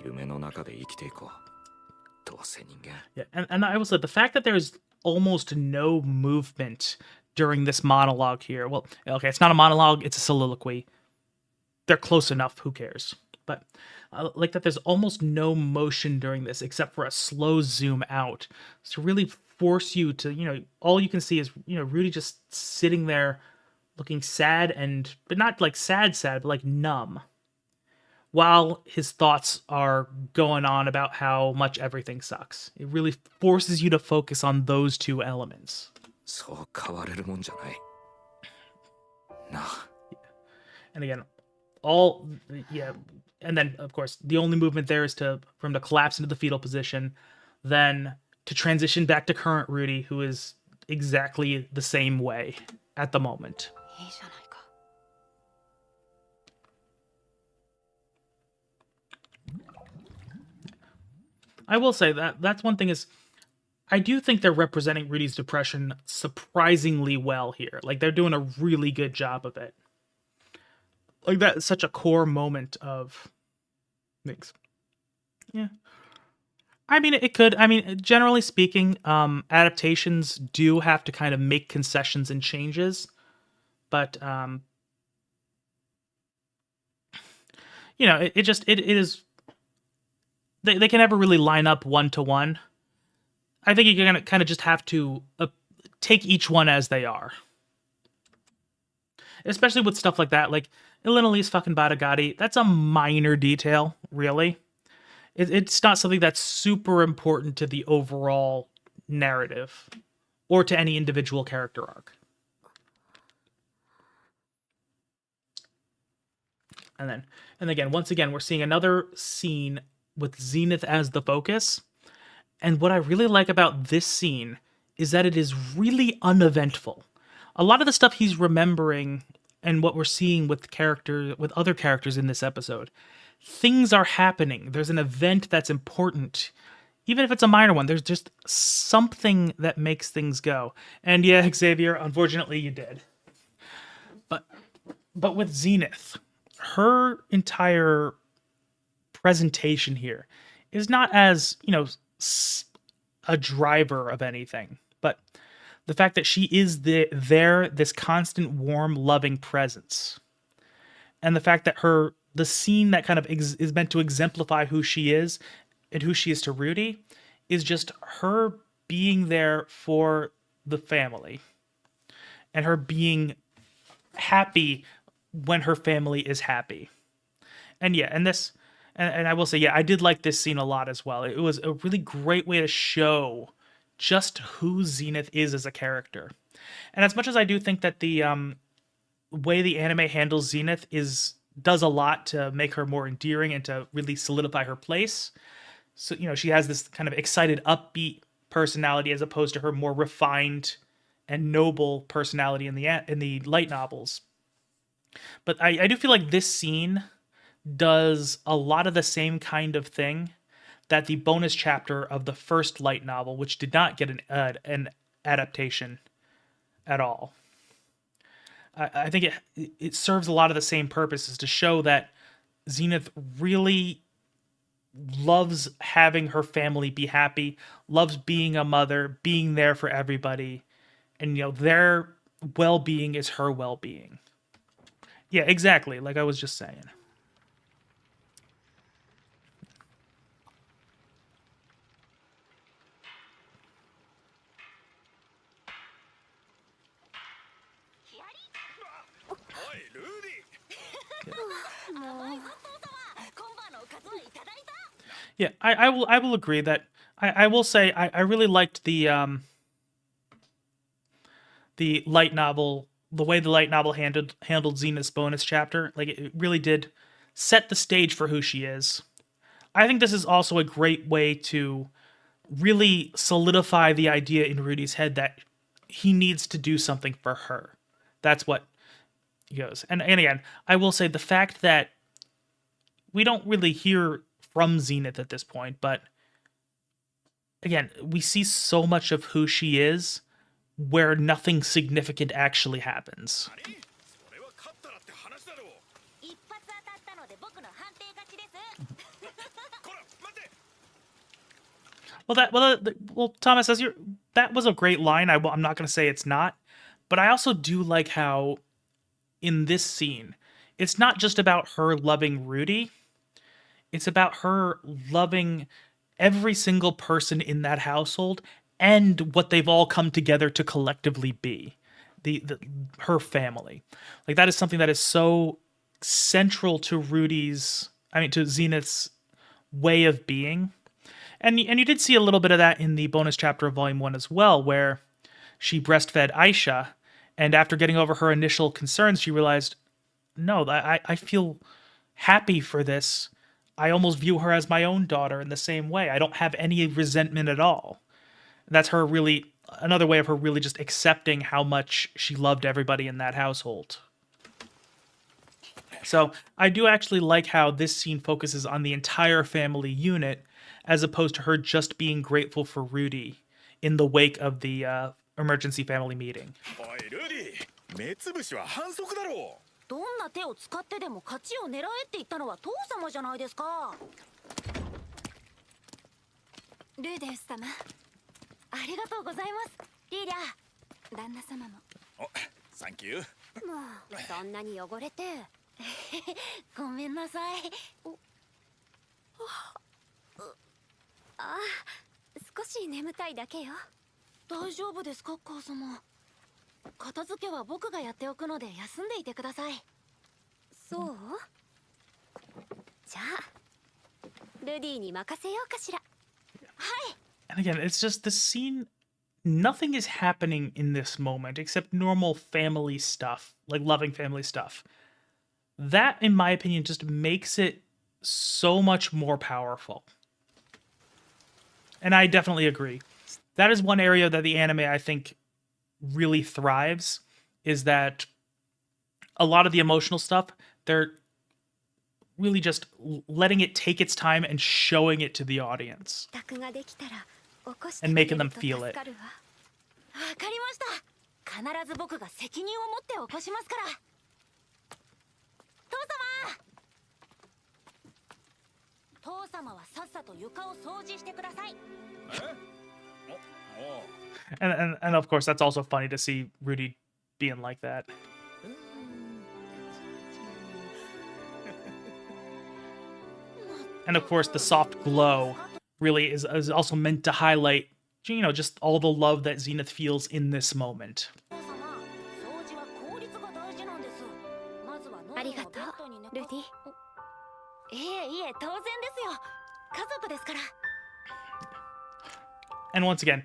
夢の中で生きていこう。どうせ人間。Yeah, and I will say the fact that there's almost no movement during this monologue here. Well, okay, it's not a monologue, it's a soliloquy. They're close enough, who cares? But like that there's almost no motion during this except for a slow zoom out to really force you to, you know, all you can see is, you know, Rudy just sitting there looking sad and, but not like sad, but like numb, while his thoughts are going on about how much everything sucks. It really forces you to focus on those two elements. そう変われるもんじゃない。なあ。And again, and then of course the only movement there is for him to collapse into the fetal position, then to transition back to current Rudy, who is exactly the same way at the moment. I will say that's one thing is I do think they're representing Rudy's depression surprisingly well here. Like they're doing a really good job of it. Like that's such a core moment of things. Yeah. I mean, it could. I mean, generally speaking, adaptations do have to kind of make concessions and changes. But, you know, it is... They can never really line up one-to-one. I think you're going to kind of just have to take each one as they are. Especially with stuff like that, like Illinois fucking Batagati, that's a minor detail, really. It's not something that's super important to the overall narrative or to any individual character arc. And again, once again, we're seeing another scene with Zenith as the focus. And what I really like about this scene is that it is really uneventful. A lot of the stuff he's remembering and what we're seeing with other characters in this episode, things are happening. There's an event that's important. Even if it's a minor one, there's just something that makes things go. And yeah, Xavier, unfortunately you did. But with Zenith, her entire presentation here is not as, a driver of anything, but the fact that she is this constant, warm, loving presence. And the fact that the scene that kind of is meant to exemplify who she is and who she is to Rudy is just her being there for the family and her being happy when her family is happy. And yeah, and I will say, yeah, I did like this scene a lot as well. It was a really great way to show just who Zenith is as a character. And as much as I do think that the way the anime handles Zenith does a lot to make her more endearing and to really solidify her place. So, she has this kind of excited, upbeat personality as opposed to her more refined and noble personality in the light novels. But I do feel like this scene does a lot of the same kind of thing that the bonus chapter of the first light novel, which did not get an adaptation at all. I think it serves a lot of the same purposes to show that Zenith really loves having her family be happy, loves being a mother, being there for everybody, and their well-being is her well-being. Yeah, exactly, like I was just saying. Yeah, I will agree that I will say I really liked the light novel, the way the light novel handled Xena's bonus chapter. Like, it really did set the stage for who she is. I think this is also a great way to really solidify the idea in Rudy's head that he needs to do something for her. That's what he goes. And again, I will say the fact that we don't really hear from Zenith at this point, but again, we see so much of who she is where nothing significant actually happens. Well, Thomas, that was a great line. I'm not going to say it's not, but I also do like how in this scene, it's not just about her loving Rudy. It's about her loving every single person in that household and what they've all come together to collectively be, her family. Like, that is something that is so central to to Zenith's way of being. And you did see a little bit of that in the bonus chapter of Volume 1 as well, where she breastfed Aisha, and after getting over her initial concerns, she realized, no, I feel happy for this. I almost view her as my own daughter in the same way. I don't have any resentment at all. That's another way of her really just accepting how much she loved everybody in that household. So I do actually like how this scene focuses on the entire family unit, as opposed to her just being grateful for Rudy in the wake of the emergency family meeting. どんな手を使ってでも勝ちを狙えって言ったのは父様じゃないですか。ルデウス様、ありがとうございます。リーリャ、旦那様も。お、サンキュー。もうそんなに汚れて。ごめんなさい。あ、少し眠たいだけよ。大丈夫ですか、母様。片付けは僕がやっておくので休んでいてください。そう？じゃあ、ルディに任せようかしら。はい。And again, it's just the scene. Nothing is happening in this moment except normal family stuff, like loving family stuff. That, in my opinion, just makes it so much more powerful. And I definitely agree. That is one area that the anime, I think, really thrives, is that a lot of the emotional stuff, they're really just letting it take its time and showing it to the audience. And making them feel it. わかりました。必ず僕が責任を持って起こしますから。父様。And of course, that's also funny to see Rudy being like that. And of course, the soft glow really is also meant to highlight, you know, just all the love that Zenith feels in this moment. ありがとう、ルディ。いえいえ、当然ですよ。家族ですから。 And once again,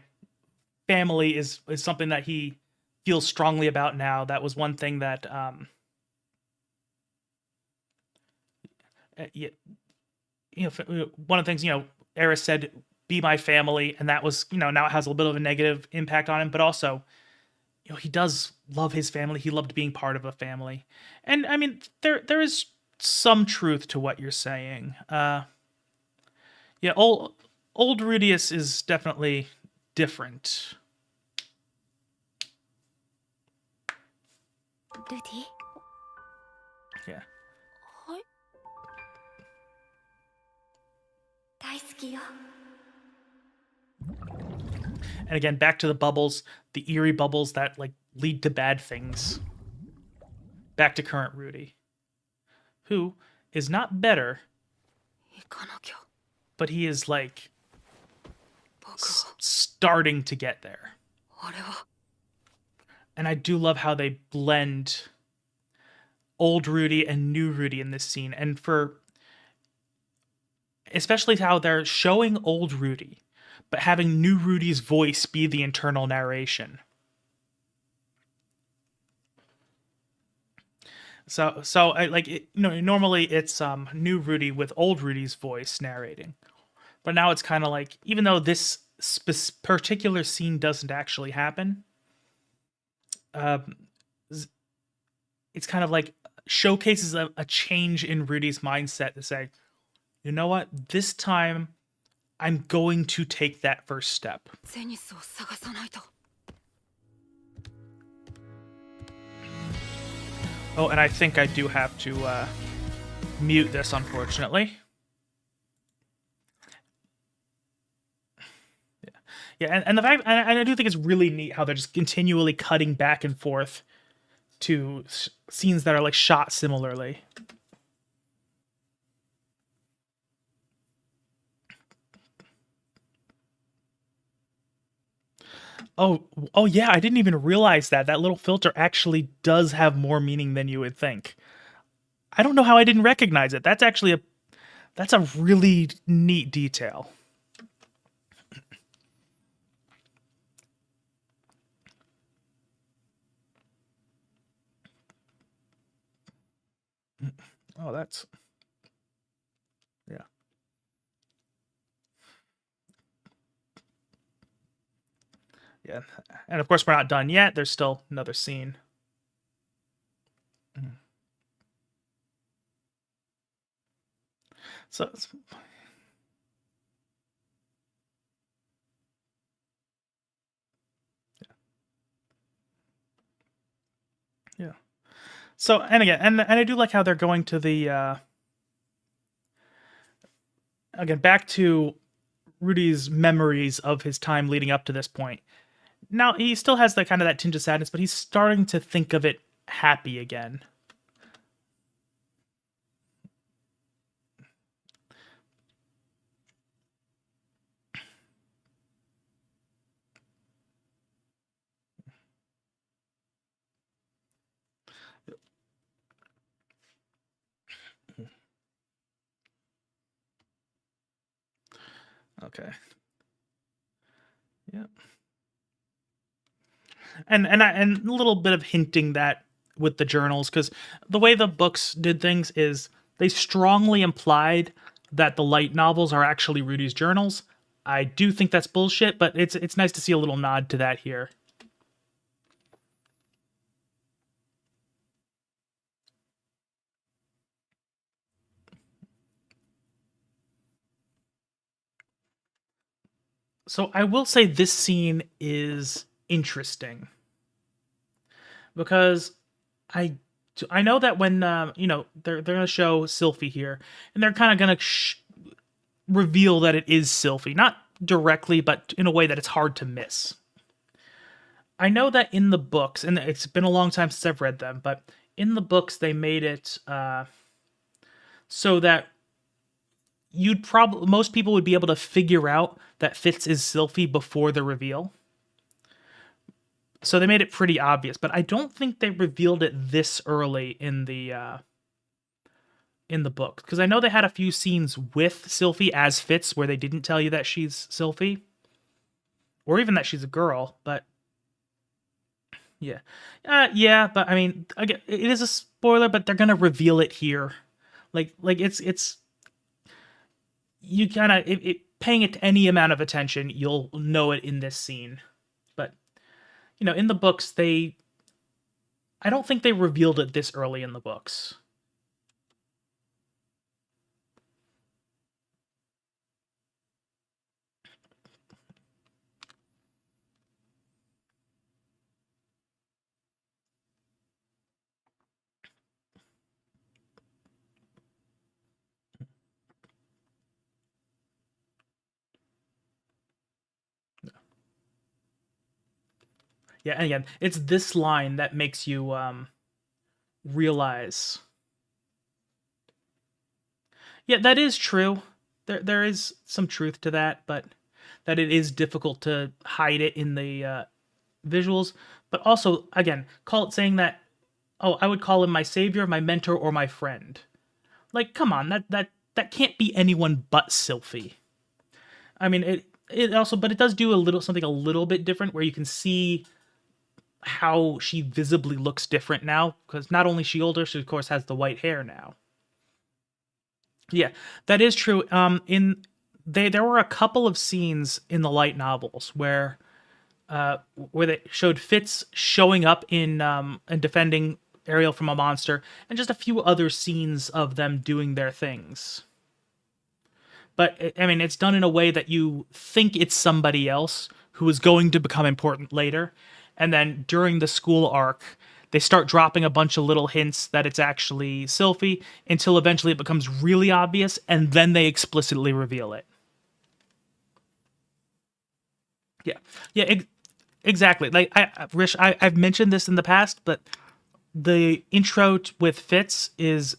family is something that he feels strongly about now. That was one thing that you know, one of the things, you know, Eris said, be my family, and that was, you know, now it has a little bit of a negative impact on him, but also, you know, he does love his family. He loved being part of a family. And I mean, there is some truth to what you're saying. Yeah, old Rudius is definitely different. ルディ。 Yeah. はい。大好きよ。 And again, back to the bubbles, the eerie bubbles that like lead to bad things. Back to current Rudy, who is not better, but he is like starting to get there. And I do love how they blend old Rudy and new Rudy in this scene, and for especially how they're showing old Rudy, but having new Rudy's voice be the internal narration. So I like it, you know, normally it's new Rudy with old Rudy's voice narrating, but now it's kind of like, even though this particular scene doesn't actually happen, it's kind of like showcases a change in Rudy's mindset to say, you know what, this time I'm going to take that first step. Oh, and I think I do have to mute this, unfortunately. Yeah, and the fact, and I do think it's really neat how they're just continually cutting back and forth to scenes that are like shot similarly. Oh yeah, I didn't even realize that. That little filter actually does have more meaning than you would think. I don't know how I didn't recognize it. That's actually that's a really neat detail. Oh, that's... yeah. Yeah, and of course we're not done yet. There's still another scene. So yeah. So, and again, and I do like how they're going to the again, back to Rudy's memories of his time leading up to this point. Now, he still has that kind of that tinge of sadness, but he's starting to think of it happy again. Okay. Yep. And a little bit of hinting that with the journals, because the way the books did things is they strongly implied that the light novels are actually Rudy's journals. I do think that's bullshit, but it's nice to see a little nod to that here. So I will say this scene is interesting because I know that when you know, they're gonna show Sylphie here, and they're kind of gonna reveal that it is Sylphie. Not directly, but in a way that it's hard to miss. I know that in the books, and it's been a long time since I've read them, but in the books they made it so that most people would be able to figure out that Fitz is Sylphie before the reveal. So they made it pretty obvious, but I don't think they revealed it this early in the book, because I know they had a few scenes with Sylphie as Fitz where they didn't tell you that she's Sylphie, or even that she's a girl. But yeah, But I mean, again, it is a spoiler, but they're gonna reveal it here. Like it's you kind of paying it any amount of attention, you'll know it in this scene. But in the books, I don't think they revealed it this early in the books. Yeah, and again, it's this line that makes you realize. Yeah, that is true. There is some truth to that, but that it is difficult to hide it in the visuals. But also, again, saying that, oh, I would call him my savior, my mentor, or my friend. Like, come on, that can't be anyone but Sylphie. I mean, it also, but it does do something a little bit different, where you can see how she visibly looks different now, because not only is she older, she of course has the white hair now. Yeah, that is true. There were a couple of scenes in the light novels where they showed Fitz showing up in and defending Ariel from a monster, and just a few other scenes of them doing their things. But I mean, it's done in a way that you think it's somebody else who is going to become important later. And then during the school arc, they start dropping a bunch of little hints that it's actually Sylphie, until eventually it becomes really obvious, and then they explicitly reveal it. Yeah, exactly. Like, Rish, I've mentioned this in the past, but the intro with Fitz is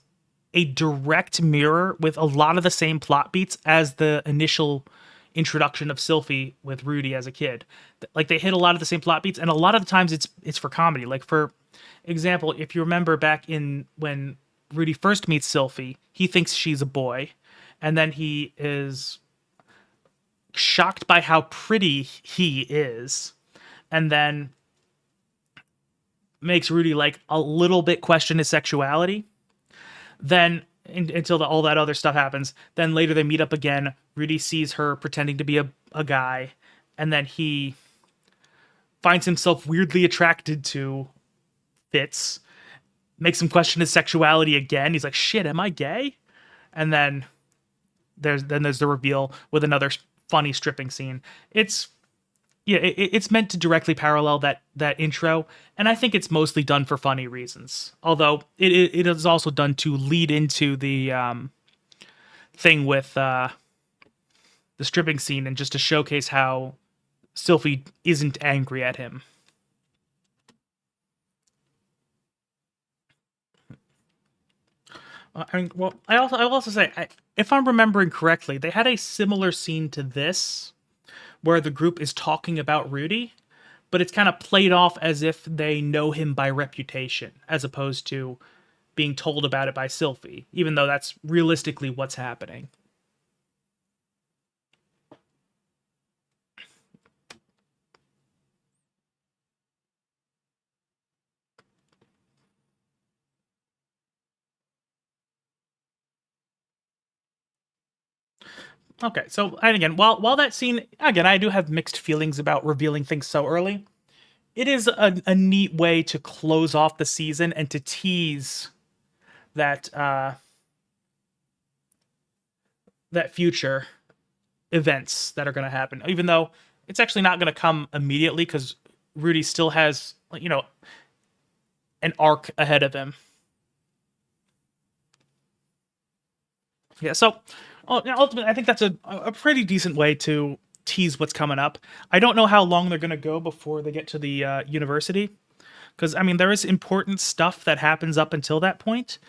a direct mirror with a lot of the same plot beats as the initial introduction of Sylphie with Rudy as a kid. Like, they hit a lot of the same plot beats, and a lot of the times it's for comedy. Like, for example, if you remember back in when Rudy first meets Sylphie, he thinks she's a boy, and then he is shocked by how pretty he is, and then makes Rudy like a little bit question his sexuality. Then until all that other stuff happens. Then later they meet up again. Rudy sees her pretending to be a guy, and then he finds himself weirdly attracted to Fitz, makes him question his sexuality again. He's like, shit, am I gay? And then there's the reveal with another funny stripping scene. It's meant to directly parallel that intro, and I think it's mostly done for funny reasons. Although it is also done to lead into the thing with the stripping scene, and just to showcase how Sylphie isn't angry at him. I will also say, if I'm remembering correctly, they had a similar scene to this, where the group is talking about Rudy, but it's kind of played off as if they know him by reputation, as opposed to being told about it by Sylphie, even though that's realistically what's happening. Okay, so, and again, while that scene, again, I do have mixed feelings about revealing things so early. It is a neat way to close off the season and to tease that that future events that are going to happen, even though it's actually not going to come immediately, because Rudy still has, an arc ahead of him. Yeah, so ultimately, I think that's a pretty decent way to tease what's coming up. I don't know how long they're going to go before they get to the university, because I mean there is important stuff that happens up until that point,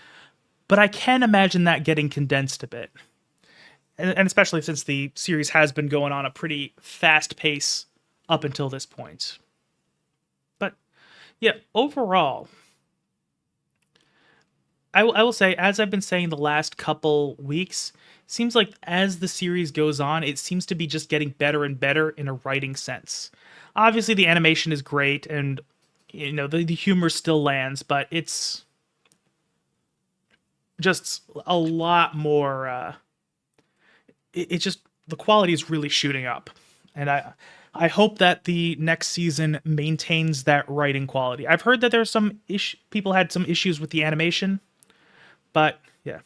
but I can imagine that getting condensed a bit, and especially since the series has been going on a pretty fast pace up until this point. But yeah, overall, I will say, as I've been saying the last couple weeks, seems like as the series goes on, it seems to be just getting better and better in a writing sense. Obviously, the animation is great, and the humor still lands, but it's just a lot more. It's just the quality is really shooting up, and I hope that the next season maintains that writing quality. I've heard that there's some people had some issues with the animation, but yeah.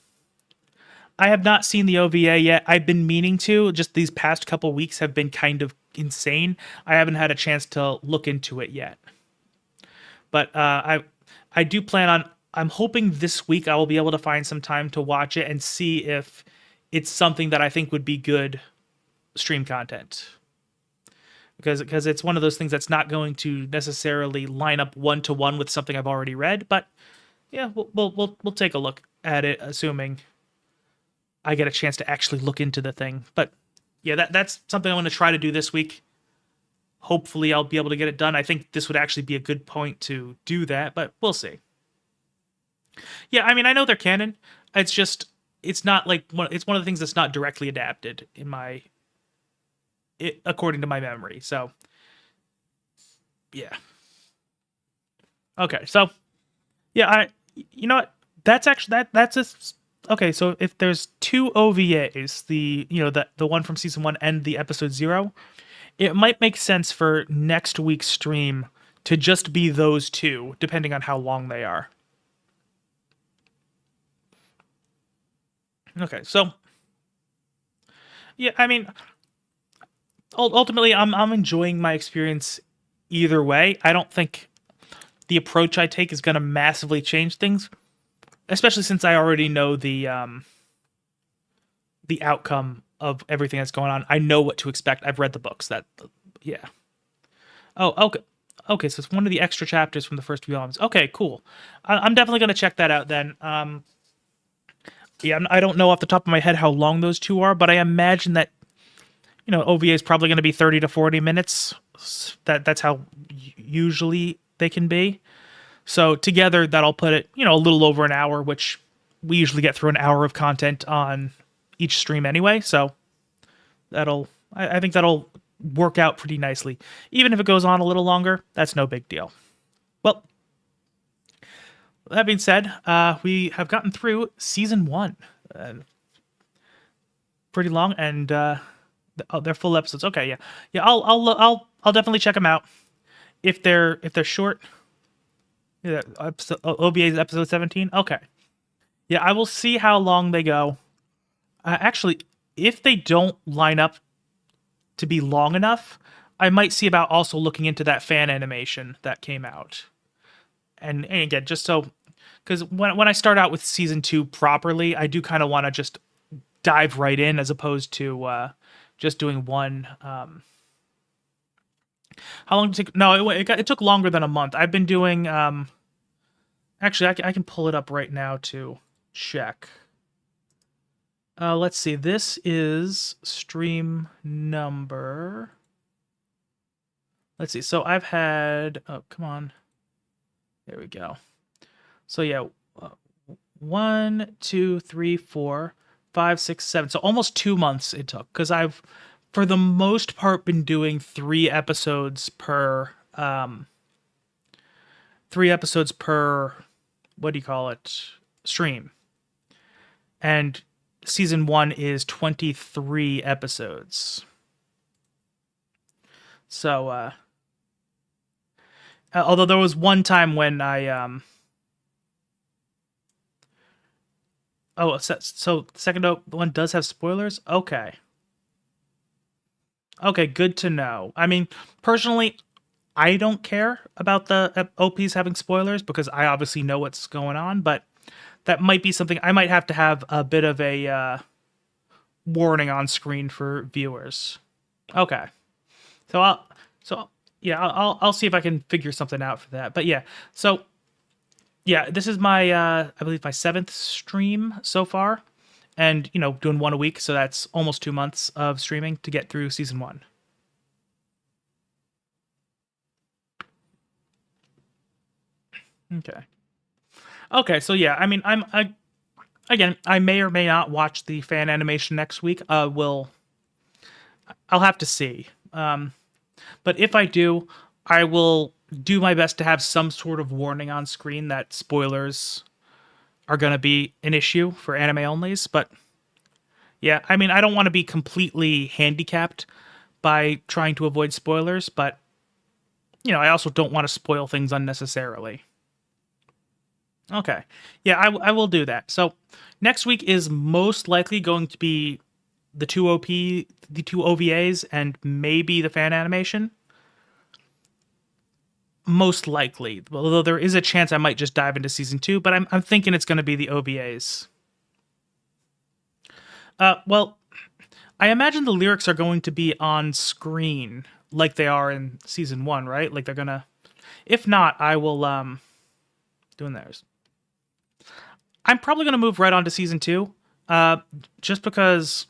I have not seen the OVA yet. I've been meaning to. Just these past couple weeks have been kind of insane. I haven't had a chance to look into it yet. But I do plan on. I'm hoping this week I will be able to find some time to watch it and see if it's something that I think would be good stream content. Because it's one of those things that's not going to necessarily line up one-to-one with something I've already read. But yeah, we'll take a look at it, assuming I get a chance to actually look into the thing. But yeah, that's something I want to try to do this week. Hopefully I'll be able to get it done. I think this would actually be a good point to do that, but we'll see. Yeah, I mean, I know they're canon. It's just, it's not like, it's one of the things that's not directly adapted according to my memory. So, yeah. Okay, so, yeah, you know what? That's actually, that's a... Okay, so if there's two OVAs, the one from season 1 and the episode 0, it might make sense for next week's stream to just be those two, depending on how long they are. Okay, so yeah, I mean, ultimately, I'm enjoying my experience either way. I don't think the approach I take is going to massively change things. Especially since I already know the outcome of everything that's going on. I know what to expect. I've read the books. Yeah. Oh, okay. Okay, so it's one of the extra chapters from the first few volumes. Okay, cool. I'm definitely going to check that out then. Yeah, I don't know off the top of my head how long those two are, but I imagine that, OVA is probably going to be 30 to 40 minutes. That's how usually they can be. So together, that'll put it, a little over an hour, which we usually get through an hour of content on each stream anyway. So I think that'll work out pretty nicely. Even if it goes on a little longer, that's no big deal. Well, that being said, we have gotten through season 1. Pretty long, and they're full episodes. Okay, yeah, yeah. I'll definitely check them out. If they're short. Yeah, OVA is episode 17? Okay. Yeah, I will see how long they go. Actually, if they don't line up to be long enough, I might see about also looking into that fan animation that came out. And again, just so... Because when I start out with Season 2 properly, I do kind of want to just dive right in as opposed to just doing one... How long did it take? No, it took longer than a month. I've been doing... Actually, I can pull it up right now to check. Let's see. This is stream number... Let's see. So I've had... Oh, come on. There we go. So yeah. 1, 2, 3, 4, 5, 6, 7. So almost 2 months it took. Because I've... for the most part, been doing 3 episodes per, what do you call it, stream. And season 1 is 23 episodes. So, although there was one time when I, oh, so the second one does have spoilers? Okay. Okay, good to know. I mean, personally, I don't care about the OPs having spoilers because I obviously know what's going on, but that might be something I might have to have a bit of a warning on screen for viewers. Okay. I'll see if I can figure something out for that. But yeah, so yeah, this is my I believe my 7th stream so far, and doing one a week, so that's almost 2 months of streaming to get through season 1. Okay, so yeah, I mean, again, I may or may not watch the fan animation next week. I'll have to see. But if I do, I will do my best to have some sort of warning on screen that spoilers are going to be an issue for anime onlys. But yeah, I mean, I don't want to be completely handicapped by trying to avoid spoilers, but I also don't want to spoil things unnecessarily. Okay. Yeah, I will do that. So next week is most likely going to be the two OVAs, and maybe the fan animation. Most likely. Although there is a chance I might just dive into season 2, but I'm thinking it's going to be the OVAs. Well, I imagine the lyrics are going to be on screen like they are in season 1, right? Like they're going to... If not, I will... doing theirs. I'm probably going to move right on to season 2, just because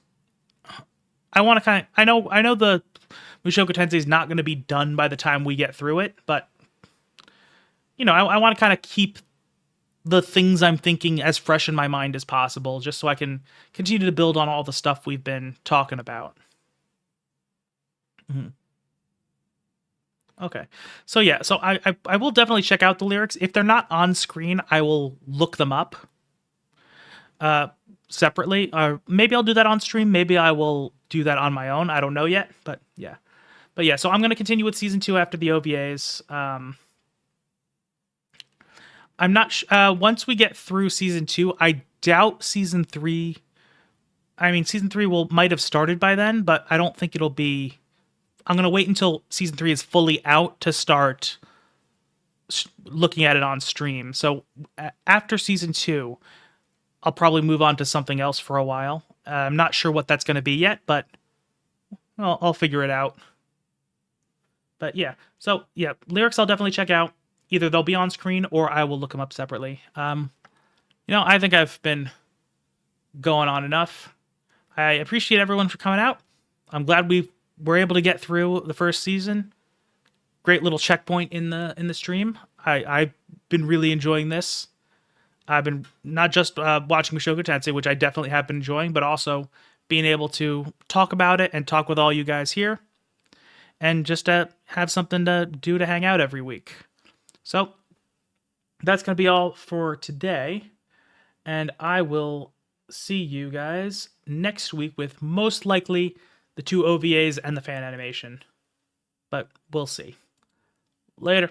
I want to kind of... I know the Mushoku Tensei is not going to be done by the time we get through it, but I want to kind of keep the things I'm thinking as fresh in my mind as possible, just so I can continue to build on all the stuff we've been talking about. Okay. So yeah, so I will definitely check out the lyrics. If they're not on screen, I will look them up separately. Maybe I'll do that on stream. Maybe I will do that on my own. I don't know yet, but yeah. But yeah, so I'm going to continue with season 2 after the OVAs. I'm not once we get through season 2, I doubt season 3. I mean, season 3 might have started by then, but I don't think it'll be... I'm going to wait until season 3 is fully out to start looking at it on stream. So after season 2, I'll probably move on to something else for a while. I'm not sure what that's going to be yet, but I'll figure it out. But yeah, so yeah, lyrics I'll definitely check out. Either they'll be on screen or I will look them up separately. I think I've been going on enough. I appreciate everyone for coming out. I'm glad we were able to get through the first season. Great little checkpoint in the stream. I've been really enjoying this. I've been not just watching Mushoku Tensei, which I definitely have been enjoying, but also being able to talk about it and talk with all you guys here, and just have something to do to hang out every week. So that's going to be all for today, and I will see you guys next week with most likely the 2 OVAs and the fan animation. But we'll see. Later.